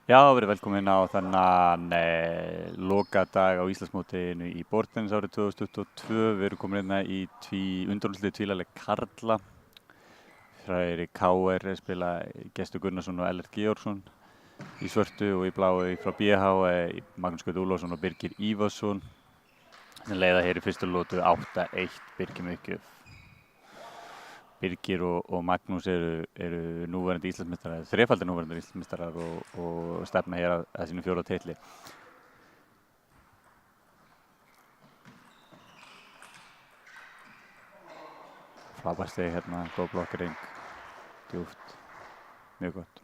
Já, verið velkomin á þennan lokadag á Íslandsmótinu í borðtennis árið 2022. Við erum komin hérna í undanúrslitið tvílaleg karla. Frá KR spila Gestur Gunnarsson og Ellert Georgsson í svörtu og í bláu frá BH Magnús Gauti Úlfarsson og Birgir Ívarsson. Sem leiða hér í fyrstu lótu 8-1 Birgir með uppgjöf. Birgir og Magnús eru núverandi Íslandsmeistarar, þrefaldir núverandi Íslandsmeistarar og stefna hér að sínu 4. titli. Frábært steg hérna, góð blokkering, djúpt, mjög gott.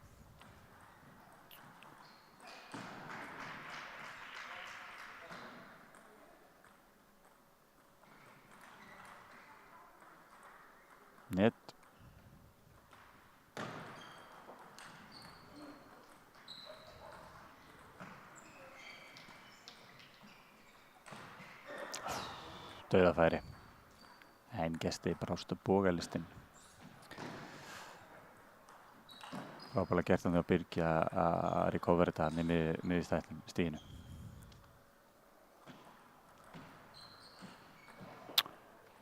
Net. Dauðafæri. En Gesti brást bógalistinn. Frábælega gert hann þegar Birgir að recovera þetta hann í miðstættum stíginu.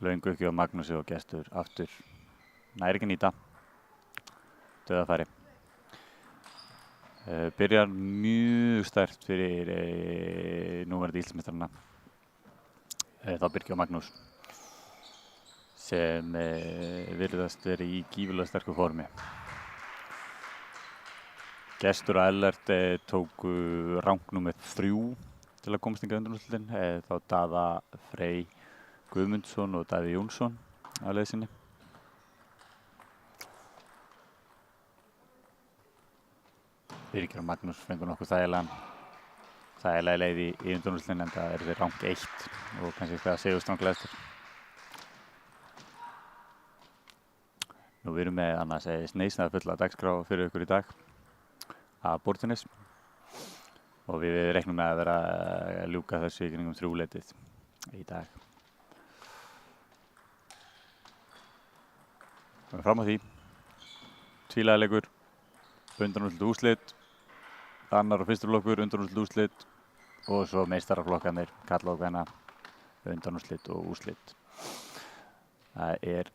Löngu ekki á Magnúsi og Gestur aftur. Næri ekki nýta. Dauðafæri. Byrjar mjög sterkt fyrir núverandi Íslandsmeistarana. Þá Birgir og Magnús sem virðast verið í gífurlega sterku formi. Gestur og Ellert tóku rang númer 3 til að komast hingað undanúrslitin. Þá Daða Frey Guðmundsson og Daði Jónsson á leið sinni. Birgir og Magnús fengur nokkuð þægilega leið í undanúrslitin en það þeir rang 1 og kannski eitthvað sigurstranglegastur. Nú við erum með annars sneisnaða fulla dagskrá fyrir ykkur í dag að borðtennis og við reiknum með að vera að ljúka þessu í kringum 3-leytið í dag. Við fram á því, tvílagalegur, undanúrslit úrslit, annar og fyrstur flokkur, undanúrslit úrslit og svo meistaraflokkarnir, karla og kvenna, undanúrslit og úrslit. Það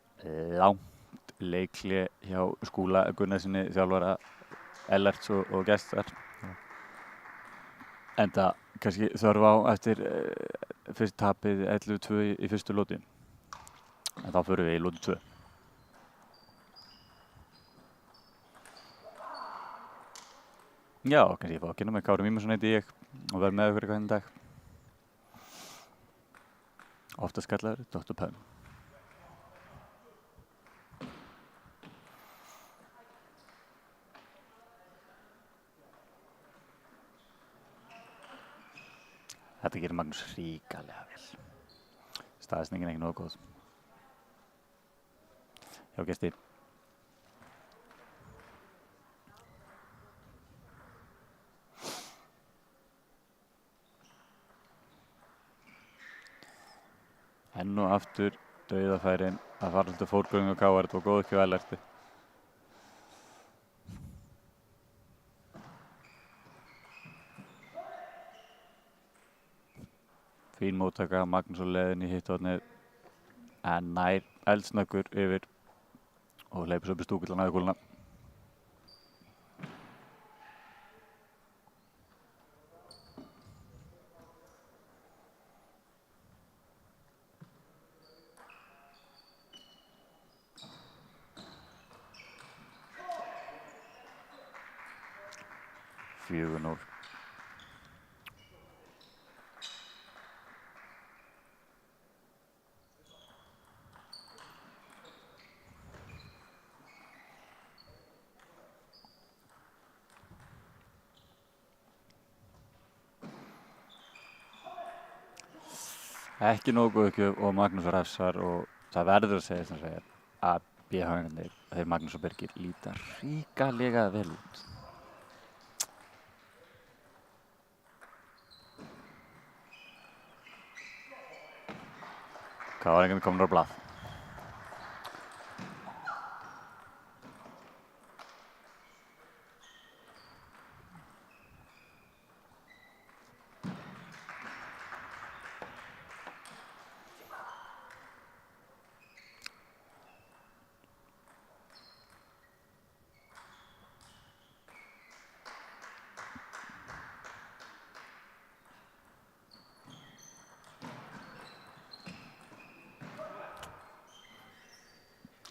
langt leikhlé hjá Skúla Gunnarsinni, þjálfara Ellerts og Gestar. Enda kannski þörf á eftir fyrst tapið 11-2 í fyrstu lóti. En þá förum við í lótu 2. Já, kannski ég fá að kynna mig. Kári Mímarsson heiti ég og verð með ykkur eitthvað þennan dag. Oftast kallaður Dr. Pönn. Þetta gerir Magnús ríkalega vel. Staðsningin ekki nógu góð. Já, Gesti. Enn og aftur dauðafærin að fara alltaf fórgöngu og KR og góð ekki á Ellerti. Fín móttaka, Magnús á leiðinni í hitthornið en nær eldsnöggur yfir og hleypur svo upp í stúku til að næða kúluna. Fjögur 0. Ekki nógu uppgjöf og Magnús refsar og það verður að segja sem segir að BH-ingarnir, þeir Magnús og Birgir, líta ríkalega vel út. KR-ingarnir komnir á blað.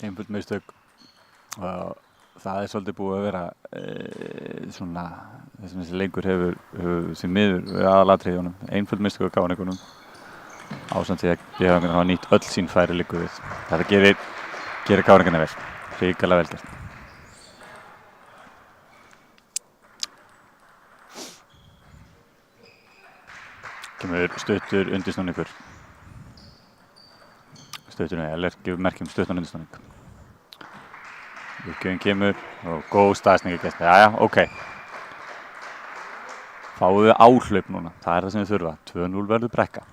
einföld mistök og það svolítið búið að vera svona þessum þessi leikur hefur sem miður aðalatriðunum, einföld mistök á káningunum ásamt því að BH hafa nýtt öll sín færi liggur við. Þetta gerir káningarna vel, hrikalega vel gert. Kemur stuttur undirsnúningur. Stuttur gefur merkjum stuttan undirsnúning. Uppgjöfin kemur og góð staðsningi gæst. Jæja, ok. Fáum við áhlaup núna, það er það sem við þurfa. 2-0 verður brekka.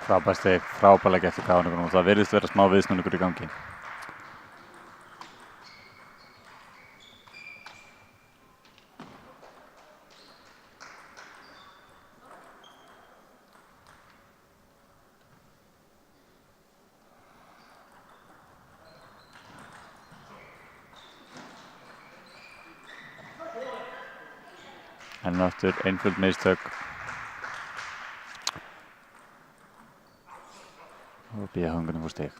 Frábært stig, frábærlega gert í káningunum og það virðist vera smá viðsnúningur í gangi. Enn og aftur einföld mistök. Og BH fór stig.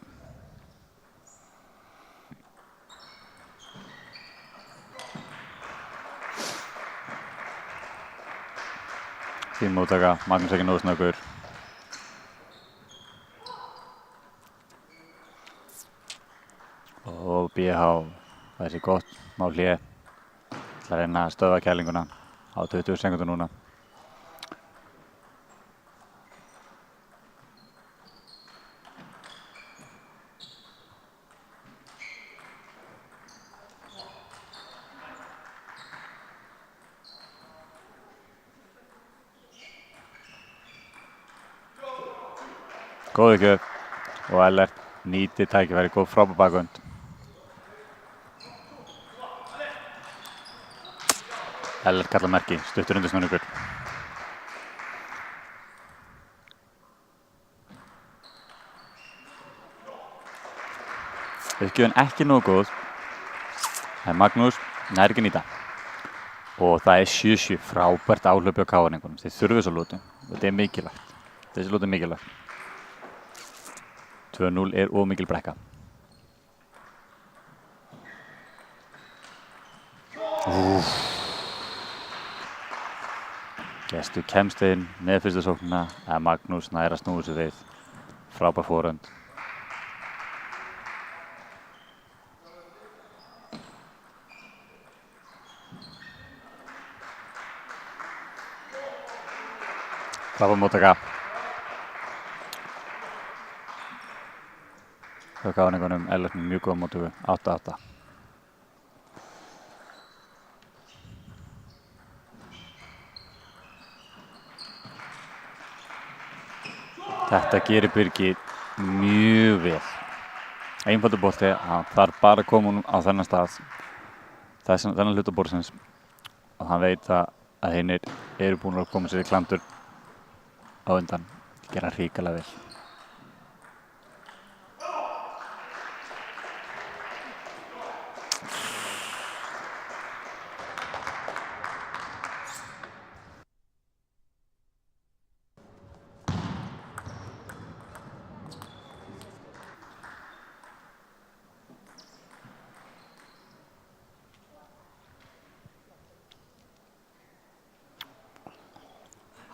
Fín móttaka, Magnús ekki nógu snöggur. Og BH fær sér gott smá hlé. Ætla að reyna að stöðva kælinguna á 20 sekúndur núna. Góð uppgjöf og Ellert nýtir tækifæri, góð frábær bakvönd. Ellert kallar merki, stuttur undirsnúningur. Uppgjöfin ekki nógu góð, en Magnús nær ekki nýta. Og það er 7-7, frábært áhlaup á káningunum. Þeir þurfa þessa lótu og þetta er mikilvægt. Þessi lótu er mikilvægt. 2-0 er of mikil brekka. Gestur kemst inn með fyrsta sóknina en Magnús nær að snúa sig við. Frábær forhönd. Frábær móttaka. Hjá káningunum, Ellert með mjög góða móttöku, 8-8. Þetta gerir Birgir mjög vel. Einfaldur bolti, hann þarf bara að koma á þennan stað, þennan hluta borðsins og hann veit að hinir eru búin að koma sér í klandur á undan. Gera hrikalega vel.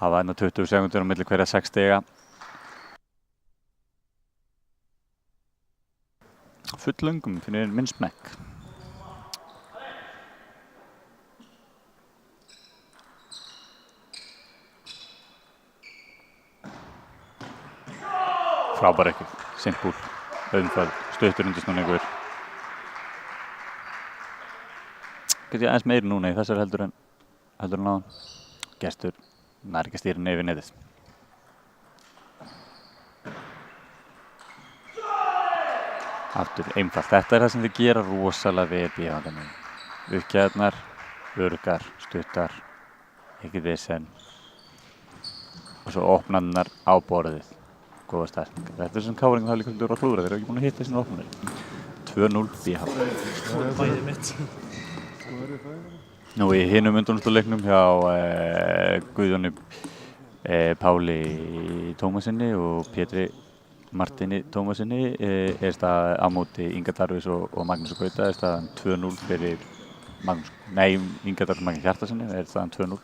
Hafa enn 20 sekúndur á milli hverja 6 stiga. Full löngum fyrir minn smekk. Frábær ekki, simpúl, auðvitað, stuttur undirsnúningur. Get ég aðeins meiri núna í þessar heldur en áðan. Gestur nær ekki að stýra yfir netið. Aftur einfalt. Þetta er það sem þið gera rosalega vel í BH. Uppgæðarnar, öruggar, stuttar, ekki vesen. Og svo opnarnar á borðið. Góða stærningar. Þetta er sem káringar hafa líka hlutur á klúðra. Þeir eru ekki búin að hitta sína opnarnir. 2-0 BH. Bæði mitt. Nú í hinum undanúrslitaleiknum hjá Guðjóni Páli Tómasinni og Pétri Martini Tómasinni staðan á móti Inga Darvís og Magnús Gauta staðan 2-0 fyrir Inga Darvís og Magnús Hjartarsinni staðan 2-0.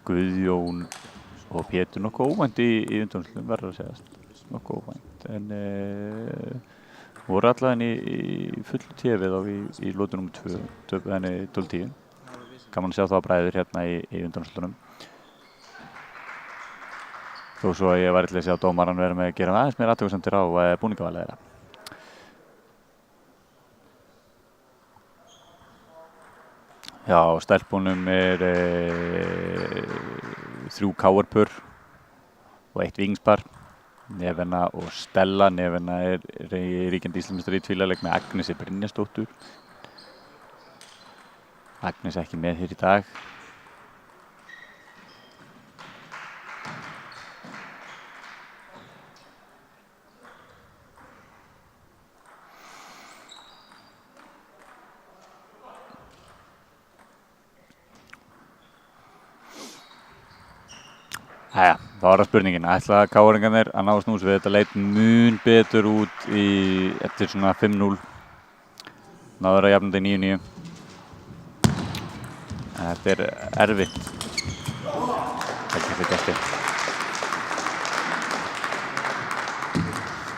Guðjón og Pétur nokkuð óvænt í undanúrslitum verður að segjast. Nokkuð óvænt en voru allavega í fullu tefið á í lotu nr. 2 töpuðu henni 12-10. Gaman að sjá þá bræður hérna í undanúrslitunum. Þó svo að ég var til að sjá dómarann vera með að gera aðeins meira athugasemdir á búningavalið þeirra. Já, stelpunum 3 káarpör og 1 vingspar. Nefena og Stella. Nefena ríkjandi Íslandsmeistari í tvílaleik með Agnesi Brynjarsdóttur. Agnes ekki með hér í dag. Jæja, þá það spurningin. Ætla KR-ingarnir að ná snús við þetta leit mun betur út eftir svona 5-0. Náður að jafna þetta í 9-9. Þetta erfitt. Ekki fyrir gæsti.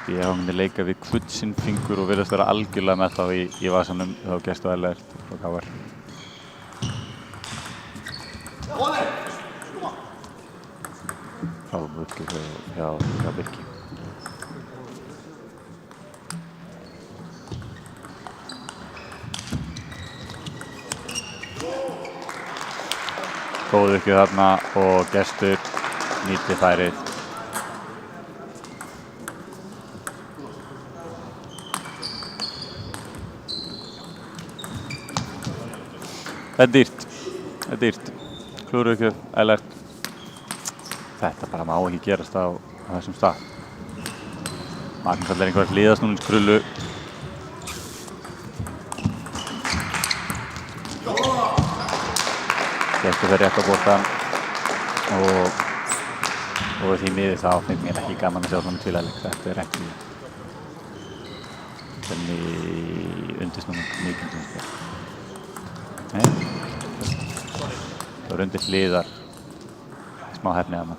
Ég hafa myndið leika við kvuddsinn fingur og virðast vera algjörlega með þá í vasanum þá gæstu aðlært frá KR. Frábúrki hjá Birki. Góð uppgjöf þarna og Gestur nýtti færið. Þetta er dýrt. Klúru uppgjöf, Ellert. Þetta bara má ekki gerast á þessum stað. Magnús allir einhverja hliðasnúningskrullu. Gestur fer rétt á boltann og því miður þá finnst mér ekki gaman að sjá svona tvílaleik. Þetta er ekki undirsnúning mikið. Nei, það var undir hliðar. Smá hefni þarna.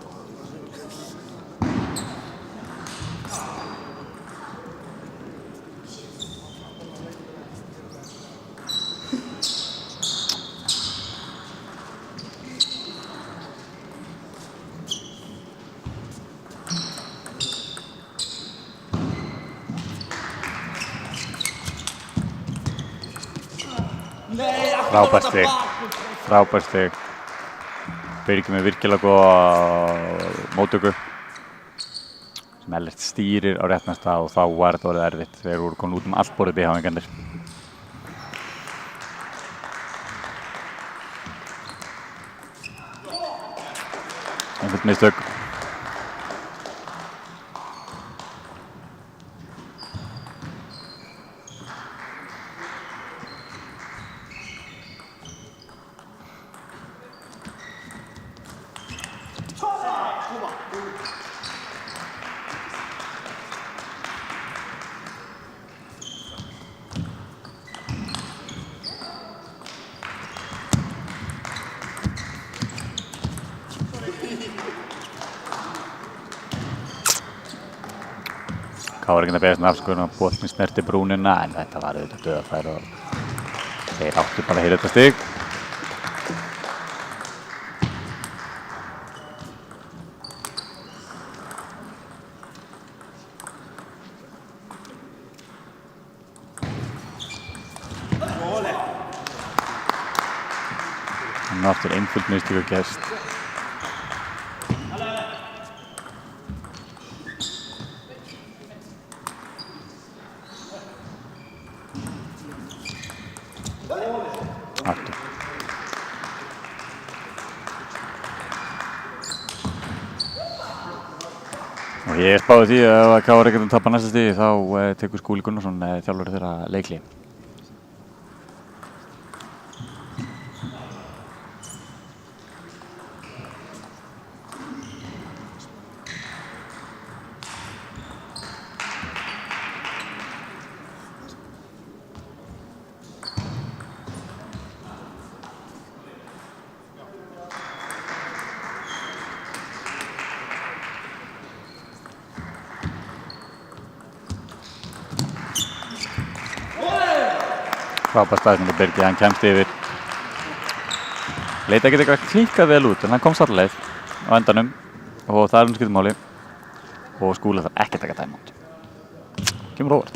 Frábært stig. Birgir með virkilega góða móttöku sem Ellert stýrir á réttan stað og þá var þetta orðið erfitt. Þeir voru komin út allt borðið BH-ingarnir. Einhvern mistök. KR-ingarnir beðast afsökunar á boltinn snerti brúnina en þetta var auðvitað dauðafæri og þeir áttu bara að heyra þetta stig. Þannig aftur einföld mistök að gerst. Aftur. Og ég spáði því að ef KR getur tapað næsta stigi þá tekur Skúli Gunnarsson þjálfari þeirra leikli. Frábær staðsending Birgi, hann kemst yfir. Leit ekkert eitthvað klikkað vel út, en hann komst alla leið á endanum og það skiptir máli. Og Skúli þarf ekki að taka timeout. Kemur óvart.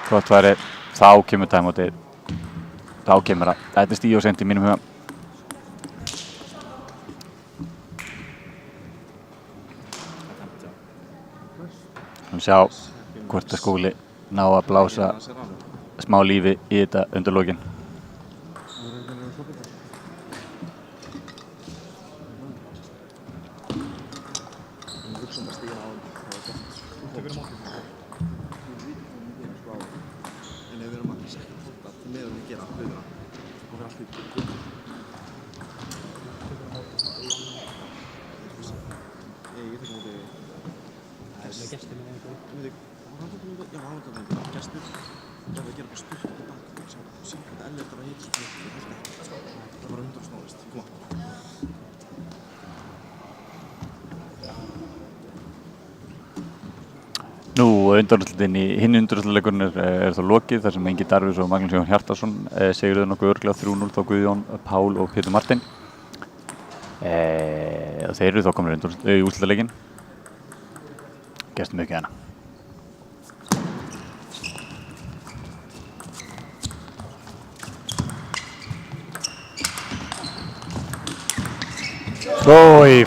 Gott væri, þá kemur timeoutið. Þá kemur það. Þetta stíð og sent í mínum huga. Sjá hvort að Skúli ná að blása smá lífi í þetta undir lokin. Undanúrslitin í hinn undanúrslitaleikurinn er þá lokið þar sem Ingi Darvís og Magnús Jón Hjartarson sigruðu nokkuð örugglega 3-0 þá Guðjón, Pál og Pétur Martin. Þeir eru þá komnir í úrslitaleikinn. Gestum mikið hana.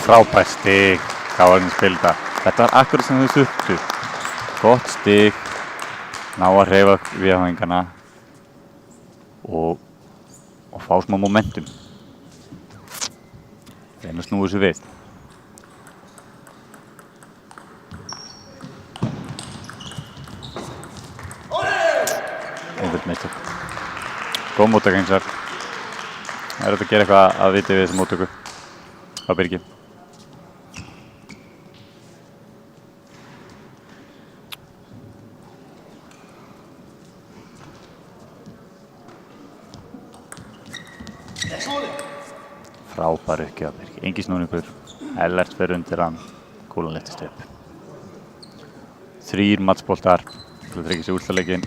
Frábært stig. Hvað var hann að spila þetta? Þetta var akkurat sem þau þurftu. Gott stig, ná að hreyfa viðhæfingana og fá smá momentum. Reyna að snúa þessu við. Einhvern mistök. Góð móttaka hins vegar. Það er að gera eitthvað að viti við þessu móttöku á Birgi. Frábær uppgjöf af Birgi, engin snúningur, Ellert fer undir hann, kúlan lyftist upp. 3 matchboltar til að tryggja sig úrslitaleikinn.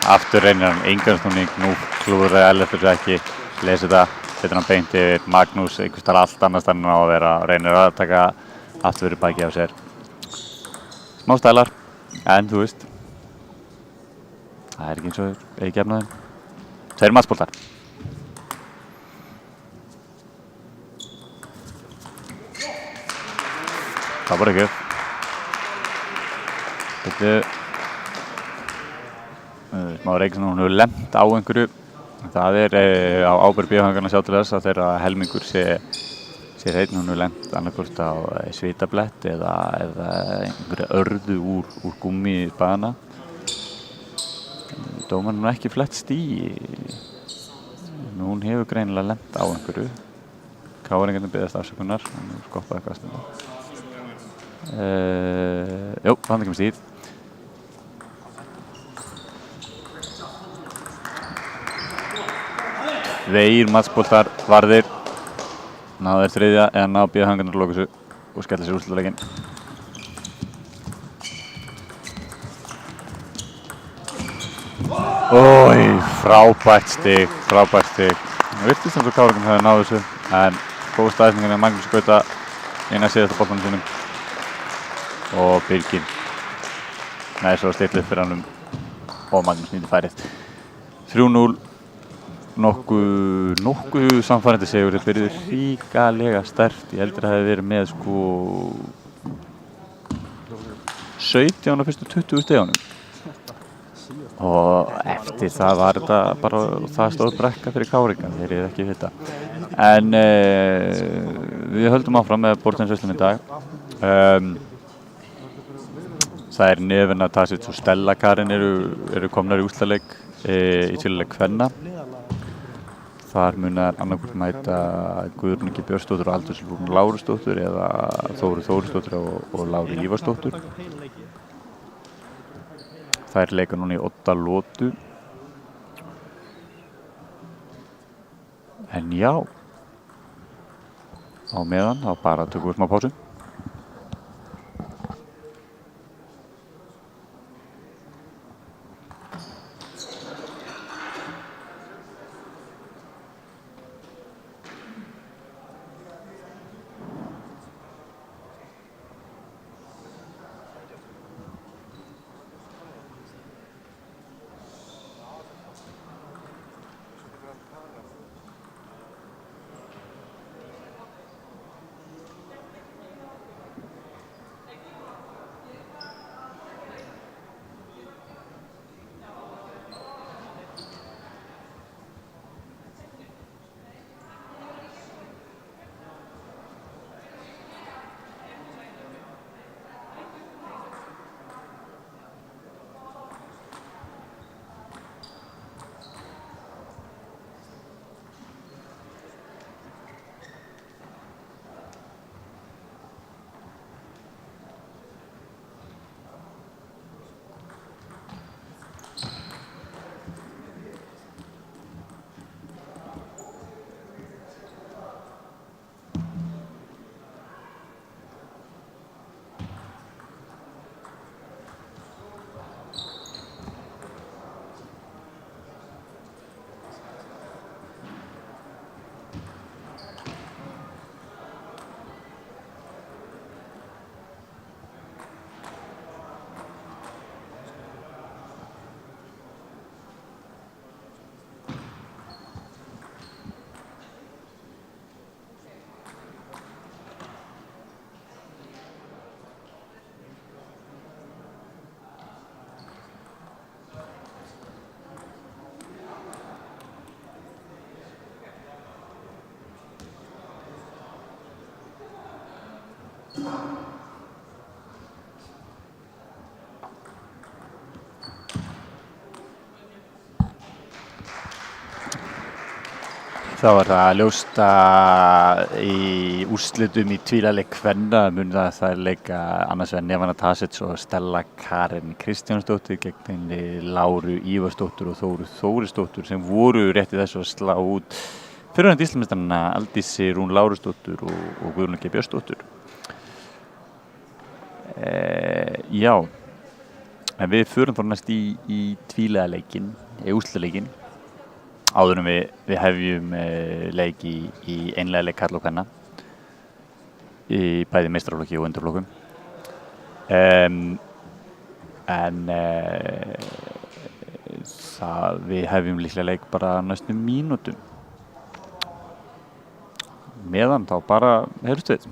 Aftur reynir hann, engan snúning, nú klúðraði Ellert þessu ekki, lesi þetta, setur hann beint yfir, Magnús einhvers staðar allt annars þannig á að vera, reynir að taka aftur fyrir baki á sér. Smá stælar, en þú veist, það er ekki eins og eigi gefnaðum. 2 matchboltar. Það var ekki upp. Smá Reykjavík, hún hefur lent á einhverju. Það er á ábyrgð bíóhangarna að sjá til þess að þeirra helmingur sé hreinn. Hún hefur lent annarkvort á svitablett eða einhverju örðu úr gúmmi í baðana. Dómarinn ekki flett stigi. Hún hefur greinilega lent á einhverju. KR-ingarnir biðjast afsökunar. Hún hefur skoppaði eitthvað stundum. Þannig kemur stíð. Tveir matchboltar varðir. Náður þriðja en ná bíóhangarnir að loka þessu og skella sér úrslitaleikinn. Frábært stig. Það virtist eins og KR-ingarnir hefði náð þessu en góð staðsending af Magnús Gauta inn að síðasta boltanum sínum. Og Birgir nær svo að stilla upp fyrir hann og Magnús nýtir færið. 3-0, nokkuð samfærandi sigur. Þeir byrjuðu hrikalega sterkt. Ég heldur að það hefði verið með 17 á fyrstu 20 stigunum. og eftir það var þetta bara, það stóð brekka fyrir Káringa, þeir eru ekki vita. En við höldum áfram með Bortensveislan í dag. Það er Nevena Tasic og Stella Karin eru komnar í úrslitaleik í tvíleik kvenna. Þar munar annarkvort mæta Guðrún Ingi Björnsdóttur og Aldís Rún Lárusdóttur eða Þóru Þórisdóttur og Láru Ívarsdóttur. Þær leika núna í Odda lotu. En já, á meðan þá bara tökum við smá pásu. Þá var það ljóst að í úrslitum í tvílaleik kvenna mun það leika annars vegar Nevena Tasic og Stella Karin Kristjánsdóttir gegn henni Láru Ívarsdóttur og Þóru Þórisdóttur sem voru rétt í þessu að slá út fyrrverandi Íslandsmeistarana Aldísi Rún Lárusdóttur og Guðrún Ingi Björnsdóttur. Já, en við förum þá næst í tvílaleikinn, í úrslitaleikinn. Áður en við hefjum leik í einlega leik karla og kvenna í bæði meistaraflokki og undirflokkum. Við hefjum líklega leik bara næstum mínútum. Meðan þá bara heyrumst við.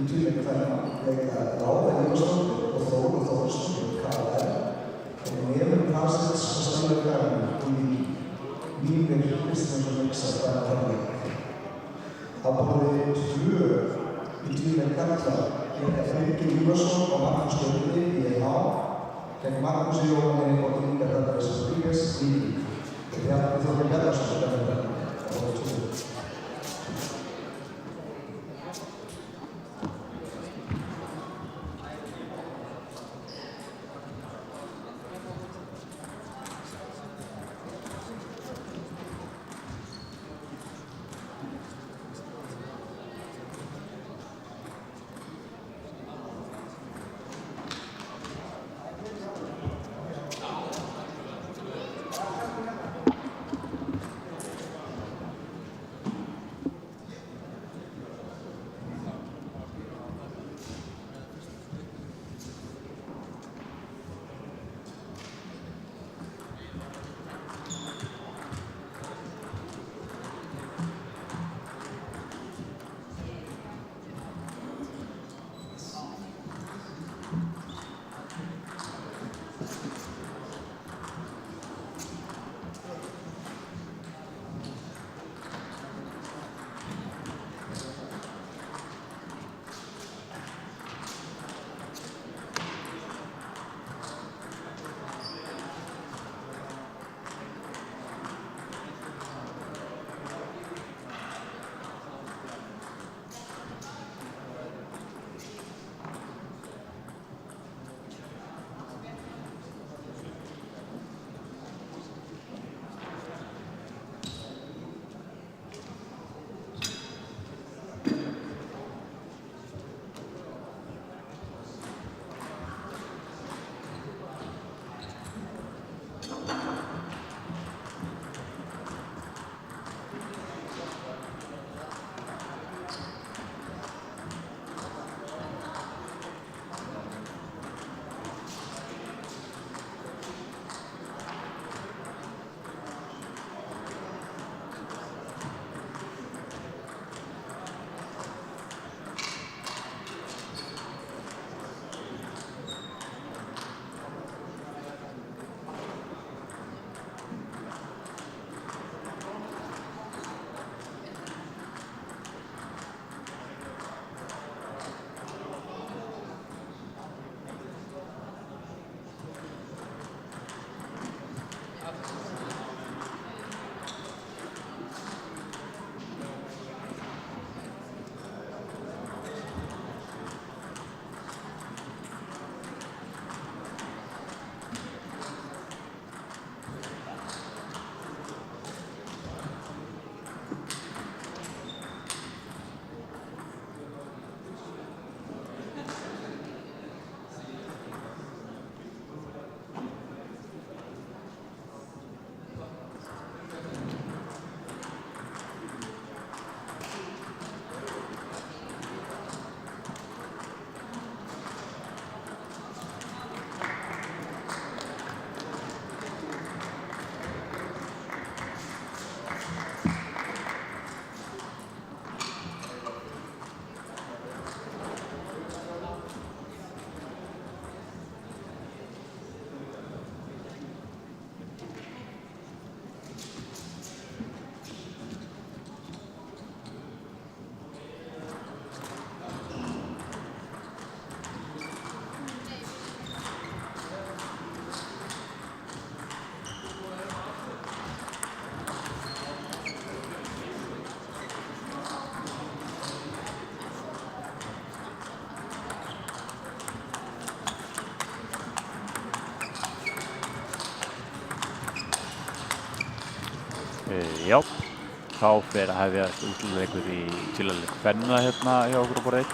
tvíleik kvenna leika Lára Ívarsdóttir og Þóra Þórsson í KR og Emil Karlsson og Stella Karen í Víðir Kristjánsson Miksa kvennaharleik. Það voru 2 í tvíleik karla leika Birgir Ívarsson og Magnús Gauti í EH gegn Magnús Jóhann og Inga Dagars Rodríguez í Vík. Og Bjarni Þórður Bjarnarsson það voru 2. Já, þá fer að hefjast úrslitaleikur í tvíleik kvenna hérna hjá okkur á borð 1.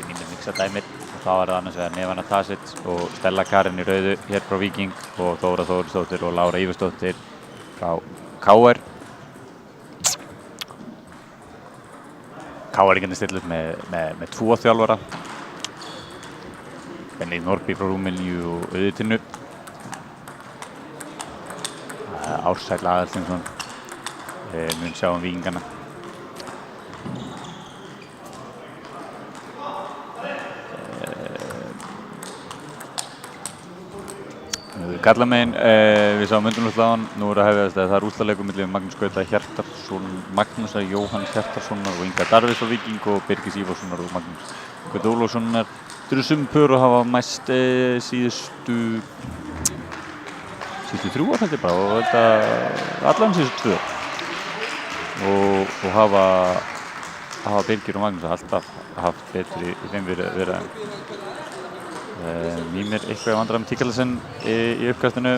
Mínir mixadæmir og þá er það annars vegar Nevana Tasic og Stella Karen í rauðu hér frá Víking og Þóra Þórsdóttir og Lára Ívarsdóttir frá KR. KR-ingarnir stilla upp með 2 þjálfara. Benedikt Norby frá Rúmeníu og Auðutinnu. Ársæll Aðalsteinsson mun sjá víkingarna. Karlamegin, við sáum undanúrslit áðan, nú að hefjast að það úrslitaleikur milli Magnús Gauta Hjartarson, Magnúsar Jóhanns Hjartarsonar og Inga Darvis og Víking og Birgis Ívarssonar og Magnús Gauta Ólafssonar. Þetta eru sum pör að hafa mæst síðustu 3 ár held ég bara og þetta allan síðustu 2 og hafa Birgir og Magnús alltaf haft betri í þeim viðræðum. Mímir eitthvað vandræði með Tíkarlesen í uppkastinu.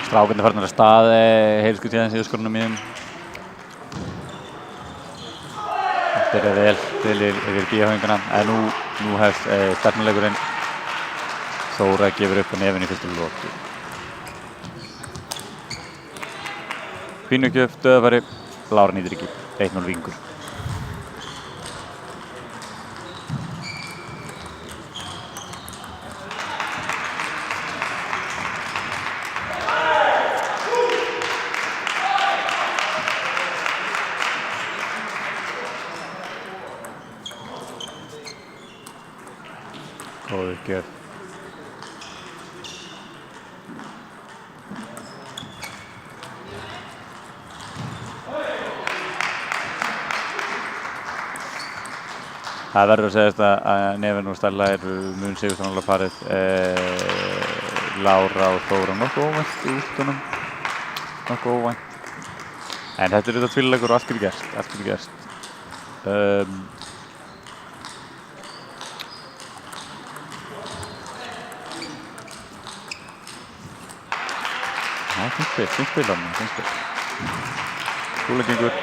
Strákarnir farnir af stað, heilsku tíðans í öskorunum mínum. Byrja vel yfir bíahöfinguna, en nú hefst stefnuleikurinn. Þóra gefur upp á nefinn í fyrstu lotu. Pínugjöf, döðafæri, Lára nýtir ekki, 1-0 Víkingur. Góð uppgjöf. Það verður að segjast að Nefinn og Stella eru mun sigurstranglega farið. Lára og Þóra nokkuð óvænt í úrslitunum. Nokkuð óvænt. En þetta er auðvitað tvíleikur og allt getur gerst. Allt getur gerst. Það er fínt spil þarna, fínt spil. Kúlegengur.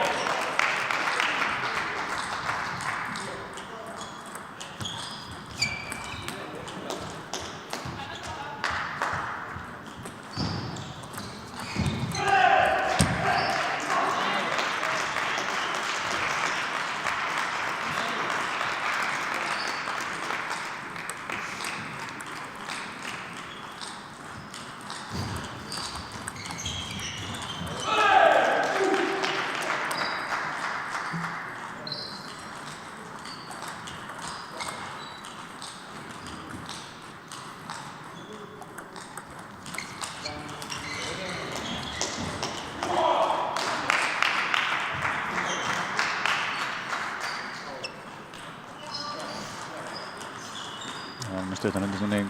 Stuttan undirsnúning.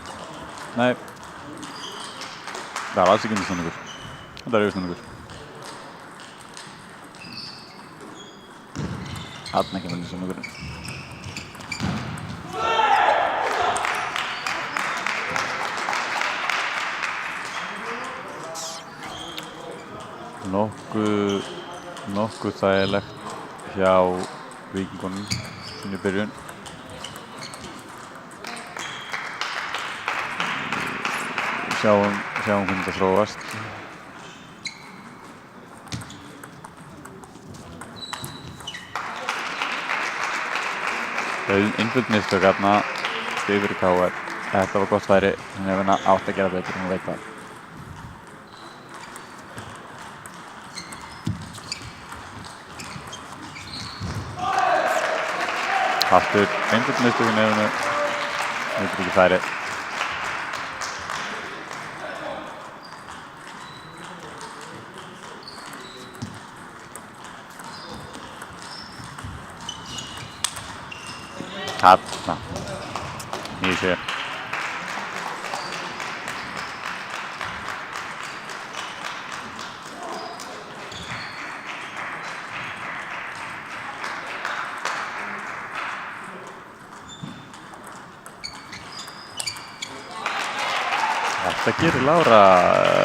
Nei. Það var alls ekki undirsnúningur. Þetta er yfirsnúningur. Þarna ekki undirsnúningur. Nokkuð þægilegt hjá Víkingunum í byrjun. Sjáum hvernig þetta þróast. Einföld mistök þarna, stig fyrir KR. Þetta var gott færi, Nefinn átt að gera betur, hún veit það. Aftur einföld mistök í Nefinu, nýtur ekki færi. Þarna, 9-7. Þetta gerir Lára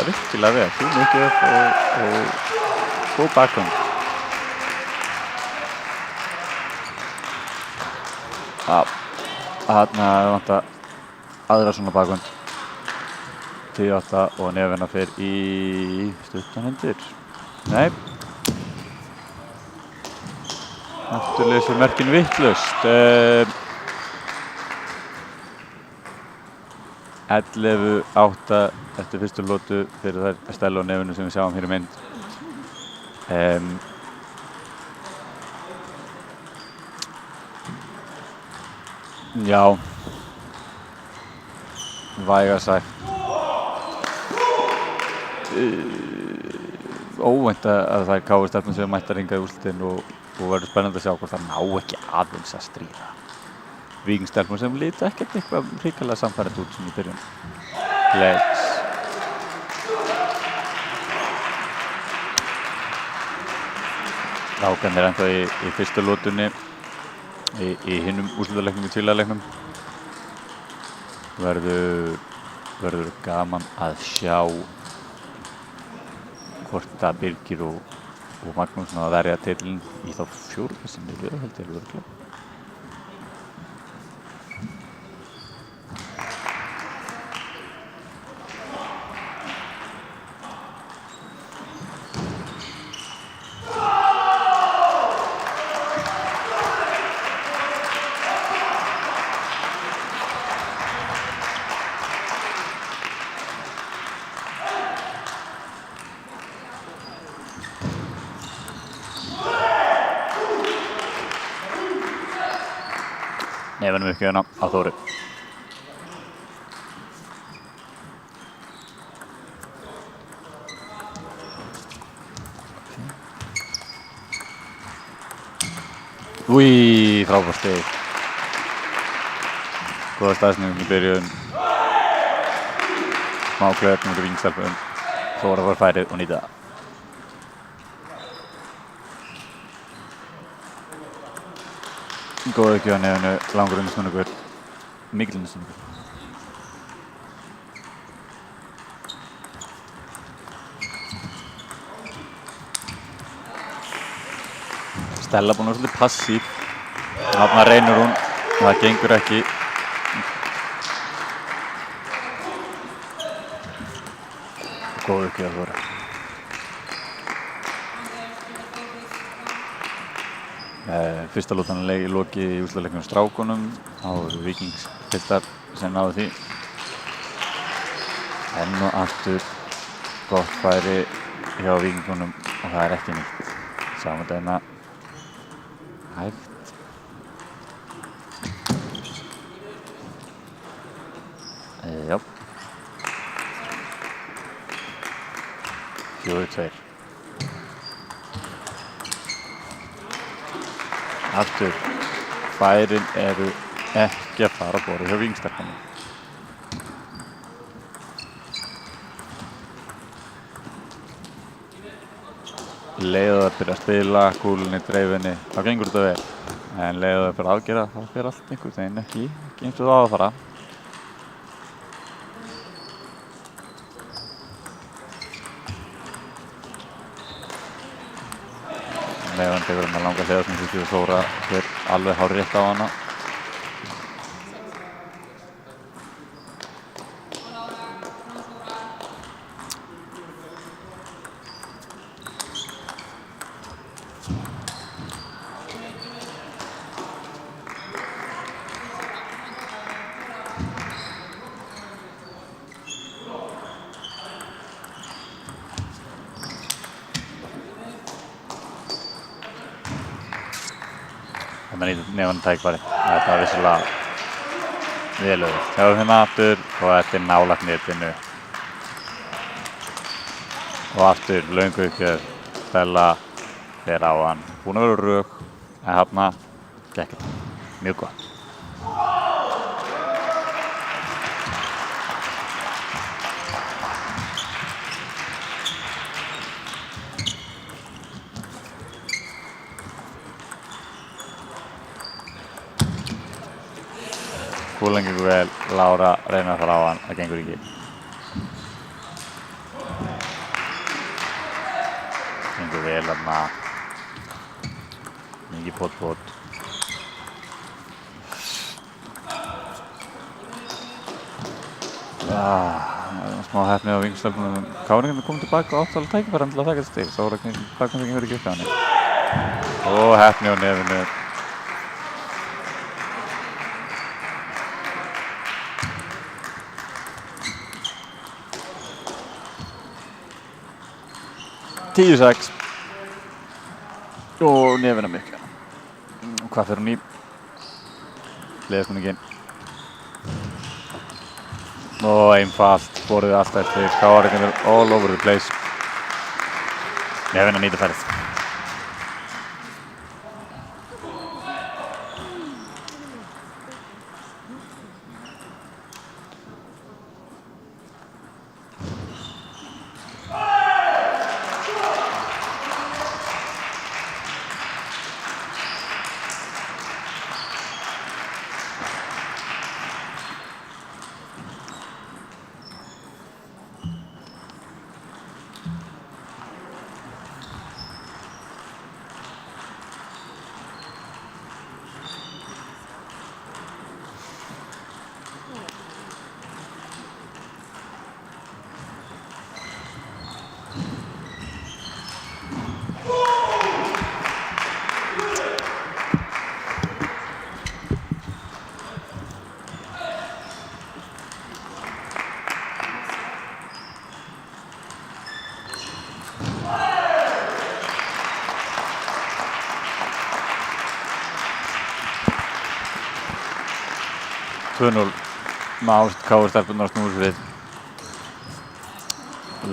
virkilega vel, fín uppgjöf og góð bakgrunn. Þarna vantar aðra svona bakgrunn. 10-8 og Nefina fer í stuttan hendur. Nei. Aftur leysir merkin vitlaust. 11-8 eftir fyrstu lotu fyrir þær Stella og Nefinu sem við sjáum hér í mynd. Já, væga sagt. Óvænt að það KR Stjarnan séu mættar hingað í úrslitin og verður spennandi að sjá hvort það ná ekki aðeins að stríða Víkingstelpum sem líta ekkert eitthvað hrikalega samfærandi út sem í byrjun leiks. Strákarnir ennþá í fyrstu lotunni í hinum úrslitaleiknum í tvílaleiknum. Verður gaman að sjá hvort að Birgir og Magnús ná að verja titilinn í þá fjórða sem við held ég örugglega. Nefanum uppgjöfuna á Þóru. Új, frábært stig. Góða staðsending í byrjun. Smá klöfn út úr Víkingstelpum. Þóra var færið og nýta það. Góð ekki á nefnu, langur undirsnúningur, mikil undirsnúningur. Stella búin að vera svolítið passív. Þarna reynir hún, það gengur ekki. Góð ekki að Þóra. Fyrsta lótan lokið í úrslitaleiknum strákunum. Þá voru Víkingspiltar sem náðu því. Enn og aftur gott færi hjá Víkingunum og það er ekki nýtt. Sjáum þetta hérna hægt. Já. 4-2. Aftur, færin eru ekki að fara að borða hjá Víkingstelpunum. Leiðu það byrja að spila, kúlunni, dreifinni, þá gengur þetta vel. En leiðu það byrja að afgera, þá fer allt einhvern veginn ekki eins og það á að fara. Leiðan tekur hann að langa hliðarsnúningu og Þóra fer alveg hárrétt á hana. Nefann tækifæri. Þetta var vissulega vel auðvitað. Sjáum hérna aftur og þetta er nálægt netinu. Og aftur löngu uppgjör. Stella fer á hann. Búin að vera rök en þarna gekk þetta. Mjög gott. Kúlan gengur vel, Lára reynir að fara á hann, það gengur ekki. Gengur vel þarna. Mikið pot. Smá heppni á Víkingstelpunum. Káringarnir komið tilbaka og áttalega tækifæri til að taka þetta stig. Þóra bakgrunnsingin verið ekki upp hjá henni. Og heppni á nefinu. Tíu 6 og nefina mikið. Hvað fer hún í? Sleðasnúningin. Og einfalt, borðið allt eftir. KR all over the place. Nefn að nýta færið. KR-stelpurnar snúður við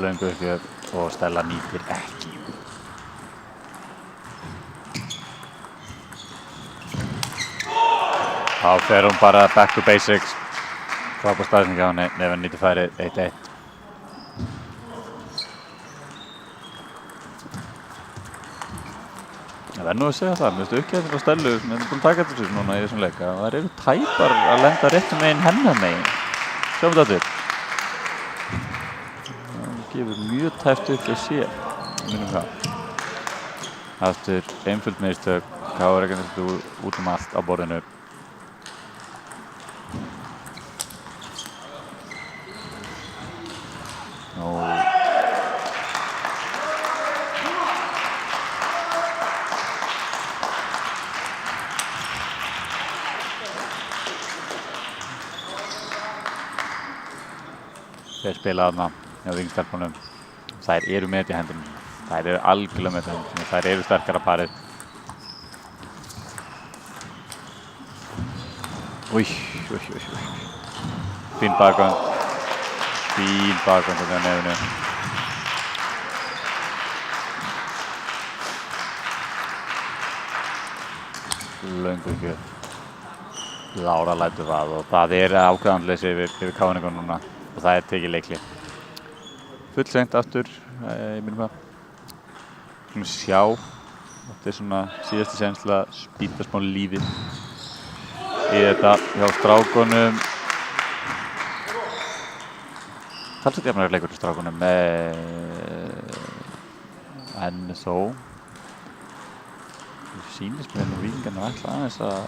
löngu uppgjöf og Stella nýtir ekki. Þá fer hún bara back to basics. Frábær staðsetning hjá henni, Nefn nýtir færið 1-1. Það verður nú að segja það, mér finnst uppgjöfin frá Stellu sem er búin að taka eftir þessu núna í þessum leik að þær eru tæpar að lenda réttum megin hennar megin. Sjáum þetta aftur. Það gefur mjög tæpt upp við sér, minnum það. Aftur einföld mistök, KR út allt á borðinu. Þeir spila þarna hjá vingstelpunum. Þær eru með þetta í hendunum. Þær eru algjörlega með þetta í hendunum. Þær eru sterkara parið. Új. Fín bakgrönd. Fín bakgrönd þetta á nefnu. Löngu gjöf. Lára lætur það og það er ákveðanleysi yfir KR núna. Og það er tekið leikli. Full seint aftur, ég minnum að sjá. Þetta er svona síðasti séns til að spýta smá lífi í þetta hjá strákunum. Talsveit jafnari leikur í strákunum en þó sýnist mér nú Víkingarnir ætla aðeins að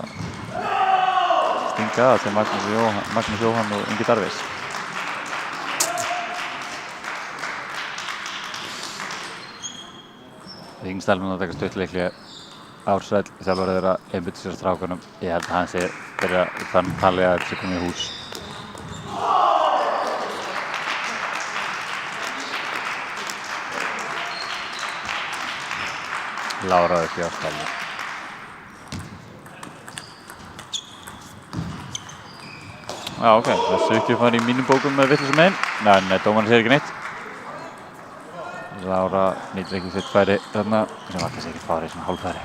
stinga að til Magnús Jóhann og Ingi Darvís. Víkingstelpurnar að taka stuttleikli Ársæll þjálfari þeirra einbytta sér að strákunum. Ég held að hann sé byrja þann talið að þetta sé komið í hús. Lára upp í Ársælli. Já, ok, þessu ekki fara í mínum bókum með vitlausum megin. En dómarinn segir ekki neitt. Lára nýtir ekki sitt færi þarna sem var kannski ekki fara í svona hálffæri.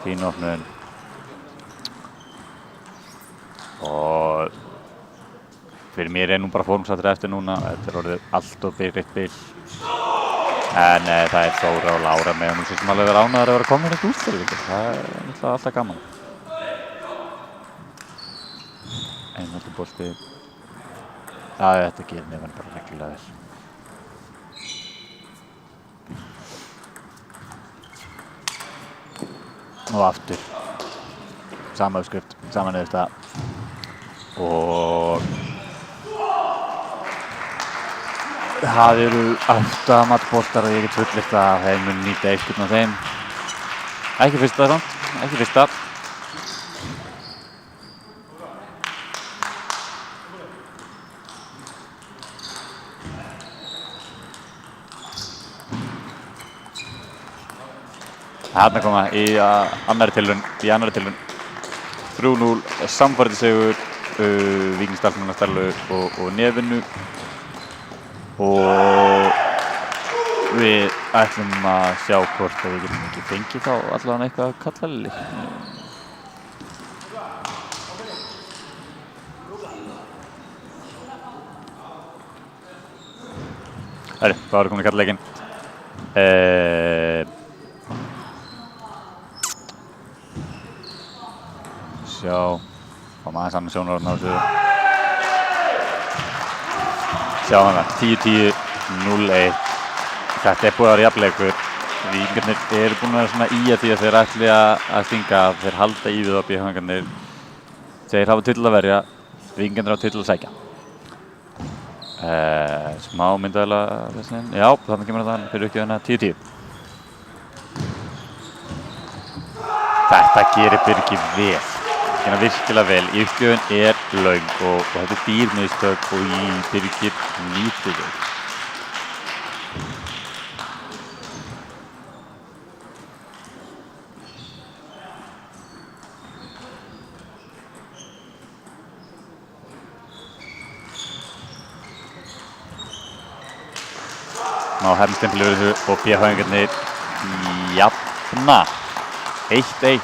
Fín opnun. Og fyrir mér er nú bara formsattur eftir núna. Þetta er orðið allt of byrgt bil. En það er Þóra og Lára með hún sem alveg verið ánægðar að vera komin eitt útstæðu. Það er alltaf gaman. Einhaldur bolti. Já, þetta gerir Nefn bara reglulega vel. Og aftur. Sama uppskrift, sama niðurstaða. Og það eru 8 matboltar og ég get fullyrt að þeir muni nýta einhvern af þeim. Ekki fyrsta samt, ekki fyrsta. Þarna koma í annarri tilraun. 3-0 samfærandi sigur Víkingsdalsmanna Stellu og Nefinu. Og við ætlum að sjá hvort að við getum ekki fengið þá allavega eitthvað kallalið. Herri, þá erum við komin í kallaleikinn. Sjá, fáum aðeins annan sjónarhorn á þessu. Sjá hana, 10-10, 0-1. Þetta búið að vera jafnleikur. Víkingarnir eru búin að vera svona í að því að þeir ætli að stinga, þeir halda í við á BH-ingarnir. Þeir hafa titil að verja, Víkingarnir hafa titil að sækja. Smá myndaðilega þessin, já, þannig kemur það fyrir uppgjöfuna 10-10. Þetta gerir Birgir vel, hérna virkilega vel. Í uppgjöfun löng og þetta dýr mistök og í Birgir nýtir þau. Ná hefnstempli verið þessu og BH-ingarnir jafna 1-1.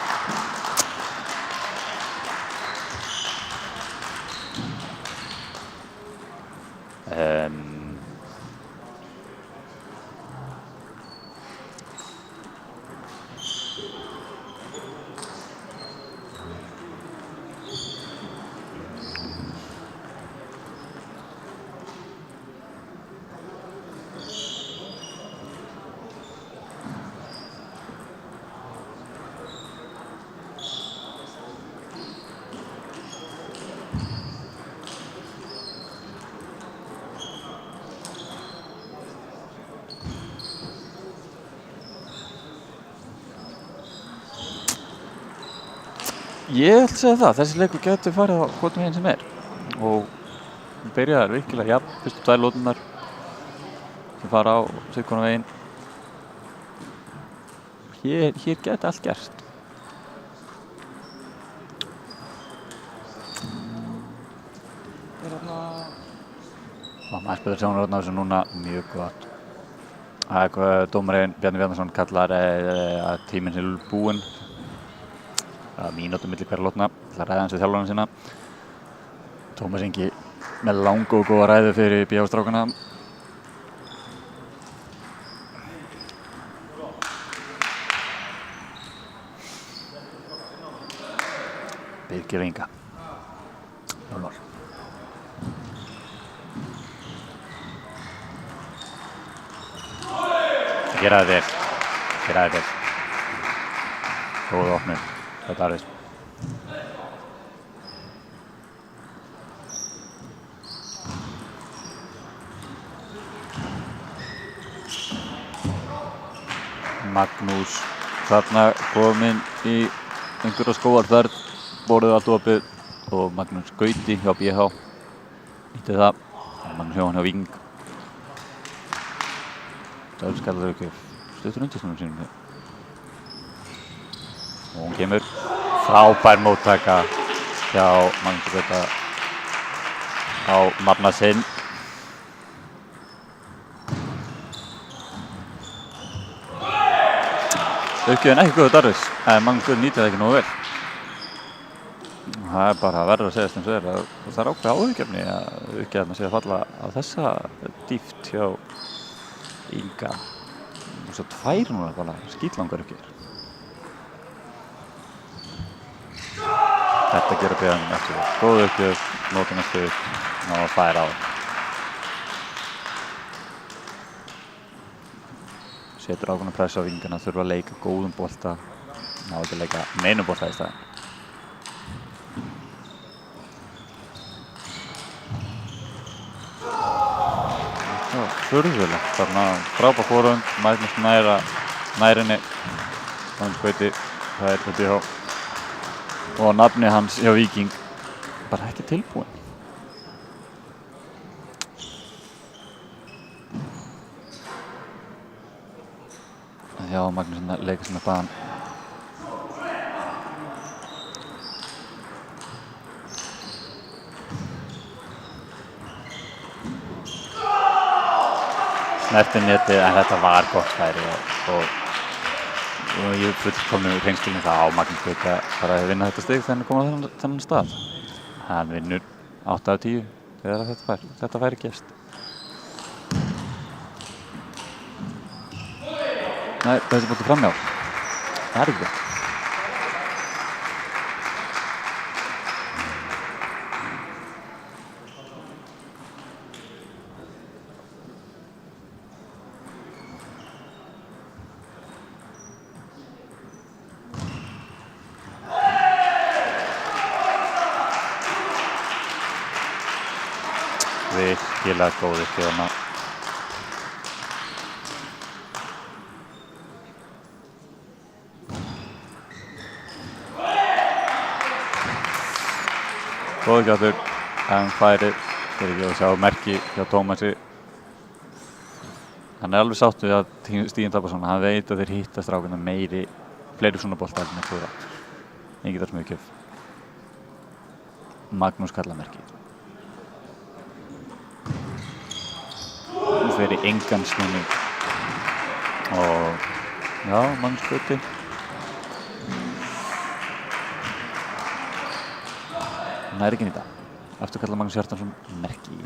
Ég ætla að segja það, þessi leikur getur farið á hvort meginn sem og byrjaðar virkilega jafn, fyrstu 2 lóturnar sem fara á sitt hvorn veginn. Hér geti allt gerst. Maður spilur sjónarhorn á þessu núna, mjög gott. Dómarinn Bjarni Bjarnason kallar að tíminn sé búinn. Mínútu milli hverja lótna, ætla að ræða hans við þjálfarana sína. Tómas Ingi með langa og góða ræðu fyrir BH-strákana. Birgir Inga 0-0. Gera það vel. Góða opnun. Þetta er þess. Magnús þarna kominn í einhverja skóarferð, borðið allt opið og Magnús Gauti hjá BH. Nýtti það. Magnús Jóhann hjá Víking. Það skallar ekki stuttur undirstunum sínum. Og hún kemur frábær móttaka hjá Magnús Gauta á nafna sinn. Uppgjöfin ekki góður Darvis, en Magnús Gauta nýtir það ekki nógu vel. Það er bara verður að segja sem það er. Það er ákveð áhugjefni að uppgjöfna sé að falla á þessa dýpt hjá Inga. Og svo 2 núna bara skítlangar uppgjöfur. Þetta gerir BH eftir það. Góð uppgjöf, nótum eftir og fær á. Setur ákveðna pressa á Víkingana, þurfa að leika góðum bolta. Ná ekki að leika neinum bolta í staðinn. Það var furðulegt. Þarna frábær forhönd, Magnús nærinni. Magnús Gauti, það er BH. Og nafni hans hjá Víking bara ekki tilbúinn. Já, Magnús leikir sem er baðan snerti netið, en þetta var gott færi og ég er fullkomnu hreinskilin það á Magnús Gauta bara að vinna þetta stig þegar hann kom á þennan stað. Hann vinnur 8 af 10 þegar þetta færi gefst. Nei, þessi bóti framjá. Það er ekki gott. Virkilega góðir þjóna. Góður gjátur, en færið fyrir ekki að sjá merki hjá Tómasi. Hann er alveg sáttur við að Stíginn tapar svona. Hann veit að þeir hitta strákuna fleiri svona bolta en að klúðra. Engin þar sem við kjöf. Magnús kallar merkið. Nú fer í engan snúning. Og já, Magnús Gauti. Hann er ekki í dag. Aftur kallar Magnús Hjartarson merkið.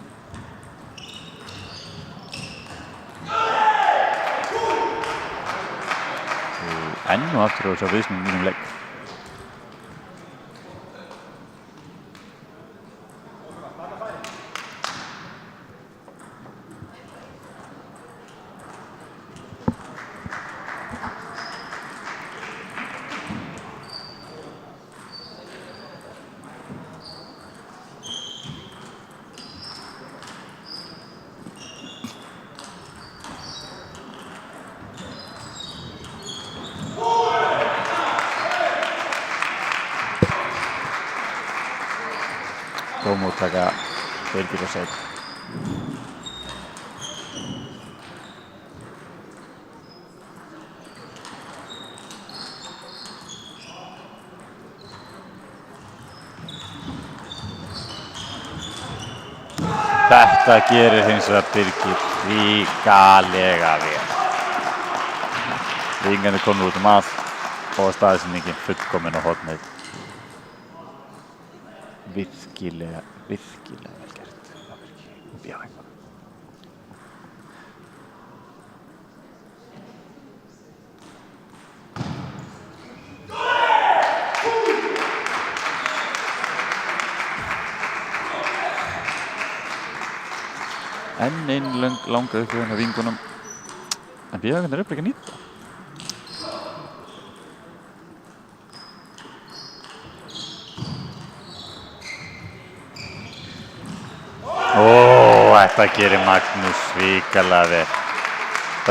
Enn og aftur á þess að viðsnum mínum leik. Góð móttaka, Birgir og Sveinn. Þetta gerir hins vegar Birgir ríkalega vel. Víkingarnir komnir út allt og staðsendingin fullkomin á hornið. Virkilega vel gert. Já, enn einn langa upplifun af vingunum. En Bíðagandir er bara ekki að nýta. Þetta gerir Magnús ríkalega vel.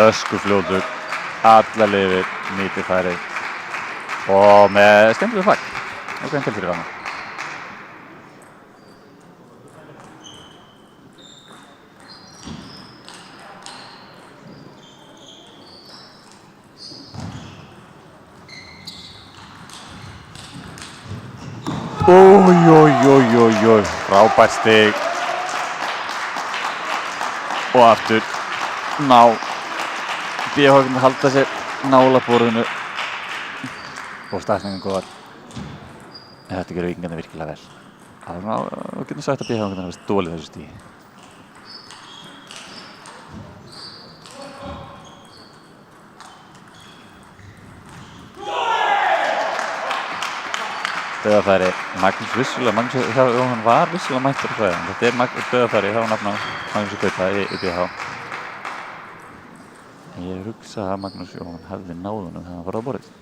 Öskufljótur, alla lifir, nýtir færið og með skemmtilegu fagn. Og grein til fyrir hana. Ói, frábært stig. Og aftur ná BH halda sér nála borðinu og staðsendingin góðar. En þetta gerir Víkingarnir virkilega vel. Það er svona, við getum sagt að BH hafi stolið þessu stigi. Dauðafæri Magnús var vissulega mættur á fræðin. Þetta er dauðafæri hjá nafna Magnús Gauta í BH. Ég hugsa að Magnús Jóhann hefði náð honum þegar hann fór á borðið.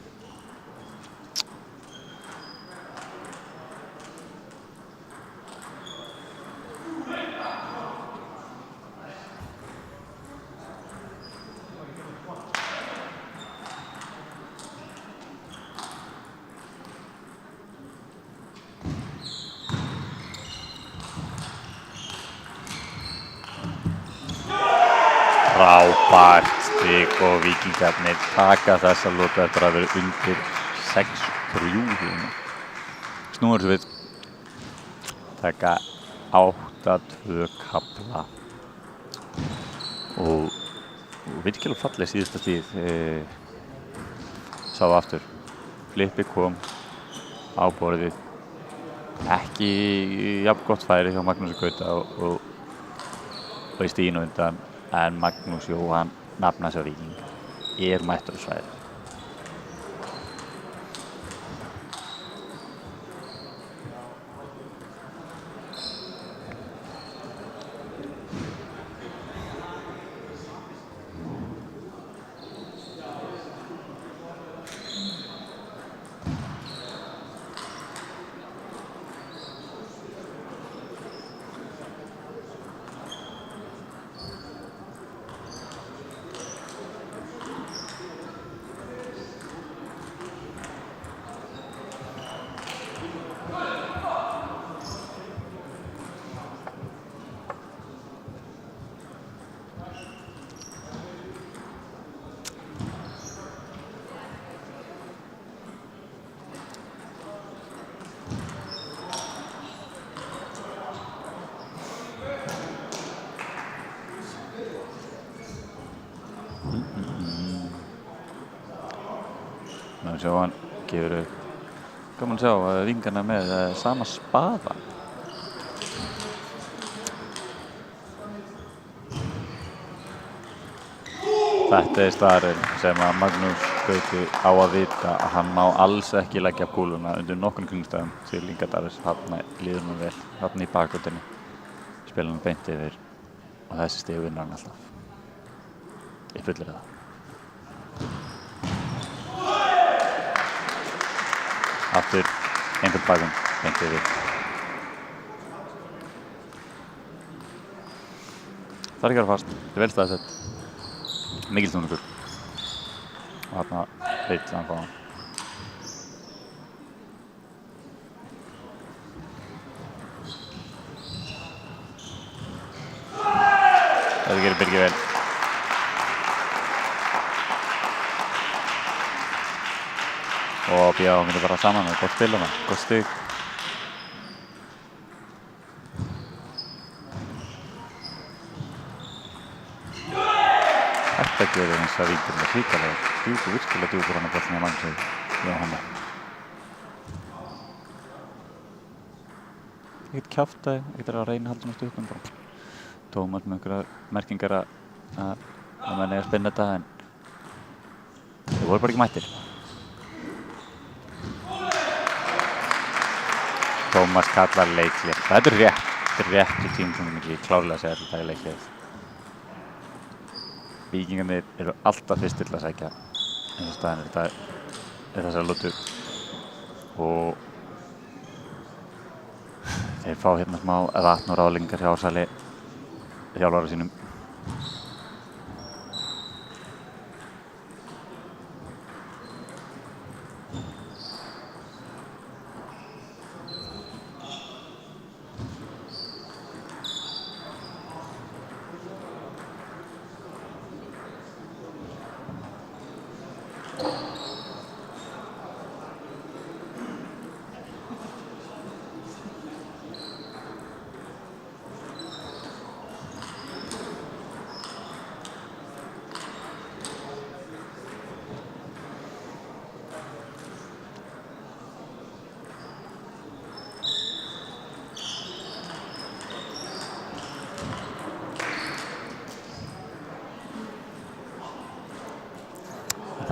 Frábært stig og Víkingarnir taka þessa lotu eftir að vera undir 6-3. Snúa þessu við. Taka 8-2 kafla og virkilega falleg síðasta stíð. Sá aftur. Flippi kom á borðið. Ekki jafn gott færi hjá Magnúsi Gauta og í stíðinu undan, en Magnús Jóhann nafnas á Víking mættur á svæðið. Sjá hann gefur upp. Gaman að sjá Víkingarnir með sama spaða. Þetta staðurinn sem að Magnús Gauti á að vita að hann má alls ekki leggja kúluna undir nokkrum kringumstæðum til Ingadals. Þarna líður hann vel, þarna í bakgötunni. Spila hann beint yfir og þessi stig vinnur hann alltaf. Ég fullyrði það. Aftur einhvern bakgrunn, beint yfir. Það ekki að vera fast, þetta vel staðsett. Mikil snúningur. Og þarna vill hann fá hann. Þetta gerir Birgir vel. Og Bjá myndi bara saman með gott spil hana, gott stig. Þetta gerir eins að Víkingur hrikalega virkilega djúpur hann á boltanum á Magnúsi Jóhanni. Ekkert kjaftaði, ekkert að reyna að halda hann á stupum bara. Tómas með einhverjar merkingar að menn eiga að spinna þetta, en þeir voru bara ekki mættir. Tómas kallar leikhlé. Þetta er réttu tímapunktur, klárlega að segja þetta í leikhlé. Víkingarnir eru alltaf fyrstir til að sækja eins og staðinn er þessar lútu. Og þeir fá hérna smá vatn og ráðlingar hjá Sali þjálfara sínum.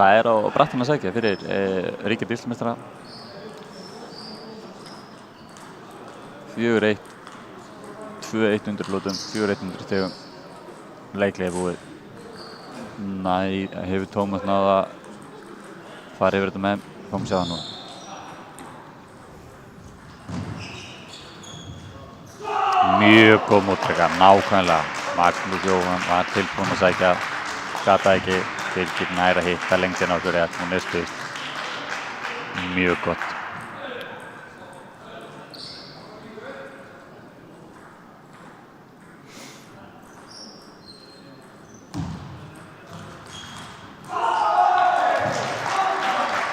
Það er á brattan að sækja fyrir ríkja deildarmeistara. 4-1, 2-1 undir lotum, 4-1 undir stigum. Leiklega búið. Hefur Tómas náð að fara yfir þetta með, fáum sjá það nú. Mjög góð móttaka, nákvæmlega. Magnús Jóhann var tilbúinn að sækja, gata ekki. Birgir nær að hitta lengst inn á okkur rétt, hún spist. Mjög gott.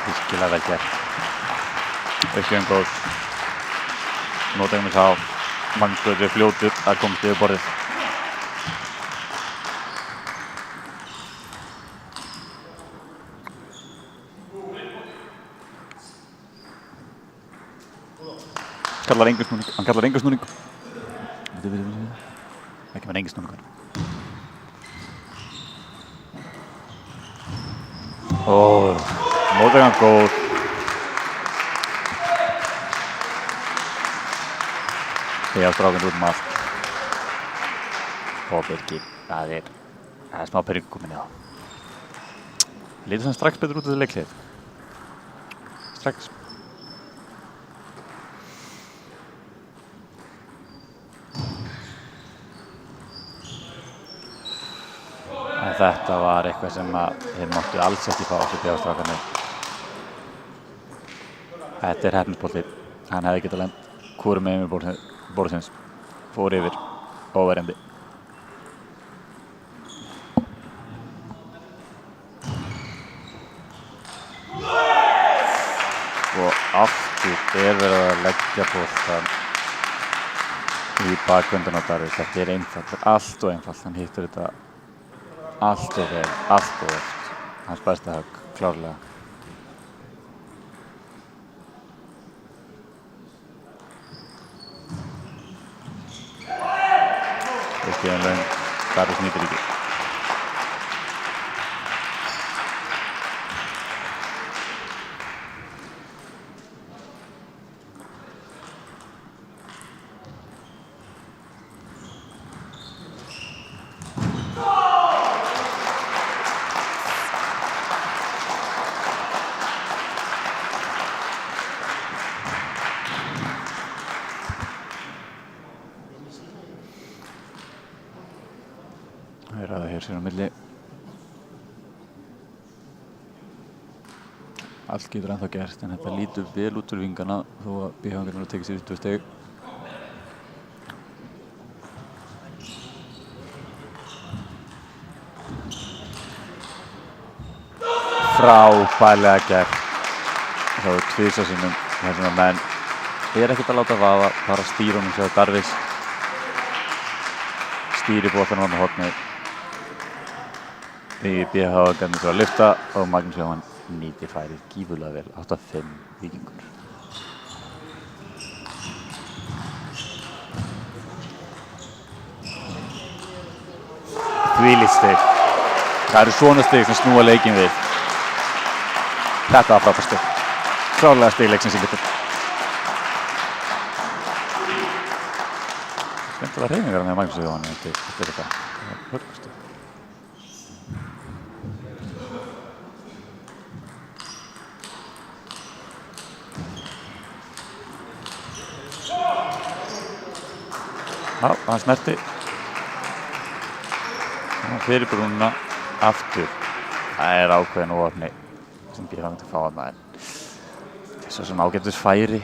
Virkilega vel gert. Uppgjöfum góð. Nótægum við sá. Magnús Gauti fljótur að komast yfir borðið. Kallar engan snúning, hann kallar engan snúning. Ekki með engin snúningar. Móttökan góð. Þegar strákan út allt. Birgir, það er smá perringur komin í það. Lítur sem strax betur út af þessu leikhlið. Strax. En þetta var eitthvað sem þeir máttu alls ekki fá á sig strákarnir. Þetta er heppnisbolti. Hann hefði getað lent hvorum megin við borðsins. Fór yfir óverjandi. Og aftur verið að leggja boltan í bakvöndun á Darvis. Þetta er einfalt, allt og einfalt. Hann hittir þetta allt og vel, allt og oft. Hans besta högg, klárlega. Ekki en lögn, Darvis nýtir ekki. Það er aðeins hér sér á milli. Allt getur ennþá gerst en þetta lítur vel út úr vingana þó að BH-ngarnir hafa tekið sér 2 stig. Frábærlega gert. Það var tvisvar sinnum þar sem að menn ekkert að láta vaða, bara stýra honum sér Darvis. Stýri boltanum á hornið. BH-ngarnir svo að lyfta og Magnús Jóhann nýtir færið gífurlega vel. 8-5 Víkingur. Þvílíkt stig. Það eru svona stig sem snúa leikinn við. Þetta var frábært stig. Klárlega stig leiksins í getur. Skemmtilega hreyfingar með Magnús Jóhann eftir þetta. Það var hörkustig. Já, hann snerti. Fyrir brúnna aftur. Það er ákveðin óöfni sem BH myndi að fá þarna en þetta er svo sem ágætis færi.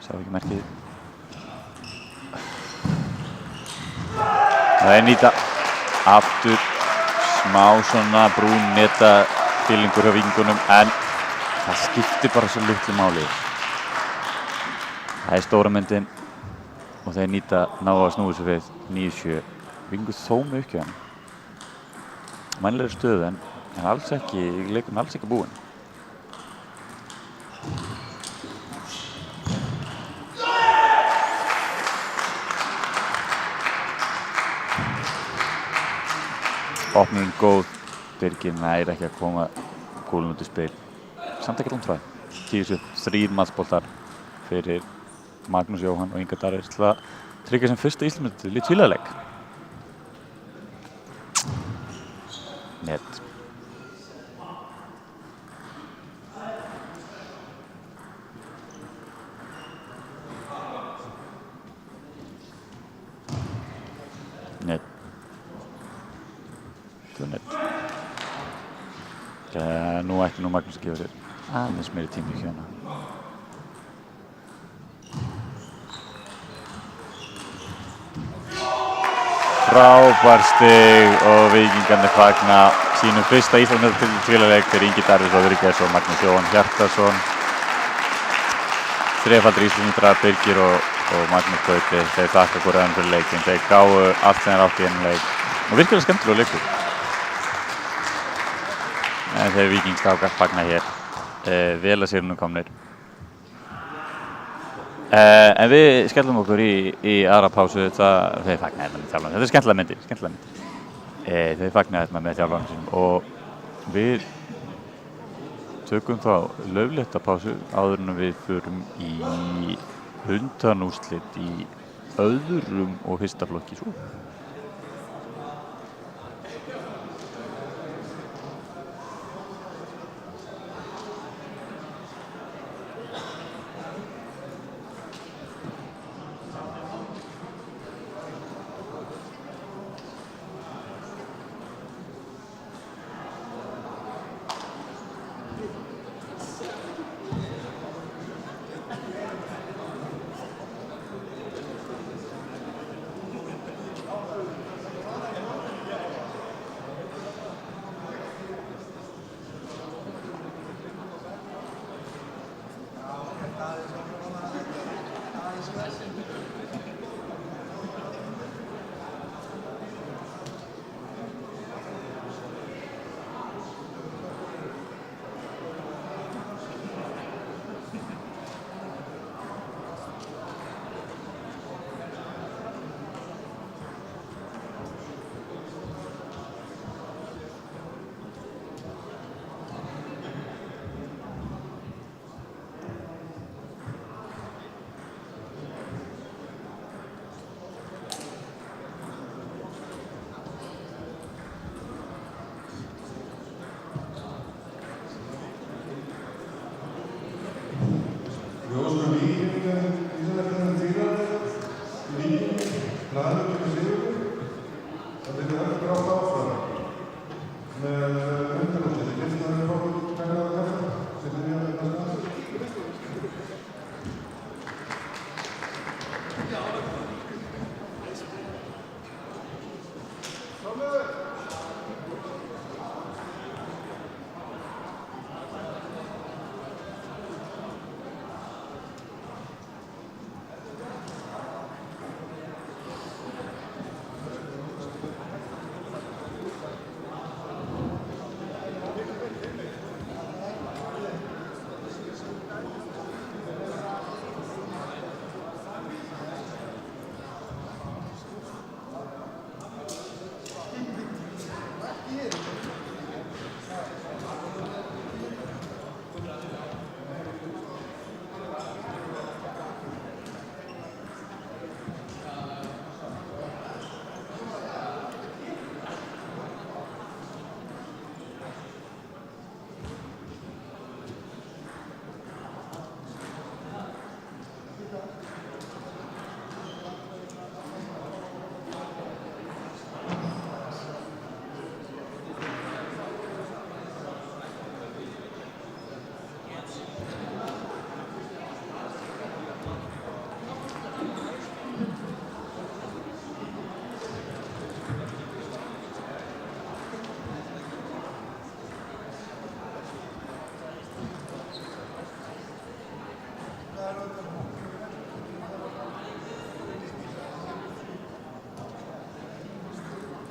Sá ekki merkið. Það er nýta aftur smá svona brún neta fílingur hjá Víkingunum en það skiptir bara svo litlu máli. Það er stóra myndin og þeir nýta ná að snúa sig við 9-7. Víkingur þó með uppgjöfum. Mænilegri stöðu en alls ekki, leikurinn alls ekki búinn. Opningin góð, Birgir nær ekki að koma kúlun út í spil. Samt ekki langt frá. 10-7, 3 matchboltar fyrir Magnús Jóhann og Inga Darvis til að tryggja sem fyrsta Íslandsmetið í tvíliðaleik. Net. Net. Net. Nú ætti Magnús að gefa sér aðeins meiri tími í hérna. Frábær stig og Víkingarnir fagna sínum fyrsta Íslandsmetið í tvíliðaleik fyrir Ingi Darvis Rodríguez og Magnús Jóhann Hjartarson. Þrefaldir Íslandsmetrar Birgir og Magnús Gauti. Þeir þakka hvor öðrum fyrir leikinn. Þeir gáfu allt sem þeir áttu í þennan leik. Og virkilega skemmtilegur leikur. En þeir Víkingsstrákar fagna hér vel að sér nú komnir. En við skellum okkur í aðra pásu, þau fagna hérna með þjálfarnir. Þetta skemmtilega myndir. Þau fagna hérna með þjálfarnir sínum og við tökum þá lauflétta pásu áður en við förum í undanúrslit í öðrum og fyrsta flokki svo.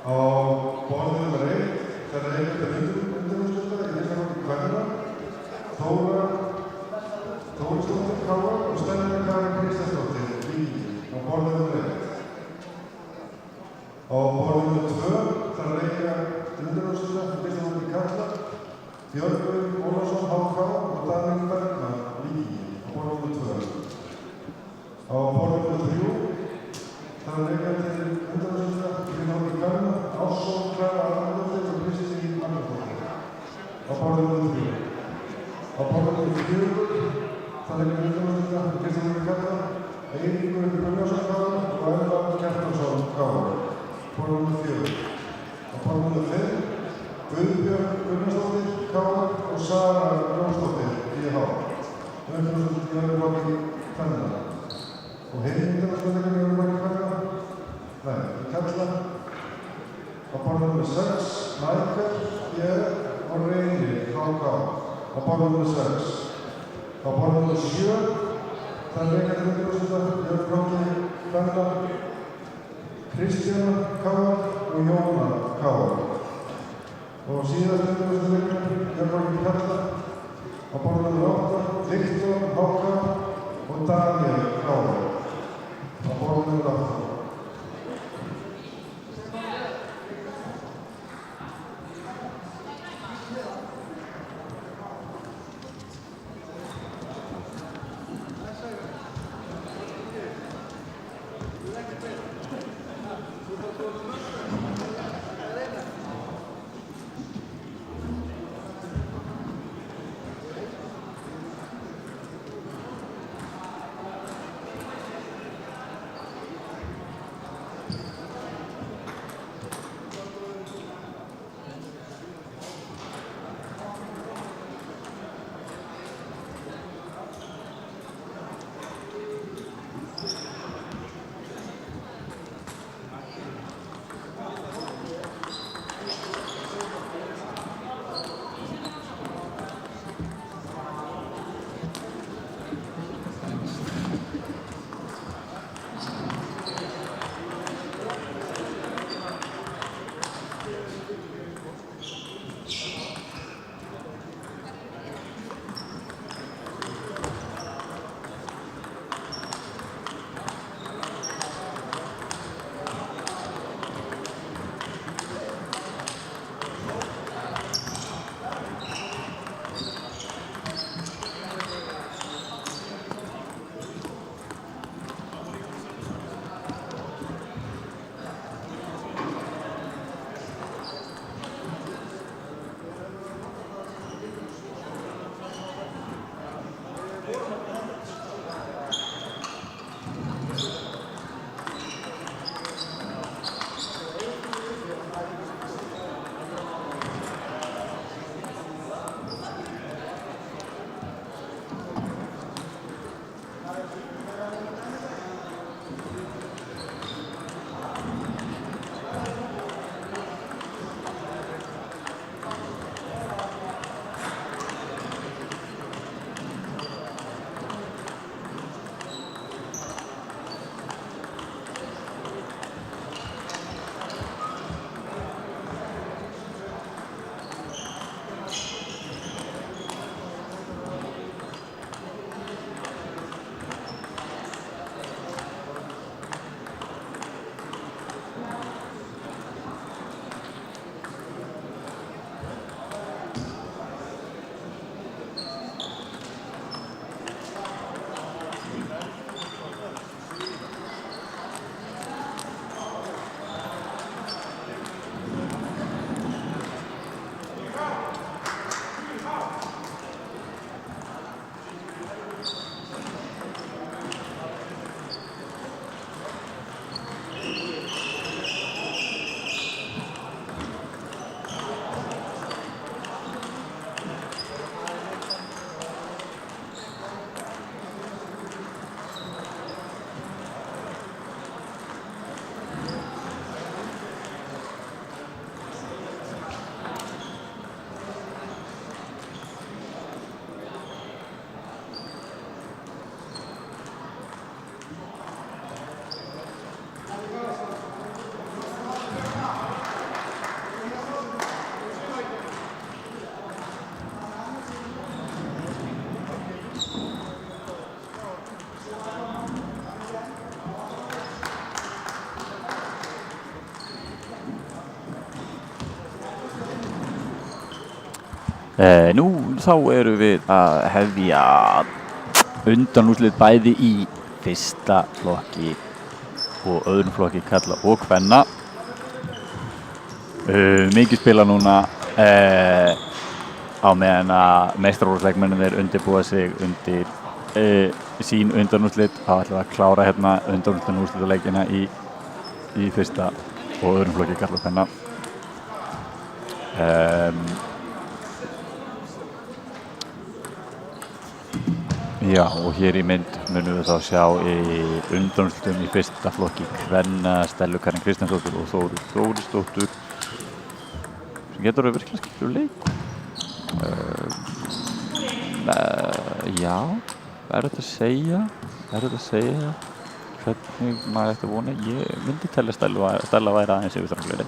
Á borðinu nummer 1 þegar heimildir undanúrslita í fyrsta flokki kvenna, Þórisdóttir Káa og Steinunn Karen Kristjánsdóttir Víkingi á borðinu nummer 1. Á borðinu nummer 2 þar leika undanúrslita í fyrsta flokki karla, Björgvin Ólafsson HK og Daniel Bergman Víkingi á borðinu nummer 2. Á borðinu nummer 3 þar leika til undanúrslita Ásson Klara Arnardóttir og Kristín Arnardóttir á borðinu nummer 3. Á borðinu nummer 4 það er undanúrslita Kristín Karla, Eiríkur Gunnarsson Káa og Elvar Kjartansson Káa á borðinu nummer 4. Á borðinu nummer 5 Guðbjörg Gunnarsdóttir Káa og Sara Jónsdóttir IH undanúrslit í öðrum flokki kvenna. Og hinn undanúrslitaleikarnir í öðrum flokki kvenna karla. Á borðinu nummer 6, Mækar, og Reynir, HK, á borðinu nummer 6. Á borðinu nummer 7, það leika til undanúrslita í öðrum flokki kvenna, Kristjana Káa og Jóna Káa. Og síðast undanúrslitaleikarnir í öðrum flokki karla, Á borð númer 8, Viktor Háka og Daniel Kári. Á borð númer 8. Nú þá erum við að hefja undanúrslit bæði í fyrsta flokki og öðrum flokki karla og kvenna. Mikið spila núna á meðan að meistaraflokksleikmennirnir undirbúa sig undir sín undanúrslit. Þá ætlum við að klára hérna undanúrslitaleikina í fyrsta og öðrum flokki karla og kvenna. Já, og hér í mynd munum við þá sjá í undanúrslitum í fyrsta flokki kvenna Stellu Karin Kristjánsdóttur og Þóru Þórisdóttur sem getur verið virkilega skemmtilegur leikur. Já, erfitt að segja hvernig maður ætti að vona. Ég myndi telja Stella væri aðeins yfirþróttlegri.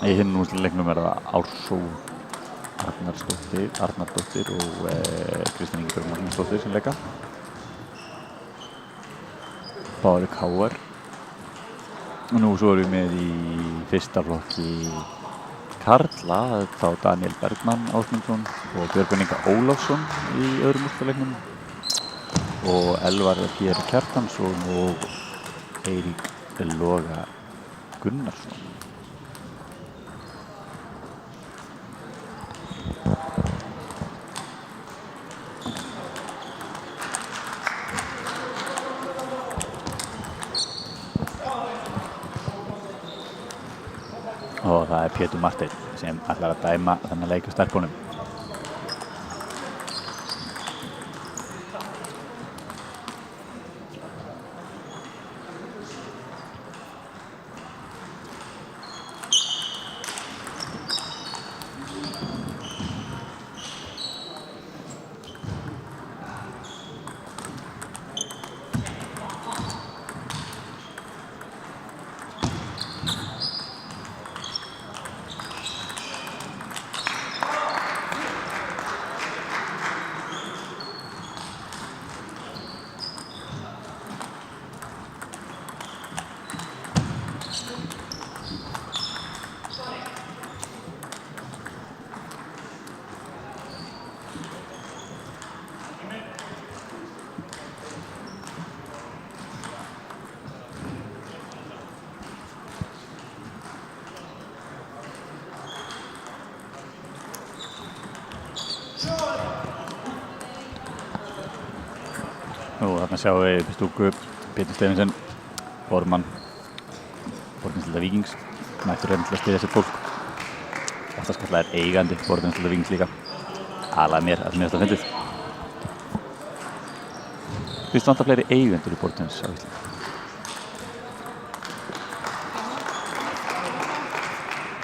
Í hinn úrslitaleiknum það Ársó Arnardóttir og Kristín Ingibjörg Magnúsdóttir sem leika. Báðir KR. Og nú svo erum við með í fyrsta flokki karla, þá Daniel Bergmann Ásmundsson og Björgvin Inga Ólafsson í öðrum úrslitaleiknum og Elvar Pér Kjartansson og Eirík Loga Gunnarsson. Og það Pétur Marteinn sem ætlar að dæma þennan leik á stelpunum. Og þarna sjáum við upp í stúku Pétur Stephensen, formann Borgarnesdeildar Víkings, mættur til að styðja sitt fólk. Oftast kallaður eigandi Borgarnesdeildar Víkings líka. Aðalega mér, að mér þetta fyndið. Fyrst vantar fleiri eigendur í Borgarnes á Íslandi.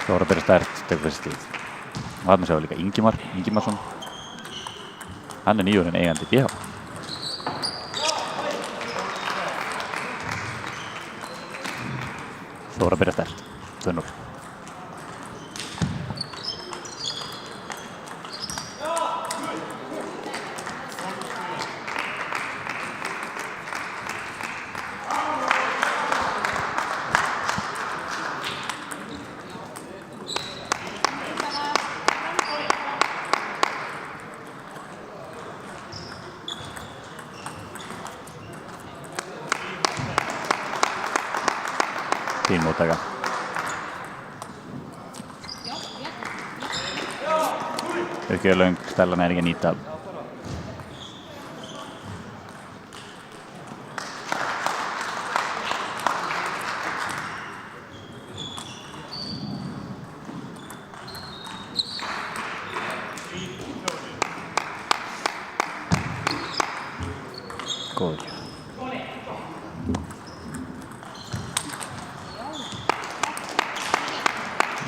Þóra Berri Stærð tekur þessi stíð. Og þarna sjáum við líka Ingimarsson. Hann nýjórinn eigandi BH. Þóra Berri Stærð, 2-0. Fín móttaka. Löng, Stellan er ekki að nýta. Góður.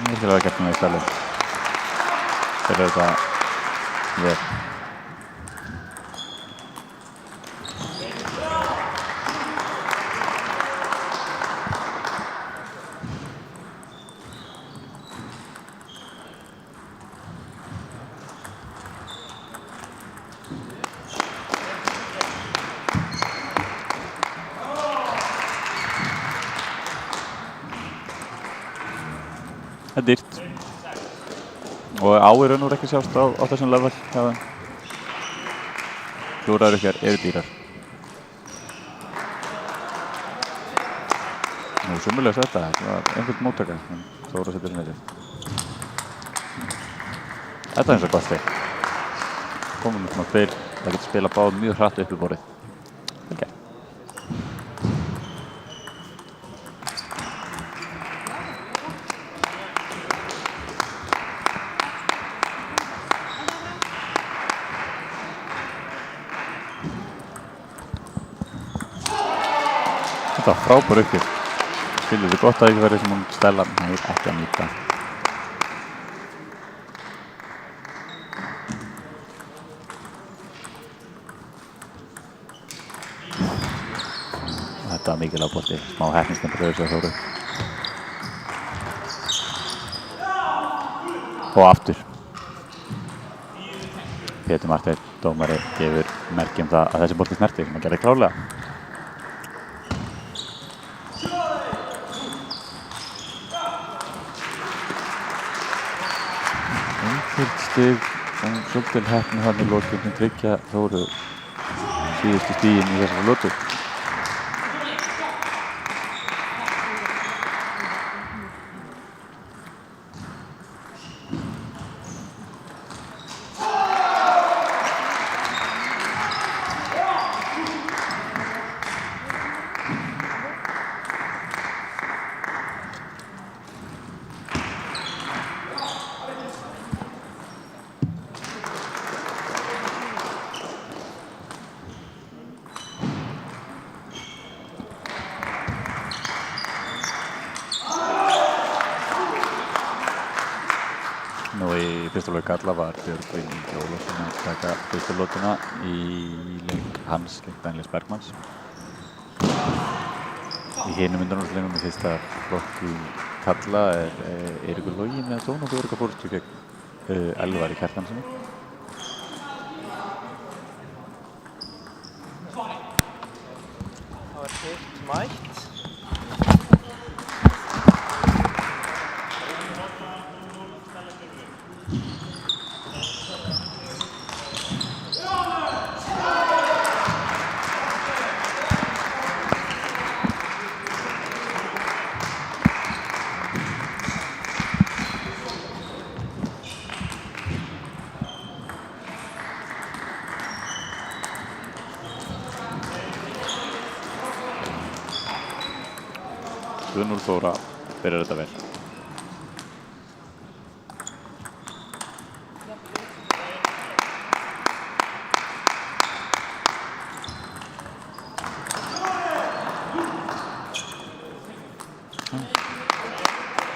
Ég til að vera gert með í Stellan. Þeir eru þetta vel. Það er dýrt. Og á í raun og ekki sjást á þessum level hjá þeim. Klúraðurökkjar eru dýrar. Nú, sömulegis þetta var einhvern móttaka, en Þóra setur sem þetta. Þetta er eins og gott stig. Komum við svona spil, það getur spilað báð mjög hratt upp í borðið. Vel gert. Þetta var frábær uppgjör. Skilur þetta gott að ekki verið sem hún Stellan er ekki að nýta. Þetta var mikilvæg bolti, smá heppnisnefnir rauðs og Þóru. Og aftur. Pétur Marteinn, dómari, gefur merki það að þessi bolti snerti sem hann gerði klárlega. Stig og svolítil heppni þarna í lokin sem tryggja Þóru síðustu stigin í þessari lotu. Nú í fyrsta leik karla var Björgvin Ingi Ólafsson að taka fyrstu lotuna í leik hans, leik Daniels Bergmanns. Í hinum undanúrslitaleiknum í fyrsta flokki karla Eiríkur Logi með þónokkuð örugga forystu gegn Elvari Kjartanssoni. Það var hitt mætt. Þóra byrjar þetta vel.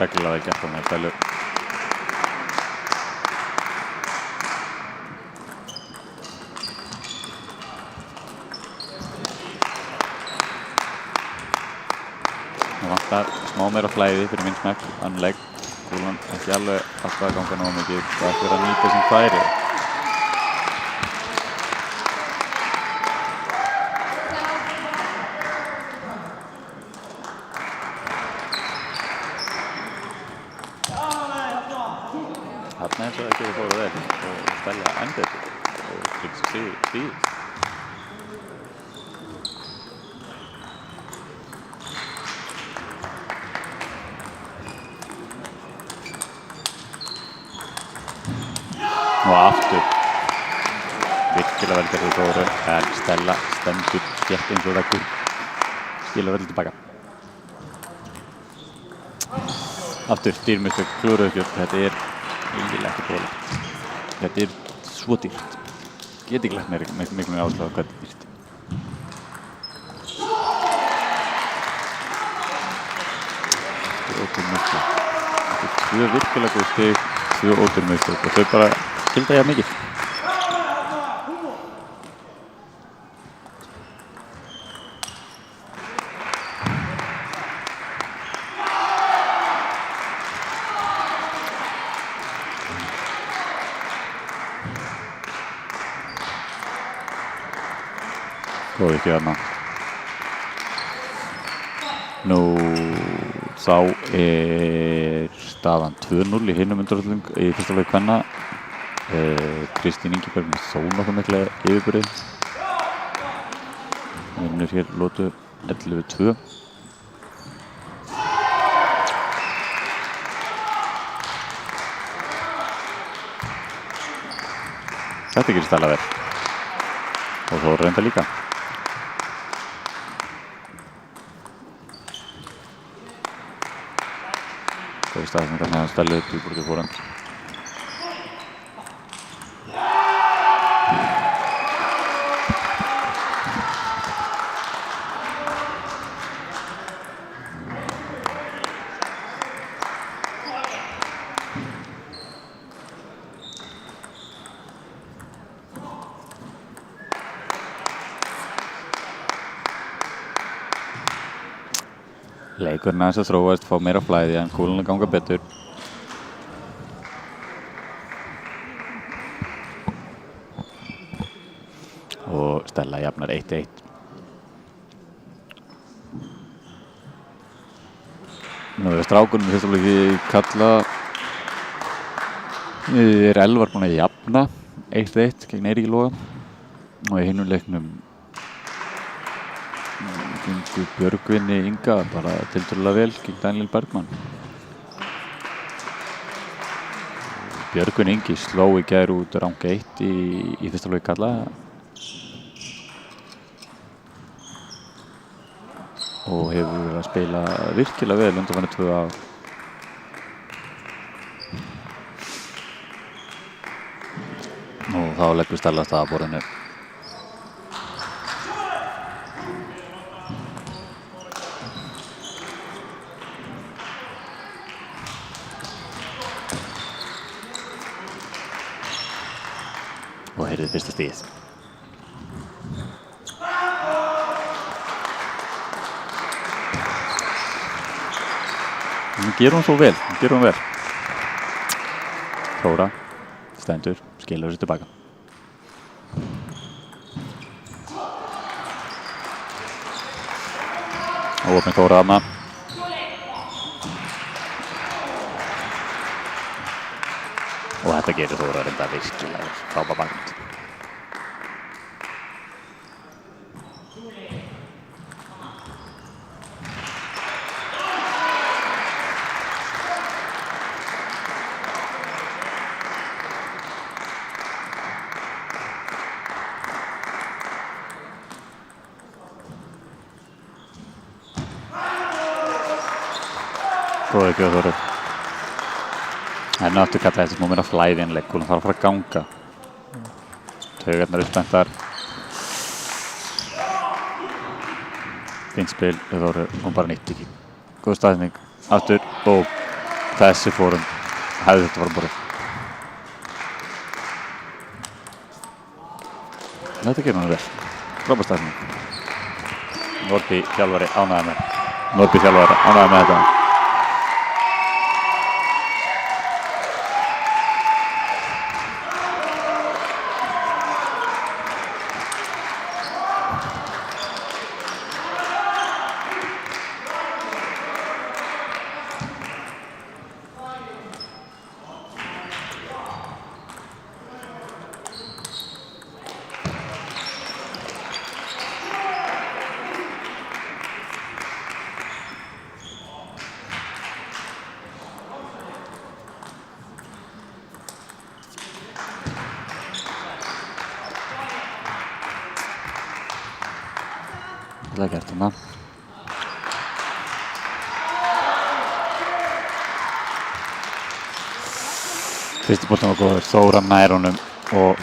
Reglulega vel gert á með Bellu. Það vantar smá meira flæði fyrir minn smekk, annan legg. Kúlan ekki alveg alltaf að ganga nógu mikið. Það ætti að nýta sín færi. Þarna eins og það gefur Þóra vel og Stella enn betur og tryggst stíð. Og aftur virkilega vel gerði Þóru en Stella stendur þétt eins og veggur, skilar velli tilbaka. Aftur dýrmistök, klúruðugjörn, þetta eiginlega ekki bólegt. Þetta svo dýrt. Get ekki lagt miklu meira áslag á hvað þetta dýrt. Ódýrmistök. Þetta tvö virkilega góð stig, tvö ódýrmistök og þau bara skilda ég mikið. Góð ekki þarna. Nú þá staðan 2-0 í hinum undanúrslitum í fyrsta leik kvenna. Kristín Ingibjörg með þó nokkuð mikla yfirburði. Vinnur hér lotu 11-2. Þetta gerir Stella vel. Og Þóra reynda líka. Góð staðsending með Stellu djúpur til fórhand. Leikurinn aðeins að þróast, fá meira flæði en kúluna ganga betur. Stella jafnar 1-1. Nú er strákunum í fyrsta leiki kalla Elvar búin að jafna 1-1 gegn Eiríki Loga og í hinum leiknum gengur Björgvinni Inga bara tiltölulega vel gegn Daniel Bergmann. Björgvin Ingi sló í gær út rang 1 í fyrsta leik kalla og hefur verið að spila virkilega vel undanfarandi 2 ár. Og þá leggur Stella af stað að borðinu. Og heyrið fyrsta stigið. Hún gerur hún svo vel, Þóra stendur, skilur þessu tilbaka. Óöfni Þóra þarna. Og þetta gerir Þóra reynda virkilega frábær bakgrund. Góði ekki á Þóru. Henni áttu kalla þessi moment af flæðinleik, hún þarf að fara að ganga. Taugarnar uppspenntar. Fínt spil, Þóru, hún bara nýtti ekki. Góð staðsending, aftur og þessi fórum hefði þetta fara borðið. Þetta gerir hún vel. Frábær staðsending. Norby þjálfari ánægður með þetta. Það er gert hana. Fyrsti boltinn var góður, Þóra nær honum og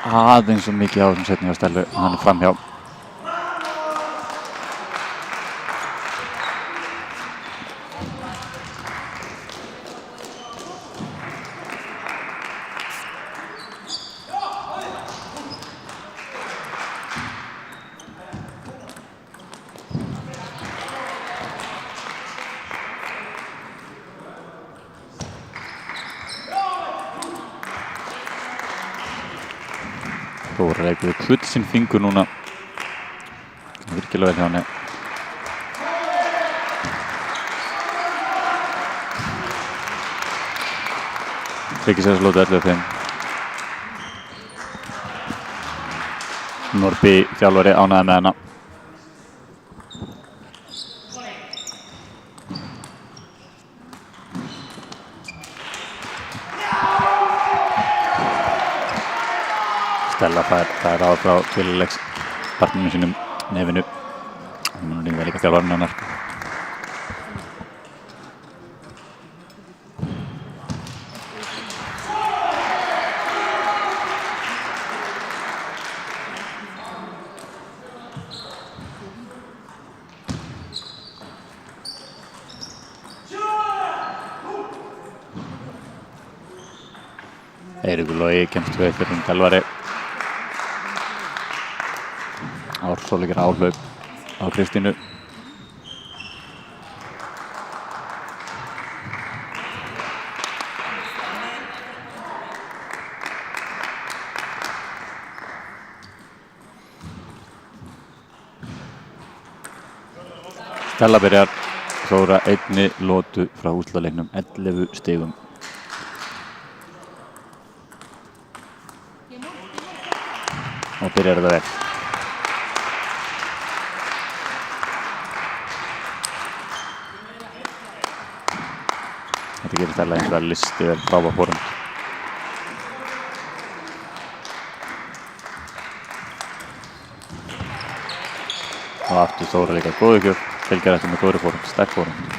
aðeins svo mikið á þessum setni hjá Stellu, hann er framhjá. Þóra leikur við klutt sinn fingur núna. Virkilega vel hjá henni. Tryggir sér að slóta 11-5. Norby þjálfari ánægður með hana. Stella fær á frá tvíleikspartninu sínum, Nefinu. Hún er líka þjálfarinn hennar. Eiríkur Logi kemst við fyrir þjálfari. Ársóleikir áhlaup á Kristínu. Stella byrjar, Þóra einni lotu frá úrslitaleiknum, 11 stigum. Og byrjar þetta vel. Þetta gerir Stella eins og að listi vel frábær fórhund. Og aftur Þóra líka góðu gjöf, fylgir eftir með góðri fórhund, sterk fórhund.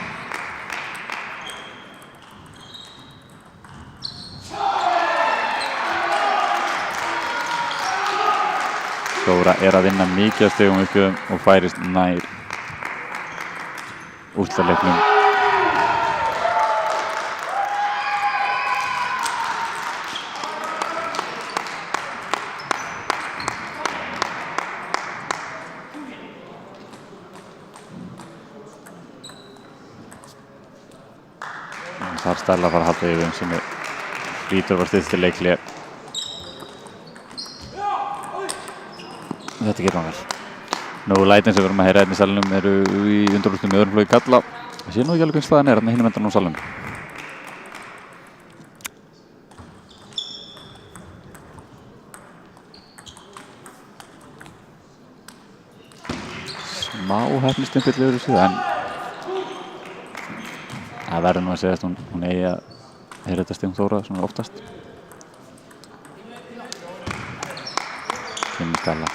Þóra að vinna mikið af stigum uppgjöfum og færist nær úrslitaleiknum. Þar Stella að fara að halda yfir sem hlýtur var styttist til leikhlé. Þetta gerir hann vel. Nú lætin sem við erum að heyra hérna í salnum eru í undanúrslitum í öðrum flokki karla. Það sé nú ekki alveg hvernig staðan hérna hinum endanum á salnum. Smá heppnisstimpil yfir þessu en það verður nú að segja að hún eigi að heyra þetta stigum Þóra svona oftast. Kynni Stella.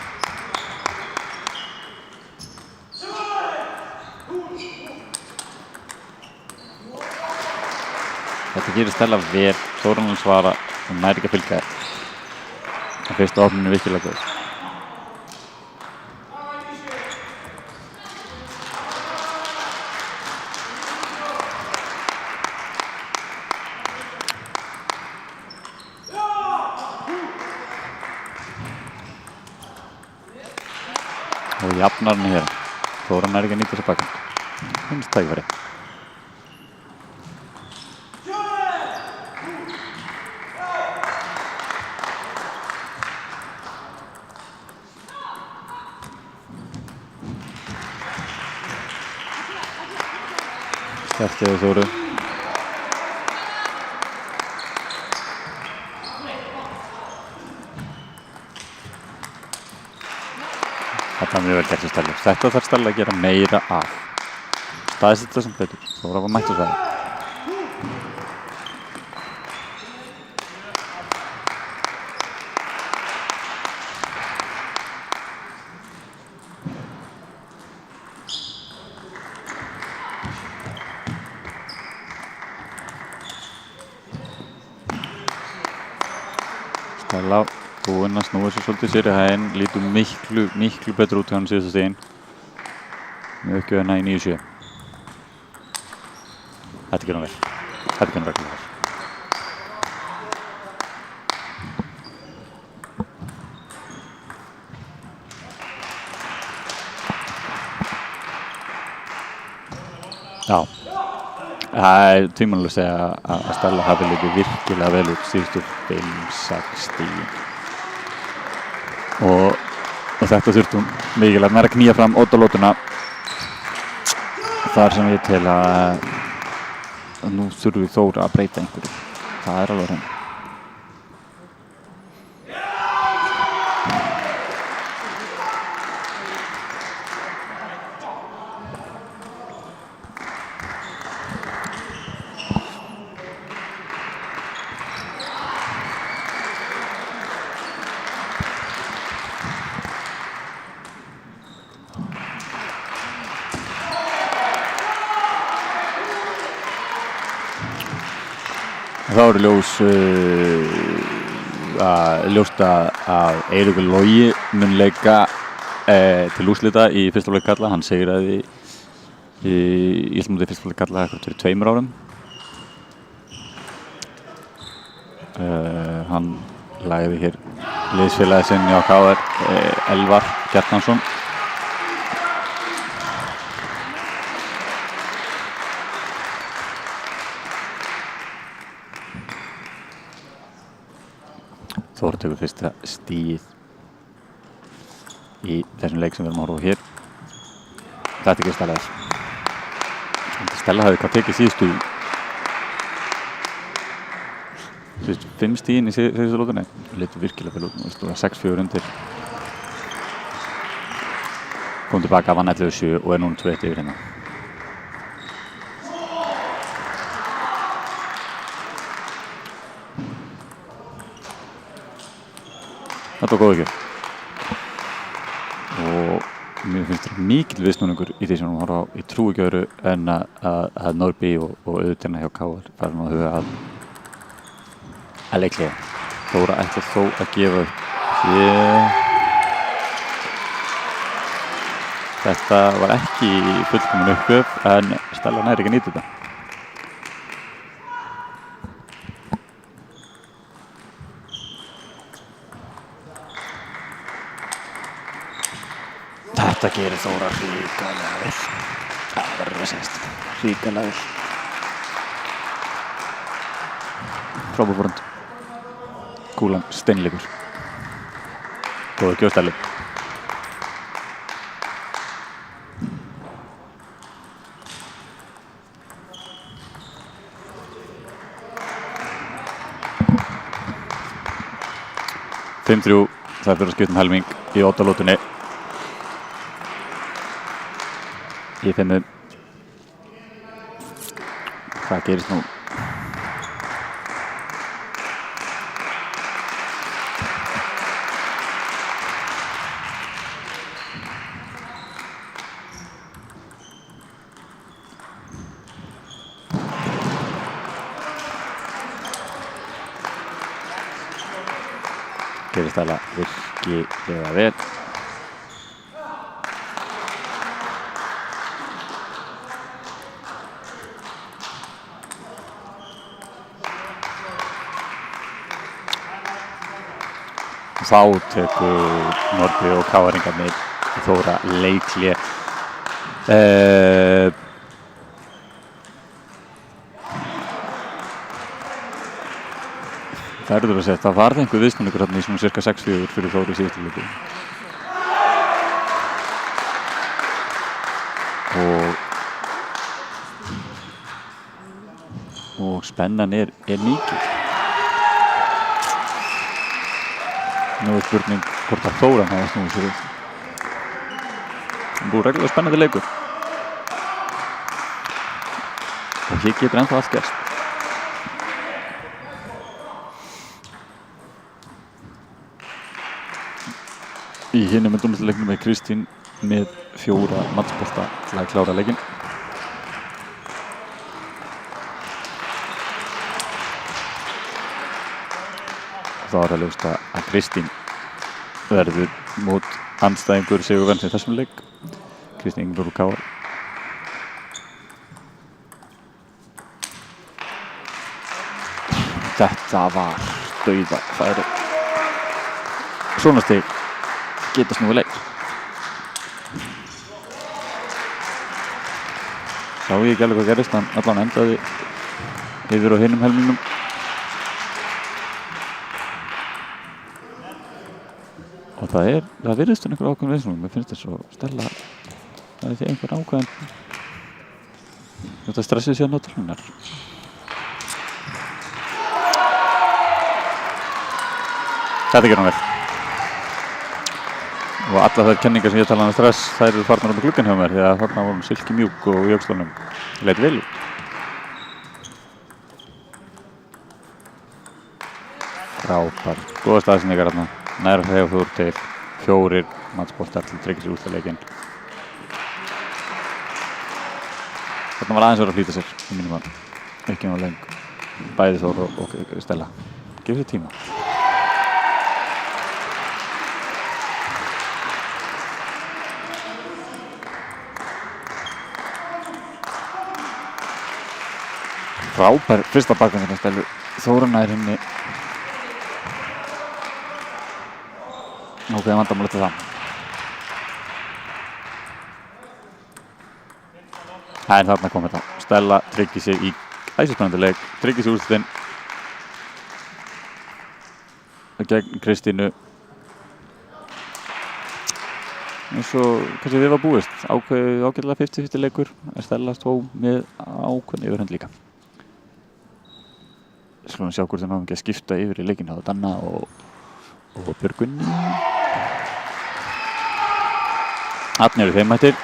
Þetta gerir Stella vel, Þóra hann svara, hún nær ekki að fylgja þér. En fyrsta opninu er virkilega góð. Og jafnar hann hér. Þóra nær ekki að nýta þessu bakhand. Finnst tækifæri. Sterkt yfir Þóru. Þetta mjög vel gert hjá Stellu. Þetta þarf Stella að gera meira af. Staðsetja sem betur. Þóra var mætt á það. Stella búinn að snúa sér svolítið sér í hæginn, lítur miklu betur út hjá hann síðasta stiginn. Með uppgjöfina í 9-7. Þetta gerir hann vel. Þetta gerir hann vel. Já. Það er tímanlega að segja að Stella hafi litið virkilega vel út síðustu 5-6 stigin. Og þetta þurfti hún mikilvægt nær að knýja fram oddalótuna þar sem ég tel að nú þurfi Þóra að breyta einhverju. Það er alveg hreint. Þá eru ljóst að Eiríkur Logi mun leika til úrslita í fyrsta flokki karla. Hann sigraði í Íslandsmóti fyrsta flokki karla fyrir 2 árum. Hann lagði hér liðsfélagi sinn hjá KR, Elvar Kjartansson. Þóra tekur fyrsta stigið í þessum leik sem við erum að horfa á hér. Þetta gerist alveg vel. Stella hafði hvað tekið síðustu 5 stíðin í síðustu lótunni. Litur virkilega vel út. Það stóð 6-4 undir. Kom tilbaka, vann 11-7 og núna 2-1 yfir hérna. Þetta var góð ekki. Og mér finnst þetta mikill viðsnúningur í því sem hún horfa á. Ég trúi ekki öðru en að Norby og auðvitað hjá KR farin að huga að leiklega. Þóra ætlar þó að gefa upp hér. Þetta var ekki fullkomin uppgjöf en Stella nær ekki að nýta þetta. Þetta gerir Þóra hrikalega vel. Það verður að segjast. Hrikalega vel. Frábærfórund. Kúlan steinleikur. Góður gjóðstæli. Það fyrir að skipta helming í 8 lótunni. Í 5. Hvað gerist nú? Gerist Stella virkilega vel. Þá tekur Norby og KR-ingarnir Þóra leikhlé. Verður að segja, það varð einhver viðsnúningur þarna í svona cirka 6-4 fyrir Þóru í síðustu leiknum. Og spennan er mikil. Nú er spurning hvort að Þóra hafa snúið sér upp. Það búið reglulega spennandi leikur. Og hér getur ennþá allt gerst. Í hinum undanúrslitaleiknum er Kristín með 4 matchbolta til að klára leikinn. Þá er að ljósta að Kristín verður mót andstæðingur Sigurvens í þessum leik. Kristín Ingeborg úr KR. Þetta var dauðafæri. Svona stig geta snúið leik. Sá ég ekki alveg hvað gerist, hann allan endaði yfir á hinum helmingnum. Og það virðist einhver ákveðin viðsnúning. Mér finnst þess að Stella það er því einhver ákveðin þetta stressið síðan á tölunar. Þetta gerir hann vel. Og alla þær kenningar sem ég talaði um stress, þær eru farnar um gluggan hjá mér því að þarna vorum silki mjúk og í öxlunum leit vel út. Frábær, góða staðsendingar þarna. Nær hreyfa Þór til 4 matchboltar til að tryggja sér úrslitaleikinn. Þarna var aðeins verið að flýta sér í mínum mann. Ekki ná löng. Bæði Þór og Stella. Gefur sér tíma. Frábær fyrsta bakgrunn Stellu. Þóra nær henni. Ok, vandamál eftir það. En þarna kom þetta. Stella tryggir sig í æsispennandi leik. Tryggir sig úrslitin. Gegn Kristínu. eins og kannski við var búist, ágætlega 50-50 leikur, Stella stó með ákveðin yfirhönd líka. Skulum sjá hvort það náðum ekki að skipta yfir í leikinn á Danna og Björgvin. Þarna eru þeim mættir.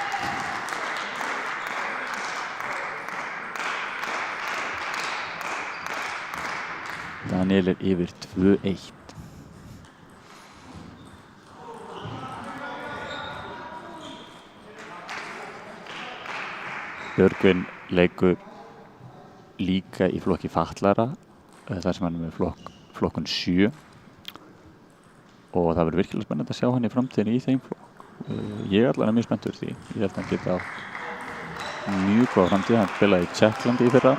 Daniel er yfir 2-1. Björgvin leikur líka í flokki fatlara, þar sem hann er með flokkun 7 og það verður virkilega spennandi að sjá hann í framtíðinni í þeim flokk. Ég er allavega mjög spenntur því. Ég held að hann geti átt mjög góða framtíð. Hann spilaði í Tjekklandi í fyrra.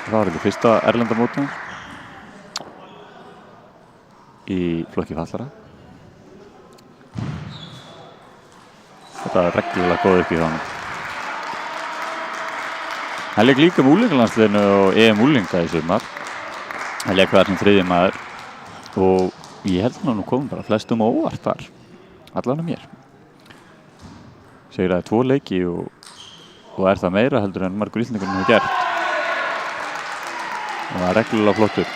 Það var ekki fyrsta erlenda móti í flokki fallara. Þetta er reglulega góð upp í honum. Hann leik líka með úlingalandsliðinu og EM-úlinga í sumar. Hann leik þar sem 3. maður og ég held hann nú komum bara flestum á óvart þar. Allavega mér. Segir að 2 leiki og er það meira heldur en margur Íslendingar hefur gert. Og það er reglulega flottur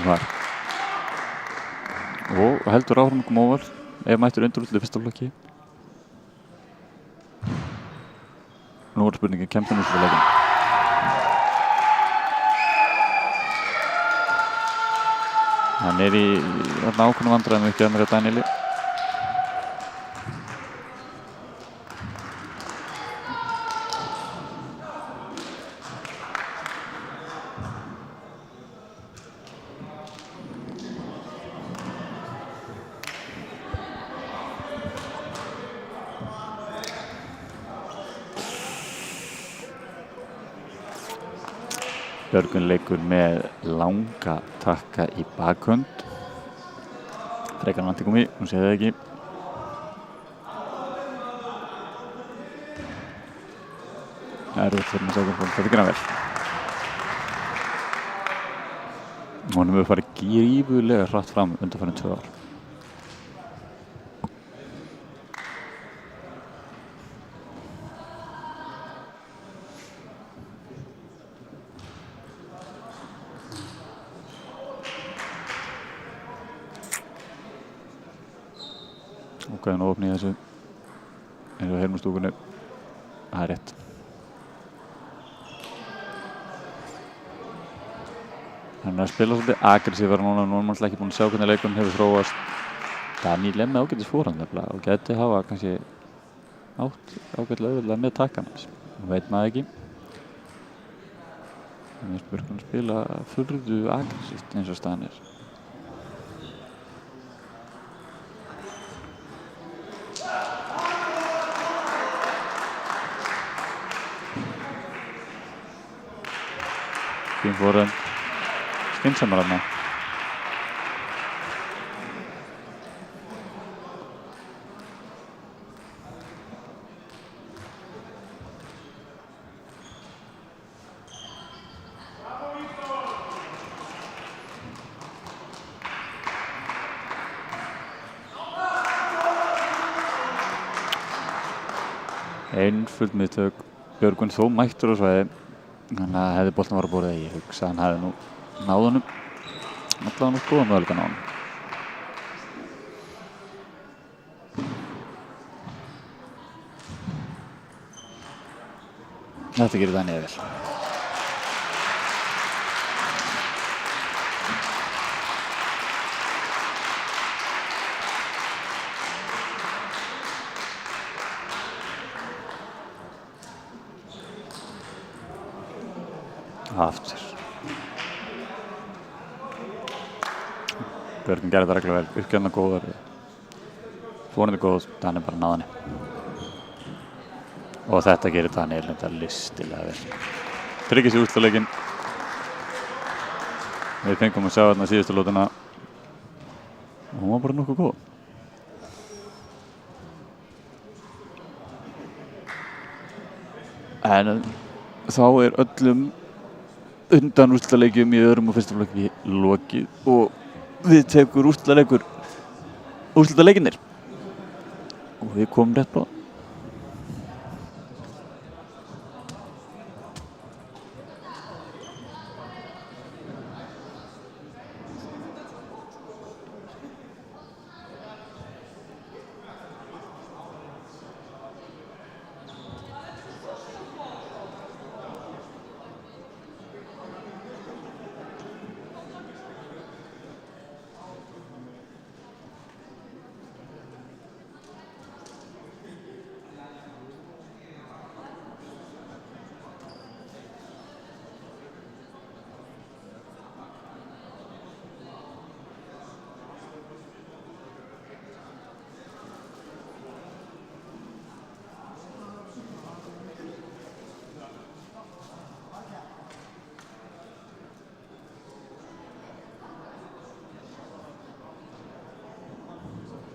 þar. Og heldur áfram kom óvart ef mættur undirúrslitið fyrsta flokki. Nú er spurningin, kemst hann úrslitaleikin? Hann er í ákveðnum vandræðum ekki að mér að Danieli. Björgvin leikur með langa takka í bakhönd. Frekar vanti komi, hún séð það ekki. Það er fyrir að segja hvað þetta vel. Honum hefur farið gífurlega hratt fram undanfarin 2 ár. Ákveðin ofni í þessu eins og hermustúkunni. Það er rétt. Hann er að spila svolítið aggressífara núna. Nú er maður ekki búinn að sjá hvernig leikurinn hefur þróast. Daniel er með ágætis fórhand nefnilega og gæti hafa kannski átt ágætlega auðvitað með takkan hans. Nú veit maður ekki. En við spurgum að spila furðu aggressíft eins og staðan er. Fín fórhand. Skynsamar þarna. Einföld miðtök. Björgvin þó mættur á svæði. Þannig að hefði boltan var að borða ég hugsa hann hefði nú náð honum. Allavega nú góða möguleika ná honum. Þetta gerir Daniel vel. Aftur. Björgvin gerði þetta reglulega vel. Uppgjörna góðar. Fórhandi góð. Daniel bara náði henni. Og þetta gerir Daniel þetta listilega vel. Tryggir sig úrslitaleikinn. Við fengum að sjá þarna síðustu lótuna. Og hún var bara nokkuð góð. En þá er öllum undan úrslitaleikjum í öðrum og fyrsta flokki lokið og við tekur úrslitaleikur úrslitaleikirnir og við komum rétt bráðum.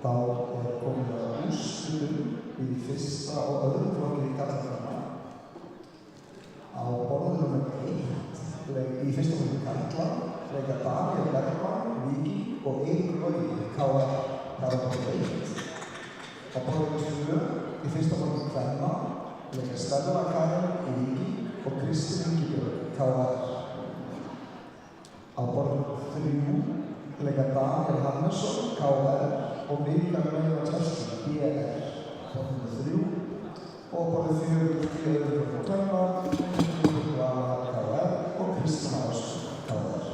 Þá komum við að úrslitum í fyrsta og öðrum flokki í karlaflokki. Á borðinu nr. 1 í fyrsta flokki karla leika Daníel Bergmann, Víking og Eiríkur Logi, KR karlaflokki 1. Á borðinu 2 í fyrsta flokki kvenna leika Stella Karen í Víking og Kristín Ingibjörg, KR. Á borðinu 3 leika Daniel Hannesson, KR og Mikael Meira Tjastin, BR, borðinu 3 og borðinu 4 Guðrún Tönnar, Guðrún Vala, KR og Kristján Ás, KR.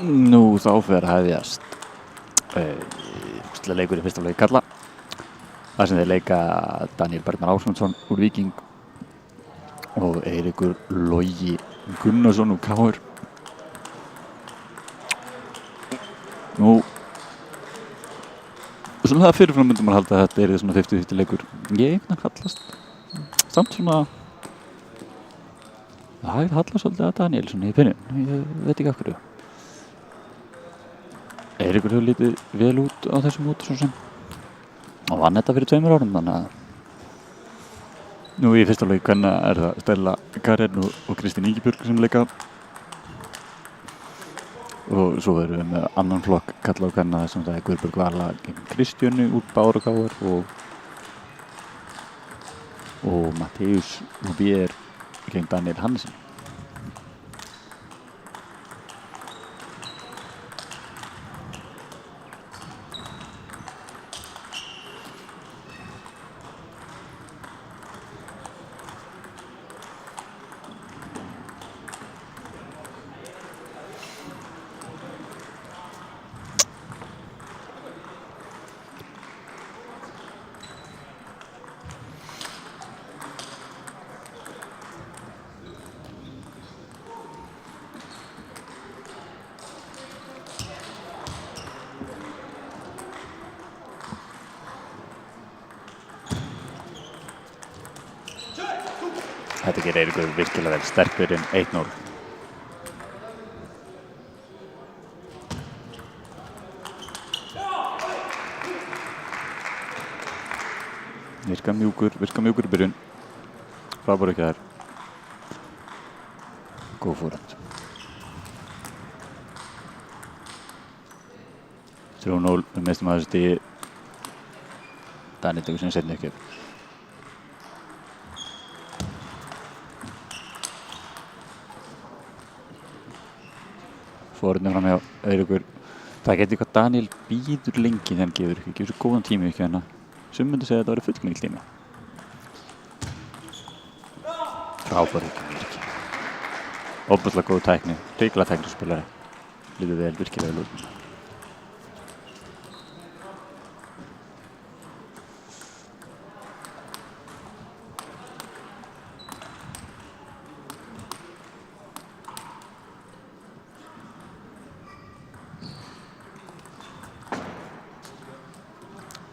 Nú þá fer að hefjast leikur í fyrsta leik karla. Það sem þeir leika Daníel Bergmann Ásmundsson úr Víking og Eiríkur Logi Gunnarsson úr KR. Nú, svona það fyrirfram myndum maður halda að þetta er svona 50-50 leikur. Ég einhvern kallast samt svona það hallast svolítið að Daníel svona í byrjun. Ég veit ekki af hverju. Eiríkur hefur lítið vel út á þessum móti svo sem og vann þetta fyrir 2 árum þannig að nú í fyrsta leik kvenna er það Stella Karen og Kristín Ingibjörg sem leika og svo erum við með annan flokk kalla á kvenna sem það er Guðbjörg Vala gegn Kristjönu úr Báru KR og Matthíus Rúbier gegn Daniel Hannesson. Þetta gerir Eiríkur virkilega vel sterkur 1-0. Virka mjúkur í byrjun. Frábær ekki þar. Góð fórhald. 3-0 mestum að þessu stigi. Daniel tekur sinni seinni ekki upp. Fórhaldin fram hjá Eiríkur. Það getur hvað Daniel býður lengi þegar hann gefur svo góðan tími ekki hérna. Sum myndi segja að þetta væri fullmikill tími. Frábær ekki. Óbúslega góð tækni, hrikalega tæknispilari. Lítur vel, virkilega vel út.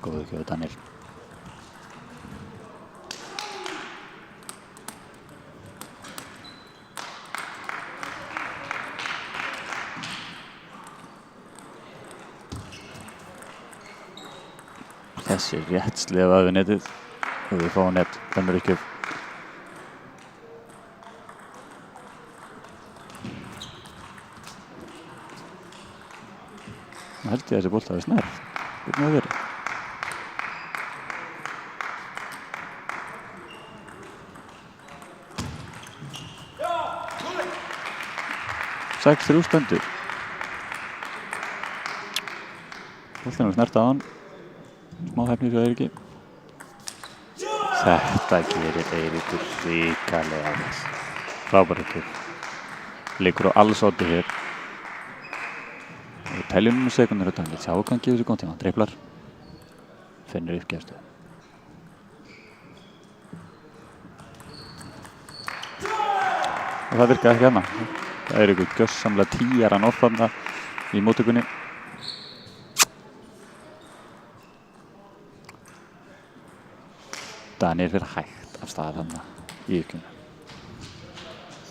Góðu ekki á Daniel. Þessi er rétt slefað við netið og við fáum net, þannig ekki upp. Nú held ég að þessi bolta hafi snert. Hvernig það verið? 6-3 stendur. Boltinn var snert á hann. Smá hefni fyrir Eiríki. Þetta gerir Eiríkur hrikalega vel. Frábær ekki. Leikur á alls oddi hér. Við teljum sekúndur á Daniel. Sjá hvað hann gefur sér góðan tíma. Hann dreiflar. Finnur uppgefstu. Og það virkaði ekki hérna. Það er ykkur gjörsamlega 10 norð þarna í móttökunni. Daniel fyrir hægt af stað þarna í ykkurna.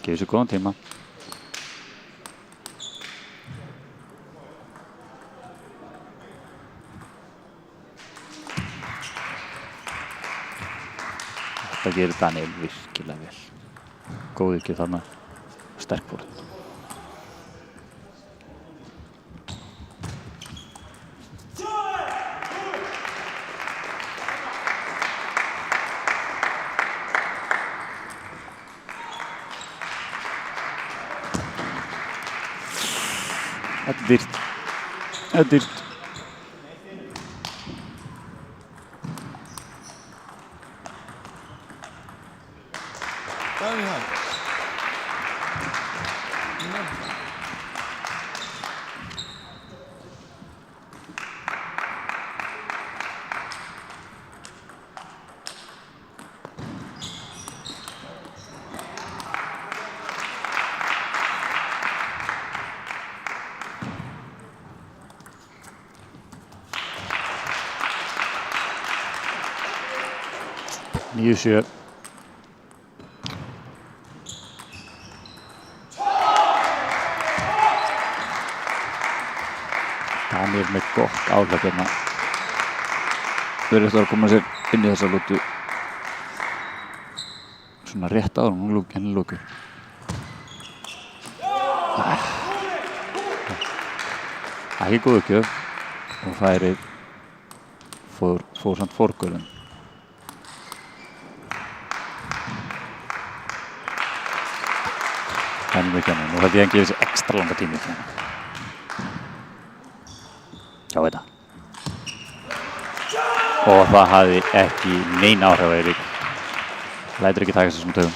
Gefur sér góðan tíma. Þetta gerir Daniel virkilega vel. Góð ekki þarna. Sterk fórhald. Þetta er dýrt. Þetta er dýrt. 9-7. Daniel með gott áhlaup hérna. Virðist að koma sér inn í þessa lútu svona rétt áður henni lúku. Ekki góð uppgjöf og færið fór samt forgörðum. Henni mikið hann. Nú held ég að hann gefi sér ekstra langa tími fyrir hann. Sjá þetta. Og það hafði ekki nein áhrif á Eirík. Lætur ekki taka þessum tögum.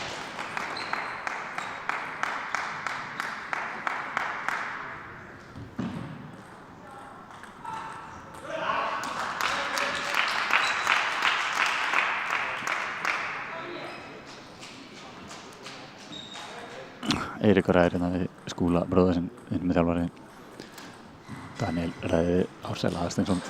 Eiríkur ræðir hérna við Skúla bróður sinn inn með þjálfari. Daniel ræði Ársæl Aðalsteinsson.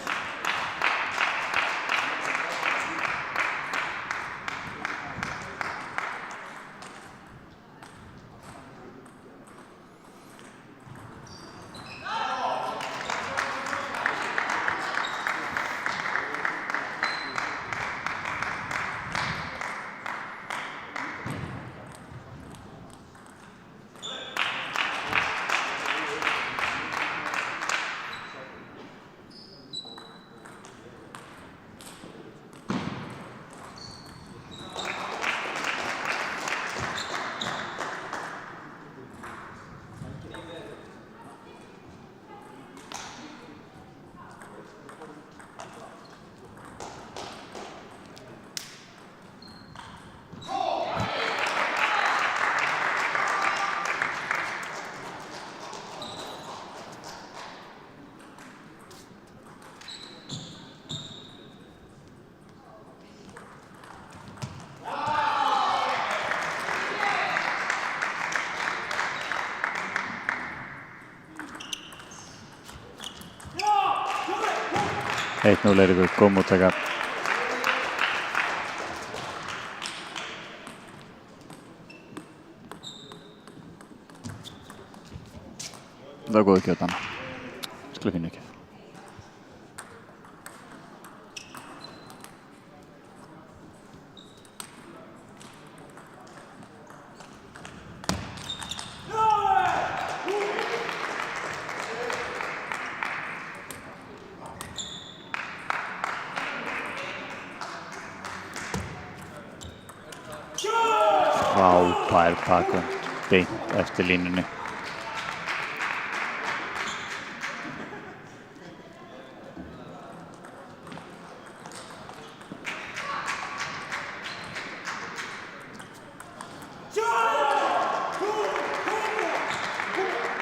Eitt nú Eiríkur, góð móttaka. Það var góð kjöt hana. Skulle finna ekki. Frábær bakgrund beint eftir línunni.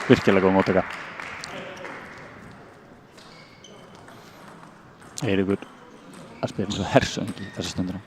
Virkilega góð móttaka. Eiríkur að spila eins og hersöngli þessa stundina.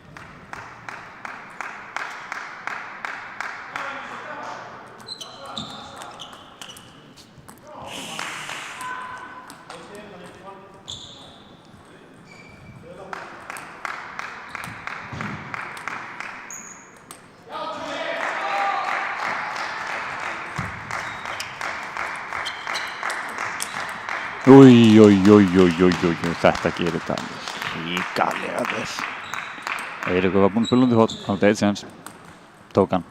Þetta gerir það ríkalega vel. Eiríkur var búinn að spila undir horn, hann átti eitt séns, tók hann,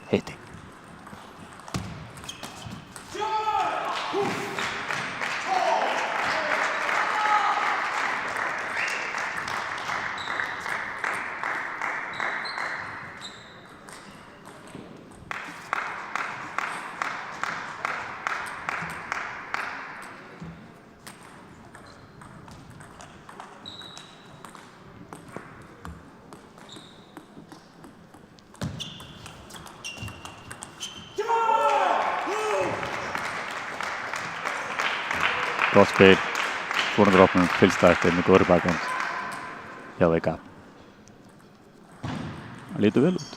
hitti. Gott spil, fórundrópnum fylgsta eftir með góðri bakgrund hjá VK. Það lítur vel út.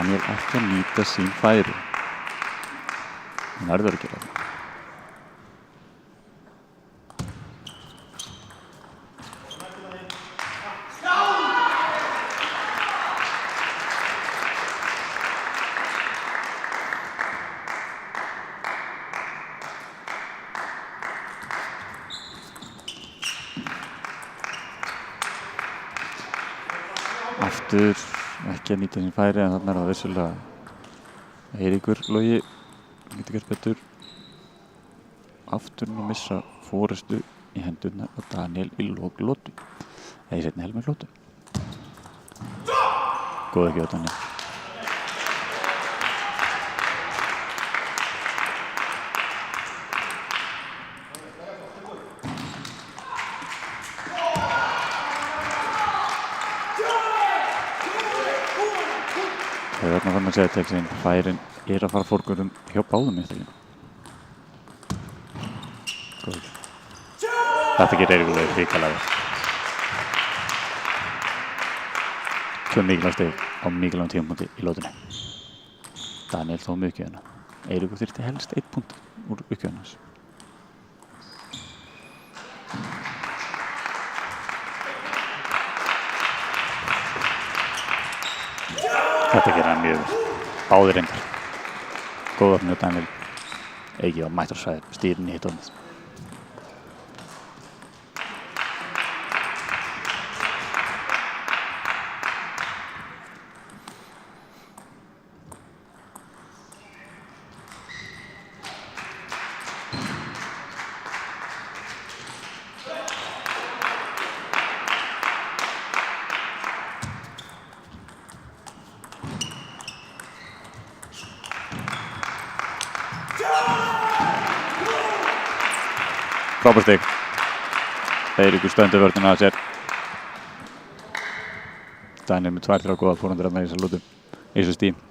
Daniel ekki að nýta sín færi. Hann verður að gera það. Aftur ekki að nýta sín færi en þarna það vissulega Eiríkur Logi getur gert betur. Aftur að missa forystu í hendurnar og Daniel í lok lotu. Eða í seinni helming lotu. Góð ekki á Daniel. Þarna fann að segja til þess að færin að fara fórgörum hjá báðum eftir því. Góð. Þetta gerir Eiríkur hrikalega vel. 2 mikilvæg stig á mikilvægum tímapunkti í lotunni. Daniel þó með uppgjöfuna. Eiríkur þyrfti helst 1 punkt úr uppgjöfuna hans. Þetta gerir hann mjög vel. Báðir reyndar. Góð opni á Daniel. Eigi á mættur svæðið, stýrin í hitt ofnið. Frábært stig. Eiríkur stendur vörnina að sér. Daniel með 2-3 góða fórhundur í þessar lotu. Í þessu stíð.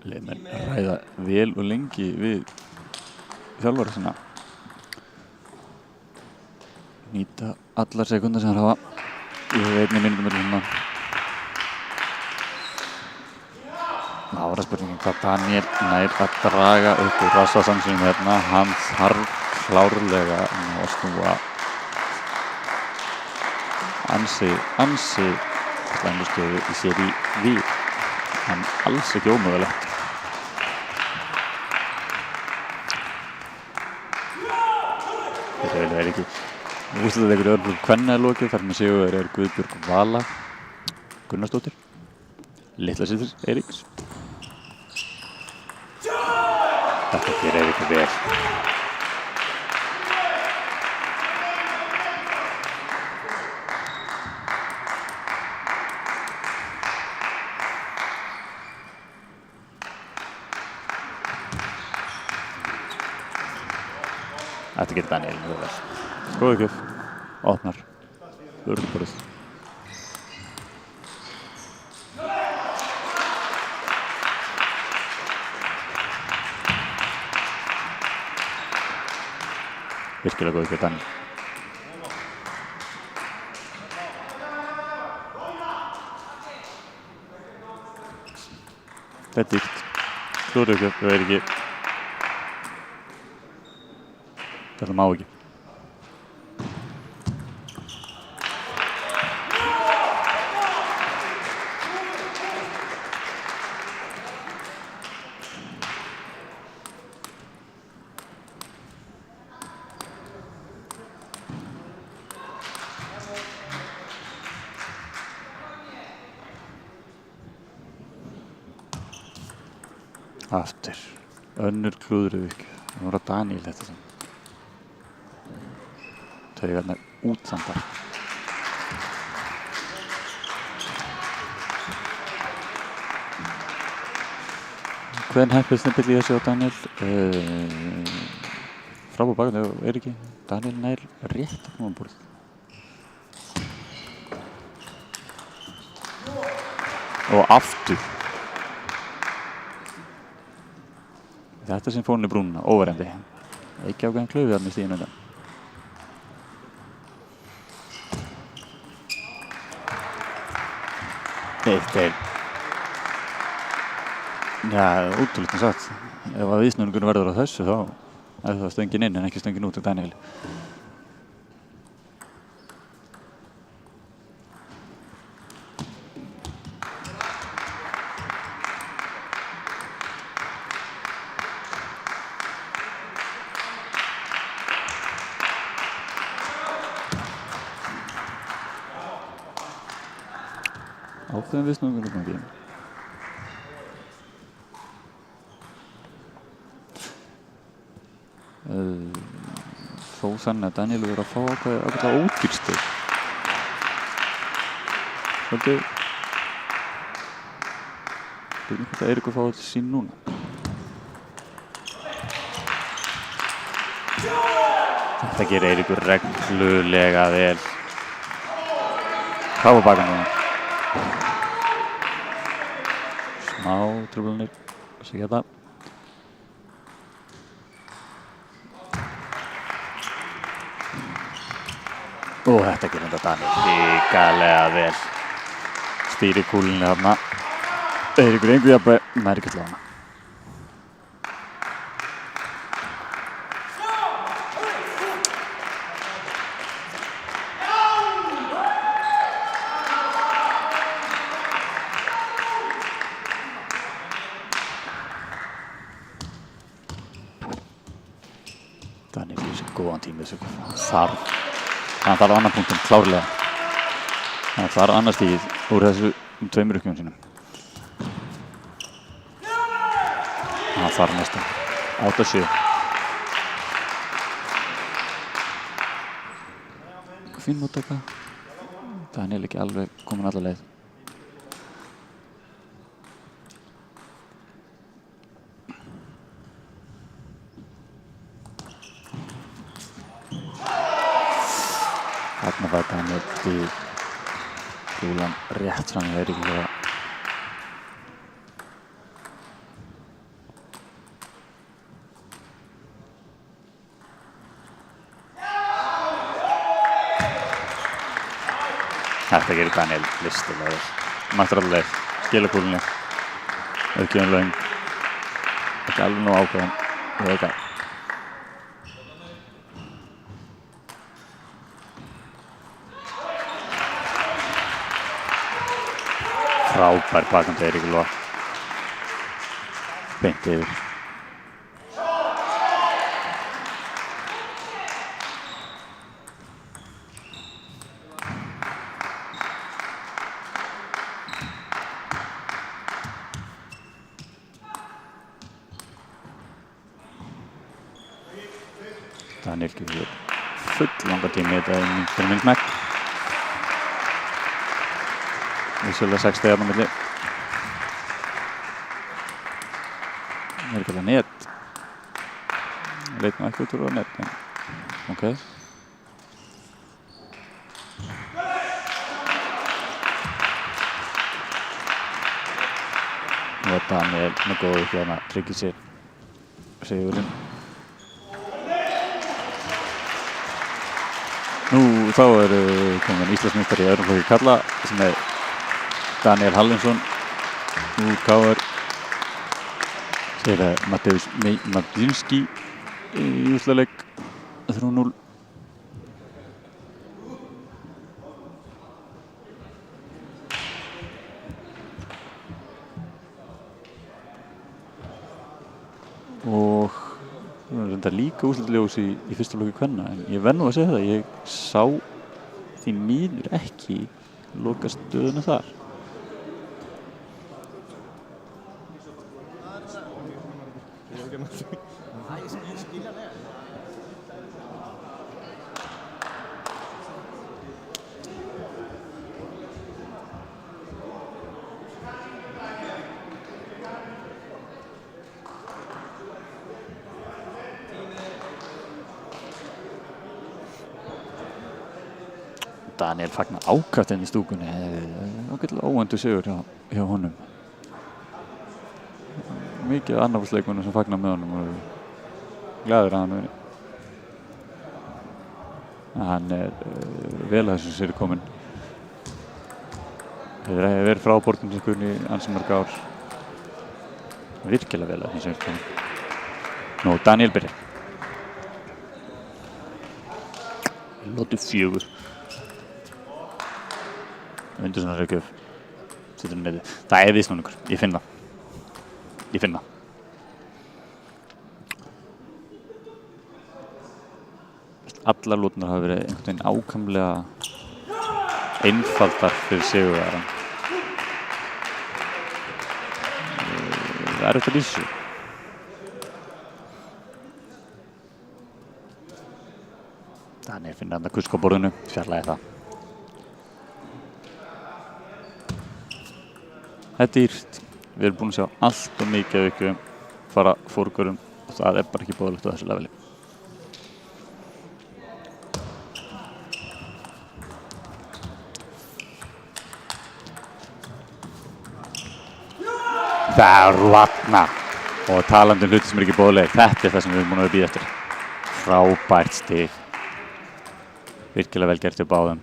Leikmenn ræða vel og lengi við þjálfara sinna. Nýta allar sekundar sem þeir hafa. Í 1 mínútu með hérna. Það var spurningin hvað Daniel nær að draga upp úr rassasansinum hérna. Hann þarf klárlega að snúa ansi slæmu stöðu í sér í við. En alls ekki ómögulegt. Þetta er ekki úrslitaleikur Örbjörg kvenna er lokið. Þar með sigurvegari er Guðbjörg Vala Gunnarsdóttir, litla systir Eiríks. Þetta gerir Eiríkur vel. Þetta getur Daniel mjög vel. Góða gjöf, opnar, vörðuborðið. Virkilega góða gjöf Daniel. Þetta er dýrt. Klúruð gjöf, það er ekki. Þetta má ekki. Aftur. Önnur klúðruvík. Það voru Daniel þetta sem. Taugarnar útlandar. Hvern heppið snippill í þessu á Daniel? Fram og baka, það ekki. Daniel nær rétt að koma á borð. Og aftur. Þetta sem fór í brúnina, óverjandi. Ekki ákveðin klöfi þarna í stíðinu þetta. Eitt er... Já, ótrúlegt en sagt. Ef að viðsnúningur verður á þessu þá er það stöngin inn en ekki stöngin út til Daniel. Ákveðin viðsnúningur gangi. Þó þannig að Daniel verður að fá ákveðlega ódýrstig. Svolítið spurning hvort að Eiríkur fá þetta sín núna. Þetta gerir Eiríkur reglulega vel. Ká á baka núna. Smá truflanir, sé þetta. Og þetta gerir þetta Daniel hrikalega vel. Stýrir kúlunni þarna. Eiríkur engu jafnvægi, nær ekki til hana. Daniel í þessu góðan tíma þessu hann þarf annan punktum, klárlega. Hann þarf annað stigið úr þessu tveimur uppgjöfum sínum. Hann þarf næsta. 8-7. Fín móttaka. Daniel ekki alveg komin alla leið. Þarna var Daniel í kúlan rétt fram í Eiríkur. Þetta gerir Daniel listilega vel. Mættur alla leið, skilur kúlunni. Uppgjöfin löng. Ekki alveg nóg ákveðin. Og eitthvað. Frábær bakandi Eiríkur Loga. Beint yfir. Daniel gefur full langa tími í þetta fyrir minn smekk. Vissulega 6 stegar á milli. Eiríkur net. Leit nú ekki út úr á net, en ok. Og Daniel með góðu hérna tryggir sér sigurinn. Nú þá komin Íslandsmeistari í öðrum flokki karla sem er Daniel Hallinsson úr KR. Þeir Mateusz Madzinski í úrslitaleik 3-0. Og reyndar líka úrslitaljós í fyrsta flokki kvenna, en ég verð nú að segja það, ég sá því miður ekki lokastöðuna þar. Daniel fagnar ákaft í stúkunni. Ágætlega óvæntur sigur hjá honum. Mikið annarflokksleikunum sem fagnar með honum og glaður að hann vinni. Hann vel að þessu sér kominn. Hefur verið frá Borgnesingur í ansi mörg ár. Virkilega vel að þessu sér kominn. Nú, Daniel byrjar. Lotu 4. Undir svona raukjöf. Setur hann niður. Það viðsnúningur. Ég finn það. Allar lúturnar hafa verið einhvern veginn ákaflega einfaldar fyrir sigurvegarann. Það er auðvitað lýsa. Daniel finnir þarna kusk á borðinu, fjarlægir það. Það er dýrt. Við erum búin að sjá allt og mikið af ykkur fara fórgörum og það er bara ekki boðlegt á þessu leveli. Það er vatna og talandi hluti sem er ekki boðleg. Þetta er það sem við erum búin að bíða eftir. Frábært stig. Virkilega vel gert hjá báðum.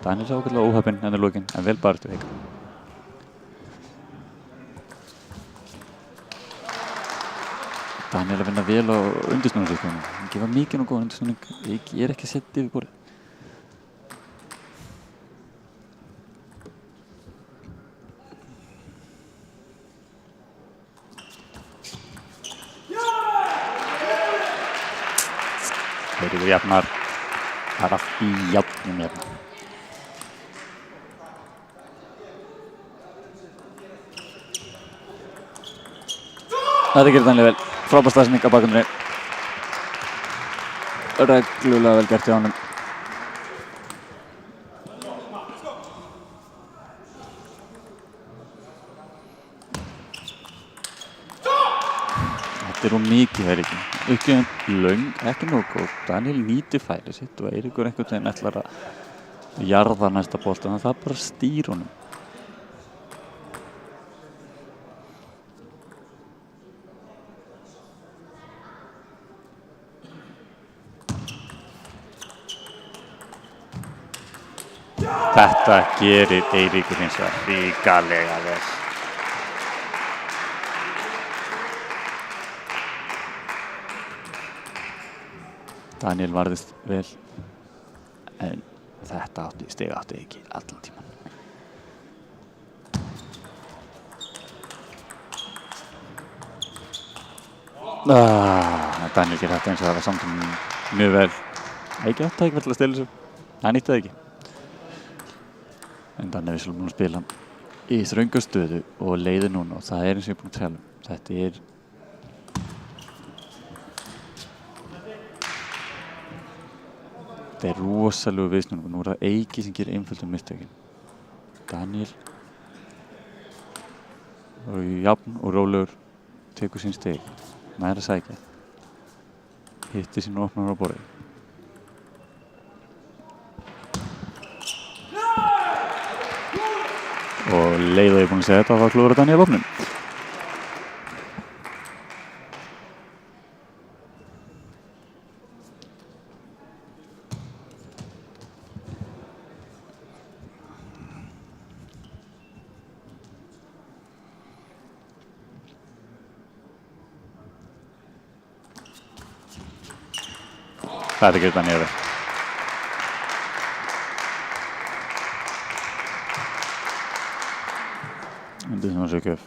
Daniel er ákveðlega óheppinn enn í lokin en vel baráttu Haukar. Daniel að vinna vel á undirsnúningsleikunum. Hann gefa mikið og góð undirsnúning. Ég er ekki að setja yfir borðið. Þeir eru jafnar. Það er allt í jafnum hérna. Þetta gerir Daniel vel. Frábær staðsetning á bakgrunni. Reglulega vel gert hjá honum. Þetta er mikið Eiríkur. Uppgjöfin löng, ekki nógu góð. Daniel nýtir færi sitt og Eiríkur einhvern veginn ætlar að jarða næsta bolta, þannig að það bara stýr honum. Þetta gerir Eiríkur hins vegar hrikalega vel. Daniel varðist vel, en þetta stig átti ekki allan tíman. Daniel gerir þetta eins og það var samtum mjög vel. Ekki átti ekki vel að stela þessu, það nýtti það ekki. En Daniel er vissulega búinn að spila í þrönga stöðu og leiðir núna og það er eins og ég er búinn að tala um. Þetta er rosalegu viðsnúningur. Nú er það Eiki sem gerir einföldum mistökin. Daniel og jafn og rólegur tekur sín stig. Nær að sækja. Hittir sín og opnar á borðið. Og leið og ég er búinn að segja þetta var klúður að Daniel opnum. Þetta gerir Daniel vel. Undir svona sökjöf.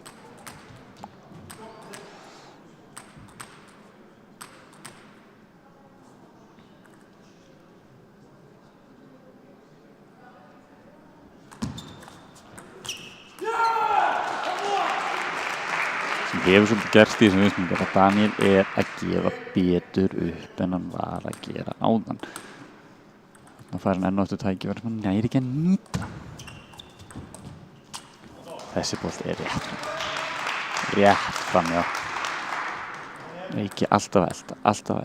Sem hefur svolítið gerst í þessum viðsnum að Daniel að gefa betur upp en hann var að gera áðan. Þannig fær hann enn og aftur tækifæri sem hann næri ekki að nýta. Þessi bolti rétt framjá. Eiki alltaf að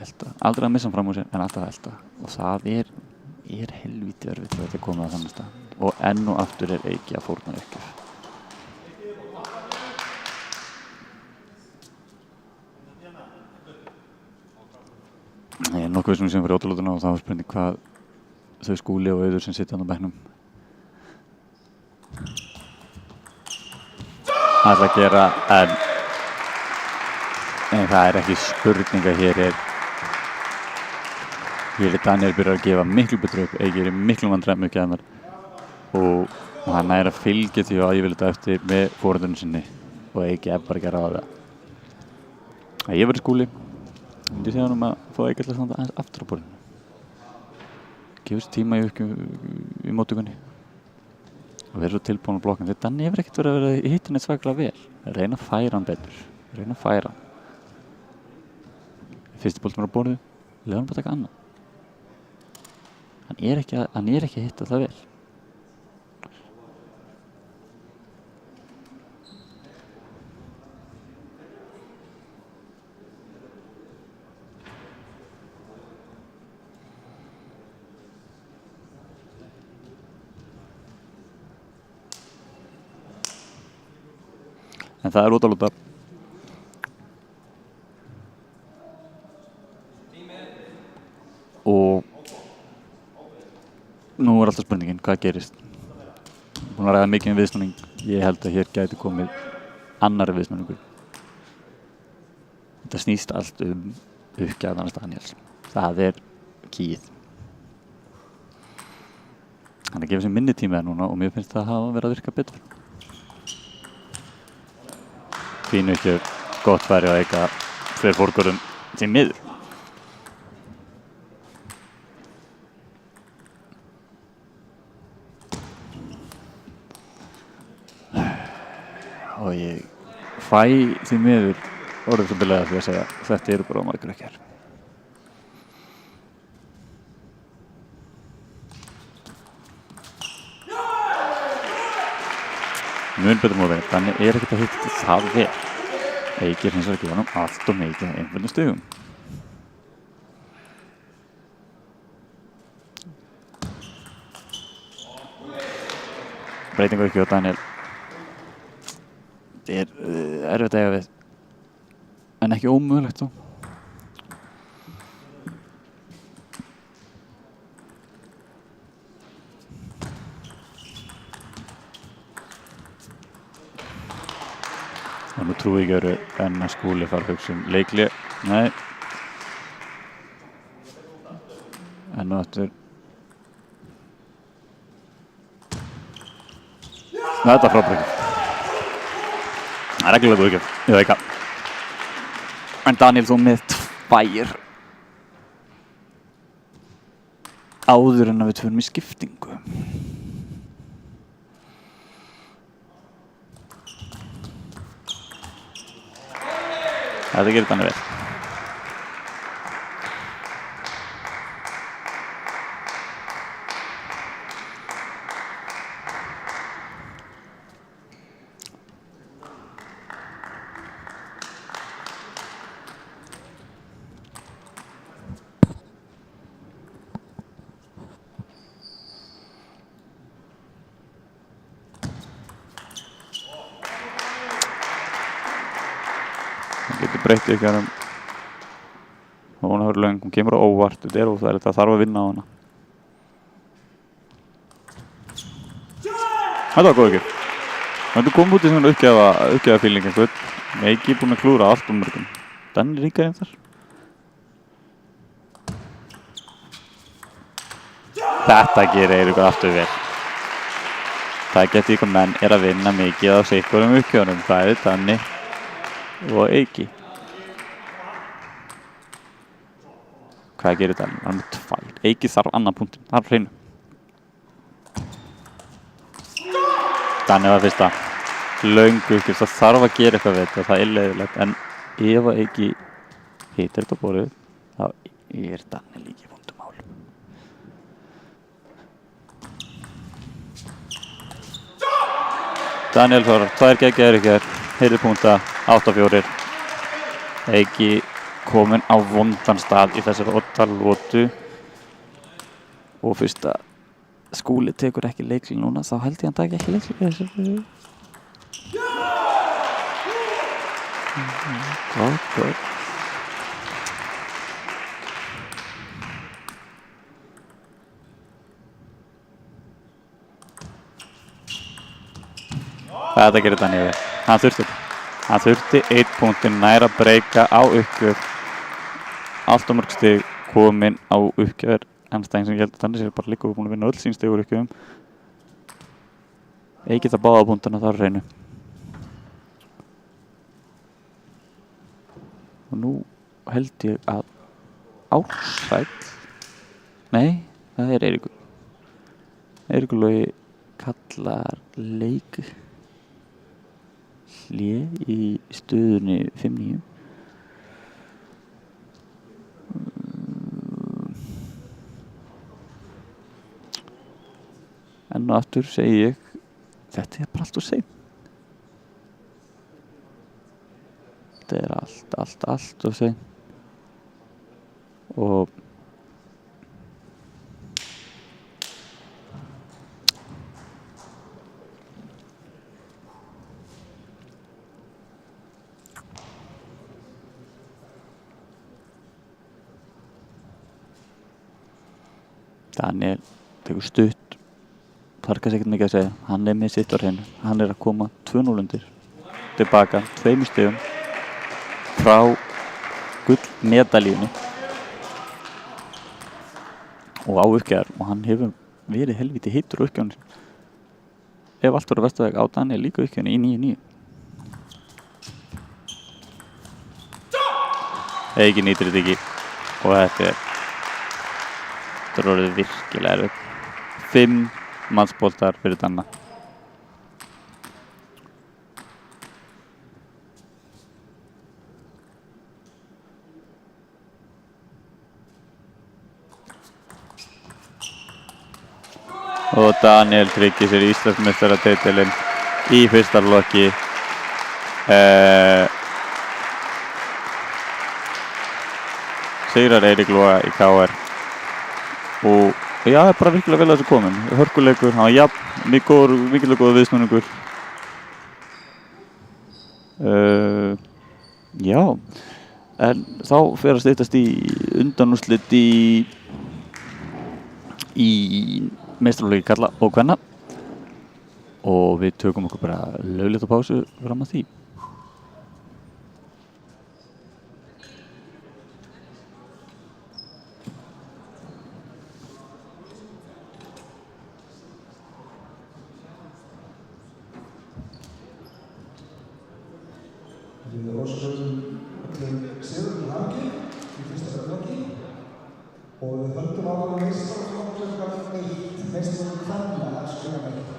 elta. Aldrei að missa hann fram úr sér en alltaf að elta. Og það er helvíti erfitt að þetta komið að þannig stað. Og enn og aftur Eiki að fórna uppgjöf. Ég nokkuð vissum sem fyrir ótalótuna og það var spurning hvað þau Skúli og Auður sem sitja á bekknum ætla að gera en það ekki spurning að hér er Daniel byrjar að gefa miklu betur upp, Eiki í miklu vandræðum með geðnar og hann að fylgja því að ég vil þetta eftir með foreldrunum sinni og Eiki bara ekki að ráða það. Ég verið Skúli myndi segja hann að fá Eiki að standa aðeins aftur á borðinu. Gefur sér tíma í móttökunni og verður svo tilbúin á blokkan. Þegar Danni hefur ekkert verið að hitta neitt svaklega vel. Reyna að færa hann betur. Fyrsti boltinn var á borðinu, leyfa hann bara taka annað. Hann er ekki að hitta það vel. En það út að lúta. Og nú alltaf spurningin, hvað gerist? Búin að ræða mikið viðsnúning. Ég held að hér gæti komið annarri viðsnúningur. Þetta snýst allt uppgjafarnar Daniels. Það kýið. Hann gefið sér minni tíma núna og mér finnst það að hafa verið að virka betur. Fínu ekki gott færi að Eika fyrir fórgörðum til miður. Og ég fæ því miður orðið sem byrjaði því að segja þetta eru bara margur ekki hér. Mun betur móðið, þannig ekkert að hitta það vel. Eiki hins vegar að gefa hann allt og mikið einhvern stigum. Breytingu ekki á Daniel. Þetta erfitt að eiga við, en ekki ómögulegt þó. Og nú trúi ég ekki en að Skúli fara að hugsa leikli. Nei. Enn og aftur. Þetta frábært. Það reglulega góð ekki. Ég veit ekki. En Daniel þó með 2 áður en að við förum í skiptingu. Þetta gerir Danni vel. Breytti ekki að hún hefur löng, hún kemur á óvart, þetta óþægilegt, það þarf að vinna á hana. Þetta var góð ekki. Þetta kom út í svona uppgjafa fíling eitthvað. Eiki búinn að klúra allt mörgum. Danni ríkar einn þar. Þetta gerir Eiríkur aftur vel. Það getur ykkur menn að vinna mikið á sikkurum uppgjöfunum. Það Danni og Eiki. Hvað gerir Danni? Hann með 2. Eiki þarf annan punktinn. Það hreinu. Danni var fyrsta. löngu uppgjör, það þarf að gera eitthvað við þetta, það er leiðilegt, en ef að ekki hitir þetta borðið, þá er Daniel líka í vondum málum. Daniel svarar, 2 geggjaðir ykkar, heyrði púnta, 8-4. Ekki komin á vondan stað í þessari 8 lotu. Og fyrst að Skúli tekur ekki leikli núna, þá held ég hann taki ekki leikli í þessari. Gott. Þetta gerir Daniel. Hann þurfti 1 punktinn nær að breyka á uppgjör. Allt mörg stig komin á uppgjör. Ennstæðing sem ég held að Daniel sér bara líka búin að vinna öll sín stig úr uppgjörum. Ekki það báða punktana þar á hreinu. Og nú held ég að Ársæll, nei, það er Eiríkur. Eiríkur Logi kallar leik hlé í stöðunni 5-9. Enn og aftur segi ég, þetta er bara allt og seint. Þetta er allt og seint. Og Daniel tekur stutt, þarf kannski ekkert mikið að segja, hann er með sitt á hreinu, hann er að koma 2-0 undir, tilbaka 2 stigum frá gullmedalíunni og á uppgjör, og hann hefur verið helviti heitur á uppgjörnum. Ef allt voru verstu veg á Daniel líka uppgjörnum í 9-9. Ekki nýtir þetta ekki, og þetta er orðið virkilega erfitt. 5 mannsboltar fyrir Danna. Og Daniel tryggir sér Íslandsmeistaratitilinn í fyrsta loki. Sigrar Eirík Loga í KR. Og já, það er bara virkilega vel að þessu komin. Hörkuleikur, hann var jafn, mikil og góð viðsnúningur. Já, en þá fer að styttast í undanúrslit í meistaraflokki karla og kvenna. Og við tökum okkur bara löglegt á pásu fram að því. Við óskum öllum sigrum til hamingju í fyrsta flokki og við höldum áfram meistaraflokki kvenna að spila með þetta.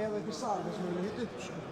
eða upp í sal þess að við erum hitt upp, sko.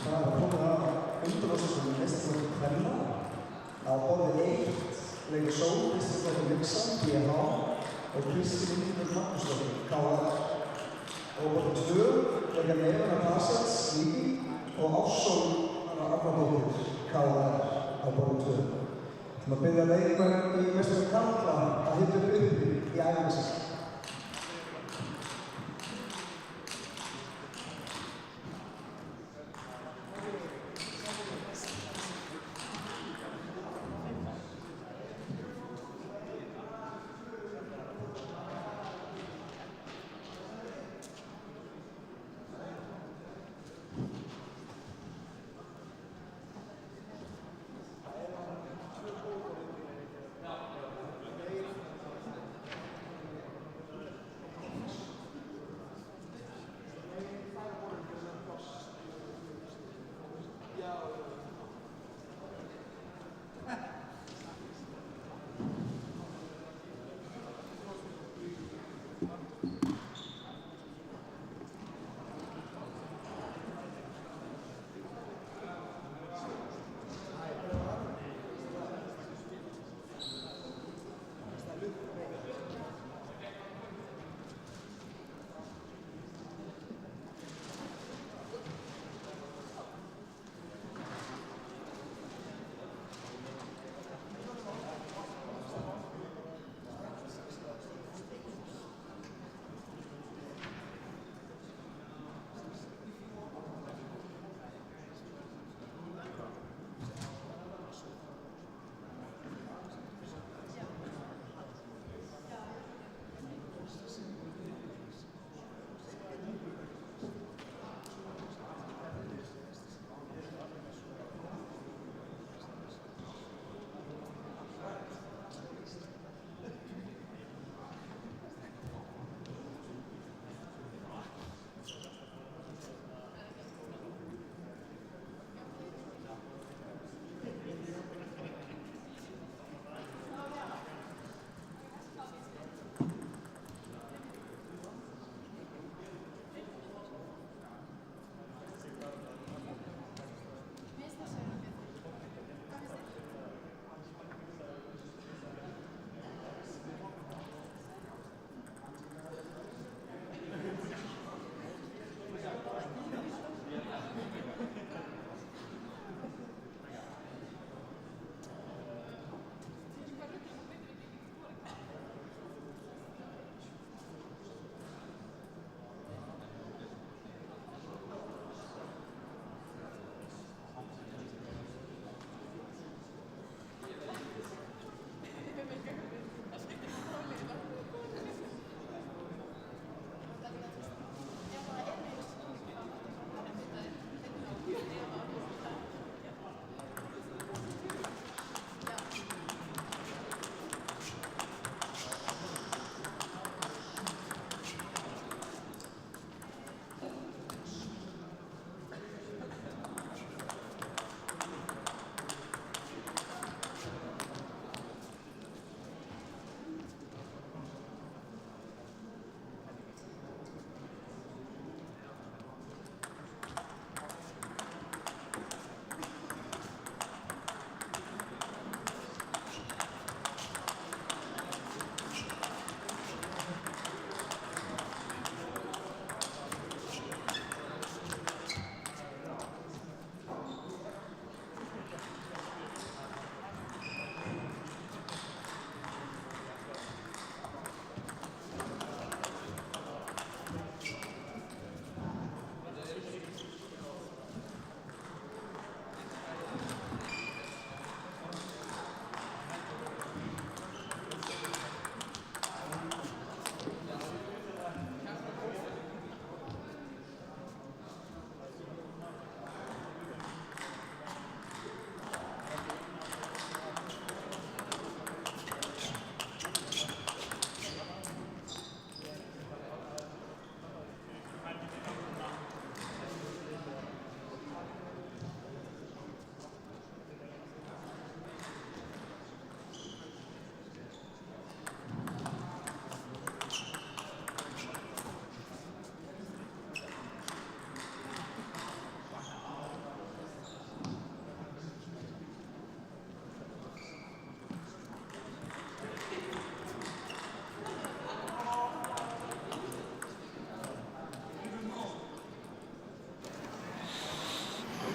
Það var komið að undanúrslitum meistaraflokki kvenna. Á borði 1 leikur Sól, Kristjánsdóttir Nixon, BH og Kristín Ingibjörg Magnúsdóttir, KR. Og á borði 2 leika Nevena Passets, Líki og Ársól Arnardóttir, KR á borði 2. Þannig að byrja leikmenn í meistaraflokki karla að hita upp í æfingu sér.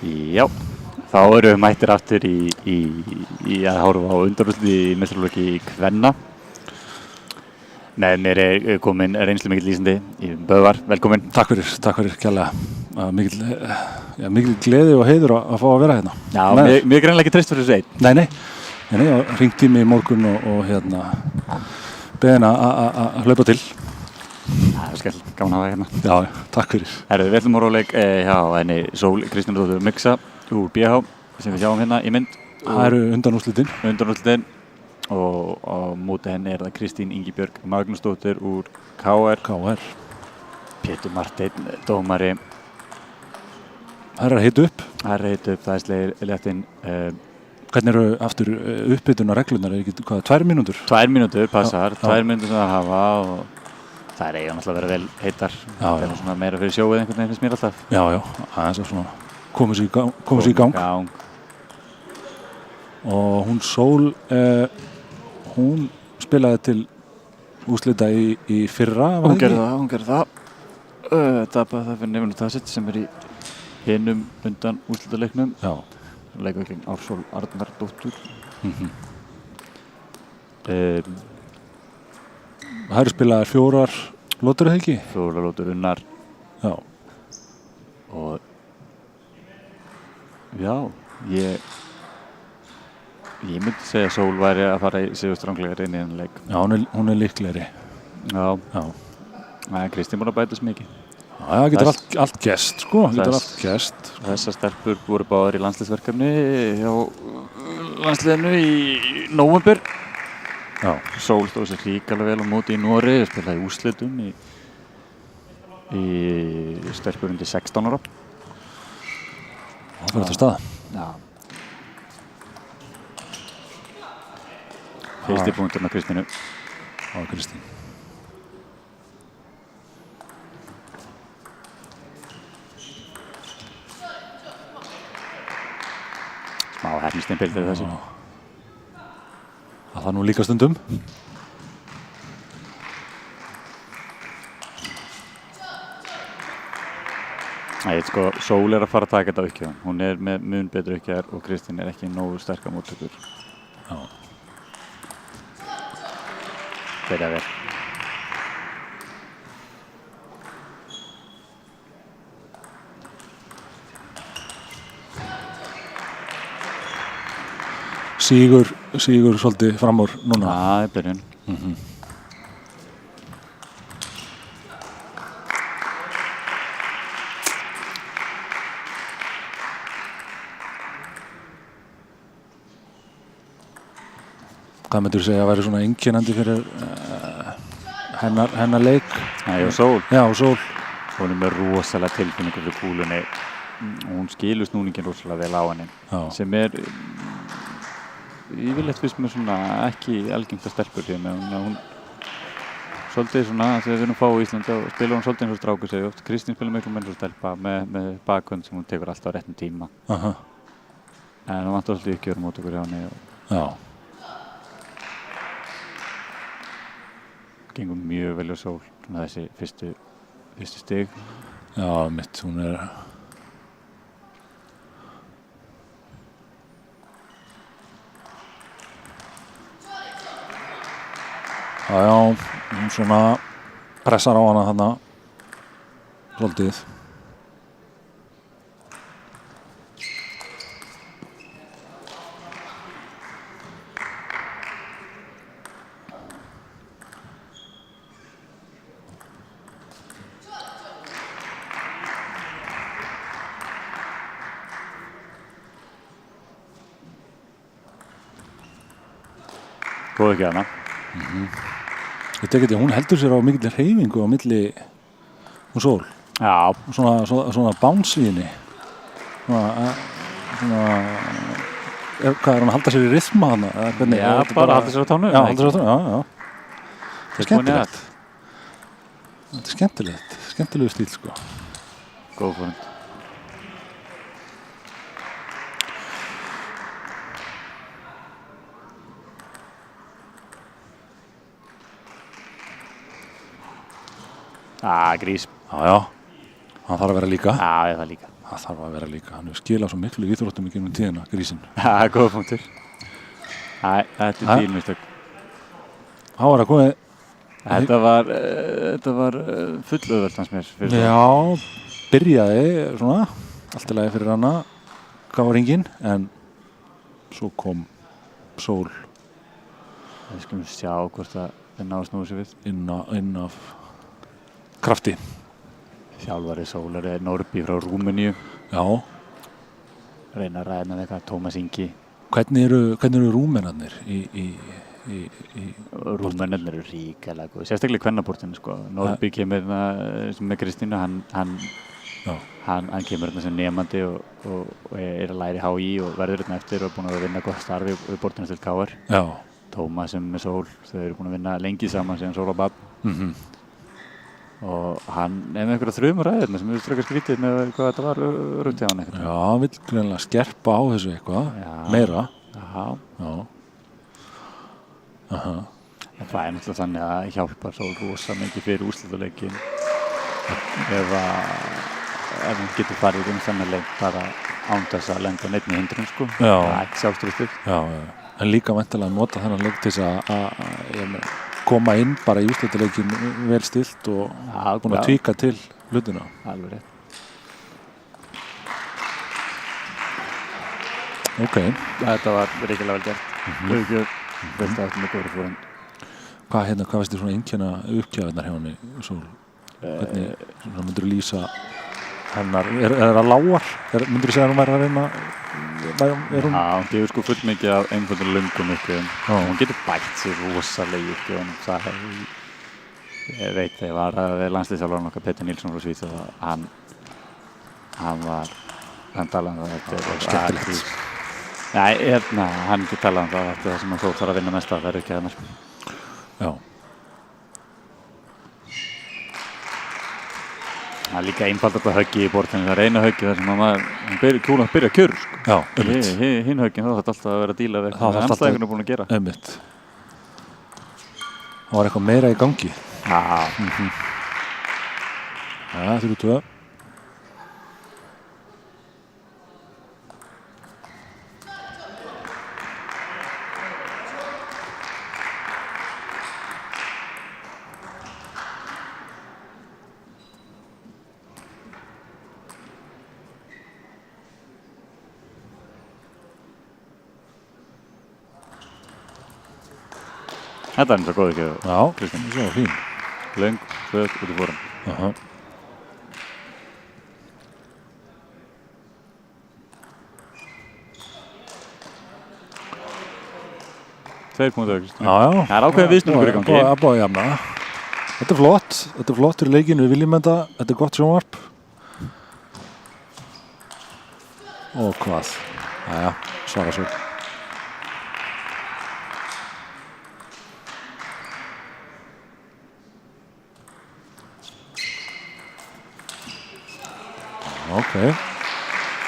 Já, þá erum við mættir aftur í að horfa á undanúrslit í meistaraflokki kvenna. Með mér komin reynslu mikill lýsandi í Böðvar, velkomin. Takk fyrir kærlega. Mikil gleði og heiður að fá að vera hérna. Já, mér greinlega ekki treyst fyrir þessu einn. Nei, ég hringdi mig í morgun og beðin að hlaupa til. Það er skell, gaman að hafa hérna. Já, takk fyrir. Herðu, við ætlum að róleik hjá henni Sól Kristínardóttur Mixa úr BH sem við sjáum hérna í mynd. Það eru undanúrslitin og á móti henni er það Kristín Ingibjörg Magnúsdóttir úr KR. Pétur Marteinn, dómari. Það er að hita upp. Það er slegirléttin. Hvernig eru aftur uppbytuna reglunar? Er ekki, 2 mínútur? 2 mínútur passar, 2 mínútur sem það hafa og það er eiga náttúrulega að vera vel heitar. Það er svona meira fyrir sjóið einhvern veginn finnst mér alltaf. Já, aðeins að svona komið sér í gang. Og hún Sól, hún spilaði til úrslita í fyrra, var það ekki? Hún gerði það. Tapaði það fyrir Nefnum Tasitt sem í hinum undan úrslitaleiknum. Já. Leikveiklinn Ársól Arnardóttur. Það eru spilaðar 4 lótur eða ekki? 4 lótur unnar. Já. Og já, ég myndi segja að Sól væri að fara í sigurstranglegar inn í þennan leik. Já, hún er líklegri. Já. Kristín búin að bætast mikið. Já, það getur allt gerst, sko. Þessar stelpur voru báðar í landsliðsverkefni hjá landsliðinu í nóvember. Já. Sól stóð sér ríkalega vel á móti í Noregi, spilaði í úrslitum í stelpur undir 16 ára. Það fyrir þetta stað. Já. Fyrsti punkturinn á Kristínu. Já, Kristín. Smá hefnistimpil fyrir þessu. Það nú líka stundum. Nei, sko, Sól er að fara að taka þetta uppgjöðan. Hún er með mun betur uppgjöðar og Kristín er ekki nógu sterkar móttökur. Já. Byrja vel. Sígur svolítið fram úr núna. Það er byrjun. Hvað myndirðu segja að væri svona einkennandi fyrir hennar leik? Já, Sól. Já, Sól. Hún er með rosalega tilfinningu fyrir kúlunni. Hún skilur snúningin rosalega vel á henni. Já. Sem er yfirleitt fyrst með svona ekki algengt að stelpur því að hún svolítið svona þegar við erum fá í Íslandi og spila hún svolítið eins og strákur segja oft. Kristín spila miklu meira eins og stelpa með bakhönd sem hún tekur alltaf á réttum tíma. En hún vantar alltaf ekki að vera mót okkur hjá henni. Já. Gengur mjög vel á Sól, svona þessi fyrstu stig. Já, mitt, hún er Já, hún svona pressar á hana þarna svolítið. Góð ekki hana. Þetta ekki, hún heldur sér á mikill hreyfingu á milli og Sól. Já. Svona bounce í henni. Hvað er hún að halda sér í rytma hana? Já, bara halda sér á tónu. Já, halda sér á tónu, já. Það er skemmtilegt. Þetta er skemmtilegt. Skemmtilegu stíl, sko. Góð fórund. Grís. Já. Hann þarf að vera líka. Já, það líka. það þarf að vera líka, hann hefur skilað svo miklu í íþróttum í gegnum tíðina, grísinn. Það er góða punktur. Þetta er dýrmistök. Há var að komið. Þetta var full auðvelt hans mér. Já, byrjaði svona, allt í lagi fyrir hana, gáringin, en svo kom Sól. Við skulum sjá hvort það er ná að snúa sig við. Inn af krafti. Þjálfari Sólar er Norby frá Rúmeníu. Já. Reyna að ræða með eitthvað, Tómas Ingi. Hvernig eru rúmenarnir Rúmenarnir eru ríkalega góð, sérstaklega í kvennabortinu sko. Norby kemur með Kristínu, hann kemur sem nemandi og er að læra í HÍ og verður eftir og er búin að vinna gott starfi við bortinu til KR. Já. Tómas sem með Sól, þau eru búin að vinna lengi saman síðan Sól og Bab. Og hann er með einhverja þrjumur ræðirna sem við strökast skrítið með hvað þetta var runt hjá hann eitthvað. Já, hann vill greinlega skerpa á þessu eitthvað, meira. Já. En það er náttúrulega þannig að hjálpar Sól rosa mikið fyrir úrslitaleikin. Ef hann getur farið þannig leik bara án þess að lenda neitt í hindrun sko. Já. Það er ekki sjálfstrústið. Já. En líka væntanlega að nota þennan leik til þess að koma inn bara í úrslitaleikin vel stilt og búin að tvíka til hlutina. Alveg rétt. Ok. Þetta var ríkilega vel gert. Auðvitað velta eftir með góðri fórum. Hvað veist þið svona einkenna uppgjafinnar hjá henni, Sól? Hvernig myndir þú lýsa hennar? Er það lágar? Myndir þú segja að hún væri að reyna? Já, hún gefur sko full mikið af einföldum löngum uppgjöfum. Hún getur bætt sér rosalega í uppgjöfunum. Ég veit þegar ég var að landsliðsþjálfarinn okkar Petur Nílsson frá Svíþjóð að hann talaði um það. Það var skemmtilegt. Nei, hann ekki talaði um það. Það sem hann þó þarf að vinna mest af, það ekki hennar. Já. Það er líka einfaldast að höggja í bortinu. Það er eina höggið þar sem hann byrja kjör. Sko. Já, einmitt. Hinn höggin, þá þarf alltaf að vera að díla við eitthvað sem andstæðingur er búin að gera. Einmitt. Það var eitthvað meira í gangi. Já. Já, 3-2. Þetta er eins og góð ekki. Já, það var fín. Löng, föt, út í fórum. Tveir punktar, Kristján. Já. Það er ákveðin viðsnúningur í gangi. Það er búið að jafna. Þetta er flott. Þetta er flott fyrir leikinn. Við viljum þetta. Þetta er gott sjónvarp. Og hvað? Jæja, svara svo. Ok,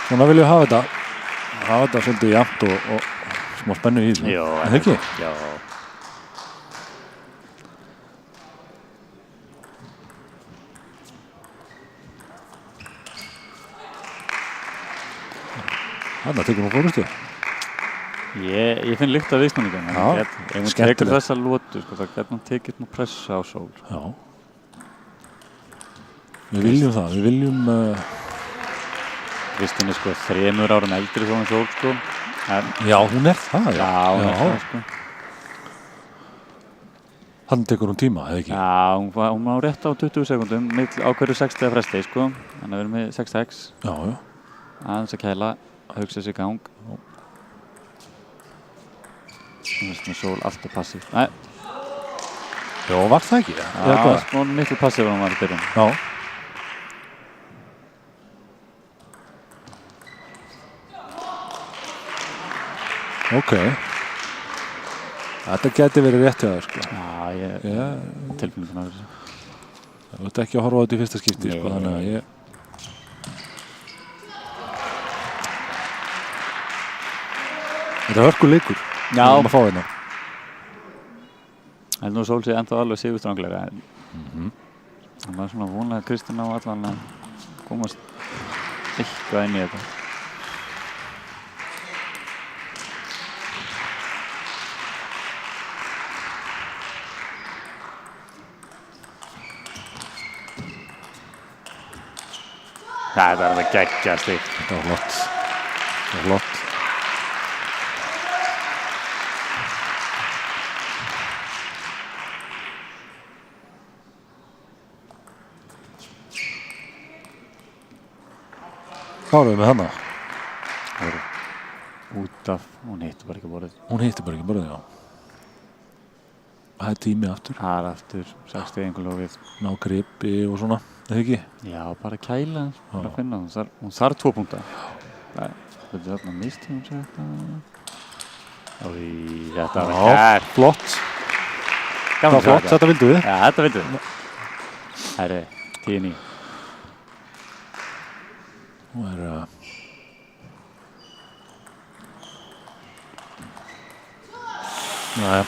svona viljum við hafa þetta svolítið jafnt og smá spennu í þessu. Já, er það ekki? Já. Þarna tekur hún fórustu. Ég finn lykt af viðsnúningan. Já, ef hún tekur þessa lotu, sko, þá getur hún tekið nú pressa á Sól. Já. Við viljum það, við viljum... Kristín er sko 3 árum eldri þó en Sól sko. Já, hún er það, já. Já, hún er það sko. Þannig tekur hún tíma, eða ekki? Já, hún á rétt á 20 sekúndum á hverju 60 fresti sko. Þannig að við erum með 6x. Já. Aðeins að kæla, hugsa sig í gang. Þannig að Sól alltaf passív. Nei. Já, var það ekki? Já, smá miklu passív var hún var í byrjun. Já. Ok. Þetta geti verið rétt hjá þér, sko. Já, ég tilfinninguna af þessu. Þú ert ekki að horfa á þetta í fyrsta skipti, sko, þannig að ég... Þetta er hörkuleikur. Já. Við erum að fá hérna. En nú Sól sé ennþá alveg sigurstranglega. Það var svona vonlega Kristín á allan að komast eitthvað inn í þetta. Það er alveg geggjað stig. Þetta var flott. Þetta var flott. Hvað erum við með hana? Það eru út af, hún hittir bara ekki borðið. Hún hittir bara ekki borðið, já. Það er tími aftur. Það er aftur 6 stig einhver lófið. Ná gripi og svona, eða ekki? Já, bara kæla hans, bara að finna. Hún þarf 2 punkta. Það er þarna misti hún sér þetta. Þetta var kært. Flott. Það var flott, þetta vildum við. Já, þetta vildum við. Það er 10-9. Nú er Næja.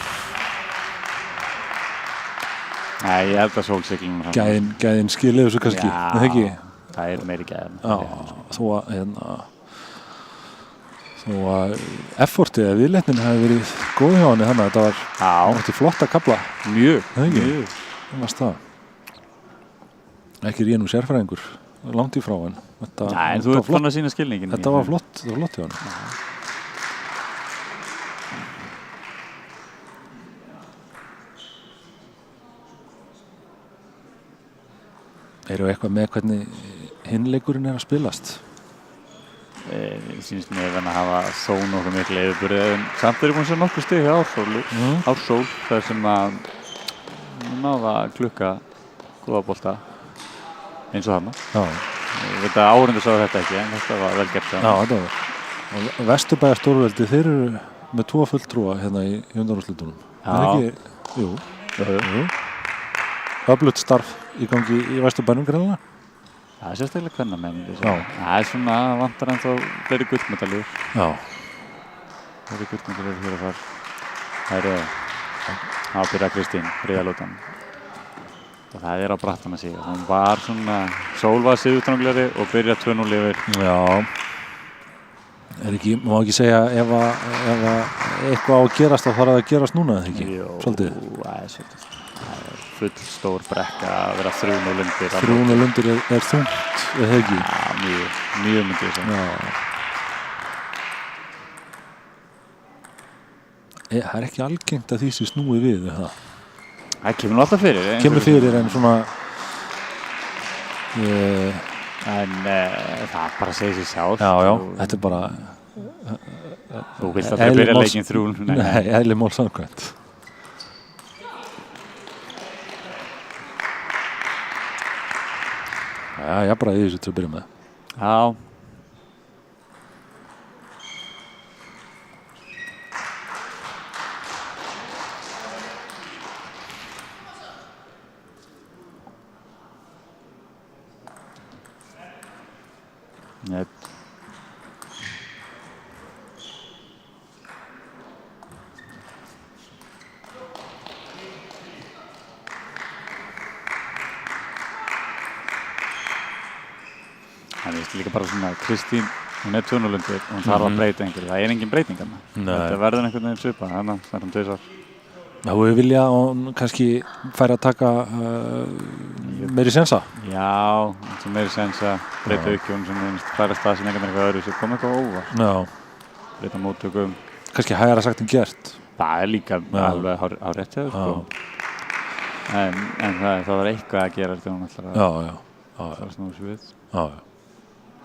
Nei, ég held að sólsiglunum Gæðin skilið þessu kannski, eða ekki? Já, það er meiri gæðin. Já, þó að effortið eða viðleitnin hafi verið góð hjá henni þannig að þetta var flott að kafla. Mjög. Það varst það. Ekki er ég nú sérfræðingur, langt í frá en Nei, en þú ert fann að sína skilningin. Þetta var flott hjá henni. Eru eitthvað með hvernig hinleikurinn er að spilast? Sýnst mér að hafa þó nokkuð miklu yfirburði en samt er ég búin að sjá nokkuð stig hjá Ársól þar sem að náða að klukka góða bolta eins og þarna. Já. Ég veit að áhorfendur sáu þetta ekki en þetta var vel gert. Já, þetta var. Og Vesturbæjar stórveldi, þeir eru með 2 fulltrúa hérna í undanúrslitunum. Já. Er ekki? Jú. Öflugt starf í gangi í Vesturbænum greinilega. Það er sérstaklega kvennamenn. Já. Það er svona vantar ennþá fleiri gullmedaljur. Já. Fleiri gullmedaljur hér og þar. Það er að byrja Kristín, Bríðalótan. Og það er á brattan að siga. Hún var svona, Sól var sigurstranglegri og byrja 2-0 yfir. Já. Má ekki segja ef eitthvað á að gerast þá þarf það að gerast núna, eða ekki? Jú, svolítið. Það er svolítið. Það er full stór brekka að vera 3-0 undir. 3-0 undir er þungt, eða ekki? Já, mjög myndi ég segja. Það er ekki algengt að því sem snúi við, eða? Það kemur nú alltaf fyrir. Kemur fyrir en svona... En það bara segir sér sjálf. Já, þetta er bara... Þú vilt alltaf byrja leikinn 3-0. Nei, eðli mál samkvæmt. Já, ég bara í þessu til að byrja með. Já. Nei. Það er líka bara svona Kristín, hún er 2-0 undir og hún þarf að breyta einhverju. Það er engin breyting þarna. Þetta verður einhvern veginn svipað, þannig að það er 2 ár. Það hefur vilja og kannski færi að taka meiri sensa. Já, meiri sensa, breyta aukjón sem færa stað sem einhvern veginn eitthvað öðru sem kom eitthvað óvart. Já. Breyta móttökum. Kannski hægara sagt en gert. Það er líka alveg á rétt hjá þér. En það var eitthvað að gera þegar hún ætlar að fara snúið sér við. Já.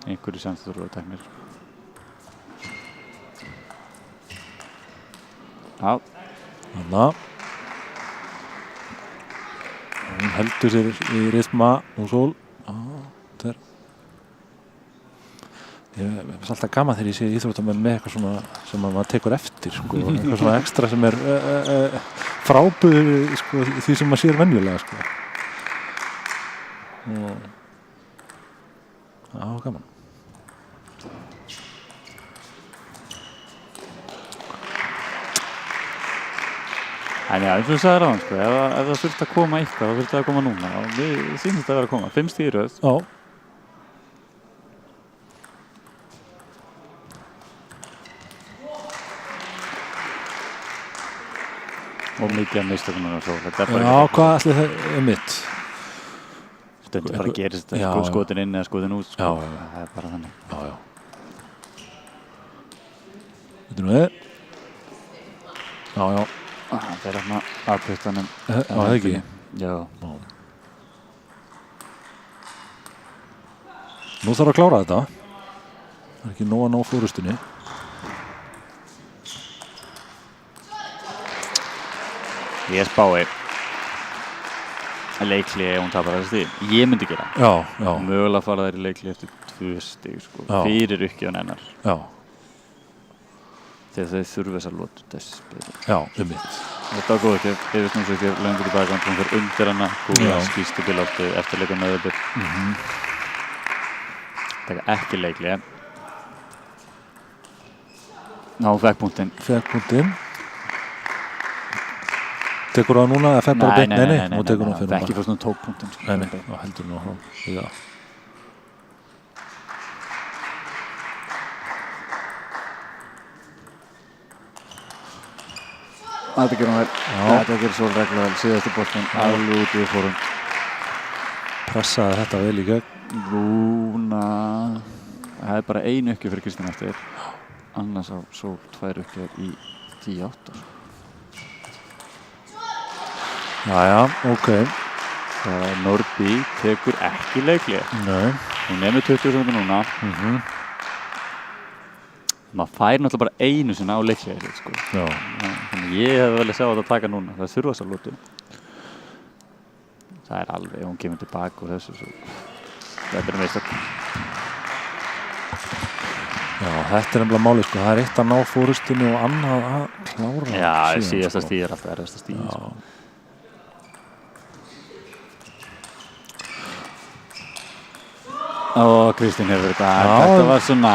Einhverju sensator og teknir. Já. Þannig. Hún heldur sér í rytma og Sól. Þetta er... Ég finnst alltaf gaman þegar ég sé íþróttamenn með eitthvað svona sem maður tekur eftir, sko. Eitthvað svona ekstra sem er frábrugðið, sko, því sem maður sér venjulega, sko. Já, gaman. En já, eins og þú sagði ráðan, sko, ef það þurfti að koma eitthvað, þá þurfti það að koma núna og við sýnum þetta að vera að koma, 5 stig í röð. Já. og mikið af mistökunum og svo. Þetta er Já, hvað ætli það mitt? Stundum bara gerist Já, þetta já. skotin inn eða skotin út, sko. Já, já. Það er bara þannig. Já. Þetta nú við. Já. Það er hérna aðputtanum. Já, það ekki. Já. Nú þarf að klára þetta. Það er ekki nóg að ná fórustunni. Ég spái leikli ef hún tapar þessi stig. Ég myndi gera. Já. Mögulega fara þær í leikli eftir 2 stig, sko. Já. Fyrir uppgjöfun hennar. Já. Þegar þau þurfa þessar lótu þess betur. Já, mitt. Þetta var góð ekki. Yfir snúmsökjur, löngur í bakgrunn, hún fyrir undir hana. Hún Já. skýstu bíláttu eftir leika nöðubur. Taka ekki leikli. Ná, hún fekk punktinn. Fekk punktinn. Tekur það núna eða fekk bara beint? Nei, hún tekur nú fyrir Það ekki fyrst nú tók punktinn. Nei, þá heldur nú áfram. Já. Þetta gerum við. Þetta gerir svo reglulega vel. Síðastu boltinn alveg út við fórum. Pressaði þetta vel í gegn. Núna, það er bara einu uppgjöf fyrir Kristín eftir. Annars á Sól 2 uppgjöf í 10-8. Jæja, ok. Norby tekur ekki leikli. Nei. Hún er með 20 sekúndur núna. Maður fær náttúrulega bara einu sinna á leikli, sko. Já. Þannig ég hefði vel að sjá þetta að taka núna. Það þurfa þessar lótu. Það er alveg, ef hún kemur tilbaka úr þessu, svo þetta er meistök. Já, þetta er nefnilega málið, sko. Það er eitt að ná fórustunni og annað að klára. Já, síðan, síðasta sko. stíð er alltaf erfasta stíð, sko. Kristín hefur þetta var svona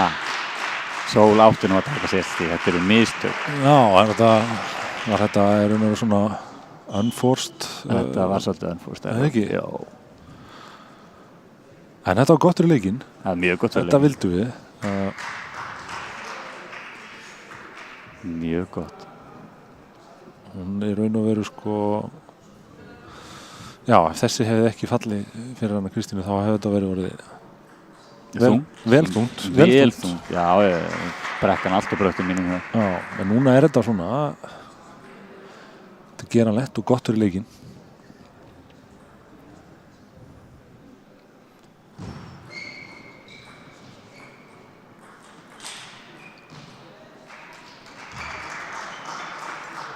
Sól átti nú að taka sér stíð, þetta eru mistök. Já, þetta er svona unforced. Þetta var svolítið unforced. Eða ekki? Já. En þetta var gott fyrir leikinn. Það er mjög gott fyrir Þetta leikinn. vildum við. Mjög gott. Hún er raun og veru, sko... Já, ef þessi hefði ekki fallið fyrir hana Kristínu, þá hefði þetta verið orðið... Vel þungt. Vel þungt, já, brekkan allt á bröttum mínum. Já, en núna er þetta svona... Þetta er geranlegt og gott fyrir leikinn.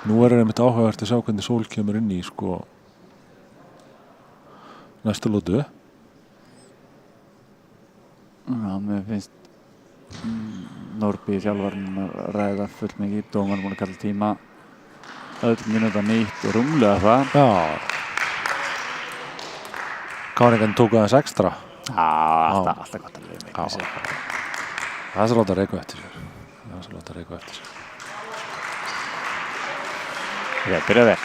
Nú er einmitt áhugavert að sjá hvernig Sól kemur inn í, sko, næstu lótu. Já, mér finnst Norby þjálfarinn að ræða fullt mikið. Dómarinn búinn að kalla tíma. Öll mínúta nýtt og rúmlega það. Já. Káringarnir tóku aðeins ekstra. Já, alltaf gott að leiða mikið. Það er svo láta reyku eftir sér. Ok, byrja vel.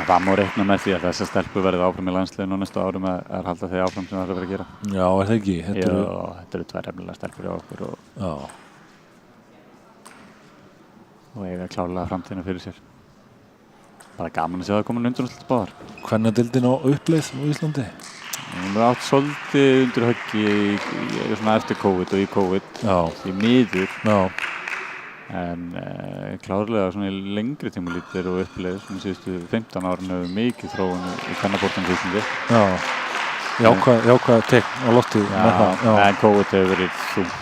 Það má reikna með því að þessar stelpur verði áfram í landsliðinu og næstu árum er halda þeir áfram sem það er að vera að gera. Já, er það ekki? Þetta eru 2 efnilega stelpur hjá okkur og eiga klárlega framtíðina fyrir sér. Bara gaman að sjá það komin undanúrslit báðar. Kvennadeildin á uppleið á Íslandi? Hún er átt svolítið undir höggi svona eftir COVID og í COVID. Já. Í miður. Já. En klárlega svona í lengri tímalítir og uppleið svona síðustu 15 árin hefur mikið þróun í kvennaboltanum í Íslandi. Já. Jákvæð teikn á lofti með það. Já. En COVID hefur verið þungt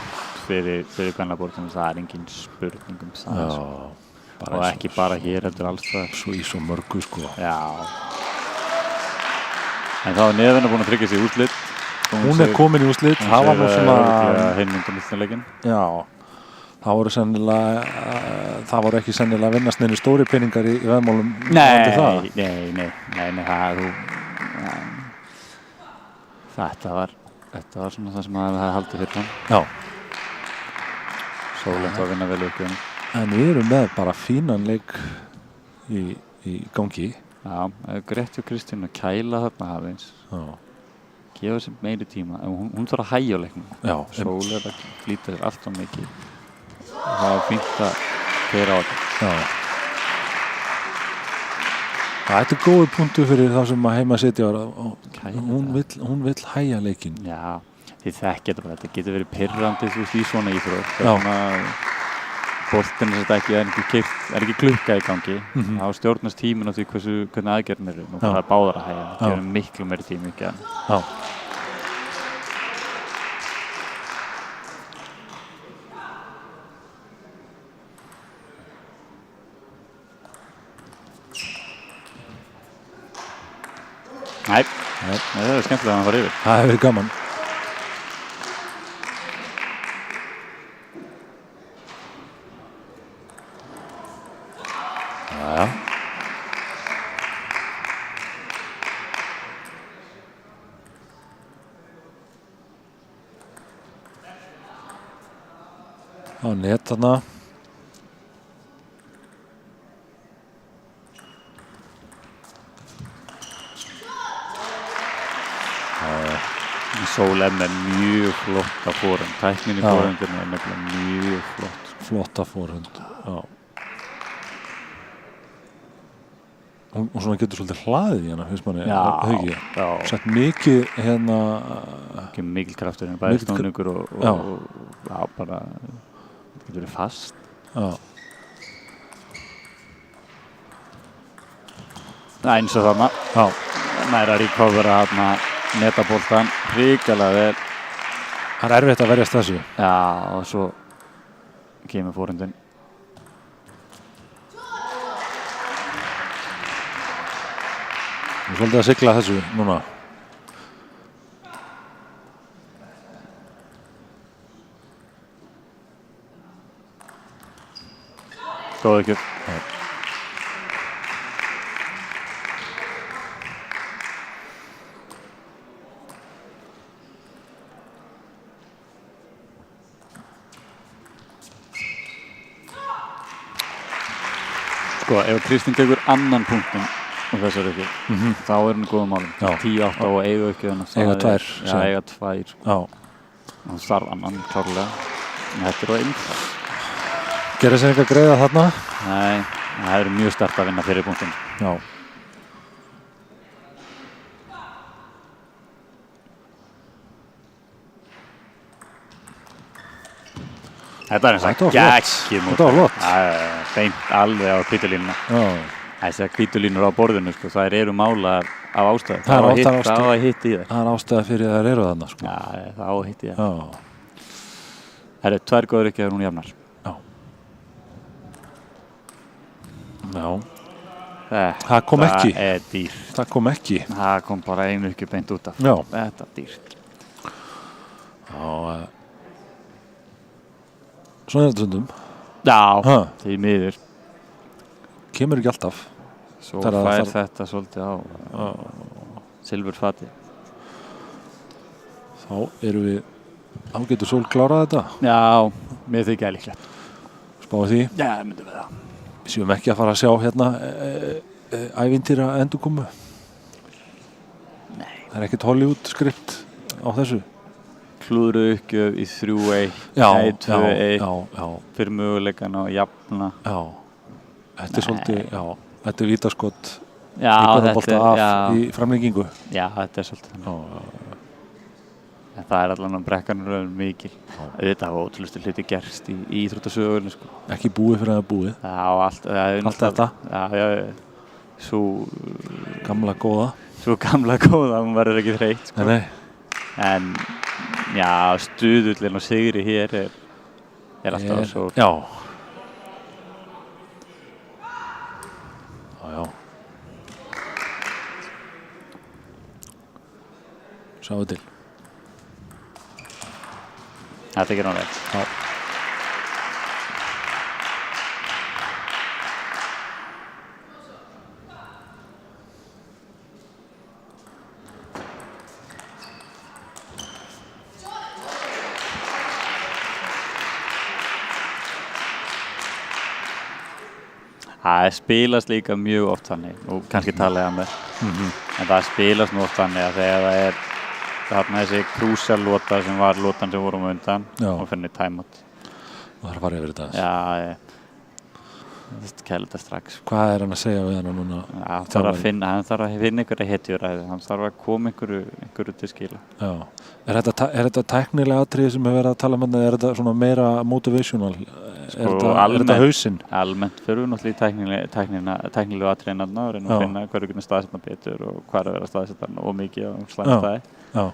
fyrir kvennaboltanum, það er engin spurning það. Já. Og ekki bara hér heldur alls það. Svo í svo mörgu, sko. Já. En þá er Neðan búin að tryggja sig í úrslit. Hún er komin í úrslit. Það var nú svona... Heimundumlistaleikinn. Já. Það voru ekki sennilega að vinnast neinu stóri peningar í veðmálum. Nei, þetta var svona það sem það hefði haldið fyrir hann. Já. Sólent var að vinna vel upp í hann. En við erum með bara fínan leik í gangi. Já, Grettir og Kristín að kæla þarna aðeins. Já. gefa sér meiri tíma, en hún þarf að hægja á leiknum. Já, Sól er að flýta sér allt of mikið. Það er fínt að keyra á þetta. já. Þetta er góður punktur fyrir þá sem að heima sitja hún vill hægja leikinn. Já, því þetta getur verið pirrandi þú veist í svona íþrótt. Já. Boltinn er ekki klukka í gangi. Þá stjórnast tíminn á því hvernig aðgerðin eru. Nú það er báðar að hægja. Það er miklu meiri tími ekki að. Já. Nei, það er skemmtilega að hann fara yfir. Það hefur verið gaman. Já. Á net þarna. Sól er með mjög flotta forhönd. Tæknin í forhöndinu er nefnilega mjög flott. Flotta forhönd, já. Og svona getur svolítið hlaðið í hana, finnst manni, já. Sett mikið hérna... Ekki mikil kraftur en bæði snúningur og bara, það getur verið fast. Já. Það eins og þarna. Já. Næra recovera þarna netaboltan hrikalega vel. Það er erfitt að verjast þessu. Já, og svo kemur forhöndin. Þú er svolítið að sigla þessu núna. Góð ekki. Sko, ef Kristín tekur annan punktin og þessar ekki, þá er hún góðum málum. 10-8 og eiga ekki þannig. Eiga tvær. Já, eiga tvær. Sko. Já. Hún þarf annan klárlega. En þetta er á einfalt. Gerir sér eitthvað greiða þarna? Nei, það er mjög sterkt að vinna fyrir punktin. Já. Þetta er eins og geggjum. Þetta var flott. Það er hreint alveg á hvítulínuna. Já. Þessar hvítulínur á borðinu, sko, þær eru málaðar af ástæðu. Það á að hitta í þær. Það er ástæða fyrir að þær eru þarna, sko. Já, það á að hitta í þær. Já. Það eru tvær góður ekki að hún jafnar. Já. Já. Þetta kom ekki. Er dýrt. Það kom ekki. Það kom bara einu ekki beint út af. Já. Þetta er dýrt. Já. Svona er þetta stundum. Já, því miður. Kemur ekki alltaf. Svo fær þetta svolítið á silfurfati. Þá erum við, þá getur Sól klárað þetta. Já, mér þykja líklegt. Spáðu því? Já, myndum við það. Við séum ekki að fara að sjá hérna ævintýra endurkomu. Nei. Það er ekkert Hollywood skript á þessu. Klúðru uppgjöf í 3-1, 2-1 fyrir möguleikan á jafna. Já, þetta er svolítið, þetta er vítaskott í körfubolta af í framlengingu. Já, þetta er svolítið þannig. En það er allan á brekkanur mikil. Þetta hafa ótrúlustu hluti gerst í íþróttasögunni, sko. Ekki búið fyrir að það búið. Já, allt þetta. Já, svo gamla góða. Svo gamla góða, hún verður ekki þreytt, sko. Nei. En já, stuðullin og sigri hér er alltaf á Sól. Já. Já. Sjáum við til. Þetta gerir hún vel. Já. Það spilast líka mjög oft þannig og kannski tala ég að mér. En það spilast nú oft þannig að þegar það er þarna þessi crucial lota sem var lotan sem vorum undan Já. og fyrir timeout. Það er að fara yfir þetta aðeins. Já, þetta kæla þetta strax. Hvað er hann að segja við hann núna? Já, hann þarf að finna einhverja hetjuræði, hann þarf að koma einhverju til skila. Já. Er þetta tæknilega atriði sem við verið að tala um hérna, er þetta svona meira motivational? Er þetta hausinn? Almennt fyrir við náttúrulega í tæknilegu atriðin og reyna að finna hverju getur staðsetna betur og hvað er að vera staðsetna og mikið og slæma staði. Já.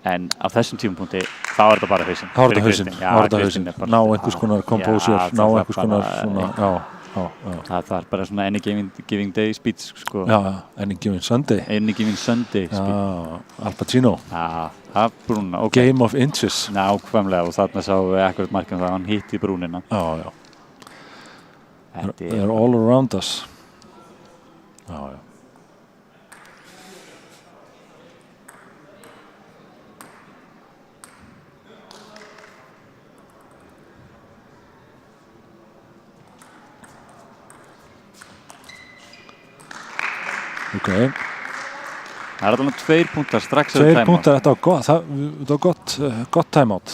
En á þessum tímapunkti þá er þetta bara hausinn. Þá er þetta hausinn. Ná einhvers konar composure, ná einhvers konar svona, já. Það er bara svona any giving day speech, sko. Já, any giving Sunday. Any giving Sunday speech. Já, Al Pacino. Já, það er brúna. Okay. Game of Inches. Nákvæmlega, og þarna sáum við akkurat markið það að hann hitti brúnina. Já. They're all around us. Já. Ok. Það er alveg 2 punktar strax. 2 punktar, þetta var gott timeout.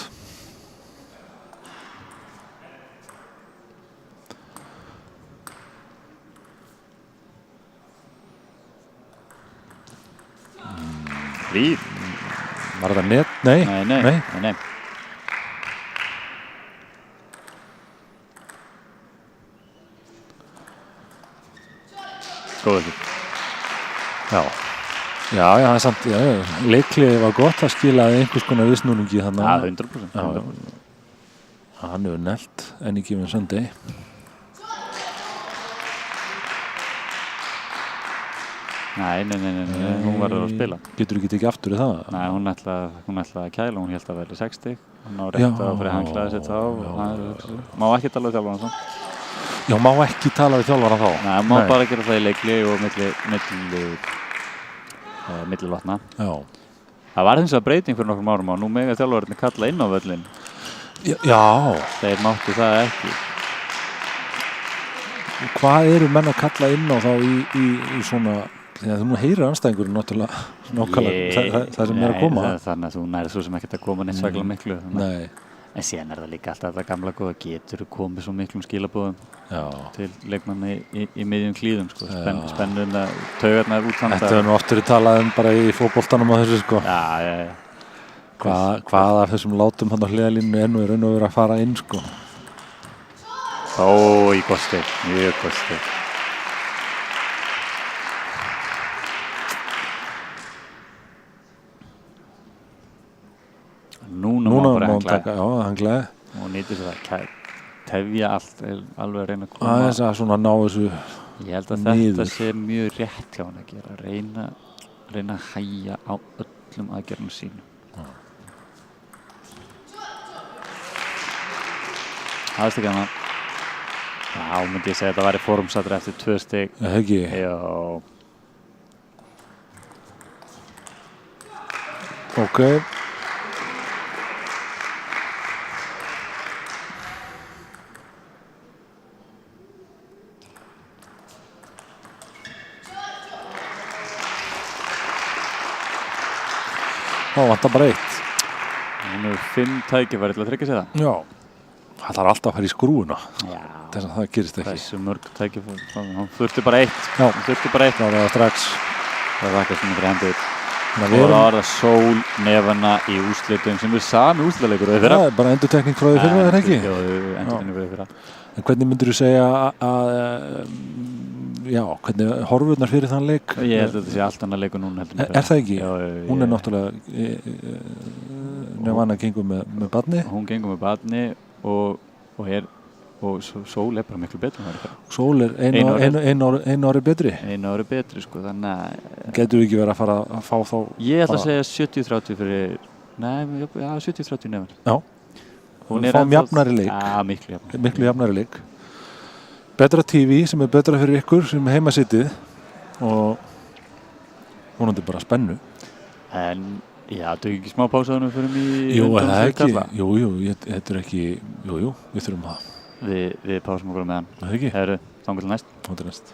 Þrír. Var þetta net? Nei. Nei. Góður. Já, það er samt, leiklið var gott, það skilaði einhvers konar viðsnúningi þannig. Já, 100%. Hann hefur nelt Any Given Sunday. Nei, hún var að spila. Getur ekki tekið aftur í það? Nei, hún ætlaði að kæla, hún hélt að vera 60. Hún á rétt að fyrir hanglaði sitt þá. Má ekki tala við þjálfara þá? Já, má ekki tala við þjálfara þá? Nei, má bara gera það í leikli og milli vatna. Já. Það var hins vegar breyting fyrir nokkrum árum og nú mega þjálfararnir kalla inn á völlin. Já. Þeir máttu það ekki. Hvað eru menn að kalla inn á þá í svona, því að þú heyrir anstæðingurinn náttúrulega nákvæmlega það sem er að koma. Þannig að þú nærið svo sem ekkert að koma neitt svaklega miklu. Nei. En síðan það líka alltaf þetta gamla góða, getur komið svo miklum skilabóðum til leikmanni í miðjum klíðum, sko. Spennum taugarnar útstanda. Þetta er nú oftur í talað bara í fótboltanum og þessu, sko. Já. Hvað af þessum látum hann á hliðalínu nú er raun og verið að fara inn, sko. Í gott stig, mjög gott stig. Núna má bara hanglaði. Og nýtir sér að tefja allt, alveg að reyna að koma. Aðeins að svona ná þessu Ég held að þetta sé mjög rétt hjá hann að gera. Reyna að hægja á öllum aðgerðum sínum. Aðstík hann. Já, myndi ég segja að þetta væri formsatur eftir 2 stig. Það ekki? Já. Ok. Þá vantar bara 1. Hún hefur 5 tækifæri til að tryggja sig það. Já. Það þarf alltaf að fara í skrúuna. Já. Þess að það gerist ekki. Þessu mörg tækifæri. Hún þurfti bara 1. Já. Hún þurfti bara 1. Það var það strax. Það var eitthvað sem er hendur. Og það var það sól nefana í úrslitum sem er sami úrslitaleikur og þau fyrra. Það er bara endurtekning frá þau fyrra, er það ekki? Já, endurtekning frá þau fyrra. En hvernig myndir þú segja að hvernig horfurnar fyrir þann leik? Ég held að þetta sé allt annað leikur núna heldur en fyrra. Er það ekki? Já. Hún er náttúrulega Nefana gengur með barni. Hún gengur með barni og Sól er bara miklu betur en það er. Sól er einu ári betri? Einu ári betri, sko, þannig að getur við ekki verið að fara að fá þá? Ég ætla að segja 70-30 fyrir, nei, já, 70-30 nefnir. Já, hún fáum jafnari leik. Já, miklu jafnari. Miklu jafnari leik. Betra TV sem er betra fyrir ykkur sem heima sittið og vonandi bara spennu. En, já, þú ekki smá pásaðunum fyrir mig? Jú, það ekki. Jú, þetta er ekki, jú, við þurfum það. Við pásum okkur með hann. Það ekki? Herru, þangað til næst. Þangað til næst.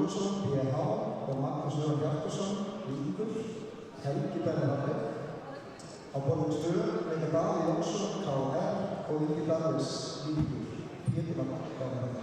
Guðmundsson, BH og Magnús Jóhann Hjartarsson, Víkingur, Helgi Benni Hafleik. Á borði 2 leika Daði Jónsson, KR og Ingi Davids, Víkingur, Pétur Benni Hafleik.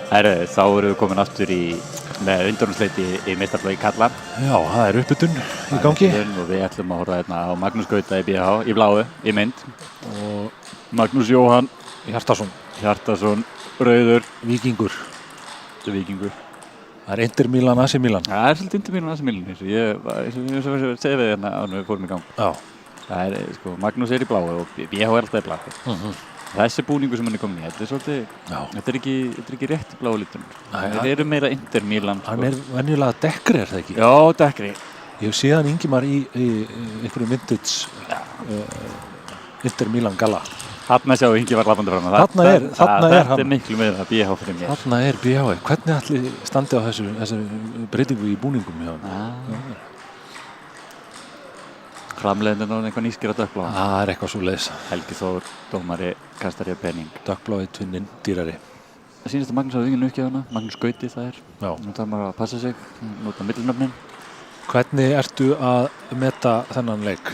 Herru, þá erum við komin aftur með undanúrslit í meistaraflokki karla. Já, það er uppbytun í gangi. Og við ætlum að horfa hérna á Magnús Gauta í BH, í bláu, í mynd. Og Magnús Jóhann Hjartarsson, rauður. Víkingur. Þetta er Víkingur. Það er Inter Milan, AC Milan. Það er svolítið Inter Milan, AC Milan. Eins og við segðum við hérna áður við fórum í gang. Já. Það er, Magnús er í bláu og BH er alltaf í bláu. Þessi búningur sem hann er komin í, þetta er svolítið, þetta er ekki rétt í bláu litunum. Það eru meira Inter Milan. Hann er venjulega dekkri, er það ekki? Já, dekkri. Ég hef séð hann Ingimar í einhverju vintage Inter Milan galla. Þarna sjáum við Ingimar labbandi fram. Þarna er hann. Þetta er miklu meira BH fyrir mér. Þarna er BH. Hvernig ætli standi á þessu breytingu í búningum hjá hann? Framleiðin er eitthvað nýskir að dökkbláa. Það er eitthvað svo leiðis. Helgi Þór, dómari, kastari og penning. Dökkblái, tvinnin, dýrari. Það sýnist að Magnús hafi vinginu uppgjöfuna. Magnús Gauti það er. Já. Nú þarf maður að passa sig, nota millinöfnin. Hvernig ertu að meta þennan leik?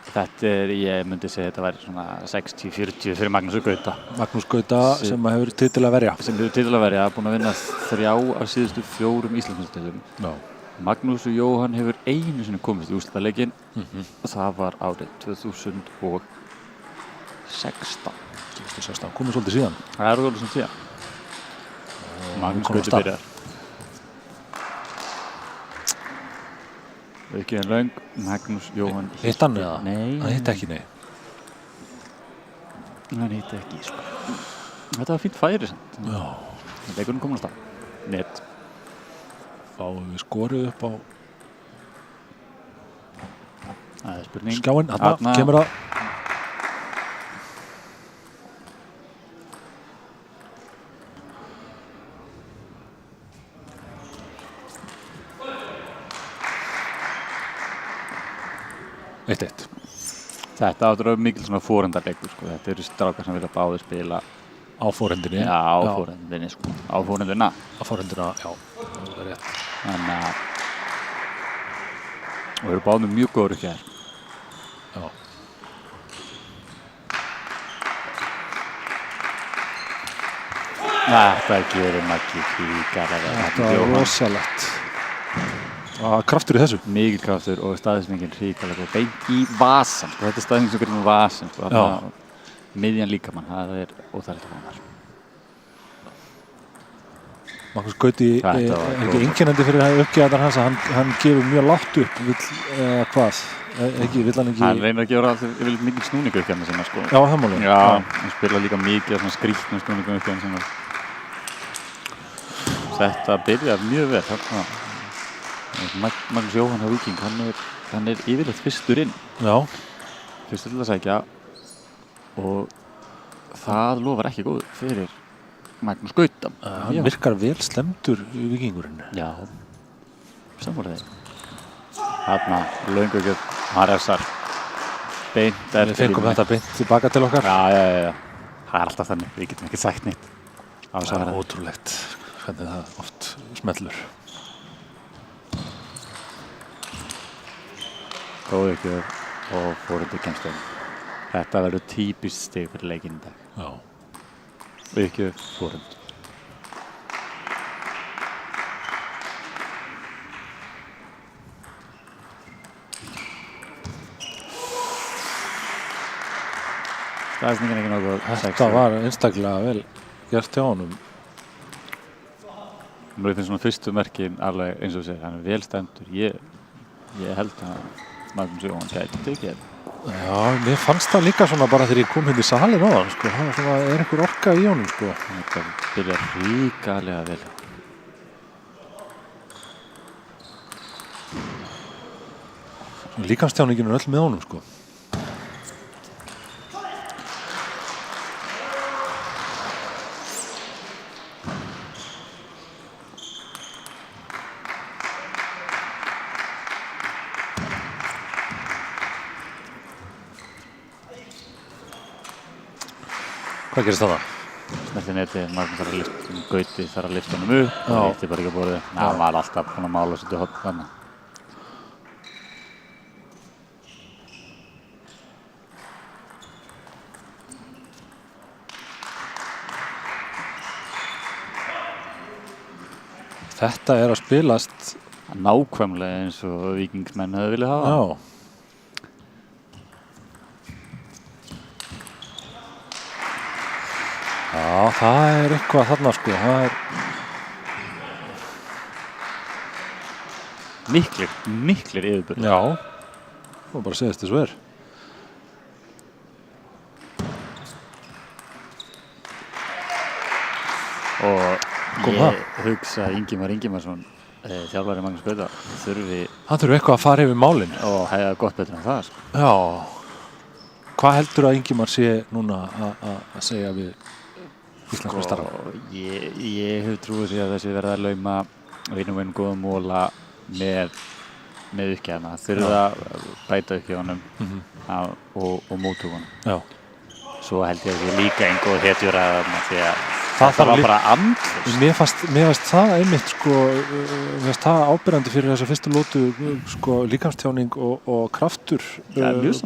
Þetta er, ég myndi segja þetta væri svona 60-40 fyrir Magnús Gauta. Magnús Gauta sem hefur titil að verja. Sem hefur titil að verja, búinn að vinna 3 af síðustu 4 Íslandsmeistaratitlum. Já. Magnús Jóhann hefur einu sinni komist í úrslitaleikinn og það var árið 2016. Komið svolítið síðan. Það er svolítið síðan. Magnús Gauti byrjar. Ekki en löng, Magnús Jóhann. Hitt hann eða? Nei. Hann hitt ekki, nei. Hann hitt ekki, Þetta var fínt færi samt. Já. Leikurinn komin á stað. Net. Fáum við skorið upp á Það er spurning. Skjáin, þarna kemur það. Eitt. Þetta áttur að vera mikil svona fórendarleikur, sko. Þetta eru strákar sem vilja báðir spila Á forhendinni. Já, á fórendinni, sko. Á fórendina. Á forhendina, já. Það er rétt. Þannig að og eru báðir mjög góður ekki hér. Já. Þetta gerir Maggi ríkalega. Þetta var rosalegt. Kraftur í þessu. Mikil kraftur og staðsetningin ríkalega og beint í vasan. Sko. Þetta er staðsetning sem gerir vasan. Sko. Miðjan líkamann, það er óþægilegt að koma þar. Magnús Gauti er ekki einkennandi fyrir uppgæðar hans að hann gefur mjög lágt upp, hvað? Vill hann ekki... Hann reynir að gefa alltaf yfirleitt mikil snúningu uppgæðna sinna, sko. Já, það máli. Já, hann spila líka mikið af svona skrýtnum snúningum uppgæðna sinna. Þetta byrjar mjög vel, þarna. Magnús Jóhann á Víking, hann er yfirleitt fyrstur inn. Já. Fyrstur til að sækja og það lofar ekki góð fyrir Magnús Gauta. Hann virkar vel slemdur í Víkingurinn. Já. Sammála þeir. Þarna, löngugjöf, hann refsar. Beint eftir. Við fengum þetta beint tilbaka til okkar. Já. Það er alltaf þannig, við getum ekki sagt neitt. Það er ótrúlegt hvernig það oft smellur. Góð uppgjöf og fórundur kemstöðum. Þetta verður típist stig fyrir leikinn í dag. Já. Uppgjöf, fórund. Staðsetningin ekki nokkuð. Þetta var einstaklega vel gert hjá honum. Mér finnst svona fyrstu merkin alveg eins og segir, hann er vel stendur. Ég held að Magnús Jóhann gæti tekið þetta. Já, mér fannst það líka svona bara þegar ég kom hérna í salin á hann, sko. Það er einhver orka í honum, sko. Þetta byrjar ríkalega vel. Líkamstjáningin er öll með honum, sko. Hvað gerist það? Snerti neti, Gauti þarf að lyfta honum upp. Það lyfti bara ekki að borðið. Hann var alltaf búinn að mála sér til horn þarna. Þetta er að spilast nákvæmlega eins og víkingsmenn hefðu viljað hafa. Já. Já, það er eitthvað þarna, sko. Það er miklir yfirbörður. Já. Og bara segist þess ver. Og ég hugsa að Ingimar Ingimarsson, þjálfari Magnús Gauta, hann þurfi eitthvað að fara yfir málin. Og hefða gott betur en það, sko. Já. Hvað heldur að Ingimar sé núna að segja við Íslandsmeistara? Ég hef trúið því að þessi verða að lauma vinum góðum móla með uppgæðana. Þurfa að bæta upp hjá honum og móttökunum. Já. Svo held ég að það líka einn góð hetjuræða þarna því að þetta var bara andfust. Mér fannst það einmitt, sko, mér fannst það ábyrjandi fyrir þessa fyrstu lótu, sko, líkamstjáning og kraftur,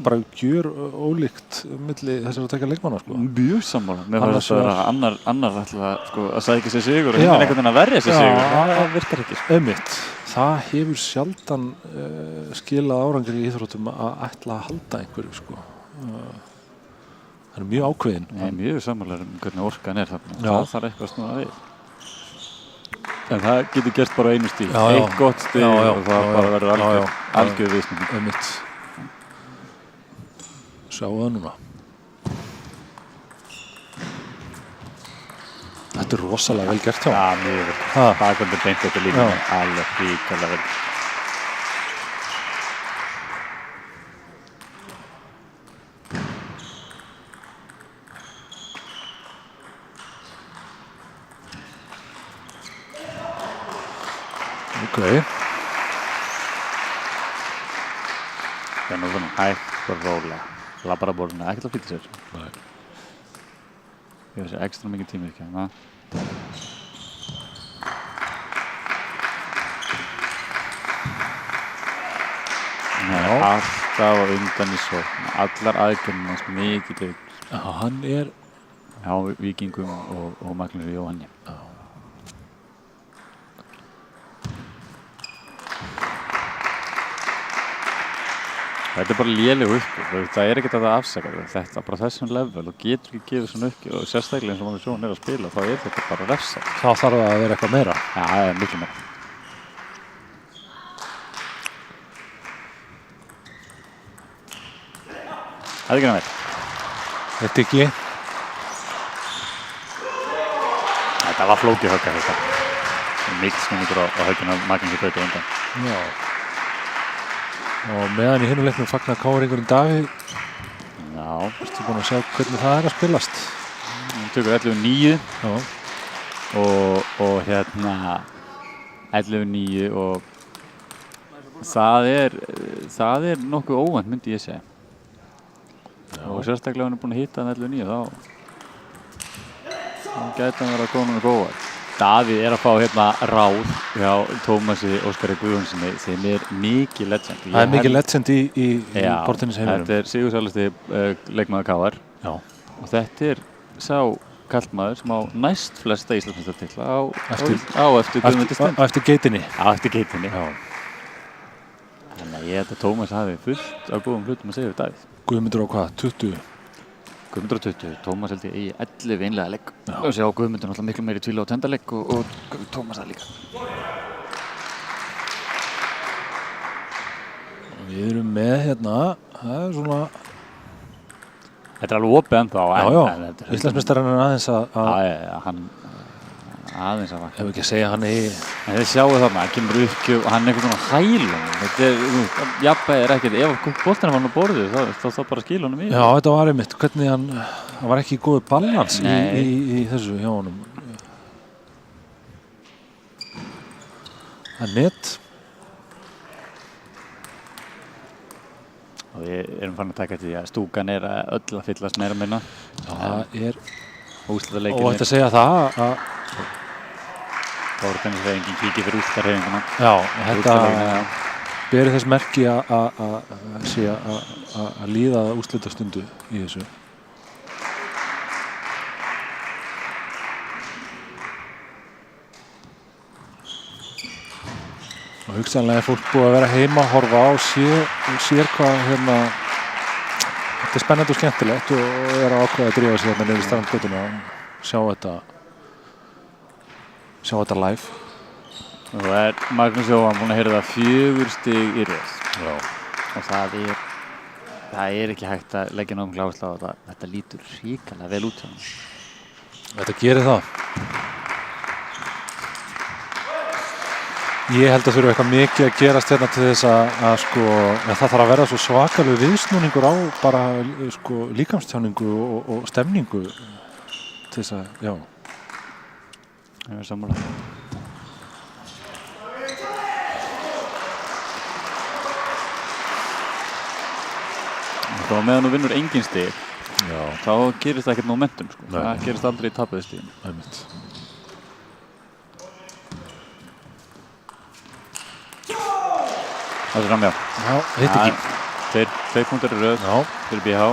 bara gjör ólíkt milli þessar að taka leikmanna, sko. Mjög sammála. Mér fannst það að annar ætla að sækja sér sigur og hinn einhvern veginn að verja sér sigur. Það virkar ekki. Einmitt. Það hefur sjaldan skilað árangri í íþróttum að ætla að halda einhverju, sko. Það er mjög ákveðin. Mjög sammála hvernig orkan er þarna. Það þarf eitthvað að snúa við. En það getur gert bara einu stíl. Eitt gott stíl og það bara verður algjör viðsnúning. Einmitt. Sjáu það núna. Þetta er rosalega vel gert hjá. Já, mjög vel. Bakvöndur beint eftir líka. Alveg ríkalega vel. Okay. Það er nú svona hægt og rólega. labbar að borðinu, ekkert að flýta sér. Nei. Ég veist ekstra mikið tími ekki, na. Nei, alltaf á undan í sókn, allar aðgerðum hans mikið betur. Já, hann er... Já, Víkingum og Magnúsi Jóhanni. Já. Þetta bara léleg upp, það ekkert að það afsaka þetta bara þessum level og getur ekki gefið svona upp og sérstaklega eins og Magnús Jóhann að spila þá þetta bara refsa. Þá þarf það að vera eitthvað meira. Já, það miklu meira. Það ekki náttúrulega. Þetta ekki. Þetta var flókið högg þetta. Mikið snúningur á högginu af Magnúsi Braut og undan. Já. Og meðan í hinum leiknum fagnar KR-ingurinn Davíð. Já. Ertu búinn að sjá hvernig það er að spilast? Hún tökur 11-9. Já. Og hérna 11-9 og það er nokkuð óvænt myndi ég segja. Já. Og sérstaklega hann búinn að hitta hann 11-9 þá gæti hann vera að koma með góða. Davíð að fá hérna ráð hjá Tómasi Óskari Guðjónssoni sem mikið legend. Það mikið legend í bortennisheimum. Þetta sigursælasti leikmaður KR. Já. Og þetta sá kallmaður sem á næst flesta Íslandsmeistaratitla á eftir Guðmundi Stend. Á eftir geitinni. Á eftir geitinni. Já. Þannig að ég held að Tómas hafi fullt af góðum hlutum að segja við Davíð. Guðmundur á hvað? 20? Guðmundur á 20, Tómas held ég í 11 einlega leik. Og sjá Guðmundur náttúrulega miklu meiri tvíla á tendarleik og Tómas það líka. Og við erum með hérna, það svona... Þetta alveg opið ennþá. Já. Íslandsmeistarinn aðeins að... Já, hann aðeins að vakna. Ef ekki að segja hann í... En þið sjáu þarna, hann kemur uppgjöf og hann einhvern svona hælum. Þetta jafnvægi ekkert, ef boltinn var á borðið þá bara skila honum í. Já, þetta var einmitt, hvernig hann var ekki í góðu balans í þessu hjá honum. Það er nett. Og við erum farin að taka til því að stúkan öll að fyllast meira minna. Það er... Úrslitaleikin Og þetta segja það að... Þá er kannski það engin kíkir fyrir úrslitahreyfinguna. Já, og þetta beri þess merki að líða úrslitastundu í þessu. Og hugsanlega er fólk búið að vera heima að horfa á og sér hvað hérna þetta er spennandi og skemmtilegt og er að ákveða að drífa sig hérna niður í strandgötuna og sjá þetta live. Og það Magnús Jóhann búinn að heyra það 4 stig í röð. Já. Og það ekki hægt að leggja náttúrulega áherslu á þetta. Þetta lítur hrikalega vel út hjá hann. Þetta gerir það. Ég held að þurfa eitthvað mikið að gerast hérna til þess að sko, það þarf að vera svo svakalega viðsnúningur á bara sko líkamstjáningu og stemningu til þess að, já. Ég er sammála. Og meðan þú vinnur engin stig, þá gerist það ekkert momentum, sko. Það gerist aldrei í tapuðu stiginu. Einmitt. Það framjá. Já, hitt ekki. 2 punktar í röð fyrir BH.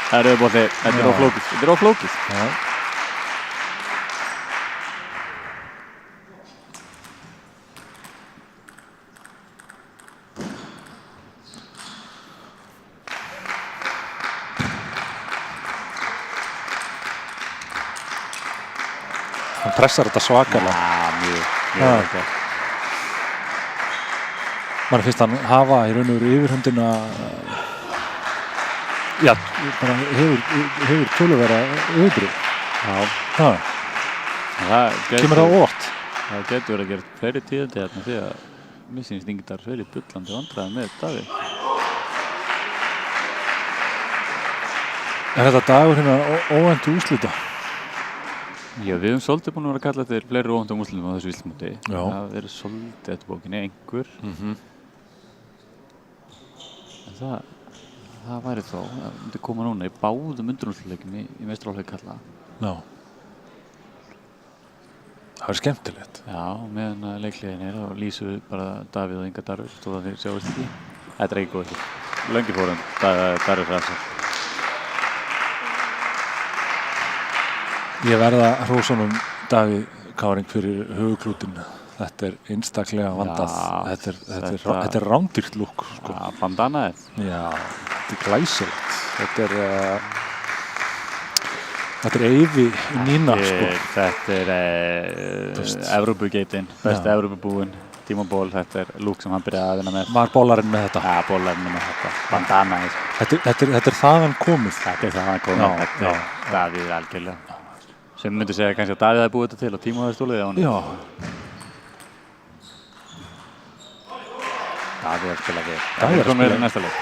Það er rauðbolti, þetta er of flókið. Já. Hann pressar þetta svakalega. Já, mjög. Mann finnst hann hafa í raun og veru yfirhöndina já, bara hefur töluvera yfirdrif. Já. Kemur það óvart. Það getur verið að gera fleiri tíðindi hérna því að mér sýnist Ingidar fyrir bullandi vandræði með Davíð. Er þetta dagur hérna óvæntu úrslita? Já, við höfum svolítið búin að vera að kalla eftir fleiri óvæntum úrslitum á þessu Íslandsmóti. Já. Það verður svolítið eftir bókinni, einhver. En það væri þá, það myndi koma núna í báðum undanúrslitaleikjum í meistaraflokki karla. Já. Það er skemmtilegt. Já, meðan að leikliðin og lýsu bara Davíð og Inga Darfur, þó að þeir sjáist ekki. Þetta er ekki góð ekki. Löngi fórum, Darfur Frasar. Ég verða hrósunum Davíð Káring fyrir höfuklútin. Þetta er einstaklega vandað. Þetta er rándýrt lúk, sko. Já, bandanaðið. Já, þetta er glæsilegt. Þetta er Eyvi Nína, sko. Þetta er Evrópugeitin, besti Evrópubúinn, Tímon Ból. Þetta er lúk sem hann byrjaði að vinna með. Var bólarinn með þetta? Já, bólarinn með þetta. Bandanaðið. Þetta er þaðan komið. Þetta er þaðan komið. Þetta er Davíð algjörlega. Sem myndi segja kannski að Davíð hefði búið þetta til og Tímon hefði stólið á hann. Já. Davíð er að spila við. Davíð er að spila við næsta leik.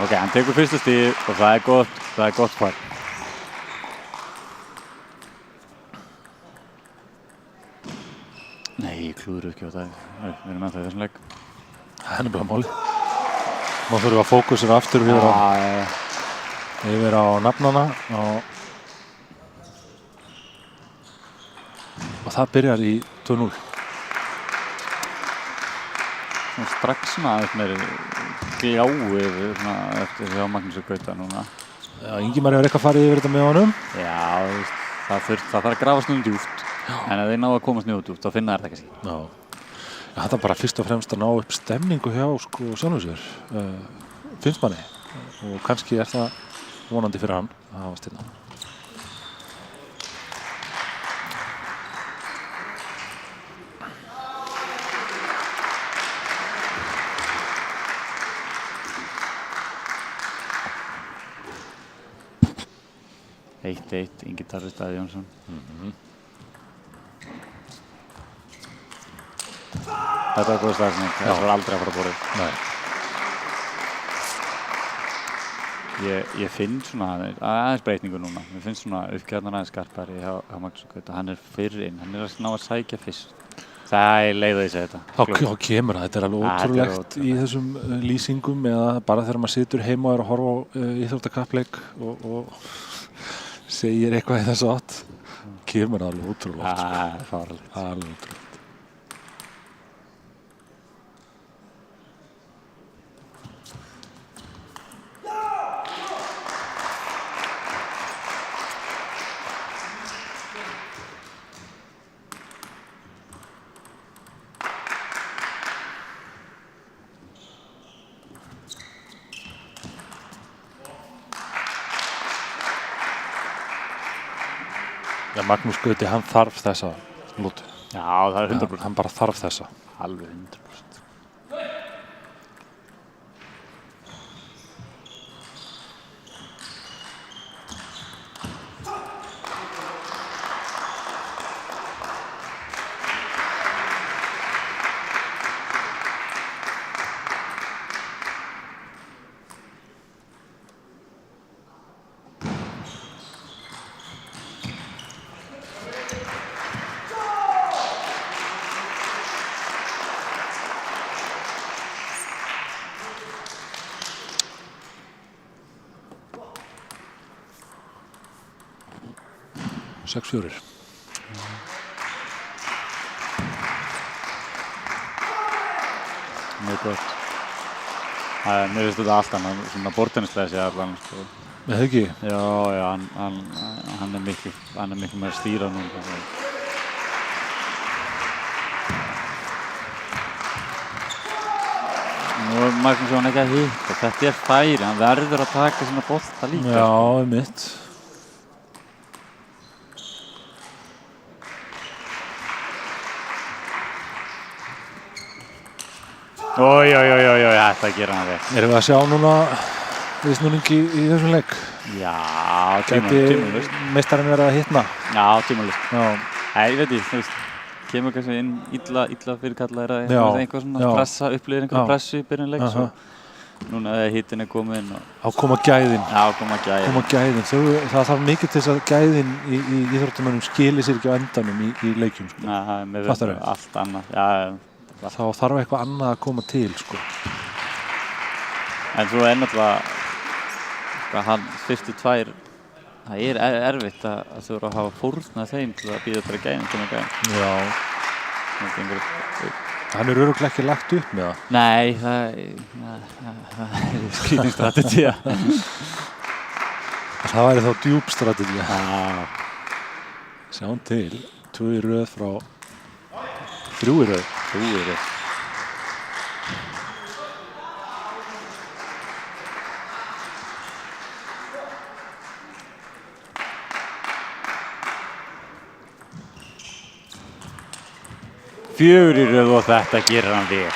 Ok, hann tekur fyrsta stíð og það er gott far. Nei, klúður ekki á Davíð. Við erum ennþá í þessum leik. Það er bara máli. Má þurfum að fókusera aftur yfir á nafnana og það byrjar í 2-0. Strax svona aðeins meiri gljáir eftir hjá Magnúsi Gauta núna. Já, Ingimar hefur eitthvað farið yfir þetta með honum. Já, það þarf að grafa snúðum djúpt. En ef þeir ná að koma snúðum djúpt, þá finna þær það kannski. Já, þetta er bara fyrst og fremst að ná upp stemningu hjá sjálfum sér. Finnst manni. Og kannski er það vonandi fyrir hann að hafa stilna. Ingi Darfur Davíð Jónsson. Þetta var góð starfsmenn, það var aldrei að fara að borðið. Nei. Ég finn svona aðeins breytingu núna. Mér finnst svona uppgjörðan aðeins skarpari hjá Magnúsi Gauta. Hann er fyrr inn, hann er að ná að sækja fyrst. Það er leið að ég segi þetta. Þá kemur það, þetta er alveg ótrúlegt í þessum lýsingum eða bara þegar maður situr heima og er að horfa á íþróttakappleik og segir eitthvað í þessu átt. Kemur það alveg ótrúlegt. Það er farlegt. Alveg ótrúlegt. Já, Magnús Gauti, hann þarf þessa lútu. Já, það er 100%. Hann bara þarf þessa. Alveg 100%. Sex fjórir. Mjög gott. Mér finnst þetta allt annað, svona bortennislega sé allan, sko. Með það ekki? Já, hann er miklu meira stýra núna. Nú er Magnús Jón ekki að hitta, þetta er færi, hann verður að taka sína bolta líka. Já, einmitt. Þetta gera hann vekk. Erum við að sjá núna viðsnúning í þessum leik? Já, tímalust. Meistarinn verið að hitna? Já, tímalust. Nei, ég veit þú veist, kemur kannski inn illa fyrir kallaðir að einhver svona pressa, upplýðir einhverja pressu í byrjun leik, núna þegar hitinn komin og Þá koma gæðin. já, koma gæðin. Það þarf mikið til þess að gæðin í íþróttamönnum skili sér ekki á endanum í leikjum, sko. Nei, með Fattarðu? allt annað. Já, Þá þarf eitthvað annað að koma til, sko. en svo náttúrulega hann fyrstu tvær það erfitt að þurfa að hafa fórnað þeim til að bíða bara gæðin. Já. Það gengur Hann örugglega ekki lagt upp með það. Nei, það skrýtin strategía. Það væri þá djúp strategía. Já. Sjáum til. 2 í röð frá 3 í röð. 3 í röð. Fjögur í röð og þetta gerir hann vel.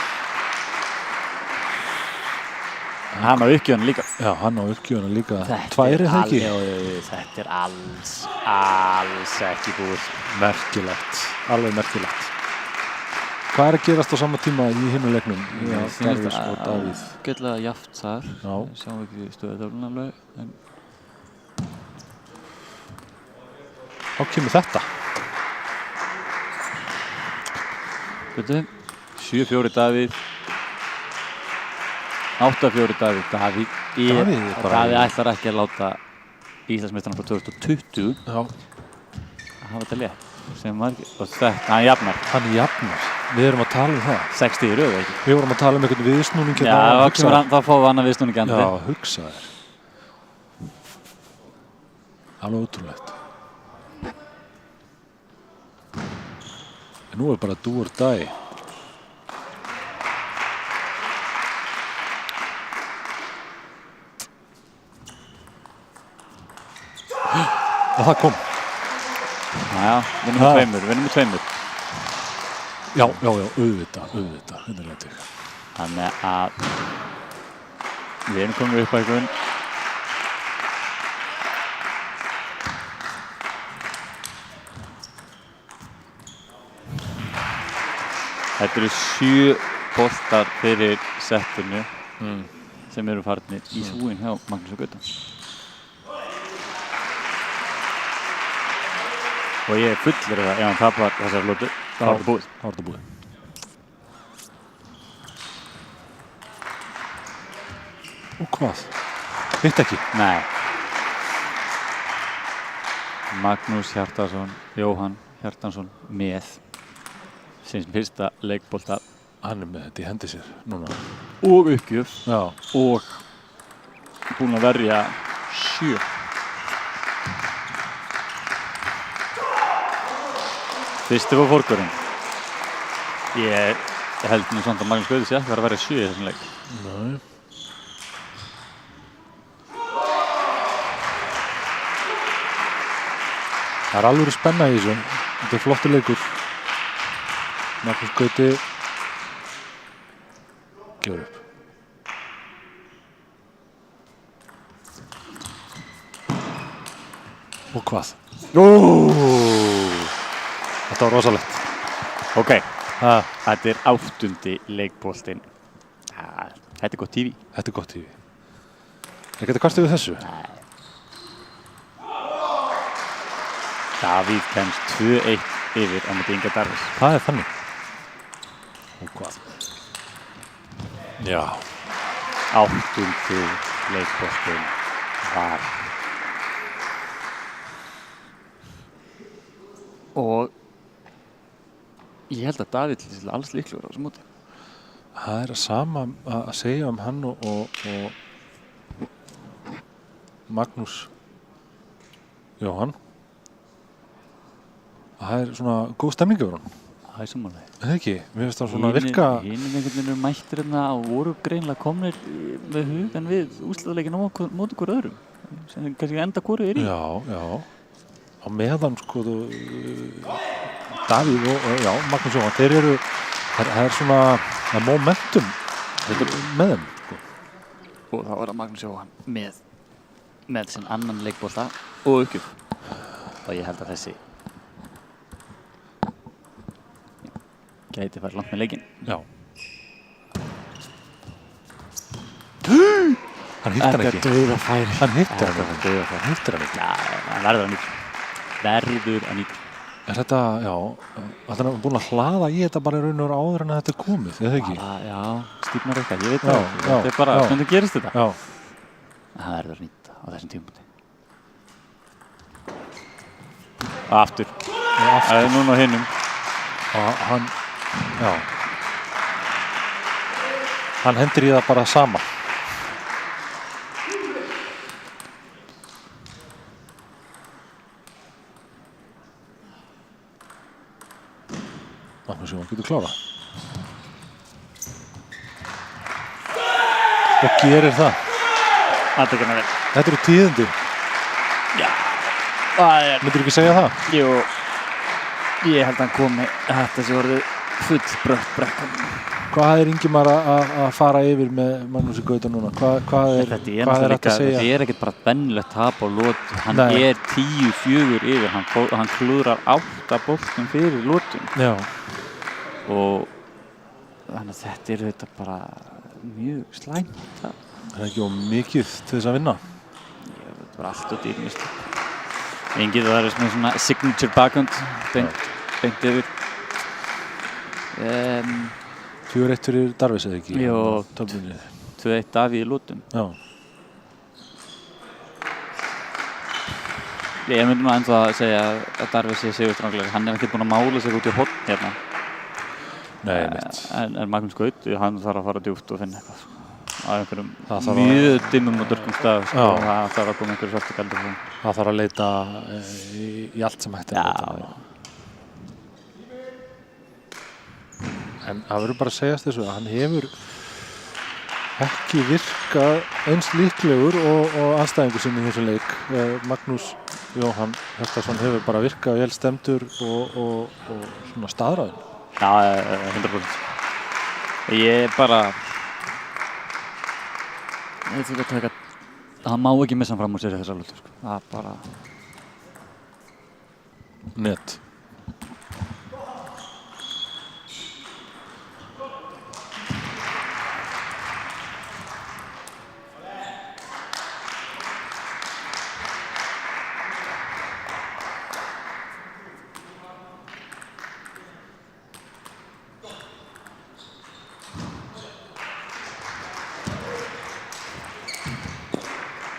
Hann á uppgjöfuna líka. Já, hann á uppgjöfuna líka. 2 er það ekki? Þetta er alls ekki búið. Merkilegt. Alveg merkilegt. Hvað er að gerast á sama tíma í hinu leiknum? Já, Darvis og Davíð. Gætlega jaft þar. Já. Sjáum ekki stöðutöfluna alveg. En þá kemur þetta. 7-4 Davíð. 8-4 Davíð. Davíð ætlar ekki að láta Íslandsmeistarana frá 2020 að hafa þetta létt. Og þetta, hann jafnar. Hann jafnar. Við erum að tala um það. 60 í röð, ekki? Við vorum að tala um einhvern viðsnúning. Já, þá fáum við annan viðsnúning andi. Já, hugsa þér. Alveg ótrúlegt. En nú er bara do or die. Og það kom. Já, við erum með tveimur. Já, auðvitað, undirlega. Þannig að við erum komið upp á einhvern. Þetta eru 7 boltar fyrir settinu sem eru farnir í súin hjá Magnús og Gauta. Og ég er fullur af það, ef hann tapar þessar lótu, þá er þetta búið. Og hvað? Hitt ekki? Nei. Magnús Hjartarson, Jóhann Hjartarson með síns fyrsta leikbolta. Hann er með þetta í hendi sér núna. Og uppgjöf. Já. Og búinn að verja 7. Fyrsti var fórgurinn. Ég held nú samt að Magnús Gauti sé ekki að verja 7 í þessum leik. Nei. Það er alveg spenna í þessu. Þetta er flottur leikur. Magnús Gauti gefur upp. Og hvað? Þetta var rosalegt. Ok, þetta er 8. leikboltinn. Þetta er gott TV. Þetta er gott TV. Er þetta kvartið við þessu? Nei. Davíð kemst 2-1 yfir á móti Inga Darvis. Það er þannig. Og hvað? Já. 8. leikboltinn var. Og ég held að Davíð er alls líklegur á þessu móti. Það er sama að segja um hann og Magnús Jóhann. Það er svona góð stemning yfir hann. Það er sammála. Það ekki? Mér finnst það svona virka. Hinir einhvern veginn eru mættir hérna og voru greinilega komnir með hugan við úrslitaleikin á móti hver öðrum. Sem kannski enda hvoru er í. Já. Á meðan sko Davíð og Magnús Jóhann, þeir eru, það er svona momentum með þeim sko. Og þá er það Magnús Jóhann með sinn annan leikbolta og uppgjöf. Og ég held að þessi gæti farið langt með leikinn. Já. Hann hitt hann ekki. Þetta er dauðafæri. Hann hittir hann Þetta ekki. er dauðafæri. Hann hittir hann ekki. Já, hann verður að nýta. Verður að nýta. Er þetta, já, hann er búinn að hlaða í þetta bara í raun og veru áður en að þetta er komið, eða ekki? Bara, já, stífnar eitthvað, ég veit Já, það ekki. já, Þetta er bara, já. hvernig gerist þetta? Já, Það verður að nýta á þessum tímapunkti. Aftur. Það er núna á hinum. og hann, já. Hann hendir í það bara sama. Magnús Jóhann getur klára. Og gerir það. Þetta er vel. Þetta eru tíðindi. Það er, Myndirðu ekki segja það? jú, ég held að hann komi, þetta sé orðið full brött brekkan. Hvað er Ingimar að fara yfir með Magnúsi Gauta núna? Hvað er Þetta er hægt að líka, segja? þetta er ekkert bara bennilegt tap á lotu. Hann Nei. er 10-4 yfir, hann klúðrar 8 boltum fyrir lotun. Já, Og þannig að þetta er þetta bara mjög slæmt. það er ekki of mikið til þess að vinna. Þetta var allt og dýrmist. Engið það er með svona signature backhand, beint yfir. 4-1 fyrir Darvis eða ekki? Jú, Töflunni. 2-1 Davíð í lótum. Já, Ég myndi nú ennþá að segja að Darvis sé sigurstranglegri. Hann er ekki búinn að mála sig út í horn hérna. nei, mitt. En Magnús Gaut, hann þarf að fara djúpt og finna eitthvað. Á einhverjum Það þarf mjög dimmum og dörkum stað. Já. Það þarf að koma einhverju svartu galdur frá. Það þarf að leita í allt sem hægt er að Já. leita. En það verður bara að segjast þessu að hann hefur ekki virkað eins líklegur og anstæðingur sinni í þessu leik. Magnús Jóhann Hjartarson hefur bara virkað vel stemdur og svona staðræðin. Já, 100%. Ég bara... Ég ætla ekki að taka... Það má ekki missa hann fram úr sér í þessar lótu, sko. Það er bara... Net.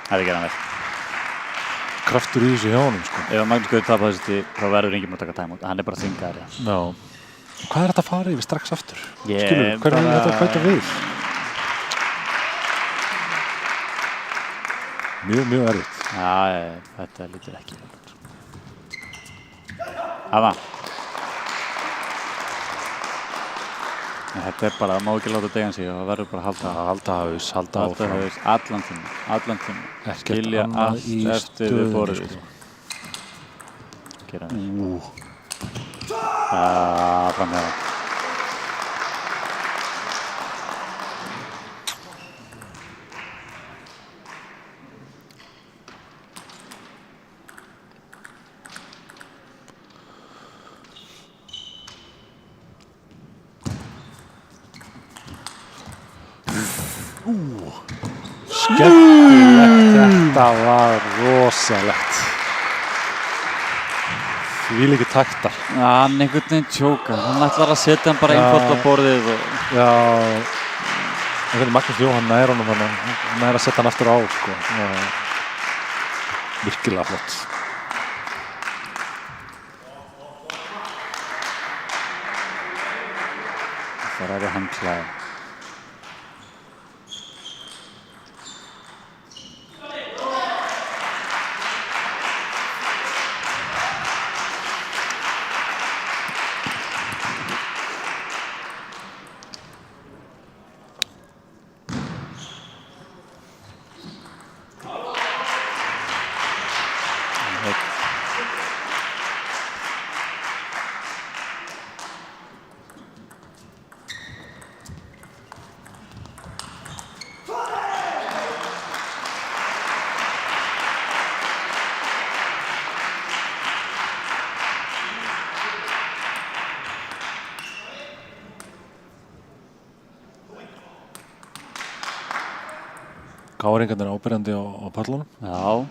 Það er ekki hann vel. Kraftur í þessu hjá honum, sko. Ef að Magnús Gaut tapar þessu tíð, þá verður enginn að taka time-out. Hann er bara þvingaður, já. Já. Hvað er þetta að fara yfir strax aftur? Ég Skilur, hvernig er þetta að bæta við? Mjög erfitt. Já, þetta lítur ekki vel út. Hafa. Þetta er bara, það má ekki láta degjan sig og það verður bara að halda Halda áfram. haus, Allan tíma. Ekkert Skilja annað allt í eftir við stöðunni, borðið. sko. Gera það. Framhjá það. Skemmtilegt, þetta var rosalegt. Þvílíkir taktar. Hann einhvern veginn tjókar. Hann ætlar að setja hann bara einfalt á borðið og... Já, einhvern Magnús Jóhann nær honum hann, hann nær að setja hann aftur á, sko. Já, virkilega flott. Það er handklæði. Káringarnir ábyrjandi á pallunum. Já.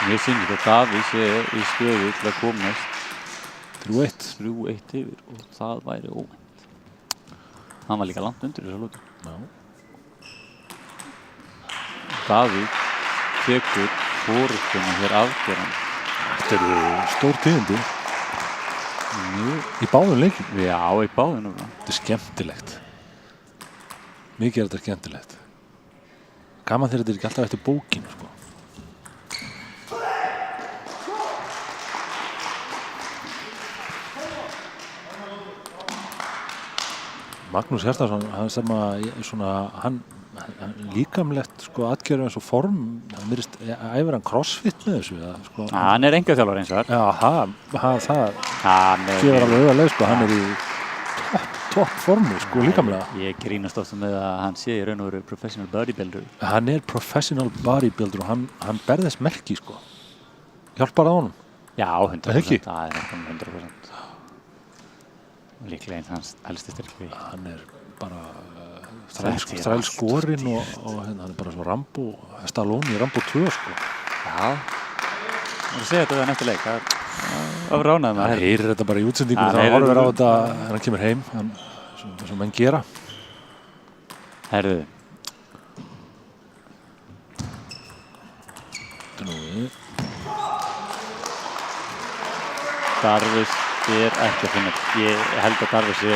Mér finnst að Davíð sé í stöðu til að komast 3-1 yfir og það væri óvænt. Hann var líka langt undir þessa lotu. Já. Davíð tekur forystuna hér afgerandi. Þetta eru stór tíðindi. Í báðum leikjum. Já, í báðum núna. Þetta er skemmtilegt. Mikið er þetta skemmtilegt. Gaman þegar þetta er ekki alltaf eftir bókinu, sko. Magnús Hjartarson, hann sem að svona, hann líkamlegt sko atgerðu eins og form, hann virðist æfir hann crossfit með þessu eða sko. Hann er engaþjálfari eins og þar. Já, það gefur alveg auðarlega sko, hann er í topp formu sko líkamlega. Ég grínast ofta með að hann sé í raun og veru professional bodybuilder. Hann er professional bodybuilder og hann berðist merki sko. Hjálpar það honum? Já, 100%. Það er 100%. Líklega eins hans elsti styrkleiki. Hann er bara þrælskorinn og hann er bara svo Rambo, Stallone í Rambo 2 sko. Já, og segja þetta við hann eftir leik. Það var ránaði maður. Það heyrir þetta bara í útsendingu þegar hann horfir á þetta þegar hann kemur heim, sem menn gera. Herðu. Darvis er ekki að finna. Ég held að Darvis sé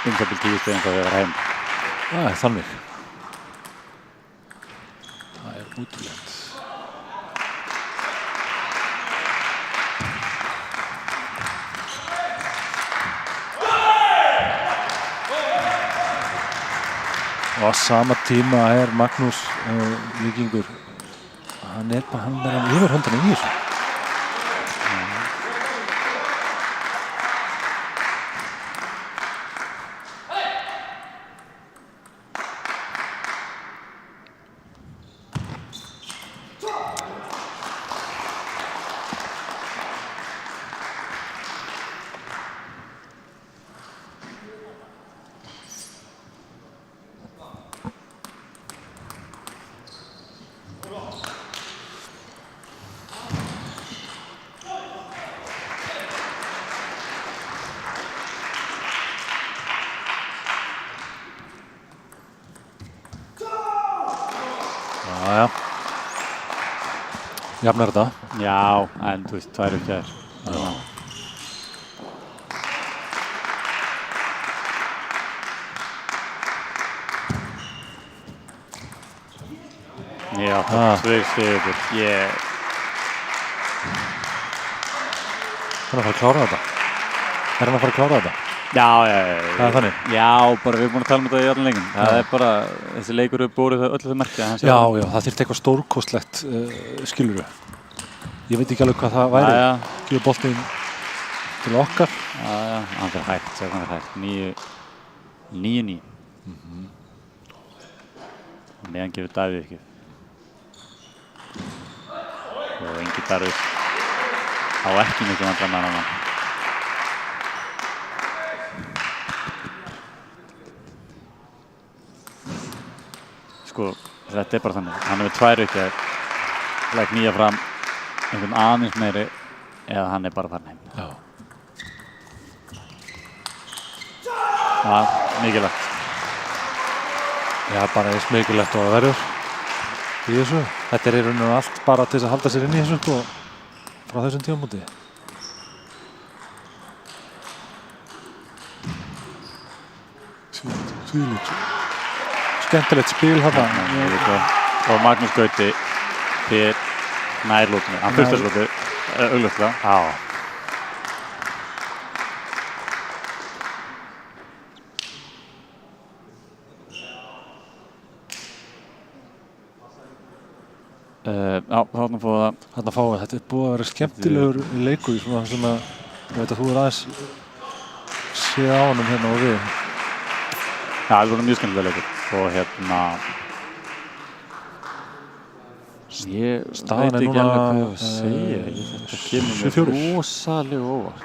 það til 10 stegum þegar við erum heim. Það er þannig. Það er útrúlegt. Og á sama tíma er Magnús Víkingur. Hann er yfir höndunum í þessu. Jafnar þetta? Já, en þú veist, 2 uppgjær. Já, 2 sigur. Hann að fara að klára þetta? Er hann að fara að klára þetta? Já. Það er þannig? Já, bara við erum búin að tala um þetta í allan leikin. Það er bara, þessi leikur er búið öll þau merki. Já, það þyrfti eitthvað stórkostlegt, skilurðu. Ég veit ekki alveg hvað það væri. Gefa boltinn til okkar. Já, hann fyrir hægt, segja hann fyrir hægt. 9-9. Meðan gefur Davíð ekki. Og Ingi Darvis á ekki mikið vandræðum með hann. Sko, þetta er bara þannig. Hann er með 2 uppgjær, læk nýja fram, einhvern aðeins meiri, eða hann er bara farin heim. Já. Það er mikilvægt. Já, bara eins mikilvægt og það verður í þessu. Þetta er í raun og allt bara til þess að halda sér inn í þessu sko, frá þessum tímamóti. Skemmtilegt spil þarna. Og Magnús Gauti fyrir nærlótinu. Hann fyrst þessu lótu, augljóslega. Já. Þarna fóðu það. Þarna fáum við. Þetta er búið að vera skemmtilegur leikur svona sem að, ég veit að þú er aðeins séð á honum hérna og við. Já, það er búin mjög skemmtilega leikur. Og hérna, ég veit ekki alveg hvað ég var að segja. Þetta kemur mér rosalega óvart.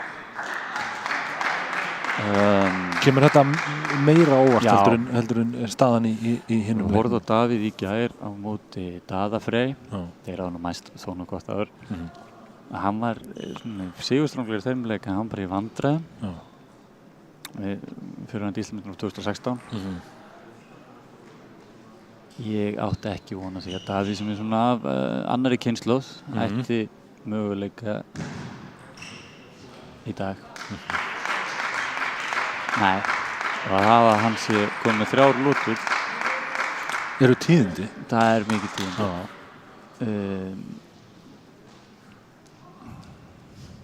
Kemur þetta meira óvart Já. heldur en staðan í hinnum Við horfðum á Davíð í gær á móti Daða Frey. Já. Þeir hafa nú mæst þó nú gott áður. Mhm. Hann var sigurstranglegir þeim leik en hann bara í vandræðum. Já. Fyrir hann Íslandsmeistaranum 2016. Ég átti ekki von á því að Davíð sem svona af annarri kynslóð ætti möguleika í dag. Nei, og að hafa hann sé komið með 3 lótur, Eru tíðindi? það mikið tíðindi.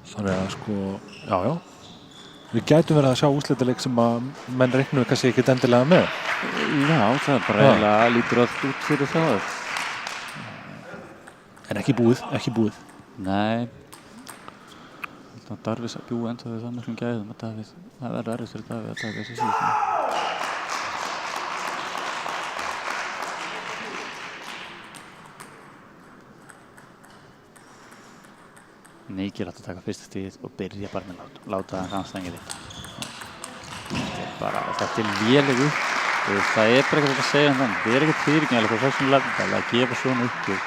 Þannig að sko, já. Við gætum verið að sjá úrslitaleik sem að menn reiknuðu kannski ekkert endilega með. Já, það bara eiginlega lítur allt út fyrir það. En ekki búið. Nei. Það Darvis að bjúa enda við það miklum gæðum að Davíð, það verður erfitt fyrir Davíð að taka þessi síðan. Mikilvægt að taka fyrsta stigið og byrja bara með láta rannstængið þitt. Þetta léleg upp. Það bara ekkert að segja þannig. Það ekkert fyrirgengilegt á þessum lefndal að gefa svona uppgjöf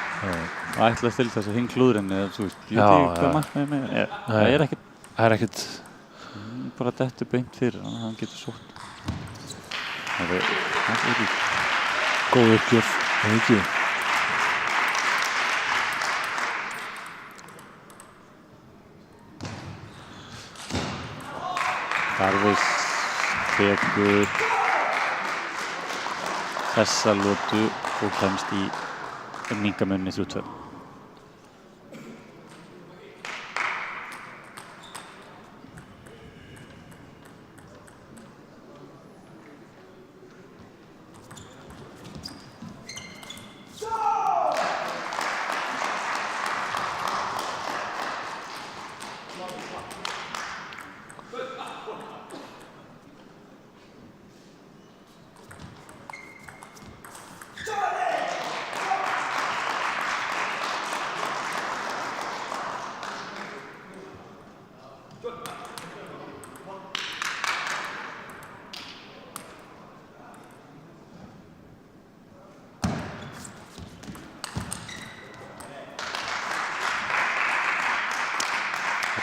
og ætla til þess að hinn klúðurinn eða þú veist, ég veit ekki hvað markmiðið með það ekkert. Það er ekkert. Bara dettur beint fyrir hann, hann getur sótt. Það er Góð uppgjöf, ekki. Darvis tekur þessa lotu og kemst í minkamunni 3-2.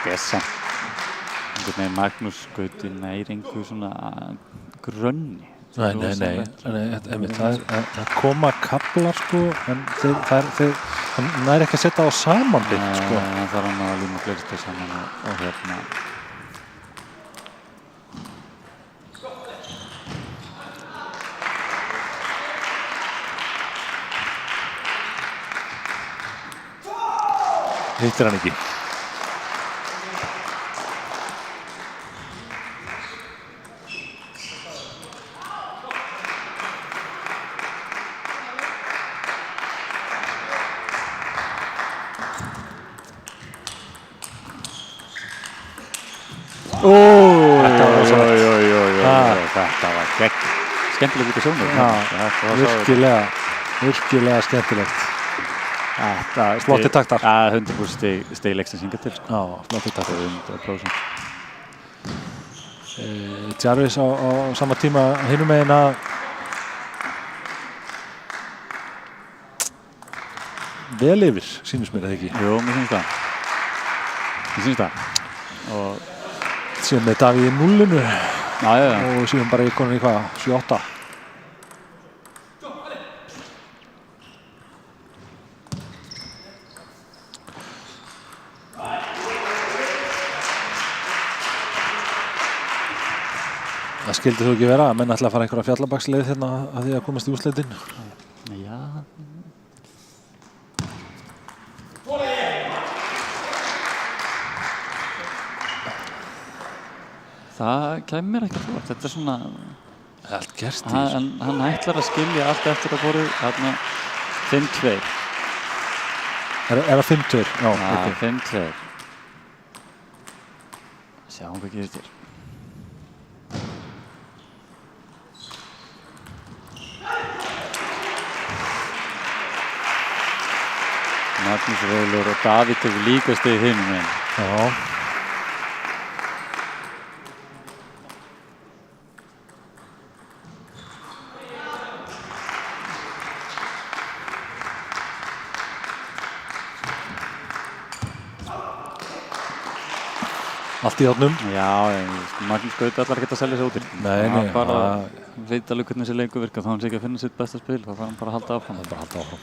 Þetta samt einhvern veginn Magnús Gauti næringu svona grönni. Nei, það koma kaflar sko, en hann næri ekki að setja á samanbind sko. Það þarf hann að líma fleiri stið saman og hérna. Hittir hann ekki. Þetta var gegn. Skemmtileg út af sjónum. Virkilega skemmtilegt. Flotti taktar. 100% stig leiksins hingað til. Já, flotti taktar. 100%. Jarvis á sama tíma hinum megin að vel yfir, sýnist mér það ekki. Jú, mér finnst það. Og síðan með Davíð í 0-inu já. Og síðan bara í konunni hvað, 7-8. Það skildi þú ekki vera að menn ætla að fara einhverja fjallabaksleið hérna að því að komast í úrslitin. Já. Það kemur mér ekki að þetta svona allt gerst í hann ætlar að skilja allt eftir að voru þarna 5-2. Er það 5-2? Já, ok. 5-2. Sjáum hvað gerir þér. Magnús Róðlur og Davíð tekur líka stig hinum megin. Já. Allt í hátnum. Já, Magnús Gauti ætlar ekki að selja sig út í. Nei, bara veit alveg hvernig þessi leikur virkar, þá hann sé ekki að finna sitt besta spil, þá þarf hann bara að halda áfram. Bara halda áfram.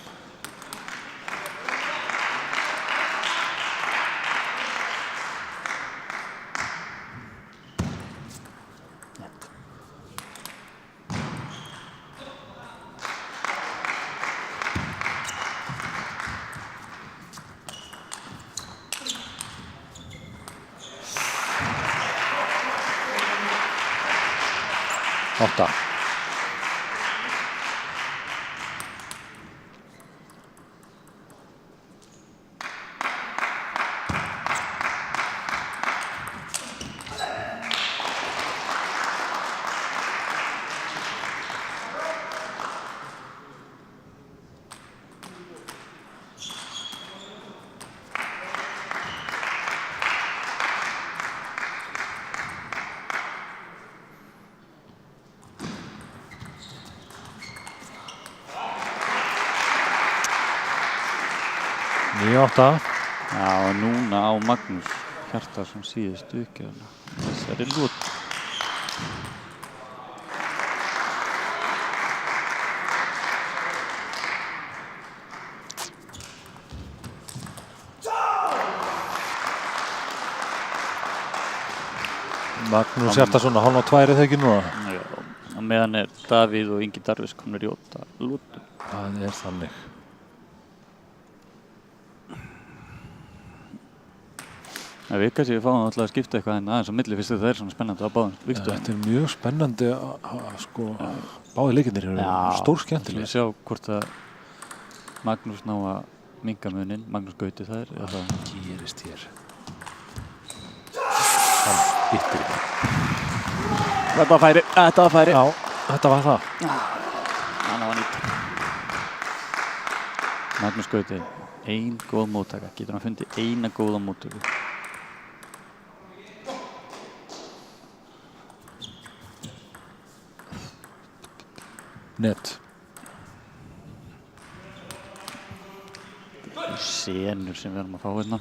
Átta. Átta. Já, og núna á Magnús Hjartarson síðustu uppgjörna. Þessari lotu. Magnús Hjartarson að hálfa á 2 er það ekki núna? Já, og meðan Davíð og Ingi Darvis komnir í 8 lotu. Það er þannig. Við kannski fáum alltaf að skipta eitthvað en aðeins á milli fyrst það er svona spennandi á báðum vígstöðum. Þetta er mjög spennandi sko, báði leikirnir eru stór skemmtilega. Við sjá hvort að Magnús ná að minnka munin, Magnús Gauti það er. Það gerist hér. Hann hittir ekki. Þetta var færi. Já, þetta var það. Hann var nýtt. Magnús Gauti, ein góð móttaka. Getur hann fundið eina góða móttöku. Net. Senur sem við erum að fá hérna.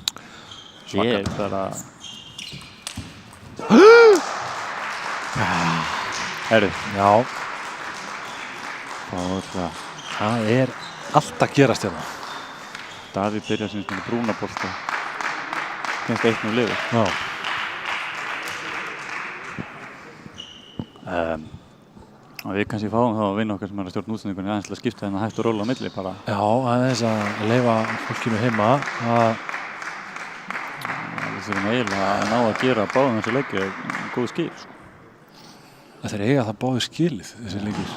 Ég er bara... Herru. Já. Það er allt að gerast hérna. Davíð byrjar sem svona brúnabolta. Kemst 1-0 liður. Já. Og við kannski fáum þá að vinna okkar sem er að stjórna útsendingunni aðeins til að skipta þennan hægt og róla á milli bara. Já, aðeins að leyfa fólkinu heima að... Við þurfum eiginlega að ná að gera báðum þessi leiki góð skil. Það er eiga það báði skilið, þessi leikir.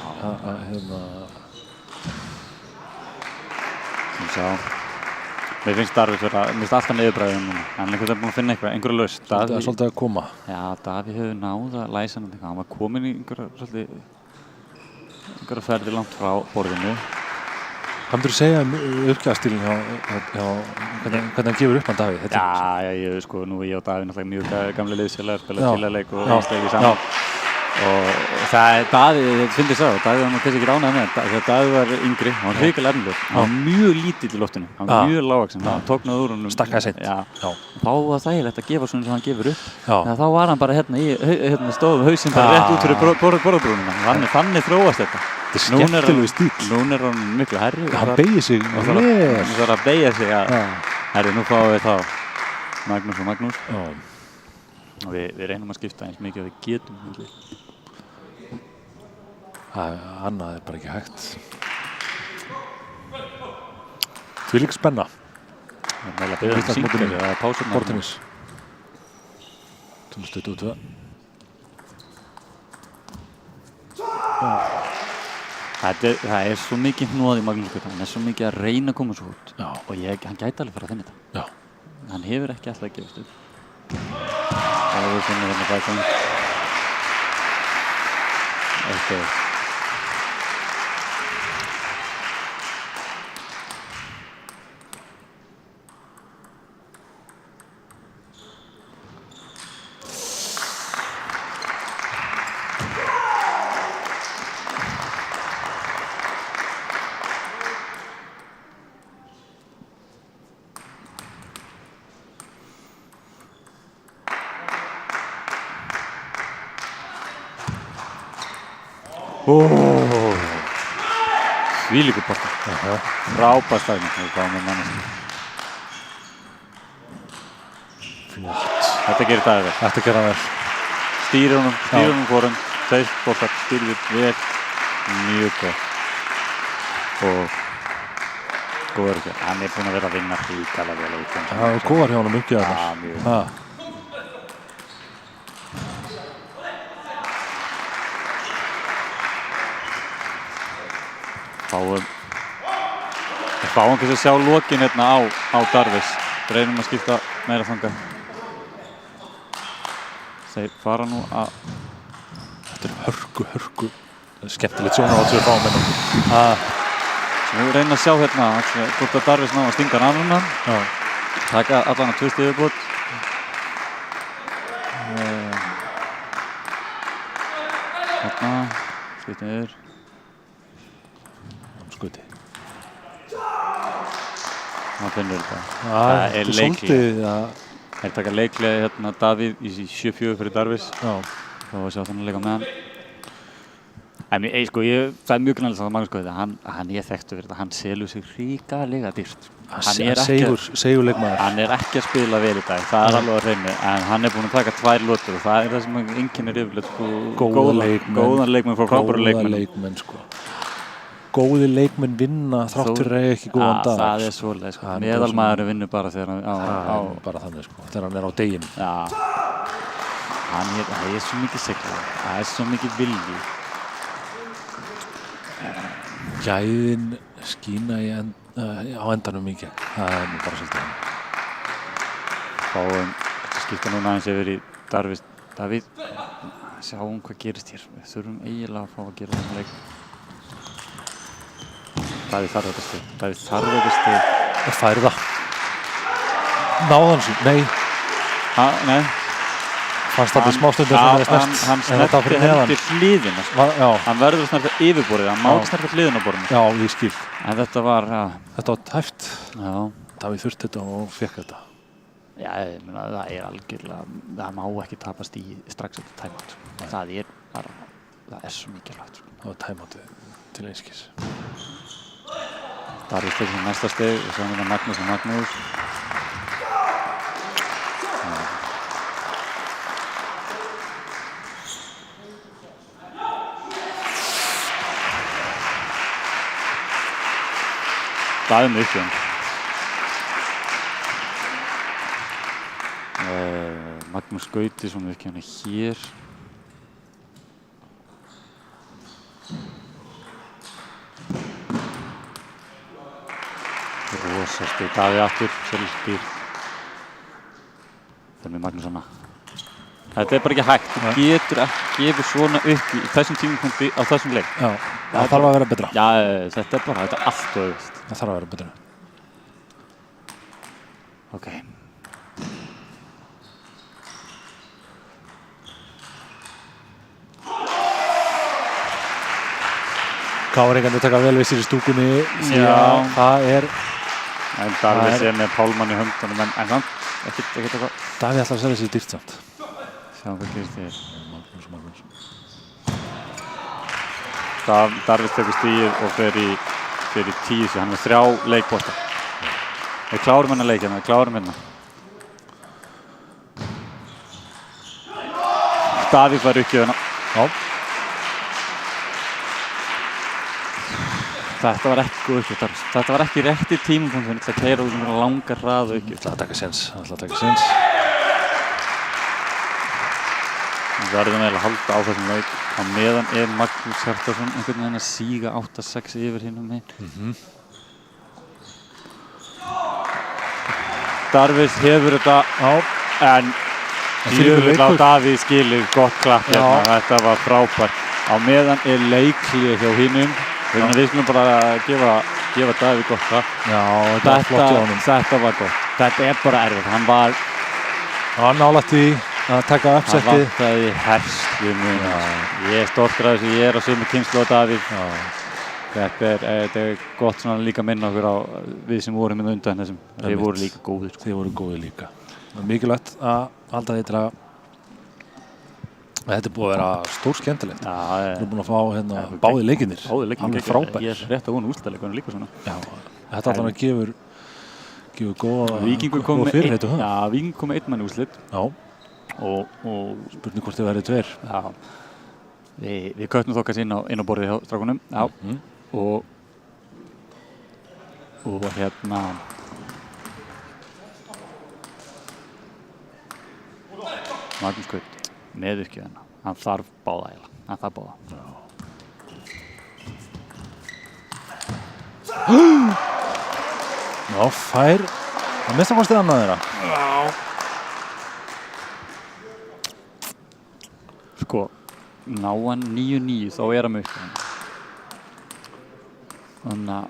Mér finnst Darvis mér finnst alltaf niðurbræðið núna. Hann er einhvern veginn búinn að finna einhverju lausn. Svolítið að koma. Já, Davíð hefur náð að læsa hann. Hann var kominn í einhverja ferði langt frá borðinu. Hvað myndir þú segja uppgjafstílinn hjá hvernig hann gefur upp hann Davíð? Já, sko, nú er ég og Davíð náttúrulega mjög gamli liðsfélagar, spila félagaleik og landsleiki saman. Og það er Davíð, þetta finnst ég Davíð var kannski ekki ánægður með þegar Davíð var yngri, hann var hrikalega efnilegur. Hann var mjög lítill í loftinu, hann var mjög lágvaxinn, hann tóknaði úr honum. Stakkaði seint. Já. Þá var þægilegt að gefa svona sem hann gefur upp. Þannig þá var hann bara hérna stóð hausinn bara rétt út fyrir borðbrúnina. Þannig þróast þetta. Þetta er skemmtilegu stíl. Núna er hann miklu hærri. Hann beygir sig vel. Hann þarf að beygja sig. Herri, nú fáum við þá Magnús og Magnús. Og við reynum að skipta eins mikið að við getum. Annað er bara ekki hægt. Þvílík spenna. Það er að byrja syngur eða pásurnar. Bortennis. 2022. Það er svo mikið hnoð í Magnús Gauti. Hann er svo mikið að reyna að koma svo út. Og hann gæti alveg fara að finna þetta. Hann hefur ekki alltaf að gefast upp. Það er svona hérna bæðum. Þvílíkur bolti. Frábær stæðning. Flott. Þetta gerir Davíð vel. Þetta gera vel. Stýrir honum hvorum. Tveir boltar stýrir vel. Mjög gott. Og góður ekki. Hann búinn að vera að vinna hrikalega vel á útlöndum. Það var góðar hjá honum uppgjöðar. Já, mjög. Fáum kannski að sjá lokin hérna á Darvis. Reynum að skipta meira þangað. Þeir fara nú að... Þetta er hörku. Skemmtilegt sjónar á þessu fáum hérna. Við reynum að sjá hérna hvort að Darvis ná að stinga hann af núna. Taka allan að 2 stig viðbót. Hérna, skiptum yfir. Skuti. Það finnur þetta. Það er leiklega. Þeir taka leiklega hérna Davíð í 7-4 fyrir Darvis. Og sjá þannig að leika með hann. En það er mjög grannlega að Magnús Gauti, hann þekktur fyrir þetta, hann selur sig hrikalega dýrt. Segur leikmaður. Hann er ekki að spila vel í dag, það er alveg á hreinu, en hann er búinn að taka 2 lotur og það er það sem enginn er yfirleitt góðan leikmenn frá frábæru leikmenn. Góði leikmenn vinna þrátt fyrir að eiga ekki góðan dag. Það er svoleiðis, meðalmaðurinn vinnur bara þegar hann bara þannig, þegar hann er á deginum. Já, það er svo mikið sigla, það er svo mikið vilji. Gæðin skína á endanum í gegn, það er nú bara svolítið hann. Fáum, þetta skipta núna aðeins yfir í Darvis. Davíð, sjáum hvað gerist hér. Við þurfum eiginlega að fá að gera þennan leik. Davíð þarf þetta stig. Það færi það. Náðan sín, nei. Nei. Fannst þetta í smástundir sem það er snert. Hann snerti heldur hliðina. Hann verður að snerta yfirborðið, hann má ekki snerta hliðina á borðinu. Já, ég skil. En þetta var tæft. Já. Davíð þurfti þetta og fékk þetta. Já, ég meina það er algjörlega, það má ekki tapast í strax eftir tæmátt. Það er svo mikilvægt. Það var tæmáttið til einskis. Darvis tekur sem næsta steg og svo er Magnús. Davíð með uppgjörn. Magnús Gauti svona uppgjörn hér. Rosastig, Davíð aftur, selvstýr. Það með Magnús hana. Þetta er bara ekki hægt, þú getur ekki gefið svona upp í þessum tímapunkti á þessum leik. Já, það þarf að vera betra. Já, þetta er allt auðvist. Það þarf að vera betra. Ok. Káringandi taka vel við sér í stúkunni. Já, það er... En Darvis er með Pálmann í höndunum, en samt, ekkert eitthvað. Davíð ætlar að selja sér dýrt samt. Sjáum hvað gerist þér. Magnús. Darvis tekur stíð og fer í 10, hann er 3 leikbolta. Við klárum hennar leikina, Davíð var uppgjöfuna. Já. Þetta var ekki góð uppgjöf, Darvis. Þetta var ekki rétti tímapunkt, hann ætla að keyra út svona langar hraða uppgjöf. Hann ætla að taka séns. Við verðum eiginlega að halda á þessum leik. Á meðan er Magnús Hjartarson einhvern veginn að síga 8-6 yfir hinum megin. Darvis hefur þetta en djöfull á Davíð skilið gott klapp hérna. Þetta var frábært. Á meðan er leikhlé hjá hinum. Við skulum bara gefa Davíð gott klapp. Já, þetta var flott hjá honum. Þetta var gott. Þetta er bara erfitt. Hann var nálægt því að taka uppsettið. Það vantaði herslu mun. Ég er stoltur af þessu, ég er á sömu kynslóð á Davíð. Þetta er gott svona líka minna okkur á við sem vorum með undan þessum. Þeir voru líka góðir. Þeir voru góðir líka. Mikilvægt að halda því til að Þetta er búið að vera stór skemmtilegt. Já, Við erum búin að fá hérna báðir leikirnir. Alveg frábært. Ég er rétt að vona úrslitaleikunum líka svona. Já, þetta allan að gefur góða Víkingur kom og fyrirheit Já, Víkingur kom með 1 mann í úrslit. Já. Og spurning hvort þið verið 2. Já. Við köttum þokkast inn á borðið hjá strákunum. Já. Og hérna Magnús Gaut með uppgjöfina. Hann þarf báða eiginlega. Hann þarf báða. Já, fær að mista kostið annað þeirra. Já. Sko, ná hann 9-9 þá er hann með uppgjöfina. Þannig að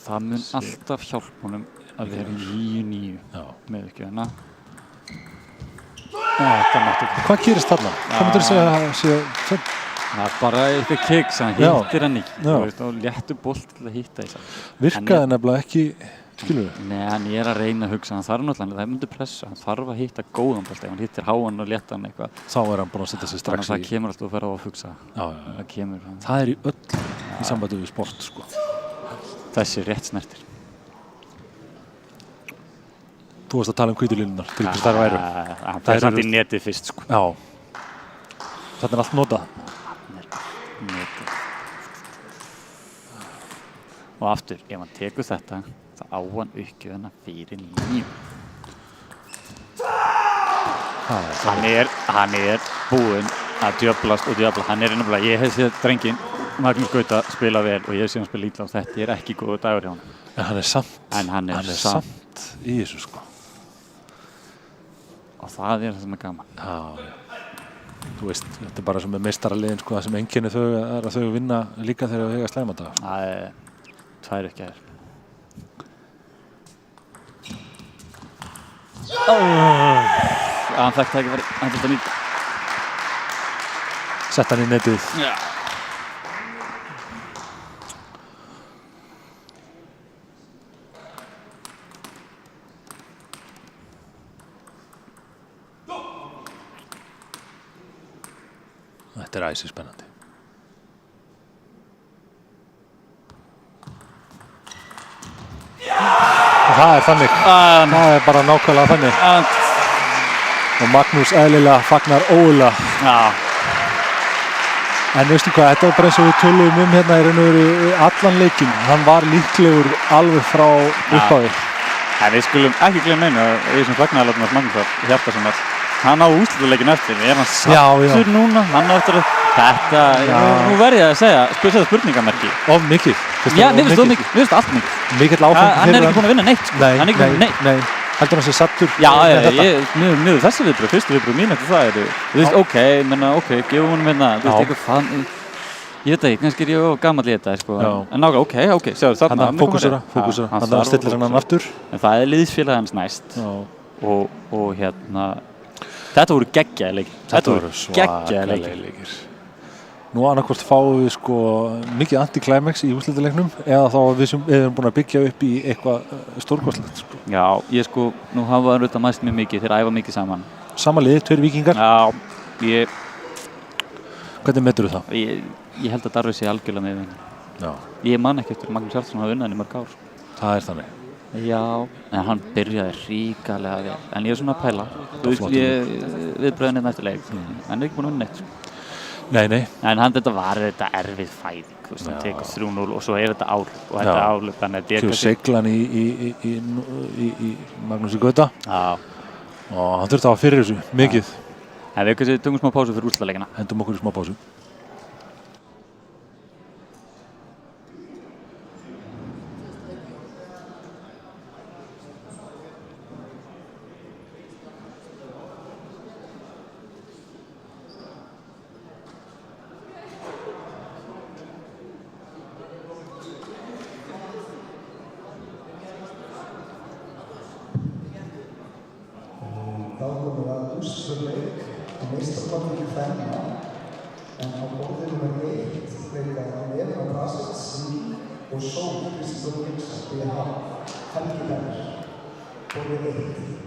það mun alltaf hjálpa honum að vera 9-9 með uppgjöfina. Hvað gerist þarna? Hvað myndir þú segja að sé það er bara eitthvað keks, hann hittir hann ekki og léttur bolt til að hitta í það. Virkaði nefnilega ekki, skilur við? Nei, hann er að reyna að hugsa, hann þarf náttúrulega, það myndi pressa, hann þarf að hitta góðan bolt, ef hann hittir háan og léttan eitthvað. Þá er hann búinn að setja sig strax í. Þannig að það kemur alltaf að fara á að hugsa. Já. Það kemur. Það er í öll í sambandi við sport, sko. Þessi rétt snertir. Þú varst að tala hvítu línurnar, til hvers þær væru. Það er samt í netið fyrst, sko. Já. Þetta er allt notað. Netið. Og aftur, ef hann tekur þetta, þá á hann uppgjöfina fyrir 9. Hann er búinn að djöflast og djöfla. Hann er nefnilega, ég hef séð drenginn Magnús Gauta spila vel og ég hef séð hann spila illa og þetta er ekki góður dagur hjá hann. En hann er samt í þessu, sko. Og það er það sem er gaman. Já. Þú veist, þetta er bara sem með meistaraliðin, sko, það sem einkenni þau er að þau vinna líka þegar þau eiga slæmadaga. Það er 2 uppgjafir. Hann fekk það ekki verið, hann þurfti að nýta. Sett hann í netið. Já. Þetta er æsi spennandi. Og það er þannig. Það er bara nákvæmlega þannig. Og Magnús eðlilega fagnar ógulega. Já. En veistu hvað, þetta var bara eins og við töluðum hérna í raun og veru allan leikinn. Hann var líklegur alveg frá upphafi. En við skulum ekki glemma einu að við sem fagnaðarlátum hans Magnúsar Hjartarsonar. Hann á úrslitaleikin eftir, er hann sattur núna? Hann á eftir að þetta, nú verð ég að segja, spyrja spurningamerki. Of mikið. Já, mér finnst það mikið, mér finnst allt mikið. Mikill áfengi fyrir hann er ekki búinn að vinna neitt, sko. Hann er ekki búinn að vinna neitt. Nei. Heldur hann sé sattur? Já, mjög þessi viðbröð, fyrstu viðbröð mín eftir það eru, þú veist, ok, gefum honum hérna, þú veist, eitthvað fann, ég veit ekki, kannski er ég gamall í þetta, sko, en nákvæmlega, ok, sjáðu þarna. Hann fókusera, hann stillir hann aftur. En það er liðsfélag hans næst og hérna, þetta voru geggjaðir leikir. Þetta voru svakalegir leikir. Nú annarkvort fáum við sko mikið anti-climax í úrslitaleiknum eða þá við erum búin að byggja upp í eitthvað stórkostlegt, sko. Já, ég sko, nú hafa auðvitað mæst mjög mikið, þeir æfa mikið saman. Sama lið, 2 víkingar. Já, Hvernig meturðu það? Ég held að Darvi sé algjörlega með vinna. Já. Ég man ekki eftir Magnús Hjartarson hafa unnið hann í mörg ár. Það er þannig. Já, en hann byrjaði ríkalega vel. En ég er svona að pæla. Þú veist, viðbröðin næstu leik. Hann er ekki búinn að vinna neitt. Nei. En þetta var erfið fæðing. Þú veist, hann tekur 3-0 og svo er þetta áhlaup. Og þetta áhlaup, þannig að Svo seglan í Magnúsi Gauta. Já. Og hann þurfti að hafa fyrir þessu, mikið. En við kannski tökum smá pásu fyrir úrslitaleikina. Hendum okkur í smá pásu. Þá komum við að úrslitaleik á meistaraflokki kvenna, en á borðinu nummer 1 leika Eva Brasets og Sól Kristófs BH Helgiberg, borðið 1.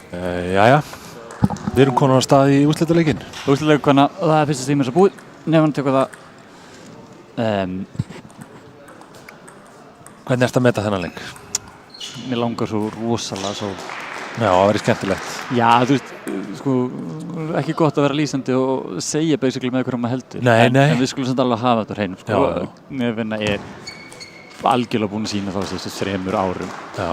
Jæja, við erum konar á stað í úrslitaleikinn. Úrslitaleikana, það er fyrsta tíma sem búið. Nefnum tekur það. Hvernig ertu að meta þennan leik? Mér langar svo rosalega svo. Já, það verið skemmtilegt. Já, þú veist, sko, ekki gott að vera lýsandi og segja basically með hverjum maður heldur. Nei. En við skulum samt alveg hafa þetta á hreinu, sko. Nefna algjörlega búin að sýna þá þessu 3 árum. Já.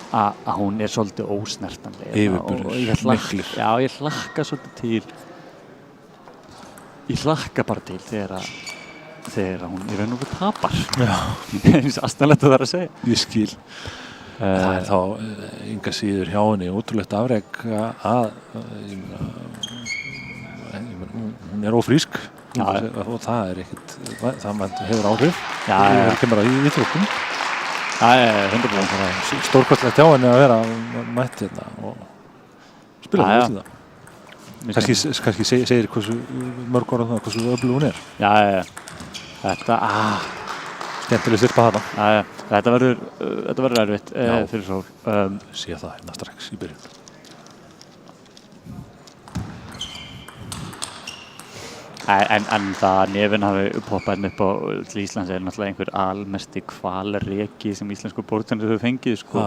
Að hún svolítið ósnertanleg. Yfirburðir, miklir. Já, ég hlakka svolítið til. Ég hlakka bara til þegar hún í raun og veru tapar. Já. Eins astanlegt að það að segja. Ég skil. Það þá enga síður hjá henni ótrúlegt afrek að hún ófrísk og það ekkert, það hefur áhrif. Það kemur að íþróttum. Það 100%. Stórkostlegt hjá henni að vera mætt hérna og spila það. Kannski segir hversu mörg orð það, hversu öflug hún er. Já. Þetta, skemmtileg styrpa þarna. Þetta verður erfitt fyrir Sól. Sé það hérna strax í byrjun. En það Nefinn hafi poppað upp á til Íslands náttúrulega einhver almesti hvalreki sem íslensku bortendur hefur fengið, sko.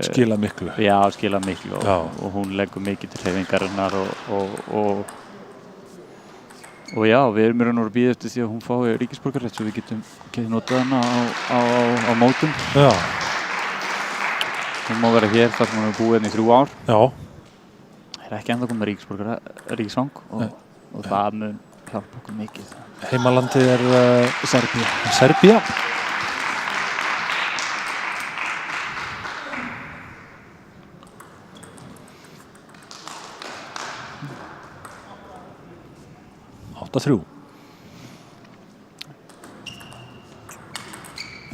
Skila miklu. Já, skila miklu og hún leggur mikið til hreyfingarinnar og já, við erum í raun og veru að bíða eftir því að hún fái ríkisborgararétt svo við getum notað hana á mótum. Já. Hún má vera hér þar sem hún hefur búið hérna í 3 ár. Já. Það ekki ennþá komið ríkisfang og það mun hjálpa okkur mikið. Heimalandið Serbía. Serbía?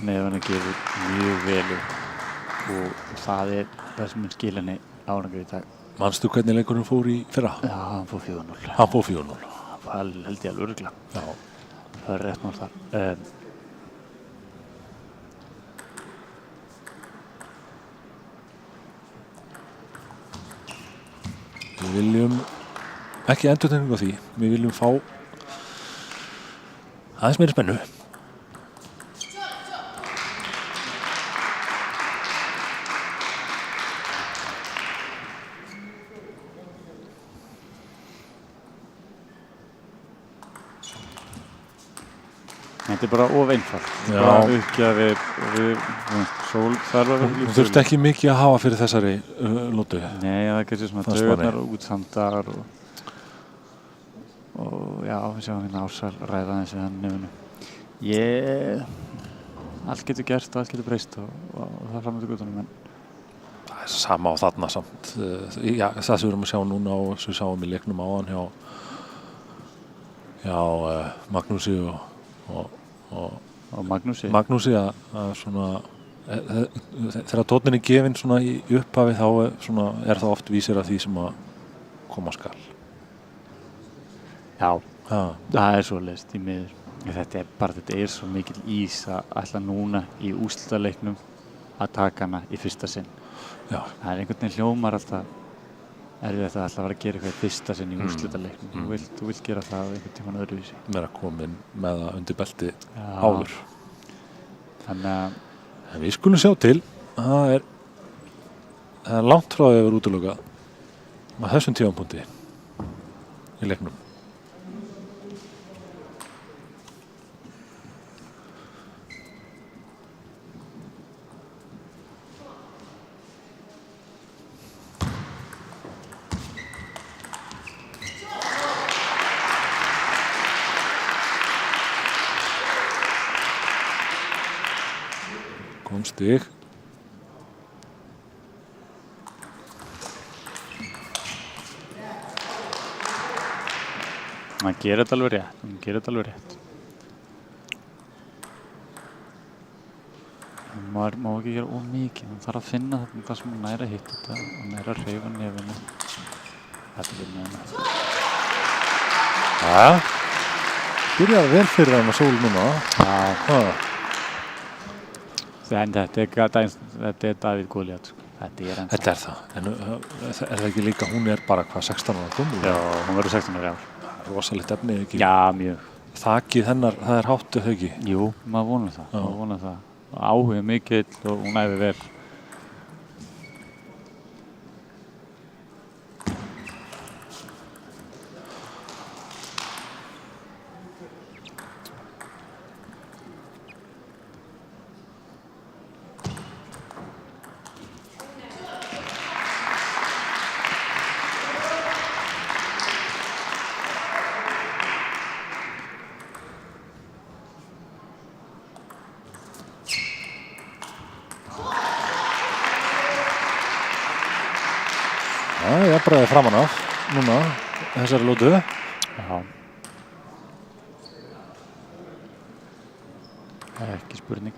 Nefna gefur mjög vel og það það sem mun skila henni árangur í dag. Manstu hvernig leikurinn fór í fyrra? Já, hann fór 4-0. Hann fór 4-0. Það held ég alveg örugglega. Já. Það rétt mál þar. Við viljum ekki endurtekningu á því. Við viljum fá aðeins meiri spennu. Þetta bara of einfalt. Bara uppgjafi og við Sól þarf að vera. Þú þurft ekki mikið að hafa fyrir þessari lótu. Nei, það kannski svona taugarnar og útsandar og já, við sjáum hérna Ásar ræða aðeins við hann Nefnu. Allt getur gert og allt getur breyst og það fram til götunum, en það sama á þarna samt. Já, það sem við erum að sjá núna og sem við sáum í leiknum áðan hjá Magnúsi og Magnúsi að svona þegar tónnin gefinn svona í upphafi þá svona það oft vísir að því sem að koma skal. Já, það svoleiðis í miður. Þetta svo mikil ís að ætla núna í úrslitaleiknum að taka hana í fyrsta sinn. Já. Það einhvern veginn hljómar alltaf erfitt að ætla að vera að gera eitthvað í fyrsta sinn í úrslitaleiknum. Þú vilt gera það einhvern tímann öðruvísi. Meira komin með það undir belti áður. Þannig að við skulum sjá til. Það er langt frá því að vera útilokað á þessum tímapunkti í leiknum. Kom stig. Hann gerir þetta alveg rétt. Maður má ekki gera of mikið. Hann þarf að finna það sem hann næra hitt þetta og næra að hreyfa nefinu. Þetta er nefna. Já. Byrjar vel fyrir hann að Sól núna. Já. En þetta er Davíð Góliat. Þetta er það, en er það ekki líka, hún er bara hvað, 16 ára gömul? Já, hún verður 16 ára, já. Rosalegt efni, ekki? Já, mjög. Þakið hennar, það er hátt, eða ekki? Jú, maður vonar það. Áhuga mikill og hún æfi vel. Jafnræði framan af núna þessari lótu. Já. Það er ekki spurning.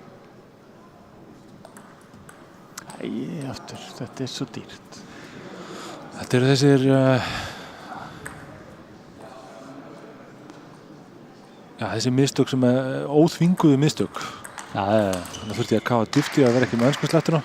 Aftur, þetta er svo dýrt. Þetta eru þessir þessi mistök sem er óþvinguðu mistök. Þannig þurfti ég að kafa dýpt í að vera ekki með ensku slettuna.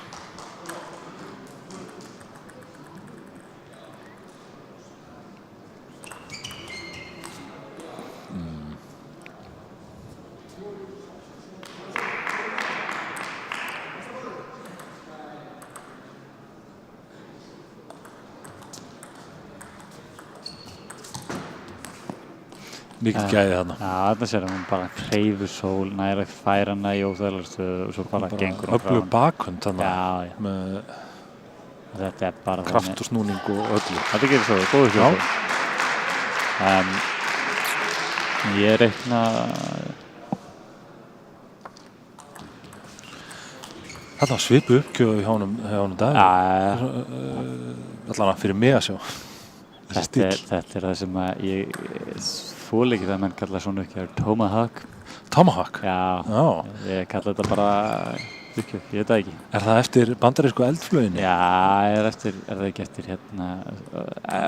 Mikið gæði þarna. Já, þarna sér hún bara hreyfur sól, næra færa hana í óþægilegustu og svo bara gengur hún frá öflug bakhönd þarna. Já. Með þetta er bara kraft og snúning og öllu. Þetta gerir svo, góður svo. Ég reikna Þetta var svipu uppgjöf hjá honum dag. Allavega fyrir mig að sjá. Þetta er það sem að ég þoli ekki það að menn kalla svona uppgjöf Tomahawk. Tomahawk? Já. Ég kalla þetta bara uppgjöf, ég veit það ekki. Er það eftir bandarísku eldflauginni? Já, er það ekki eftir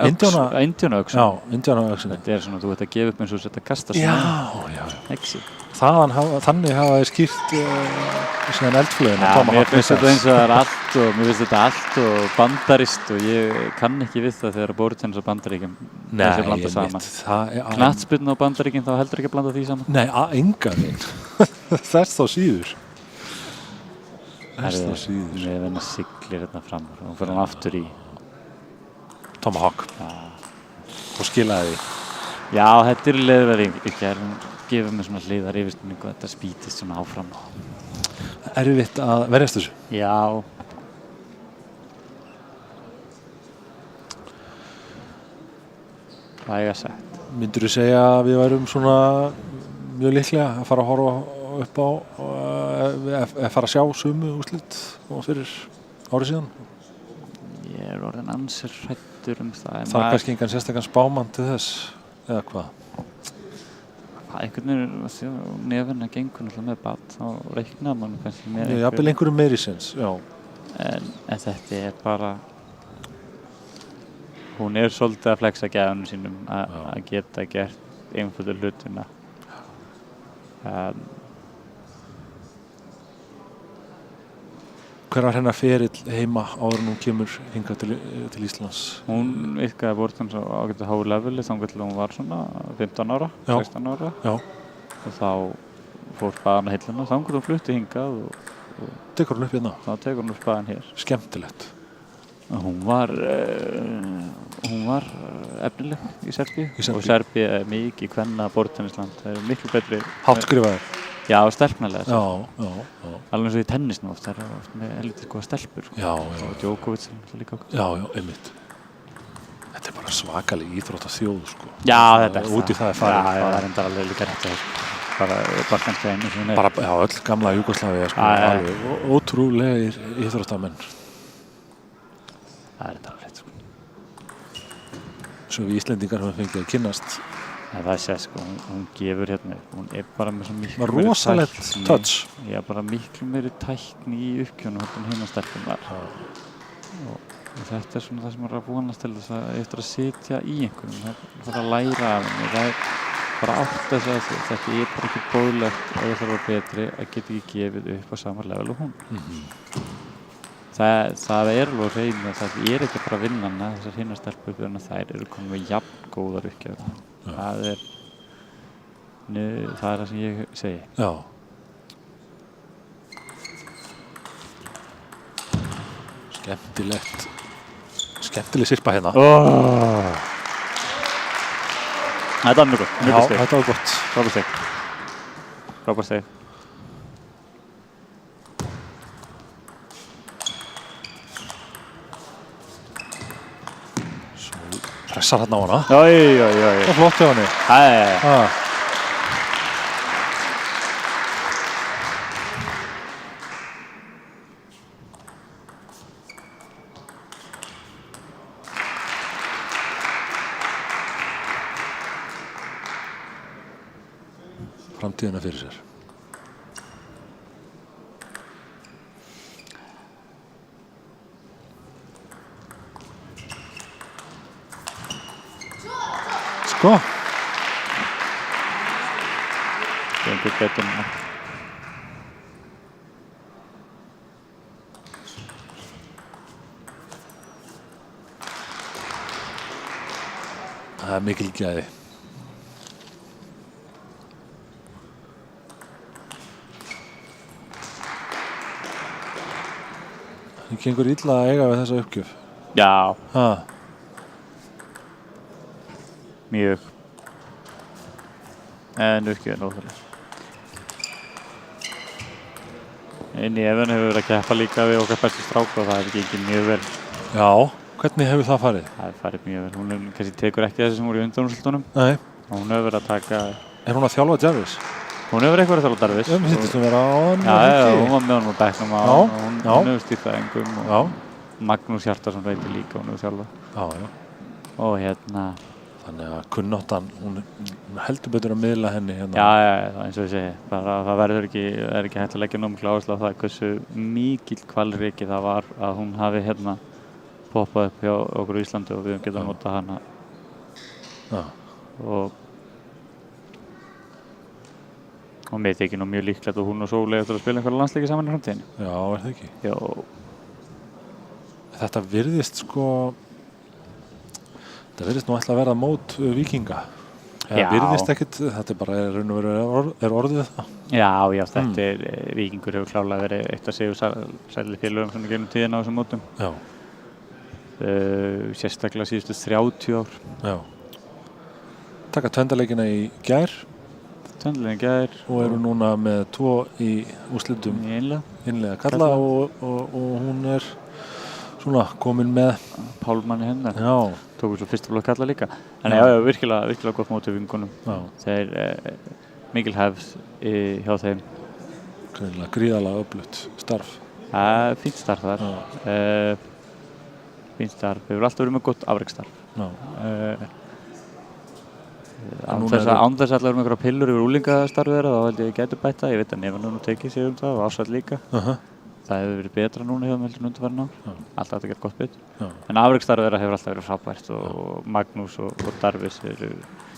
Indíánaöxin. Já, Indíánaöxin. Þetta er svona, þú ert að gefa upp eins og þú ert að kasta svona. Já. Exi. Þannig hafa þið skýrt síðan eldflauginni. Já, mér finnst þetta eins og það er mér finnst þetta allt og bandarist og ég kann ekki við það þegar Bórutennis og Bandaríkjum þessi blanda saman. Knattspyrna og Bandaríkjum, þá heldur ekki að blanda því saman? Nei, engan veginn. Þess þá síður. Við erum að siglir hérna fram og fyrir hann aftur í Tomahawk. Og skilaði því. Já, þetta er leiðverðing ekki að gefa mér svona hliðar yfirstunningu og þetta spýtist svona áfram. Erfitt að verjast þessu? Já. Hvað ég að sagt? Myndirðu segja að við værum svona mjög líklega að fara að horfa upp á að fara að sjá sömu úrslit og fyrir árið síðan? Ég er orðinn ansir hræddur það. Það er kannski engan sérstakann spámann til þess, eða hvað? Einhvern veginn nefn að gengur náttúrulega með bat þá reiknar mann kannski með einhverju. Jafnvel einhverju meiri sinns, já. En þetta er bara, hún er svolítið að flexa gæðunum sínum að geta gert einföldu hlutina. Hver var hennar ferill heima áður en hún kemur hingað til Íslands? Hún virkaði Bórutennis á ágætu háu leveli þangað til hún var svona 15 ára, 16 ára. Já. Og þá fór spaðan að hilluna þangað hún flutti hingað og tekur hún upp hérna? Þá tekur hún upp spaðan hér. Skemmtilegt. Hún var efnileg í Serbíu. Og Serbíu er mikið kvenna Bórutennisland. Það er miklu betri. Háttskrifaðir? Já, stelpnalega. Já. Alveg eins og í tennisnum oft, það er oft með helviti góða stelpur. Já. Og Djokovic er líka okkur. Já, einmitt. Þetta er bara svakalig íþróttaþjóð, sko. Já, þetta er það. Út í það er farið. Já, það er enda alveg líka rétt að það. Bara kannski einu sem hún er. Bara, öll gamla Júgóslavía, sko. Alveg ótrúlegir íþróttamenn. Það er enda alveg rétt, sko. Svo við Íslendingar höfum fengið að kynnast. Það sé, sko, hún gefur hérna, hún er bara með svo miklu meiri rosalegt touch. Já, bara miklu meiri tækni í uppkjönu hvernig heima stelpum var. Og þetta er svona það sem er að vonast til þess að eftir að sitja í einhverjum, það er að læra af henni. Það er bara átt að segja að þetta er bara ekki boðlegt og það þarf að betri að geta ekki gefið upp á sama level og hún. Það er alveg hrein að það er ekki bara vinnanna þessar hinnar stelpur en þær eru komin með jafn góðar uppgjafir. Það er það sem ég segi. Já. Skemmtileg sirpa hérna. Þetta var mjög gott. Já, þetta var gott. Frábært steg. Svo pressar hérna á hana. Já. Það er flott hjá henni. Já. Framtíðina fyrir sér. Sko. Gengur betur núna. Það er mikil gæði. Það gengur illa að eiga við þessa uppgjöf. Já. Mjög. En uppgjöfin óþarlega. Inn í Evan hefur verið að keppa líka við okkar bestu strák og það hefur gengið mjög vel. Já, hvernig hefur það farið? Það hefur farið mjög vel. Hún kannski tekur ekki þessi sem voru í undanúrslitunum. Nei. Hún hefur verið að taka... Er hún að þjálfa Jarvis? Hún hefur eitthvað að þjálfa Jarvis. Mér finnst vera á hann. Já, hún var með honum á bekknum og hún hefur stýrt það engum og Magnús Hjartarson veitir líka hún hefur þjálfa. Já. Og hérna... Þannig að kunnáttan, hún heldur betur að miðla henni hérna. Já, eins og ég segi, bara það er ekki hægt að leggja nóg mikla áherslu á það hversu mikill hvalreki það var að hún hafi hérna poppað upp hjá okkur í Íslandi og við getum notað hana. Já. Og mér þykir nú mjög líklegt að hún og Sóley eftir að spila einhverja landsleiki saman í framtíðinni. Já, er það ekki? Jó. Þetta virðist sko... Þetta virðist nú ætla að vera mót Víkinga. Já. Virðist ekkert, þetta er bara raun og veru orðið það. Já, þetta Víkingur hefur klárlega verið eitt af sæli félögum svona gegnum tíðina á þessum mótum. Já. Sérstaklega síðustu 30 ár. Já. Taka tvendaleikina í gær. Tvendaleikina í gær. Og eru núna með 2 í úrslitum. Í innlega kalla og hún er svona komin með Pálmanni hennar. Já. Tóku svo fyrsta flokk kalla líka. En já, virkilega gott mót við vingunum. Já. Þeir mikil hefð hjá þeim. Gríðarlega öflugt starf. Fínt starf þar. Fínt starf. Við hefur alltaf verið með gott afreksstarf. Já. Án þess að allar verið með einhverja pillur yfir úlingastarfið þeirra, þá held ég gætu bæta. Ég veit að Nefn nú tekið sig það og Ársæll líka. Það hefur verið betra núna hjá þeim heldur en undanfarin ár. Alltaf þetta gert gott betur. En afreksstarfið þeirra hefur alltaf verið frábært og Magnús og Darvis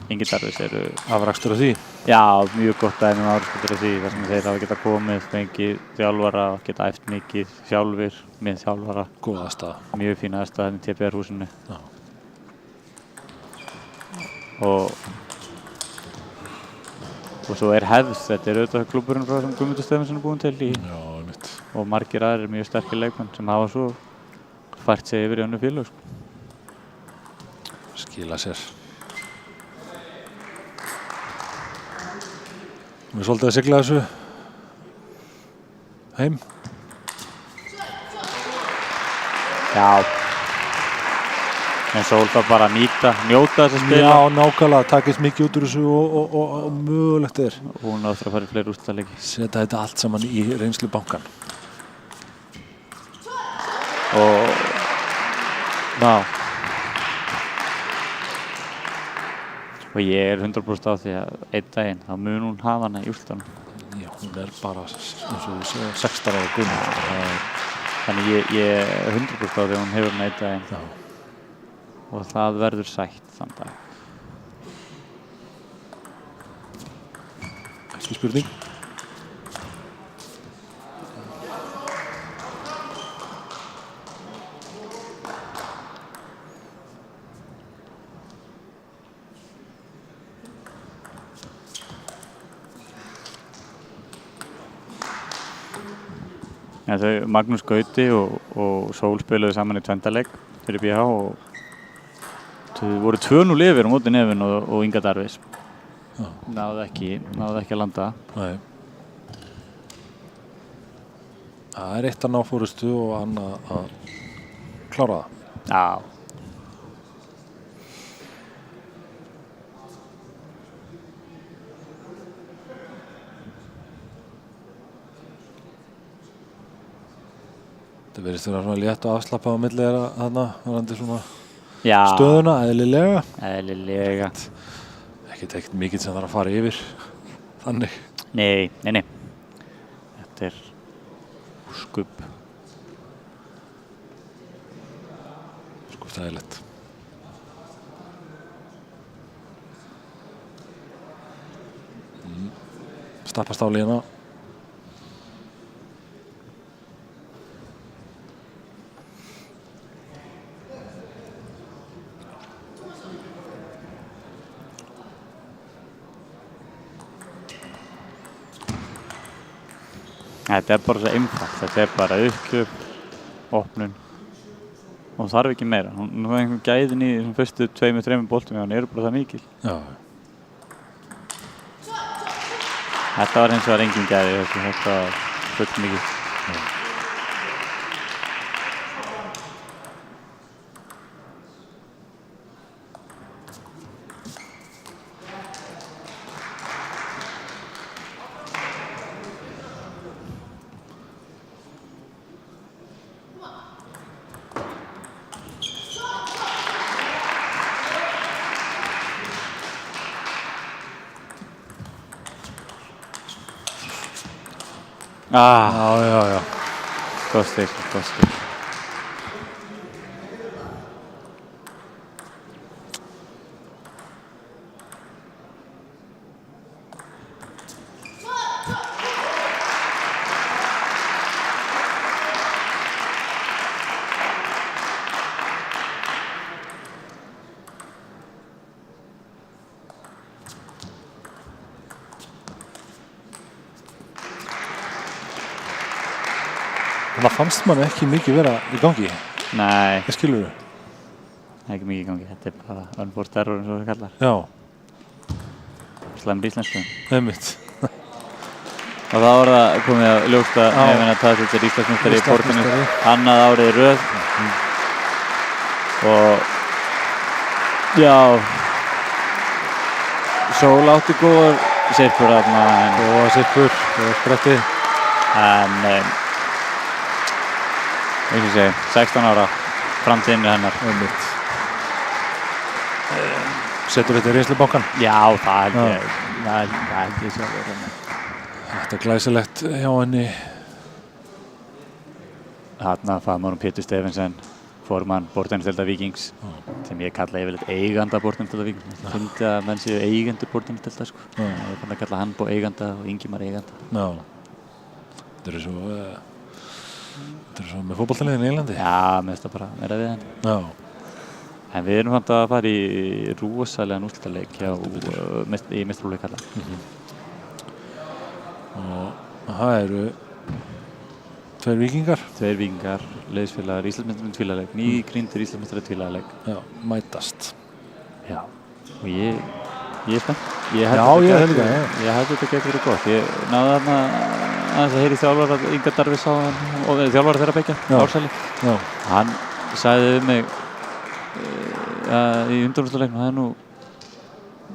Ingi Darvis eru... Afrakstur af því? Já, mjög gott dæmi um afrakstur af því. Þar sem þeir hafa getað komið, fengið þjálfara, geta æft mikið sjálfir með þjálfara. Góð aðstaða. Mjög fín aðstaða í TPR-húsinu. Já. Og svo er hefð, þetta er auðvitað klúbburinn frá sem Guðmundur Stefánsson er búinn til í. Já, einmitt. Og margir aðrir mjög sterkir leikmenn sem hafa svo fært sig yfir í önnur félög. Skila sér. Við erum svolítið að sigla þessu heim. Já. En svo það bara njóta þess að spila. Já, nákvæmlega, takist mikið út úr þessu og mögulegt er. Hún áttur að fara í fleiri úrslitaleiki. Setja þetta allt saman í reynslubankann. Og ég er 100% á því að einn daginn, þá mun hún hafa hana í úrslitunum. Já, hún er bara eins og 16 ára gömul. Þannig ég er 100% á því að hún hefur hana einn daginn. Já. Og það verður sætt þann dag. Ekki spurning. Ja, þau Magnús Gauti og Sól spiluðu saman í tvendaleik fyrir BH og þau voru 2-0 yfir á móti Nefinn og Inga Darvis. Já. Náðu ekki að landa. Nei. Það er eitt að ná fórustu og annað að klára það. Já. Það verðist vera svona létt og afslappað á milli þeirra þarna, varandi svona Já. stöðuna, eðlilega. Eðlilega. Ekkert mikið sem þarf að fara yfir, þannig. Nei. Þetta er skubb. Skúftæðilegt. Stappast á lína. Þetta er bara svo einfalt, þetta er bara uppgjöf, opnun og það þarf ekki meira. Nú er einhvern gæðin í þessum fyrstu 2-3 boltum, hann eru bara það mikil. Já. Þetta var hins vegar engin gæði, þetta var fullt mikið. Já. Já. Gott stig. Það fannst mann ekki mikið vera í gangi. Nei, Það skilur þú? það er ekki mikið í gangi, þetta er bara unforced error eins og það kallar. Já, Slæmur íslensku. einmitt. Og þá var það komið að ljóst að Nefinn að Tasic er Íslandsmeistari í bortinu Íslandsmeistari. annað árið í röð. Og já, Sól átti góðar sirpur þarna Og sirpur, og spretti. en eins og ég segi, 16 ára framtíðin er hennar. Einmitt. Setur þetta í reynslubankann. Já, það held ég sjálfur. Þetta er glæsilegt hjá henni. Þarna faðmar hún Pétur Stephensen, formann Bortennisdeildar Víkings, sem ég kalla yfirleitt eiganda Bortennisdeildar Víkings. Það finnst að menn séu eigendur Bortennisdeildar, sko. Ég fann að kalla hann eiganda og Ingimar eiganda. Já. Þetta er svo með fótboltaliðin í Englandi. Já, mér finnst það bara meira við hann. Já. En við erum samt að fara í rosalega úrslitaleik í meistaraflokki karla. Og það eru tveir víkingar. Tveir víkingar, liðsfélagar, Íslandsmeistarinn tvílaleik, nýgríndir Íslandsmeistarinn tvílaleik. Já, mætast. Já. Og ég er spennt. Ég held þetta getur verið gott. Ég náði þarna aðeins að heyri þjálfara Inga Darvis á hann og þjálfara þeirra beggja, Ársæli. Já. Hann sagði við mig í undanúrslitaleiknum,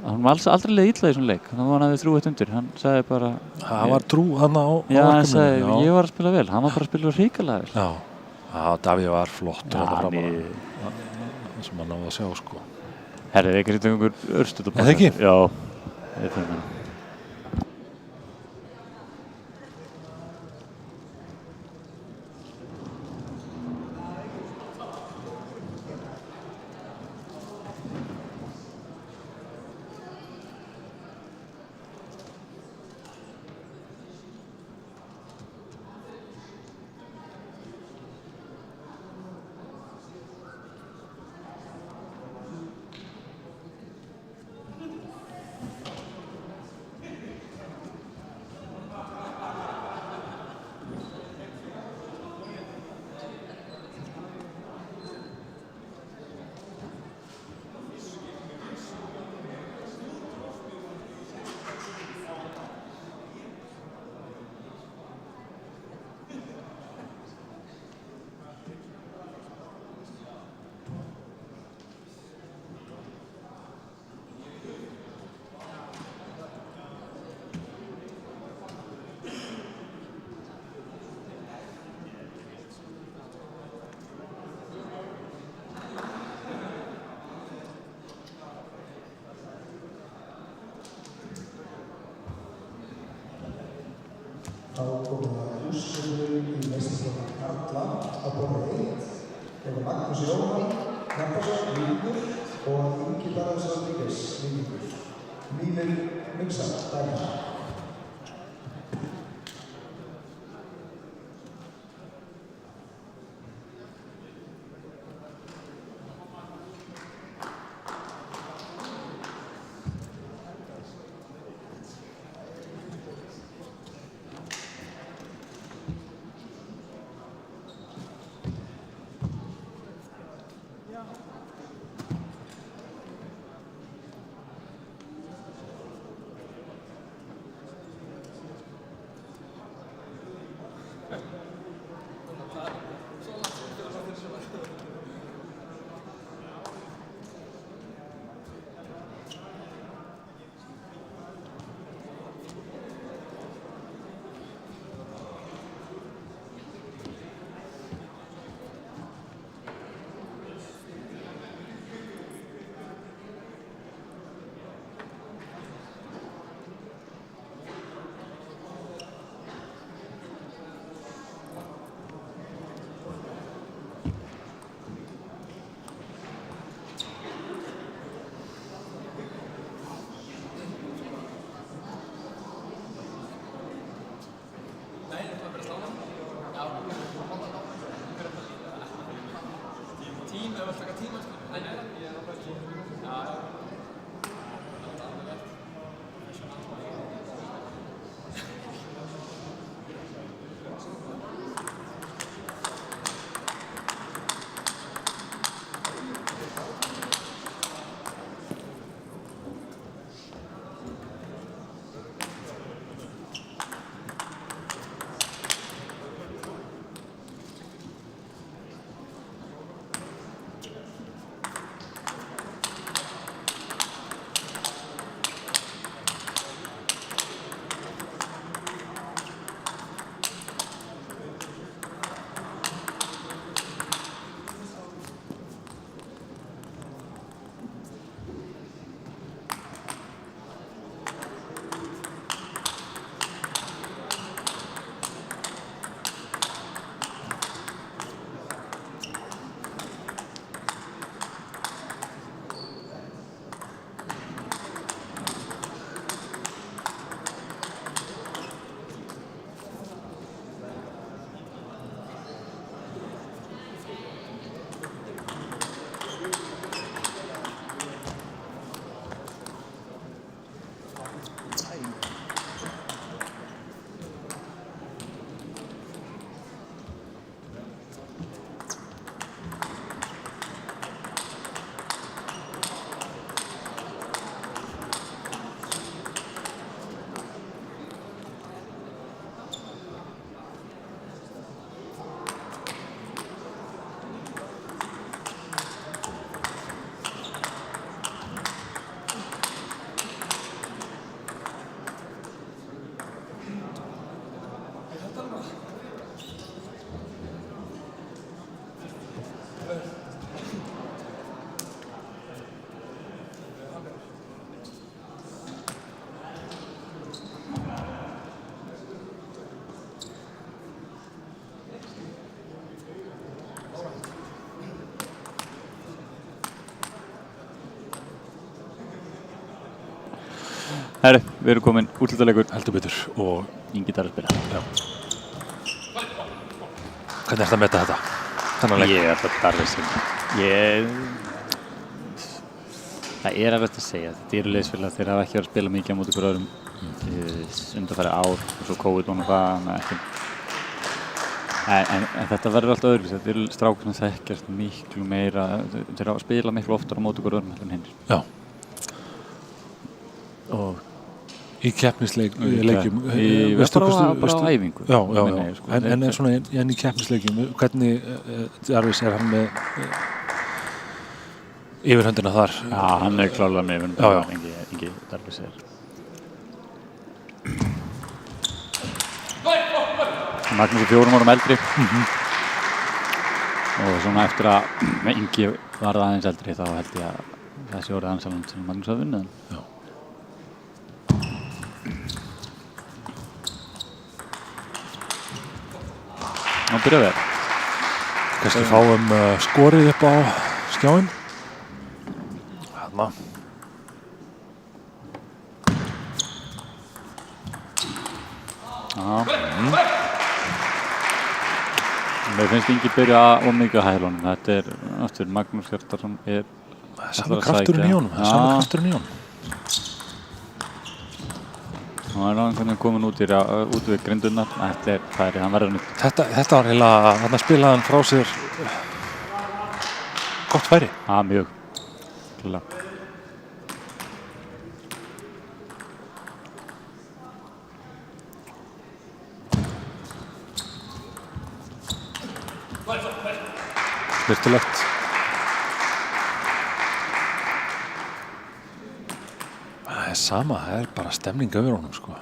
hann var aldrei leið illa í svona leik. Þannig að hann hafði 3-1 undir. Hann sagði bara... Það var trú hann á Já, hann sagði, ég var að spila vel. Hann var bara að spila hrikalega vel. Já, Davíð var flott. Það sem hann náði að sjá, sko. Herri, við getum einhver örstuð og Er það ekki? Já, við fyrir mér. Þá komum við úrslitum í meistaraflokki karla á borði 1. Þegar Magnús Jóhann Hjartarson, Víkingur og Ingi Darras Rodríguez, Víkingur. Mímir Mixar, Dæmar. Herri, við erum komin úrslitaleikur. Heldur betur og Ingi Darras byrja. já. Hvernig ertu að meta þetta? Þennan leik? Ég er það Darras. Það er erfitt að segja. Þetta eru liðsfélagar, þeir hafa ekki verið að spila mikið á móti hver öðrum undanfarið ár og svo COVID og það ekki. En þetta verður allt öðruvísi. Þetta eru strákar sem þekkjast miklu meira. Þeir hafa að spila miklu oftar á móti hver öðrum en hinnir. Já. Og í keppnisleikjum bara á æfingu. Já. En svona í keppnisleikjum, hvernig Darvis er hann með yfirhöndina þar? Já, hann er klárlega með yfirhöndina. Ingi Darvis er. Magnús er 4 árum eldri. Og svona eftir að Ingi var aðeins eldri þá held ég að þessi orðið ansalan sem Magnús hafði vunnið. Já. að byrja vel. Kannski fáum skorið upp á skjáin. Þarna. Mér finnst Ingi byrja of mikið á hælunum. Þetta aftur Magnús Hjartarson Sami krafturinn í honum. Sami krafturinn í honum. Hann einhvern veginn komin út við grindurnar. Þetta færi, hann verður nýtt. Þetta var eiginlega, þarna spilaði hann frá sér gott færi. Mjög. Klálega. Virtulegt. Það sama, það bara stemning yfir honum, sko.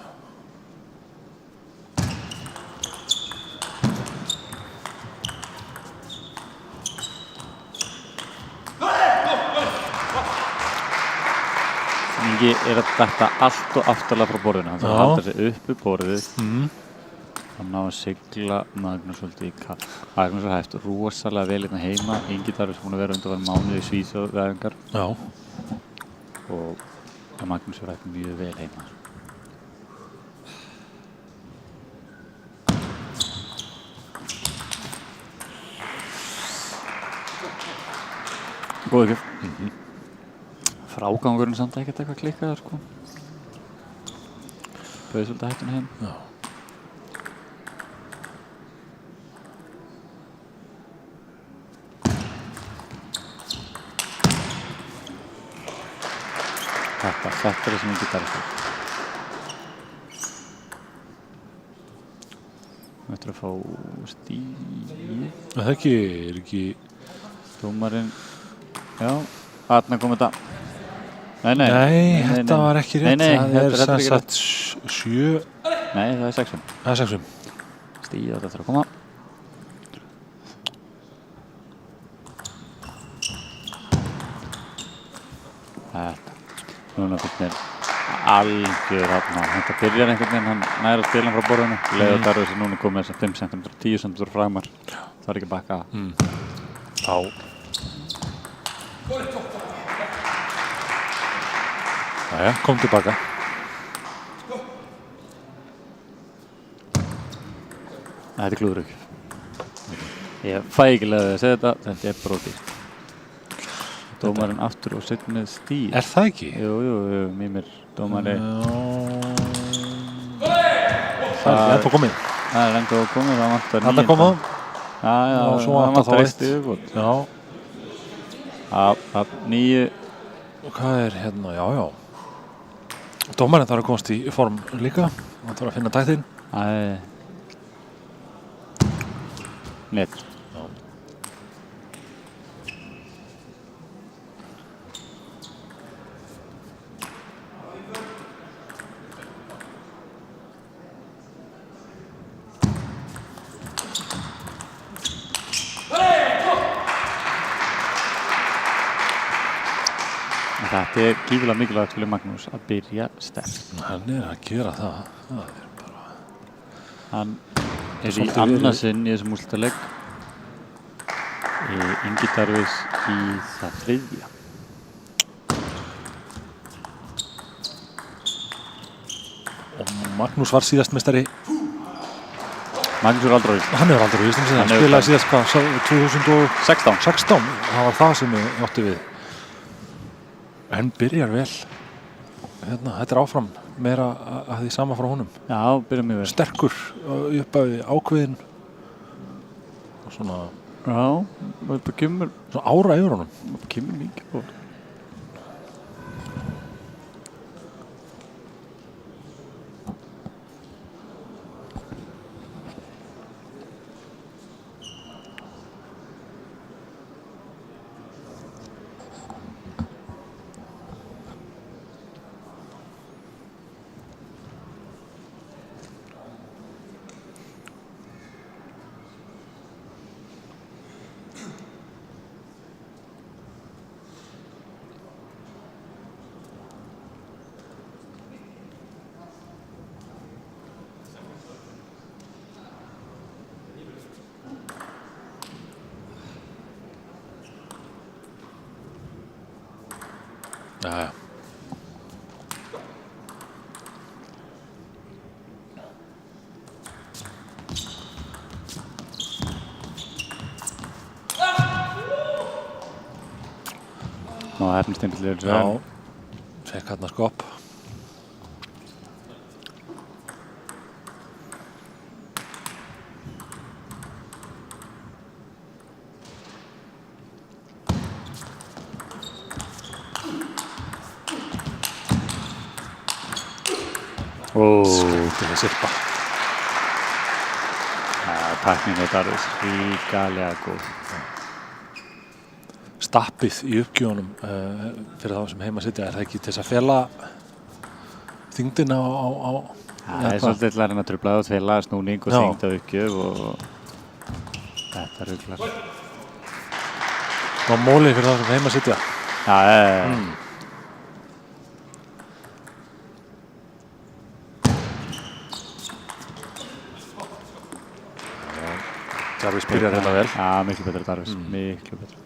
Ingi að detta allt og aftarlega frá borðinu. Hann þarf að halda sig upp við borðið. Hann ná að sigla Magnús svolítið í kall. Magnús har hægt rosalega vel hérna heima. Ingi þarf búin að vera undanfarið mánuð í Svíþjóð æfingar. Já. Og Magnús har hægt mjög vel heima. Góð ekki. Frágangurinn samt ekkert eitthvað klikkaður, sko. Bauði svolítið hættuna heim. Já. Þetta það sem Ingi þarf. Við ættum að fá stíi. Það er ekki... Dómarinn. Já, þarna kom þetta. Nei, þetta var ekki rétt. Nei, það sem sagt 7. Nei, það er 6. Það er 6. Stíi, þetta þarf að koma. Núna finnst mér algjör hafna. Þetta byrjar einhvern veginn, hann næra að spila hann frá borðinu. Leið og Darvis núna komið þess að 5 cm, 10 cm framar. Það ekki að bakka. Þá. Jæja, kom tilbaka. Þetta klúðrugg. Ég fæ ekki leiðið að segja þetta brotið. Dómarinn aftur og setjum með stíl. Er það ekki? Jú, mýmir dómari. Það er ennþá komið. Það er ennþá komið, það vantar 9. Þarna kom það. Já, og svo vantar þá 1. Já. 9. Og hvað er hérna, já. Dómarinn þarf að komast í form líka. Hann þarf að finna tættinn. Net. Þetta er gífulega mikilvægt fyrir Magnús að byrja sterkt. Hann að gera það. Það er bara... Hann í annað sinn í þessum úrslitaleik. Ingi Darvis í það 3. Og Magnús var síðast meistari. Magnús er aldrei á Íslandi. Hann er aldrei á Íslandi. Hann spilaði síðast hvað? 2016. Það var það sem ég átti við. Hann byrjar vel. Hérna, þetta er áfram meira að því sama frá honum. Já, byrjar mjög vel. Sterkur, uppæði ákveðin. Og svona... Já, það kemur... Svona ára yfir honum. Það kemur mikið á. Já. Ná, hefnistempil Já, fekk hérna skopp. Skemmtileg sirpa. Tæknin þetta er ríkalega góð. Stappið í uppgjöfunum fyrir þá sem heima sitja, er það ekki til þess að fela þyngdina á Það er svolítið til að reyna að trufla og fela snúning og þyngd á uppgjöf og þetta ruglar. Smá móli fyrir þá sem heima sitja. Jarvis byrjar hérna vel. Já, miklu betra Jarvis, miklu betra.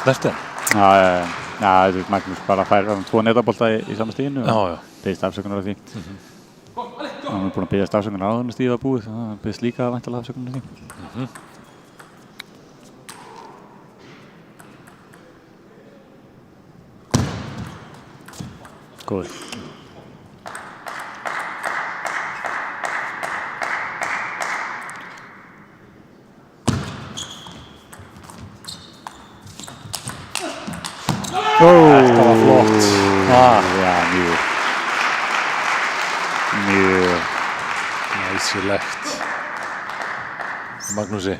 Nerti hann? Já, Magnús bara fær 2 netabolta í sama stíðinu og biðst afsökunar á því. Hann er búinn að biðjast afsökunar áður en stíðið var búið, þannig að hann biðst líka væntanlega afsökunar á því. Góður. Þetta var flott. Já, mjög næsilegt. Magnúsi.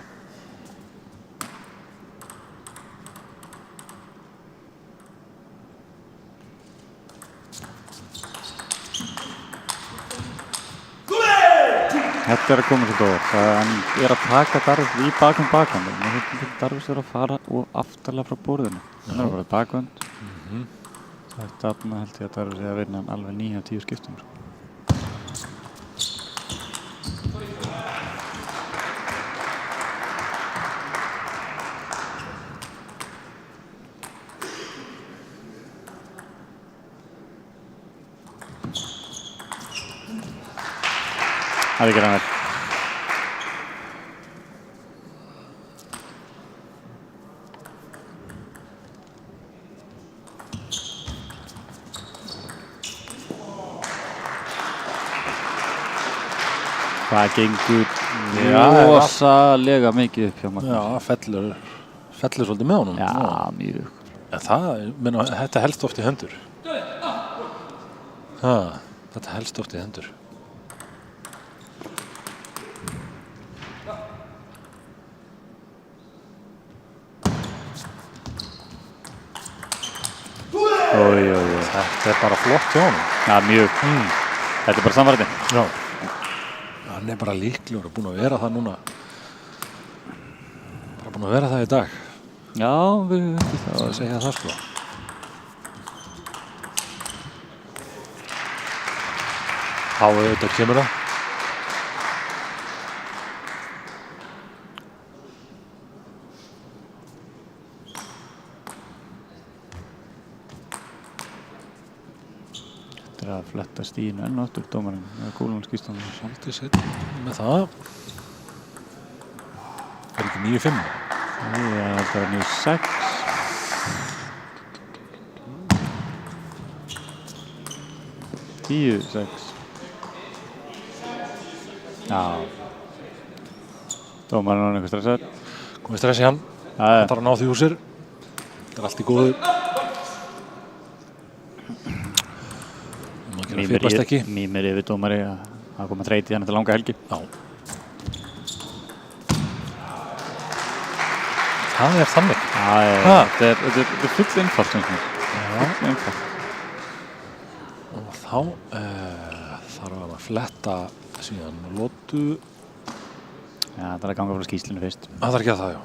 Þetta er að koma svolítið óvart. Hann er að taka Darvis í bakhönd. Darvis er að fara og aftarlega frá borðinu. Hann er að fara bakhönd. Þarna held ég að Darvis er að vinna hann alveg 9 af 10 skiptum. Það er ekki hann vel. Það gengur rosalega mikið upp hjá Magnús. Já, fellur svolítið með honum. Já, mjög. En þetta helst oft í hendur. Þetta helst oft í hendur. Þetta er bara flott hjá honum. Já, mjög. Þetta er bara samvarandi. Já. Hann er bara líklegur og búinn að vera það núna. Bara búinn að vera það í dag. Já, við veitum það að segja það sko. Þá auðvitað kemur það. Að fletta stíðinu enn áttur dómarinn eða kúlun skýst hann svolítið sett með það. Er ekki 9-5? Já, þetta var 9-6. Tíu, 6. Já. Dómarinn var eitthvað stressað. Komið stress í hann. Hann þarf að ná því úr sér. Þetta er allt í góðu. Mýmir yfir dómari að koma þreyti hann eftir langa helgi. Já. Það er þannig. Þetta er full einfalt sem sagt. Full einfalt. Og þá þarf að fletta síðan lotu. Já, það er að ganga frá skýrslunni fyrst. Það er ekki að það, já.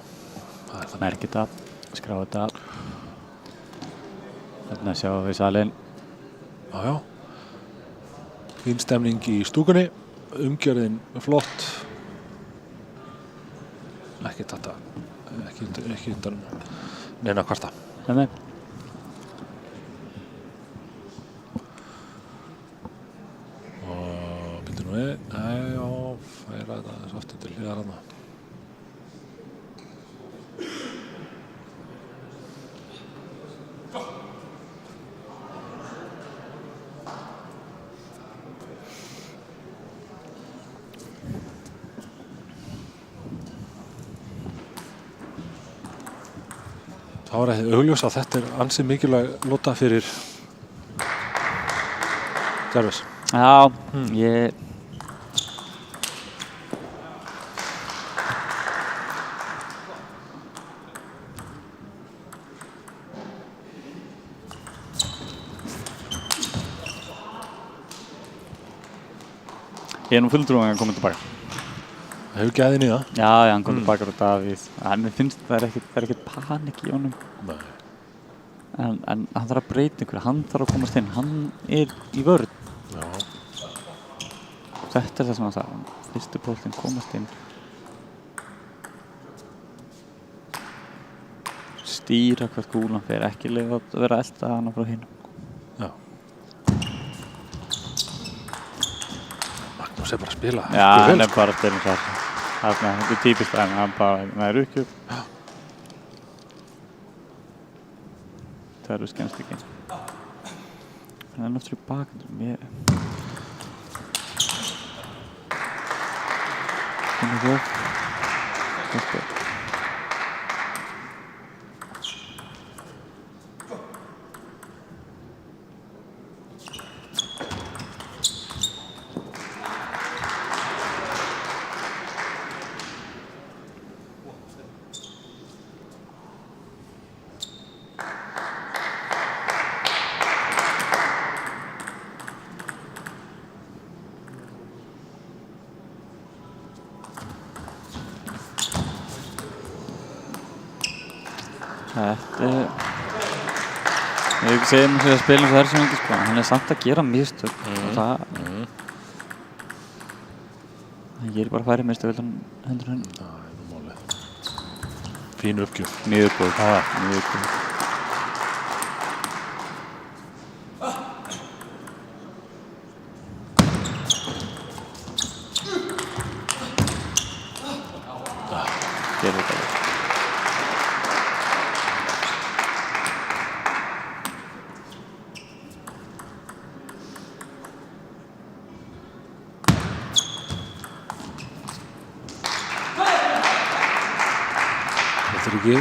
Það er það. Merkið þetta, skráðu þetta. Þarna sjáum við salinn. Já. Fín stemning í stúkunni. Umgjörðin flott. Ekki þetta. Ekki undan neina kvarta. Nei. Og býttu nú við. Nei, já, færa þetta aðeins aftur til hliðar hana. Þá er það augljós að þetta er ansi mikilvæg lota fyrir Jarvis. Já, ég... Ég er nú fulltrúið að hann komið tilbaka. Það hefur gæðin í það. Já, hann kom tilbaka frá Davíð. Mér finnst það er ekkert panik í honum. Nei. En hann þarf að breyta einhverju, hann þarf að komast inn, hann er í vörn. Já. Þetta er það sem hann sagði, fyrstu boltinn komast inn. Stýra hvert kúlan fer, ekki leyfa að vera að elta hana frá hinum. Já. Magnús er bara að spila. Já, hann er bara að spila þar. Þetta er típist að hann bara, það er uppgjöf. Já. Það eru skemmst ekki. Hann er náttúrulega í bakgrunum. Þannig að þetta. Ég segir mér að spila eins og það er sem ekki sko, hann er samt að gera mistök og það hann gerir bara færi mistök vel hann hendur henni. Það er nú málið. Fín uppgjöf. Niðurbúð. Niðurbúð. Gerir þetta vel. Ekki.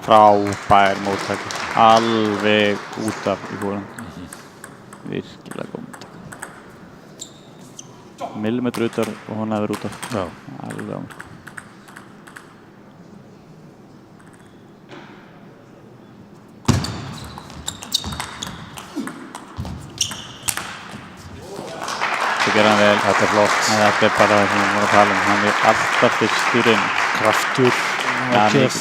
Frábær móttaka, alveg út af í fórum. Virkilega góð móttaka. Millimetr utar og hún hefur út af. Já. Alveg ámur. Þetta er flott. Þetta er bara það sem við vorum að tala hann er alltaf fyrstur inn. Kraftur. Ja, mikið.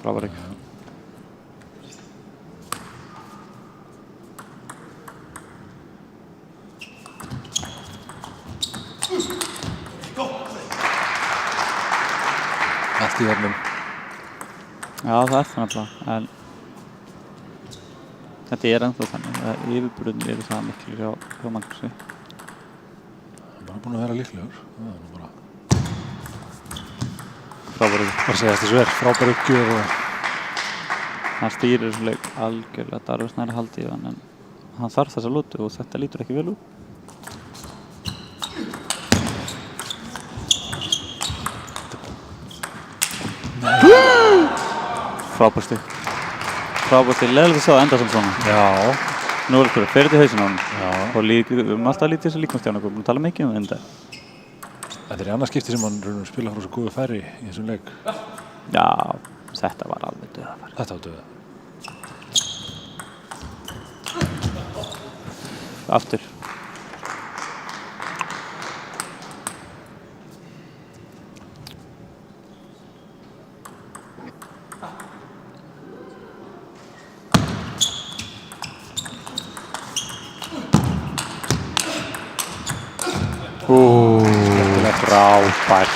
Frábær ekki. Allt í vörnum. Já, það er það nefnilega, en þetta er ennþá þannig að yfirburðin eru það miklu hjá Magnúsi. Hann er bara búinn að vera líklegur. Það er nú bara... Frábær ekki. Bara segja þessi sver, frábær uppgjöf og... Hann stýrir þessu leik algjörlega darfisnæri haldi í hann, en hann þarf þessa lótu og þetta lítur ekki vel út. Frábært stig. Leiðilegt að sjá það enda sem svona. Já. Nú er þetta fyrir til hausinn á hann. Já. Og alltaf lítið þess að líkamstjána, við erum að tala mikið um þetta. Þetta er í annað skipti sem hann spila frá svo góðu færi í þessum leik. Já, þetta var alveg döðafæri. Þetta var döða. Aftur. Frábært.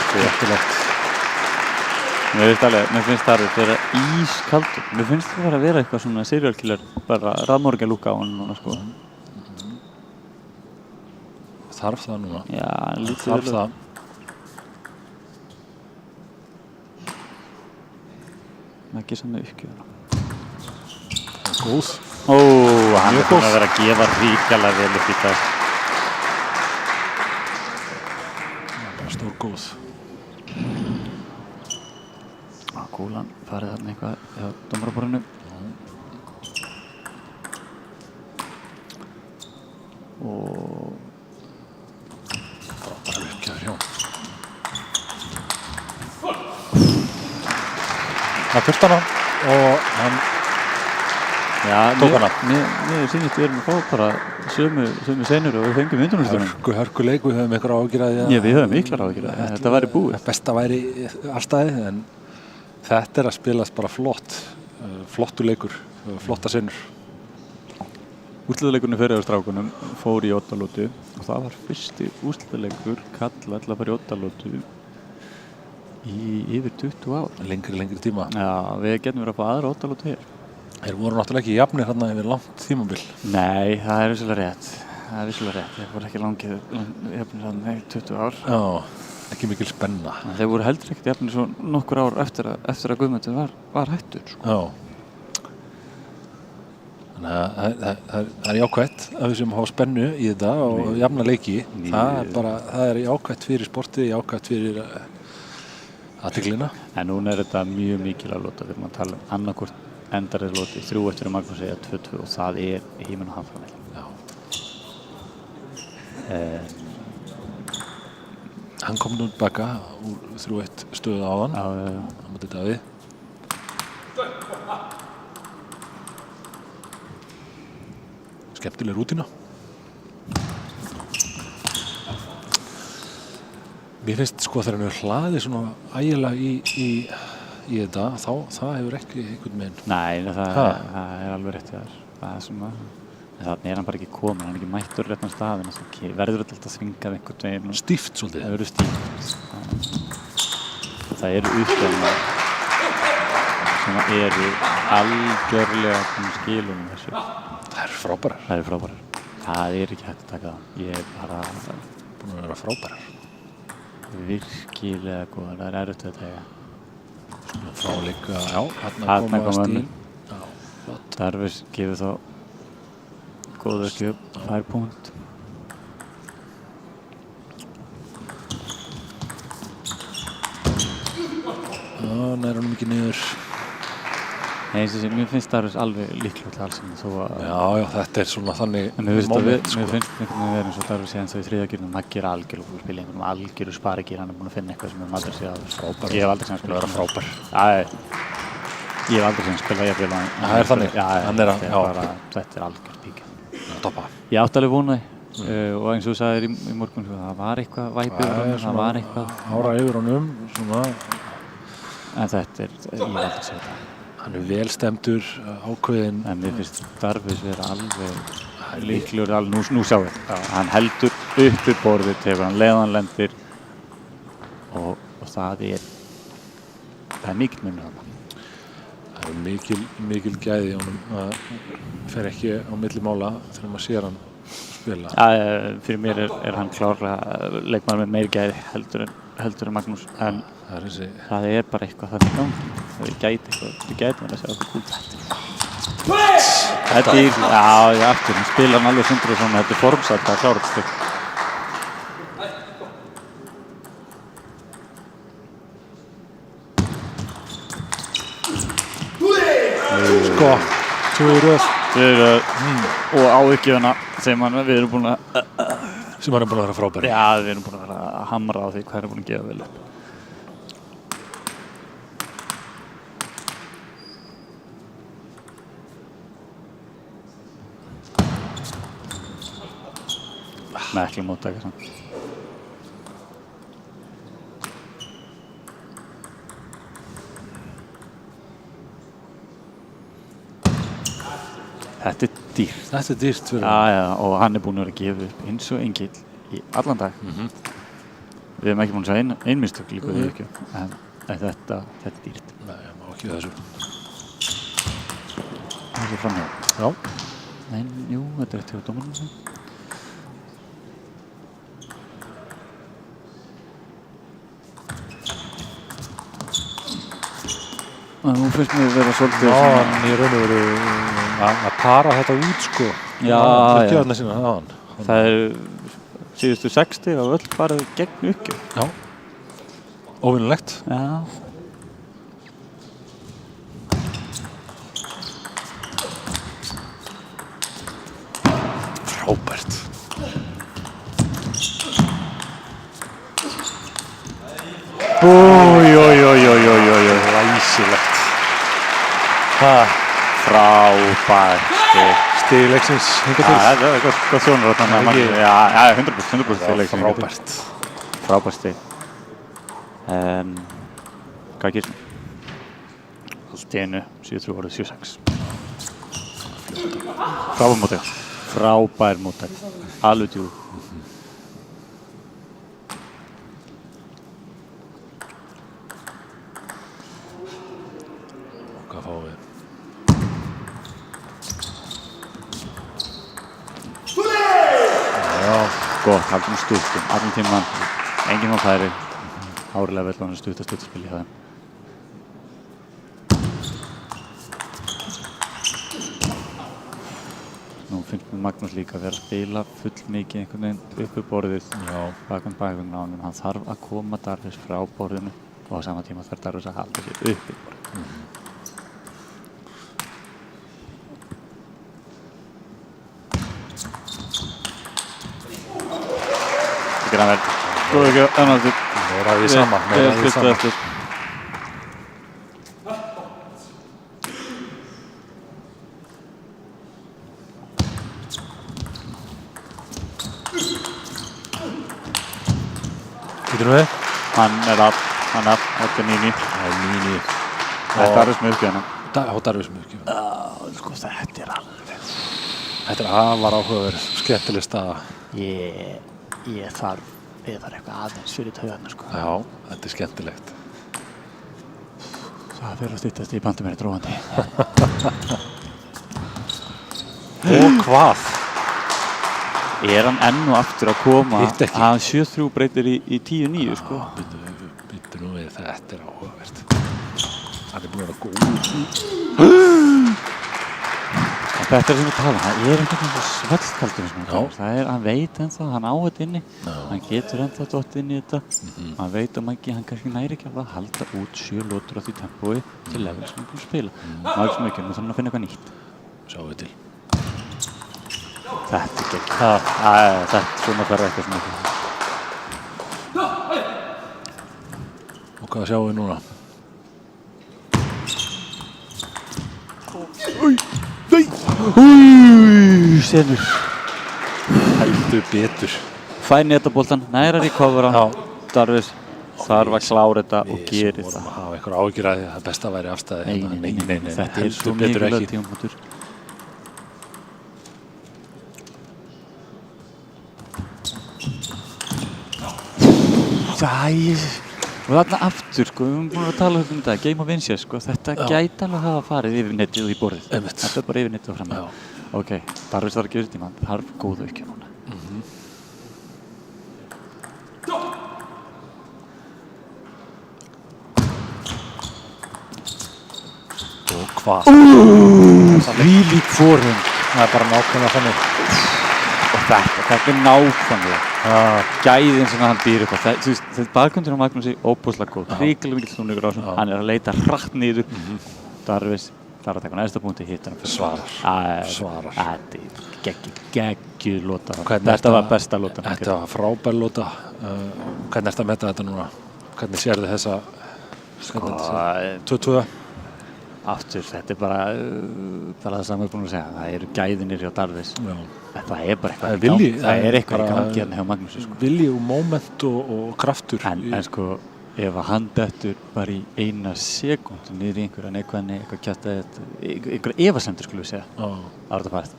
Mér finnst það að vera ískaldur. Mér finnst það að vera eitthvað svona serial killer, bara raðmorgja lúka á hann núna sko. Þarf það núna? Já, lítið þarf það. Ekki saman uppgjöfuna. Góð. Hann er búinn að vera að gefa ríkjalega vel upp í dag. Stór góð. Kúlan farið þarna eitthvað hjá dómaraborðinu. Og bara virkjaður hjá. Það þurfti hana og hann tók hana. Mér sýnist við erum að fá bara sömu senur og við fengum undanúrslitunum. Hörku leik, við höfum einhverja áhyggjur af því að... Já, við höfum miklar áhyggjur af því að þetta væri búið. Besta væri afstæðið, en þetta er að spilast bara flottur leikur, flotta senur. Úrslitaleikurinn fyrir á strákunum fór í 8 lótu og það var fyrsti úrslitaleikur karla að fara í 8 lótu í yfir 20 ár. Lengri tíma. Já, við getum verið að fá aðra 8 lótu hér. Þeir voru náttúrulega ekki jafnir hérna yfir langt tímabil. Nei, það er vissulega rétt. Þeir voru ekki jafnir hérna í 20 ár. Já, ekki mikil spenna. Þeir voru heldur ekkert jafnir svo nokkur ár eftir að Guðmundur var hættur. Sko. Já. Þannig að það er jákvætt að við sem hafa spennu í þetta og jafna leiki. Það er jákvætt fyrir sportið, jákvætt fyrir athyglinna. En núna er þetta mjög mikilvæg lóta þegar maður tala um annarkvort endarið lóti 3 eftir Magnús eða 2-2 og það er híminn og hamframil. Já. Hann kom nú baka úr 3-1 stöðu áðan. Já. Á móti Davíð. Skemmtileg rútína. Mér finnst sko þegar hann er hlaðið svona ægilega í þetta, þá það hefur ekki einhvern veginn. Nei, það er alveg rétt hjá þér. Það er svona, en þannig er hann bara ekki komin, hann er ekki mættur réttan staðinn, það verður alltaf að þvingað einhvern veginn. Stíft svolítið. Það verður stíft. Það eru uppgjöfnar sem eru algjörlega skilum þessu. Það eru frábærar. Það er ekki hægt að taka það. Ég er bara búin að vera frábærar. Virkilega góðar, það er erfitt að tega. Frá líka, já, hérna koma Stín. Já, flott. Darvis gefur þá góða skjöp, fær punkt. Já, nær honum ekki niður. Nei, mér finnst Darvis alveg líklega til alls þó að... Já, þetta er svona þannig moment, sko. Mér finnst einhvern veginn verið eins og Darvis sé ennþá í 3. gírnum, Maggi er algjörlega búinn að spila einhvern algjöru sparigír, hann er búinn að finna eitthvað sem aldrei sé að frábær. Ég hef aldrei sem spila vera frábær. Ég hef aldrei sem spila jafnvel að... Það er þannig, þetta er algjör píka. Toppa. Ég átti alveg vonaði og eins og þú sagðir í morgun, það var eitthvað væpið, það var eitthvað... Ára yfir honum, svona... En þetta er, ég hef aldrei segið það. Hann er vel stemdur, ákveðinn. En mér finnst Darvis vera alveg líklegur, nú sjáum við. Hann heldur uppi borðið, tegur hann leiðan lendir og það er mikil munur þarna. Það er mikil gæði í honum. Það fer ekki á milli mála þegar maður sér hann spila. Fyrir mér er hann klárlega leikmaður með meiri gæði heldur en Magnús. En það er bara eitthvað þannig gang. Við gætum að sjá eitthvað kúlt. Þetta er, aftur, hann spila hann alveg sundur og svona, þetta er formsatt að klára þetta stygg. gott. 2 í röð. Og á uppgjöfuna sem við erum búin að Sem hann er búin að vera frábæri. Já, við erum búin að vera að hamra á því hvað er búin að gefa vel upp. Nei, ekki móttaka samt. Þetta er dýrt. Þetta er dýrt fyrir Já, og hann er búinn að vera að gefa upp eins og engill í allan dag. Við hefum ekki búin að segja ein mistök líka því ekki. En þetta er dýrt. Nei, ég má ekki þessu. Það er framhjá. Já. Nei, jú, þetta er eftir á dómarnum. Nú finnst mér vera svolítið hann í raun og veru að para þetta út sko. Já. Uppgjöfna sína þaðan. Það er síðustu 60 af öll farið gegn uppgjöf. Já. Óvinnulegt. Já. Frábært. Læsilegt. Frábært Stig leiksins hingað til. Það er gott sjónur þarna. Já, 100% stig leiksins. Frábært. Frábært stig. Hvað gerist? Stiginu 73 orðið 76. Frábær móttæk. Frábær móttæk. Alveg djúð. Hvað fáum við? Gott, haldum stuttum, allan tíman, enginn var færi, árilega vel á hann stuttaspil í það. Nú finnst mér Magnús líka að vera að spila full mikið einhvern veginn upp borðið bakveg á honum. Hann þarf að koma Darvis frá borðinu og á sama tíma þarf Darvis að halda sér upp borðið. Það gera hann vel. Góðu ekki annar aftur. Meira því sama. Eftir. Getur við? Hann er af, þetta er Níni. Það er Níni. Það er Darvis með uppgjöfuna. Darvis með uppgjöfuna. Sko þetta er alveg. Þetta er afar áhugaverð, skemmtileg staða. Ég þarf eitthvað aðeins fyrir taugarnar sko. Já, þetta er skemmtilegt. Það fyrir að styttast í bandi mér dróandi. Og hvað? Er hann enn og aftur að koma Hitt ekki. að 7-3 breytir í 10-9 sko? Býttu nú við, þetta er áhugavert. Hann er búin að vera góð. Þetta er sem við tala, það er einhvern veginn svellkaldur sem hann tala. Það er, hann veit ennþá, hann á þetta inni. Hann getur ennþá dott inn í þetta. Hann veit ekki, hann kannski næri ekki alveg að halda út 7 lótur á því tempói til level sem hann búin að spila. Maður sem ekki, nú þarf hann að finna eitthvað nýtt. Sjáum við til. Þetta er gegn. Þetta svona þarf eitthvað svona eitthvað. Og hvað sjáum við núna? Senur. Heldur betur. Fær netaboltan, nærar í kofra. Darvis þarf að klára þetta og gerir það. Við vorum að hafa einhver áhyggjur að því að það besta væri afstæði. Nei. Þetta er svo mikilvægt tímapunktur. Og þarna aftur sko, við höfum búin að tala um þetta, Game of Inches sko, þetta gæti alveg hafa farið yfir nettið og í borðið. Þetta er bara yfir nettið og fram með. Ok, Darvis þarf að gefa sér tíma, hann þarf góða uppgjöf núna. Og hvað? Þvílík forhund. Það er bara nákvæmlega þannig. Og þetta er nákvæmlega gæðin sem hann býr upp á. Þetta bakgrundin á Magnúsi óbúslega góð, hrikalega mikill snúningur á þessu. Hann er að leita hratt niður. Darvis Það að taka næsta punkti, hittar hann Svarar. Þetta er geggjuð lóta. Hvernig Þetta var besta lótan. Þetta var frábær lóta. Hvernig ertu að meta þetta núna? Hvernig sérðu þessa 22? Aftur, þetta er bara það sem ég er búin að segja. Það eru gæðinir hjá Darvis. Já. Þetta er bara eitthvað vilji, það er eitthvað í bara gangi hérna hjá Magnúsi, sko. Vilji og moment og kraftur. En sko, ef að hann dettur bara í 1 sekúndu niður í eitthvað kjæft einhver efasemdir, skulum við segja. Það er þetta farið.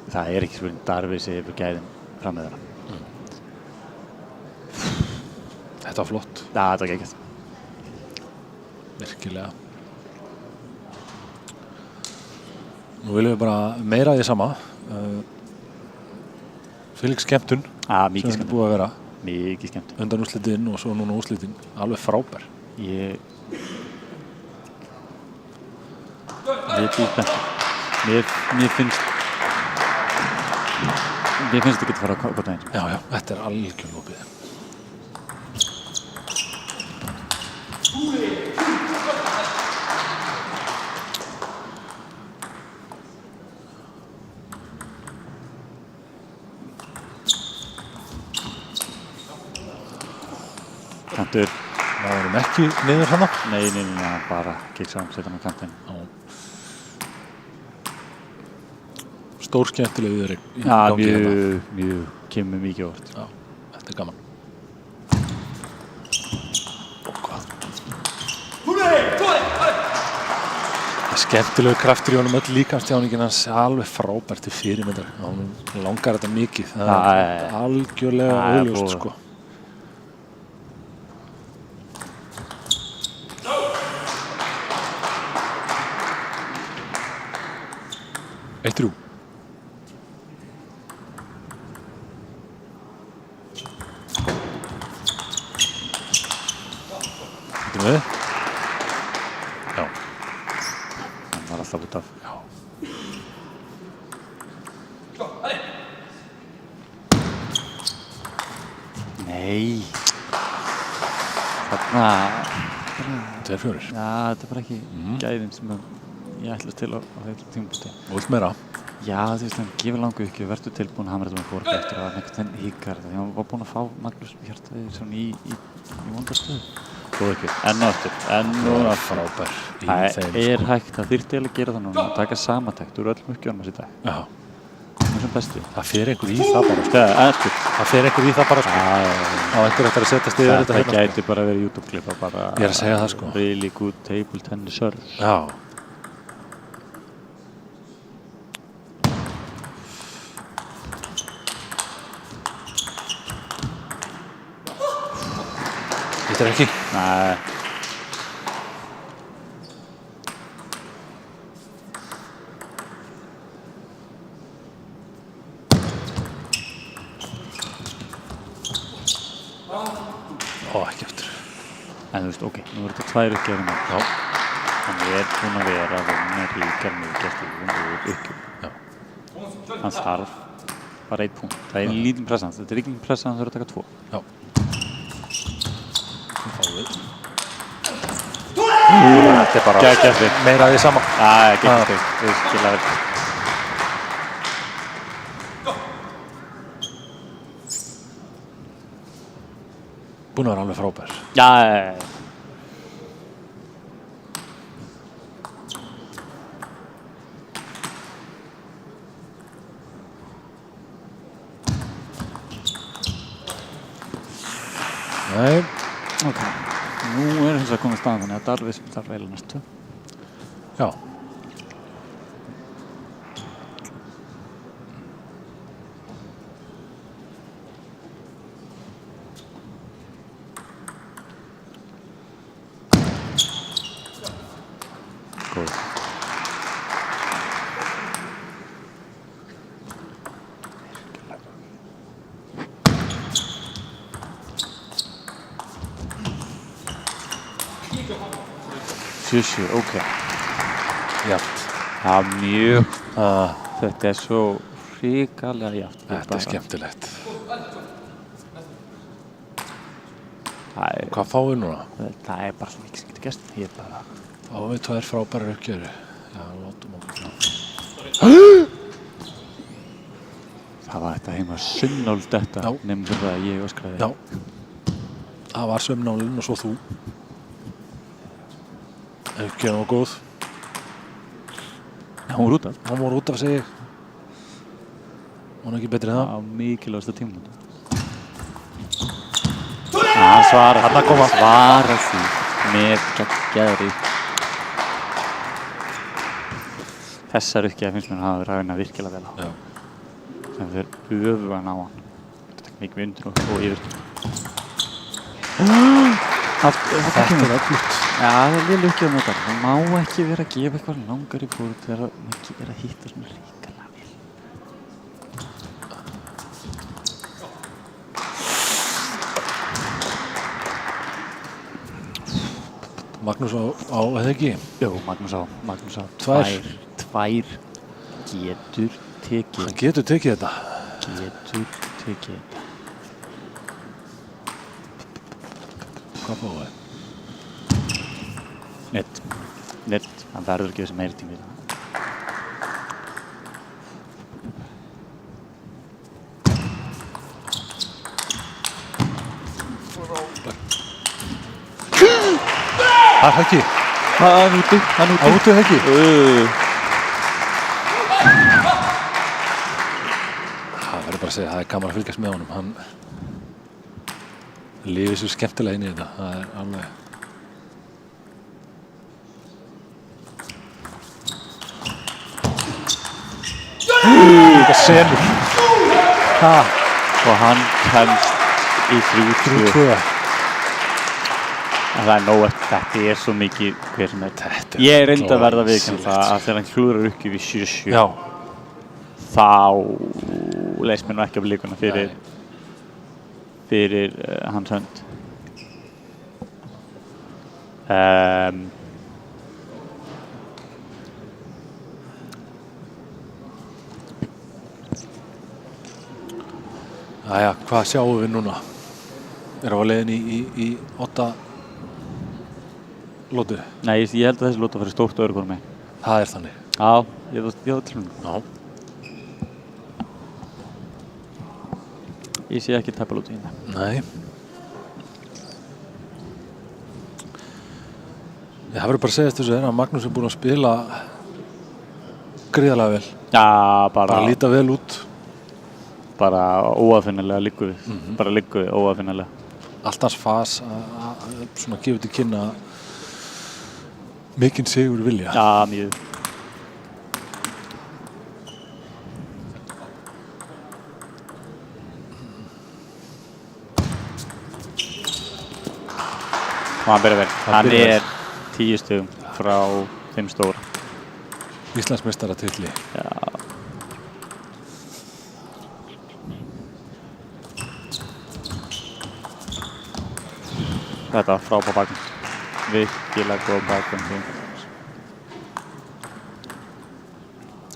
Það er ekki spurning Darvis yfir gæðin fram með hana. Þetta var flott. Já, þetta var geggjast. Virkilega. Nú viljum við bara meira því sama. Fylg skemmtun. Mikið sem búið að vera. Mikið skemmt. Undan úrslitin og svo núna úrslitin. Alveg frábær. Ég er spenntur. Mér finnst þetta getur fara á hvort veginn. Já, þetta er algjörlega opið. Kantur. Það varum ekki niður hana? Nei, bara kiksa setja hann á kantinn. Stór skemmtileg viðureign í Já, gangi hérna. mjög, kemur mikið óvart. Já, þetta er gaman. Hvað? Það er skemmtilegu kraftur í honum, öll líkamstjáningin hans alveg frábært til fyrirmyndar. Hann langar þetta mikið. Það er algjörlega augljóst, sko. Eitt þrjú. Þetta við? Já. Hann var alltaf út af. Já. Nei. Þarna. 2-4. Já, þetta er bara ekki gæðin sem ég ætlast til á þetta tímapunkti. Og vilt meira? Já, þú veist, hann gefur langu ekki og verður tilbúin að hamra þetta með fórk eftir að einhvern veginn híkar þetta. Hann var búinn að fá Magnús Hjartarvegi svona í vondarstöðu. Góð ekki, enn og aftur, Frábær í Það þeim, er hægt, það þyrfti eiginlega að gera það núna, að taka samatekt úr öllum uppgjöfum þessi dag. Já. Það er sem besti. Það fer einhver í það bara, sko. Það fer einhver í það bara, sko. Á einhver eftir að setjast yfir þetta Það gæti bara verið YouTube-klippa bara. Ég er að segja það, sko. Really good table tennis serve. Já. Þetta er ekki. Nei. Ekki eftir. En þú veist, ok, nú er þetta 2 uppgjörðum. Já. Hann er búinn að vera að vinna ríkar mjög gesturinn og uppgjörðum. Já. Hann þarf bara 1 punkt. Það er lítinn pressans. Þetta er ekki pressans, það þarf að taka 2. Já. Nú fáum við. Þetta er bara meira því sama. Já, geggjast. Virkilega vel. Búinn að vera alveg frábær. Já. Nei. Ok. Nú er þess að koma staðan þannig að Darvis þarf eiginlega næstu. Já. Góð. Sjö, ok. Jafnt. Það er mjög, þetta er svo hrikalega jafnt. Þetta er skemmtilegt. Hvað fáum við núna? Það er bara svo mikið sem getur gerst. Ég er bara... Fáum við 2 frábærar uppgjöri. Já, látum okkur frá. Það var þetta heima sunnál þetta, nefnum fyrir það að ég öskraði. Já. Það var sömnálinn og svo þú. Uppgjörin var góð. Já, hún var út af. Hún var út af, segi ég. Hún er ekki betri en það. Á mikilvægasta tíma. Hann svarar því. Svarar því. Með geggjaðri. Þessar uppgjöðar finnst mér að hafa ræðina virkilega vel á. Já. Sem fyrir öfugan á hann. Þetta er mikið undir og yfir. Þetta er öflugt. Já, það er liðlega uppgjöðum þetta. Það má ekki vera að gefa eitthvað langar í fórut þegar það ekki vera að hitta svona ríkala vel. Magnús á eða ekki? Jú, Magnús á. 2 getur tekið. Hann getur tekið þetta. Hvað fáum við? Nett. Hann verður ekki þessi meiri tími í það. Það er ekki. Hann úti. Úti er ekki. Það verður bara að segja, það er gaman að fylgjast með honum. Hann lifir svo skemmtilega inn í þetta. Það er alveg... Það selur. Og hann kemst í 3-2. Það er nóg eftir. Þetta er svo mikið hver sem er. Ég reyndi að verða viðurkenna það að þegar hann klúðrar upp við 7-7 þá leist mér nú ekki af líkuna fyrir hans hönd. Jæja, hvað sjáum við núna? Erum við á leiðinni í 8 lótu? Nei, ég held að þessi lóta fyrir stórt og örugur með. Það er þannig. Já, ég var til hún. Já. Ég sé ekki tæpa lótu í þetta. Nei. Það verður bara að segja þessu að Magnús er búinn að spila gríðarlega vel. Já, bara líta vel út. Bara óaðfinnilega liggur við. Bara liggur við óaðfinnilega. Allt hans fas að svona gefur til kynna mikinn sigur vilja. Já, mjög. Og hann byrjar vel. Hann er 10 stigum frá þeim stóra. Íslandsmeistaratitli. Já. Þetta var frábær bakgrunn. Virkilega góð bakgrunn.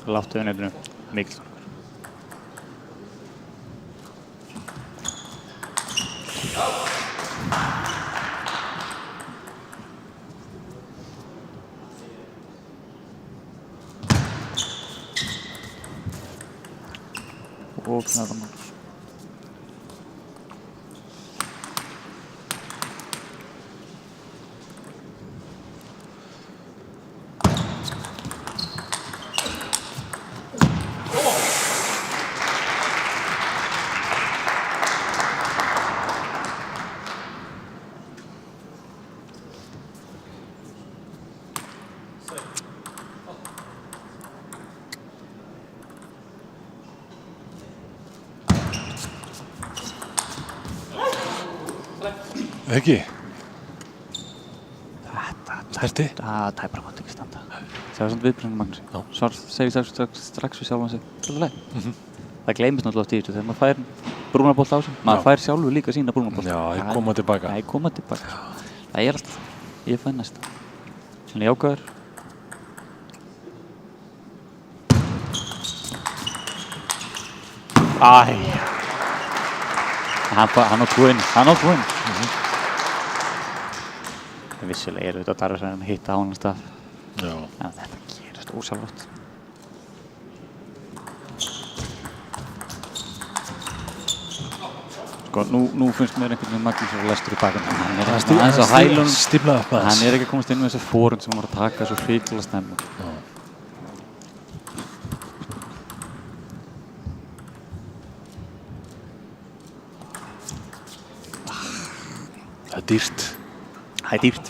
Láttu við nefnum mikil. Og knæða Magnús. Ekki? Þetta tæpar mátt ekki standa. Það var svona viðbröndum Magnús. Svo segir strax við sjálfan sig. Það gleymist náttúrulega oft í þessu þegar maður fær brúnabolt á sig. Maður fær sjálfur líka sína brúnabolt. Já, ég koma tilbaka. Já, ég koma tilbaka. Það er alltaf. Ég fæ næsta. Þannig jákvæður. Hann á 2 inn. vissulega eru þetta Darvis að hitta á hann stað. Já. En þetta gerist ósjálfrátt. Sko, nú finnst mér einhvern veginn Magnús að lestur í bakinn. Hann er aðeins á hælunum. Stíflað upp aðeins. Hann er ekki að komast inn með þessi fórhund sem hann var að taka svo hrikalega snemma. Það er dýrt. Það er dýrt.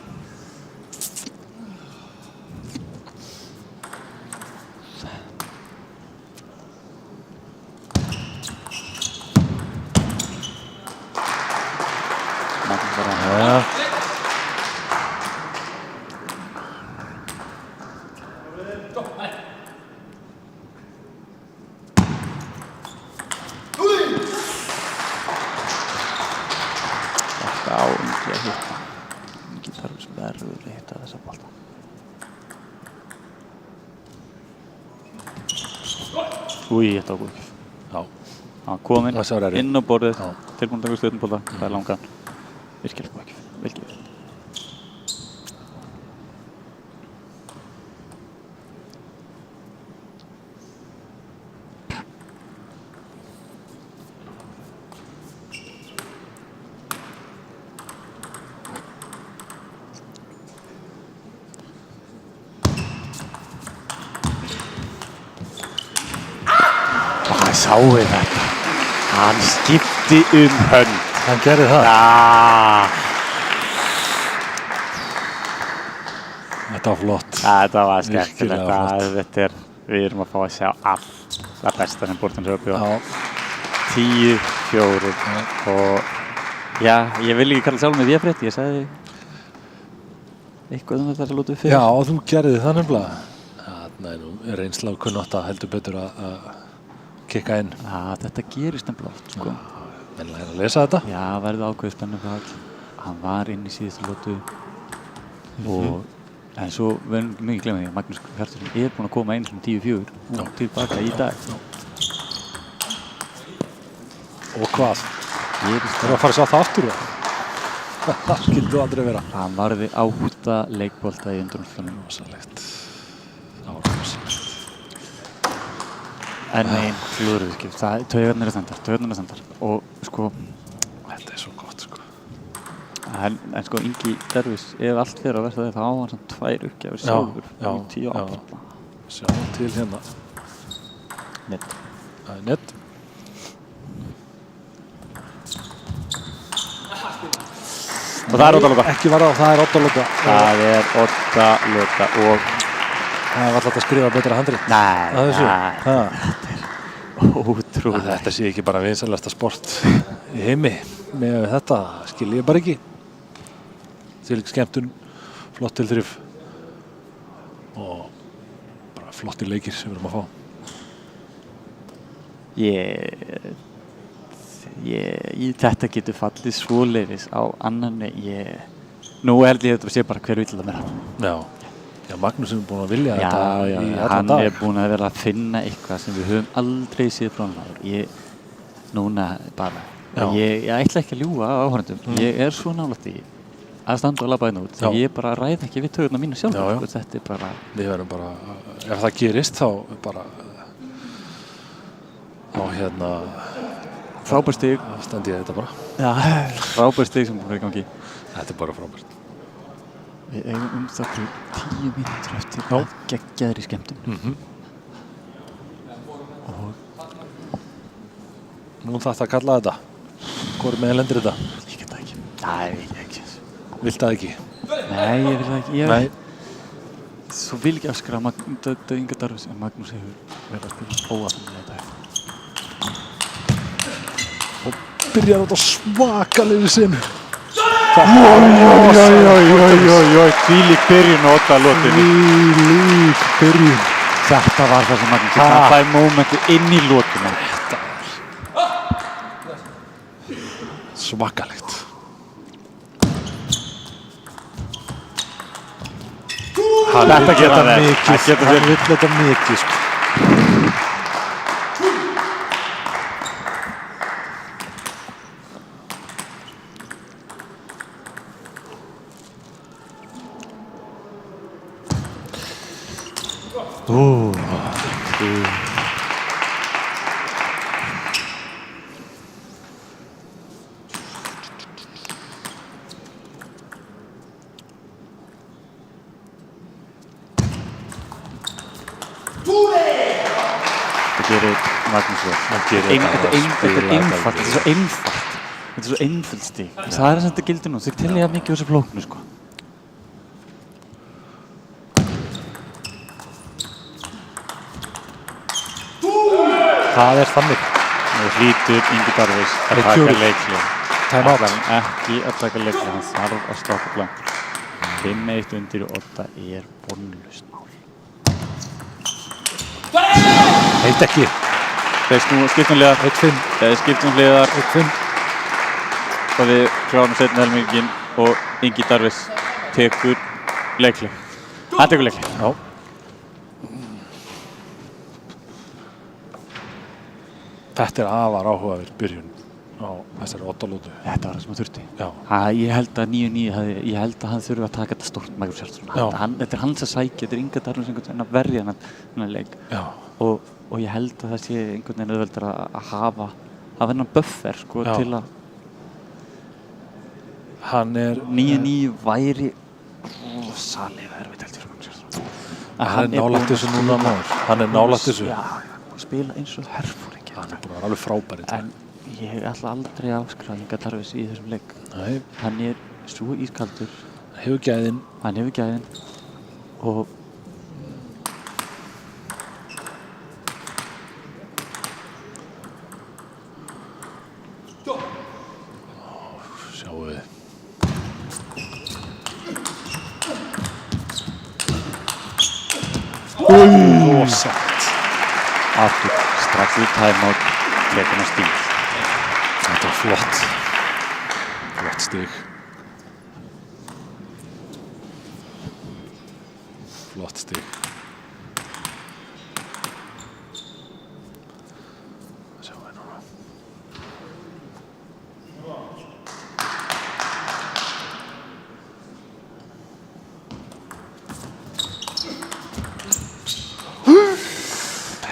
Úi, þetta var góð ekki. Já. Hann kom inn á borðið, Já. tilbúin að taka stjórnbólta, það er langan. Virkilega góð ekki, vel gefið. Sáu þetta. Hann skipti hönd. Hann gerði það. Já. Þetta var flott. Þetta var skemmtilegt. Virkilega flott. Við erum að fá að sjá allt það besta sem Bortons hefur að bjóða. Já. 10-4 og já, ég vil ekki kalla sjálf með véfrétt. Ég sagði eitthvað þetta að lóta upp fyrir. Já, þú gerði það nefnilega. Nei, nú er reynsla af kunnátta heldur betur að kikka inn. Já, þetta gerist nefnilega oft, sko. En læra að lesa þetta. Já, verði ákveðið spennum fyrir all. Hann var inn í síðustu lótu og en svo verðum við mikið glemja því að Magnús Hjartarson er búinn að koma einu svona 10-4 og tilbaka í dag. Og hvað? Það er að fara að sjá það aftur. Það skildu aldrei vera. Hann varði 8 leikbolta í undanúrslitunum. Rosalegt. Það var rosalegt. En einn klúðurviðskip, taugarnir er standar og sko þetta er svo gott sko. En sko Ingi Darvis, ef allt fyrir að verða þá á hann samt 2 uppgjafir sjálfur í 10-8. Sjáum til hérna. Nett. Það er nett. Og það er Oddalota. Ekki var það er Oddalota. Það er Oddalota og það var alltaf að skrifa betra handrit. Nei, þetta er ótrúlega. Þetta sé ekki bara vinsælasta sport í heimi. Með þetta skil ég bara ekki. Þvílík skemmtun, flott tilþrif og bara flottir leikir sem við erum að fá. Þetta getur fallið svoleiðis á annan. Nú held ég að þetta sé bara hver vill það meira. Já, Magnús er búinn að vilja þetta í allan dag. Hann er búinn að vera að finna eitthvað sem við höfum aldrei séð frá hann. Núna bara. Ég ætla ekki að ljúga á áhorfendum. Ég er svo nálægt í að standa og labba inn út. Ég bara ræð ekki við taugarnar mínu sjálf. Þetta er bara... Við verðum bara... Ef það gerist þá bara... Þá hérna... Frábær stig. Stend ég þetta bara. Já, frábær stig sem er í gangi. Þetta er bara frábært. Við eigum það til 10 mínútur eftir að geggjaðri skemmtun. Og nú þarf að kalla þetta. Hvor með lendir þetta? Ég get það ekki. Nei, ég veit ekki. Vilt það ekki? Nei, ég vil það ekki. Nei. Svo vil ekki afskra Inga Darvis en Magnús hefur verið að spila óaðanlega þetta. Og byrjar þetta svakalegri sinu. Hvílík byrjun og Oddalotinu. Hvílík byrjun. Þetta var það sem Magnús það fæ mómenti inn í lotinu. Svakalegt. Þetta geta mikið. Hann vill þetta mikið sko. Magnús vel. Þetta Þetta er einfalt, þetta er svo einfalt. Þetta er svo einföld stig. Það er sem þetta gildir nú, þeir telja mikið á þessu flóknu, sko. Það er þannig. Nú hlýtur Ingi Darvís að taka leikli. Time out. Ekki að taka leikli, hann þarf að stoppa blank. 5-1 undir og Odda er vonlaust mál. Heit ekki. Þeir skiptum liðar. 1-5. Þeir skiptum liðar. 1-5. Og við klárum seinni helminginn og Ingi Darvís tekur leikli. Hann tekur leikli. Já. Þetta er afar áhugaverð byrjun á þessari Odda-lótu. Þetta var það sem hann þurfti. Já. Ég held að 9-9 ég held að hann þurfi að taka þetta stórt Magnús Hjartarson. Þetta er hans að sækja, þetta er Inga Darvís einhvern veginn að verja þennan leik. Já. Og ég held að það sé einhvern veginn auðveldar að hafa þennan buffer sko Já. til að Hann er 9-9 væri rosalega erfitt heldur fyrir Magnús Hjartarson. Hann er nálægt þessu núna maður. Hann er nálægt þessu. Já, spila eins og herfóringi. Hann er búin að vera alveg frábæri. En ég ætla aldrei að afskrifa Inga Darvís í þessum leik. Nei. Hann er svo ískaldur. Hefur gæðin. Hann hefur gæðin og Sjáum við. Rósagt. aftur strax í timeout tekur hann stíl. Þetta var flott. Flott stig. Flott stig. Sjáum við núna.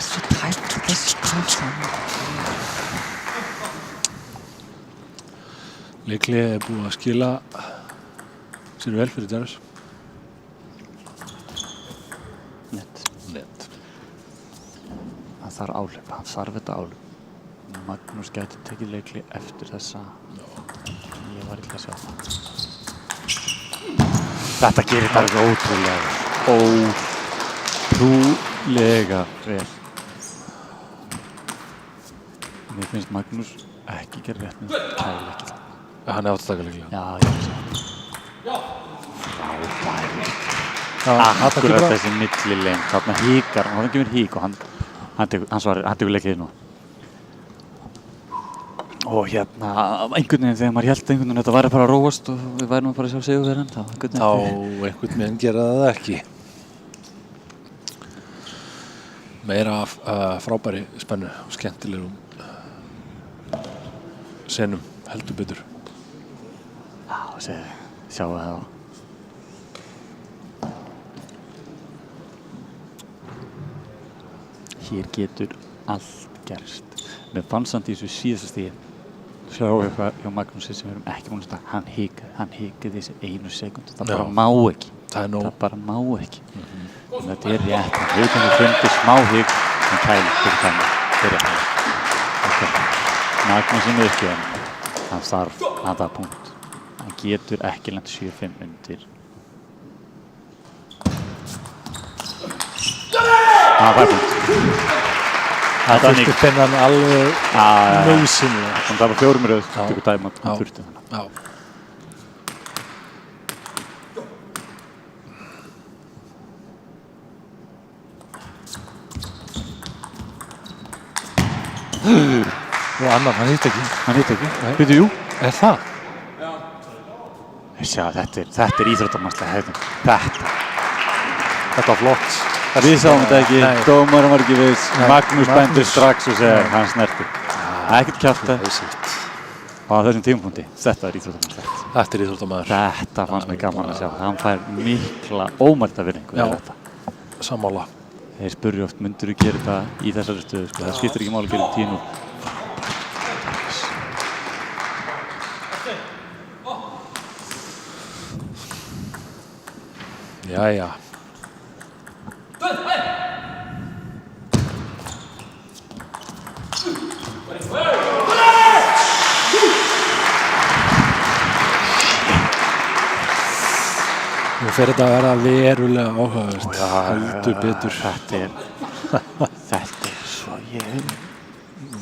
Þessu tætt saman. Leikli er búið að skila sér vel fyrir Darvís. Nett. Hann þarf áhlaup, hann þarf þetta áhlaup. Magnús gæti tekið leikli eftir þessa. Ég var ekki að sjá það. Þetta gerir þetta ótrúlega vel. Mér finnst Magnús ekki gera rétt með kæla ekki það. Hann er átt að taka leikli. Já, ég veist það. Frábæri. Akkurat þessi millileng, þarna híkar, hann gefur hík og hann tekur leikið nú. Og hérna, einhvern veginn þegar maður hélt einhvern veginn þetta væri bara að róast og við værum bara að sjá sigurverðin, þá einhvern veginn gera það ekki. Meira af frábæri spennu og skemmtilegum senum, heldur betur. Já, sjáu það á. Hér getur allt gerst. Með fannsamt í þessu síðasta stíði. Sjáu eitthvað hjá Magnúsi sem við erum ekki búin að stað. Hann hikaði þessi 1 sekúndu. Það bara má ekki. Það bara má ekki. Þetta er rétt. Hann hefur kannski fundið smá hik, en kæli fyrir kæmi. Þetta er rétt. Okay. Magnúsi með uppgjöðan. Hann þarf að það punkt. Hann getur ekki lent 7-5 undir. Það er punkt. Það þurfti þennan alveg nauðsynlega. Það var 4 röð, tekur timeout, hann þurfti þennan. Já. Og annar, hann hitt ekki. Veitu, jú. Er það? Sjá, þetta er íþróttamannslega hefðin. Þetta var flott. Við sáum þetta ekki, dómarum var ekki viss. Magnús bændur strax og segir hann snerti. Ekkert kjafta. Og á þessum tímapunkti, þetta er íþróttamannslegt. Þetta er íþróttamaður. Þetta fannst mér gaman að sjá. Hann fær mikla ómælta virðingu fyrir þetta. Sammála. Þeir spurðu oft, myndirðu gera þetta í þessari stöðu? Það skiptir ekki máli að gera 10-0. Jæja. Nú fer þetta að vera verulega áhugavert. Heldur betur. Þetta er svo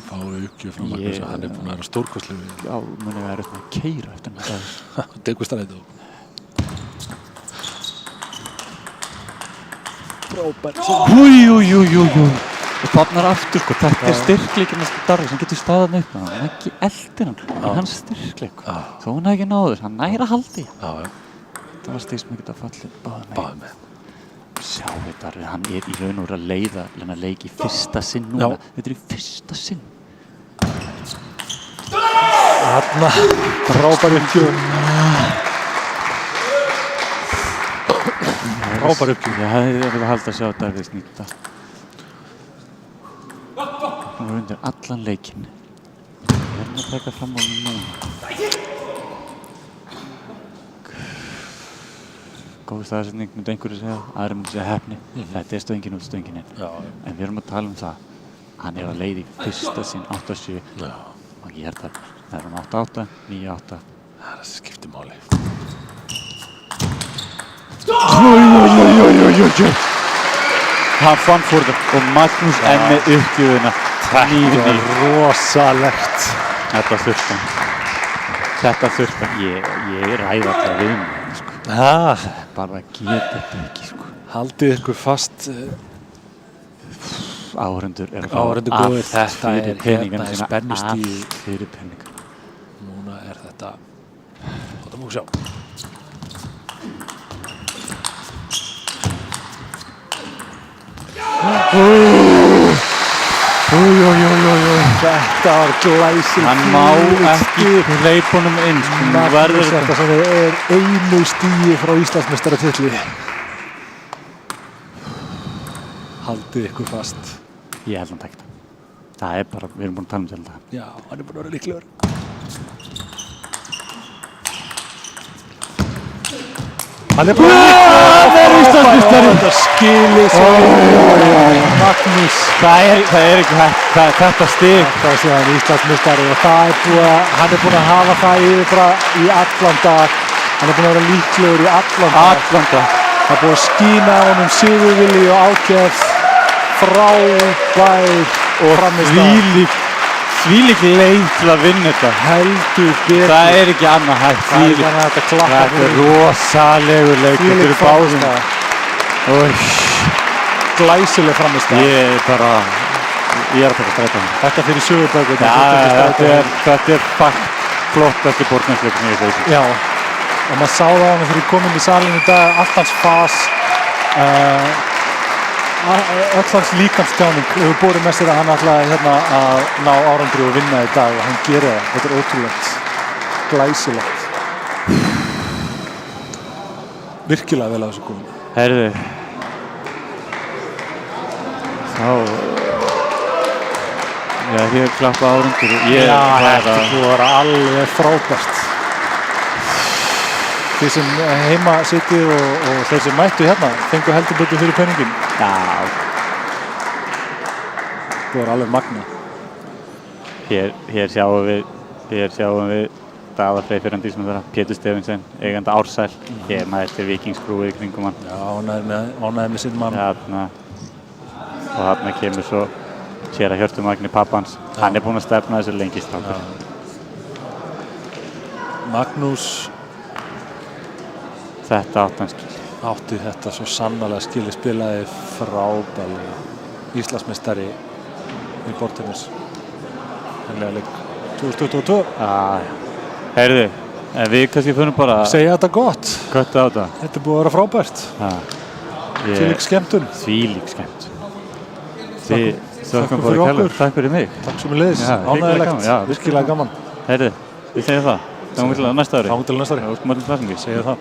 Fá aukju frá Magnús að hann er búinn að vera stórkostlegur. Já, muni við erum að keyra eftir með það. Degustrætó. Frábært. Jú. Og þarna aftur sko, þetta er styrkleikinn af Darri sem getur staðan upp. Hann er ekki eldir hann, það er hans styrkleik. Þó hann hafi ekki náður, hann næra haldi. Það var stig sem við geta fallið báðum með. Sjá við Darri, hann er í raun og veru að leiða þennan leik í fyrsta sinn núna. Þetta er í fyrsta sinn. Þarna, frábær uppgjör. Frábær uppgjör. Ég hefði verið að halda að sjá Darri snýta. Hún er undir allan leikinn. Við erum að taka fram á hún núna. Góð staðsetning myndi einhverju segja, aðri myndi segja heppni. Þetta er stöngin út stöngin inn. En við erum að tala það. Hann er að leiða í fyrsta sinn 8-7. Og ég held að það er 8-8, 9-8. Það er það sem skiptir máli. Hann fann fór það og Magnús enn með uppgjöfuna. Þetta er rosalegt. Þetta þurfti. Ég ræði alltaf við mig. Bara geta þetta ekki sko. Haldið ykkur fast. Áhorfendur eru að Áhorfendur fá góðir. Þetta er peningana sína, spennustigið. allt fyrir peninga. Núna er þetta. Þetta má sjá. Þetta var glæsilegt. Hann má ekki hleypa honum inn sko. Magnús þetta sem er einu stigi frá Íslandsmeistaratitli. Haldið ykkur fast. Ég held hann tækt það. Það er bara, við erum búin að tala þetta. Já, hann er búinn að vera líklegur. Hann er búinn að vera Íslandsmeistari. Þetta skilir svo. Magnús. Það er ekki hægt, þetta stig. Það er síðan Íslandsmeistari og hann er búinn að hafa það yfir bara í allan dag. Hann er búinn að vera líklegur í allan dag. Það er búinn að skína á honum sigurvilji og ákefð. Frábær og þvílík leið til að vinna þetta. Heldur betur. Það er ekki annað hægt. Þetta er rosalegur leik. Þetta eru báðum. Glæsileg framistæða. Ég er að taka strætó. Þetta fyrir sögubökur. Þetta er flottasti bortnæsleikur sem ég hef veit. Já, og maður sá það á hann þegar ég kom inn í salinn í dag, allt hans fas, öll hans líkamstjáning hefur borið með sér að hann ætlaði hérna að ná árangri og vinna í dag og hann gerir það. Þetta er ótrúlegt, glæsilegt. Virkilega vel að þessu komið. Herðu, þá hér klappa árangur. Þetta búið að vera alveg frábært. Þið sem heima sitið og þeir sem mættu hérna fengu heldur betur fyrir peningin. Já. Það var alveg magna. Hér sjáum við Daða Frey fyrrandi sem það Pétur Stephensen, eiganda Ársæl. Hér mætir Víkingskrúið í kringum hann. Já, ánægði með sinn mann. Og þarna kemur svo séra Hjörtur Magni pappans. Hann er búinn að stefna þessu lengi strákur. Magnús átti þetta svo sannarlega skilið, spilaði frábærlega. Íslandsmeistari í bortennis. Hennilega leik 2022. Heyrðu, við kannski fyrir bara að segja þetta gott. Kötta á þetta. Þetta er búið að vera frábært. Þvílík skemmtun. Þakk fyrir okkur. Takk fyrir mig. Takk sem er leiðis. Ánægilegt. Virkilega gaman. Heyrðu, við segjum það. Þangað til næsta ári. Þangað til næsta ári. Óskum öllum þessum við. Segja það.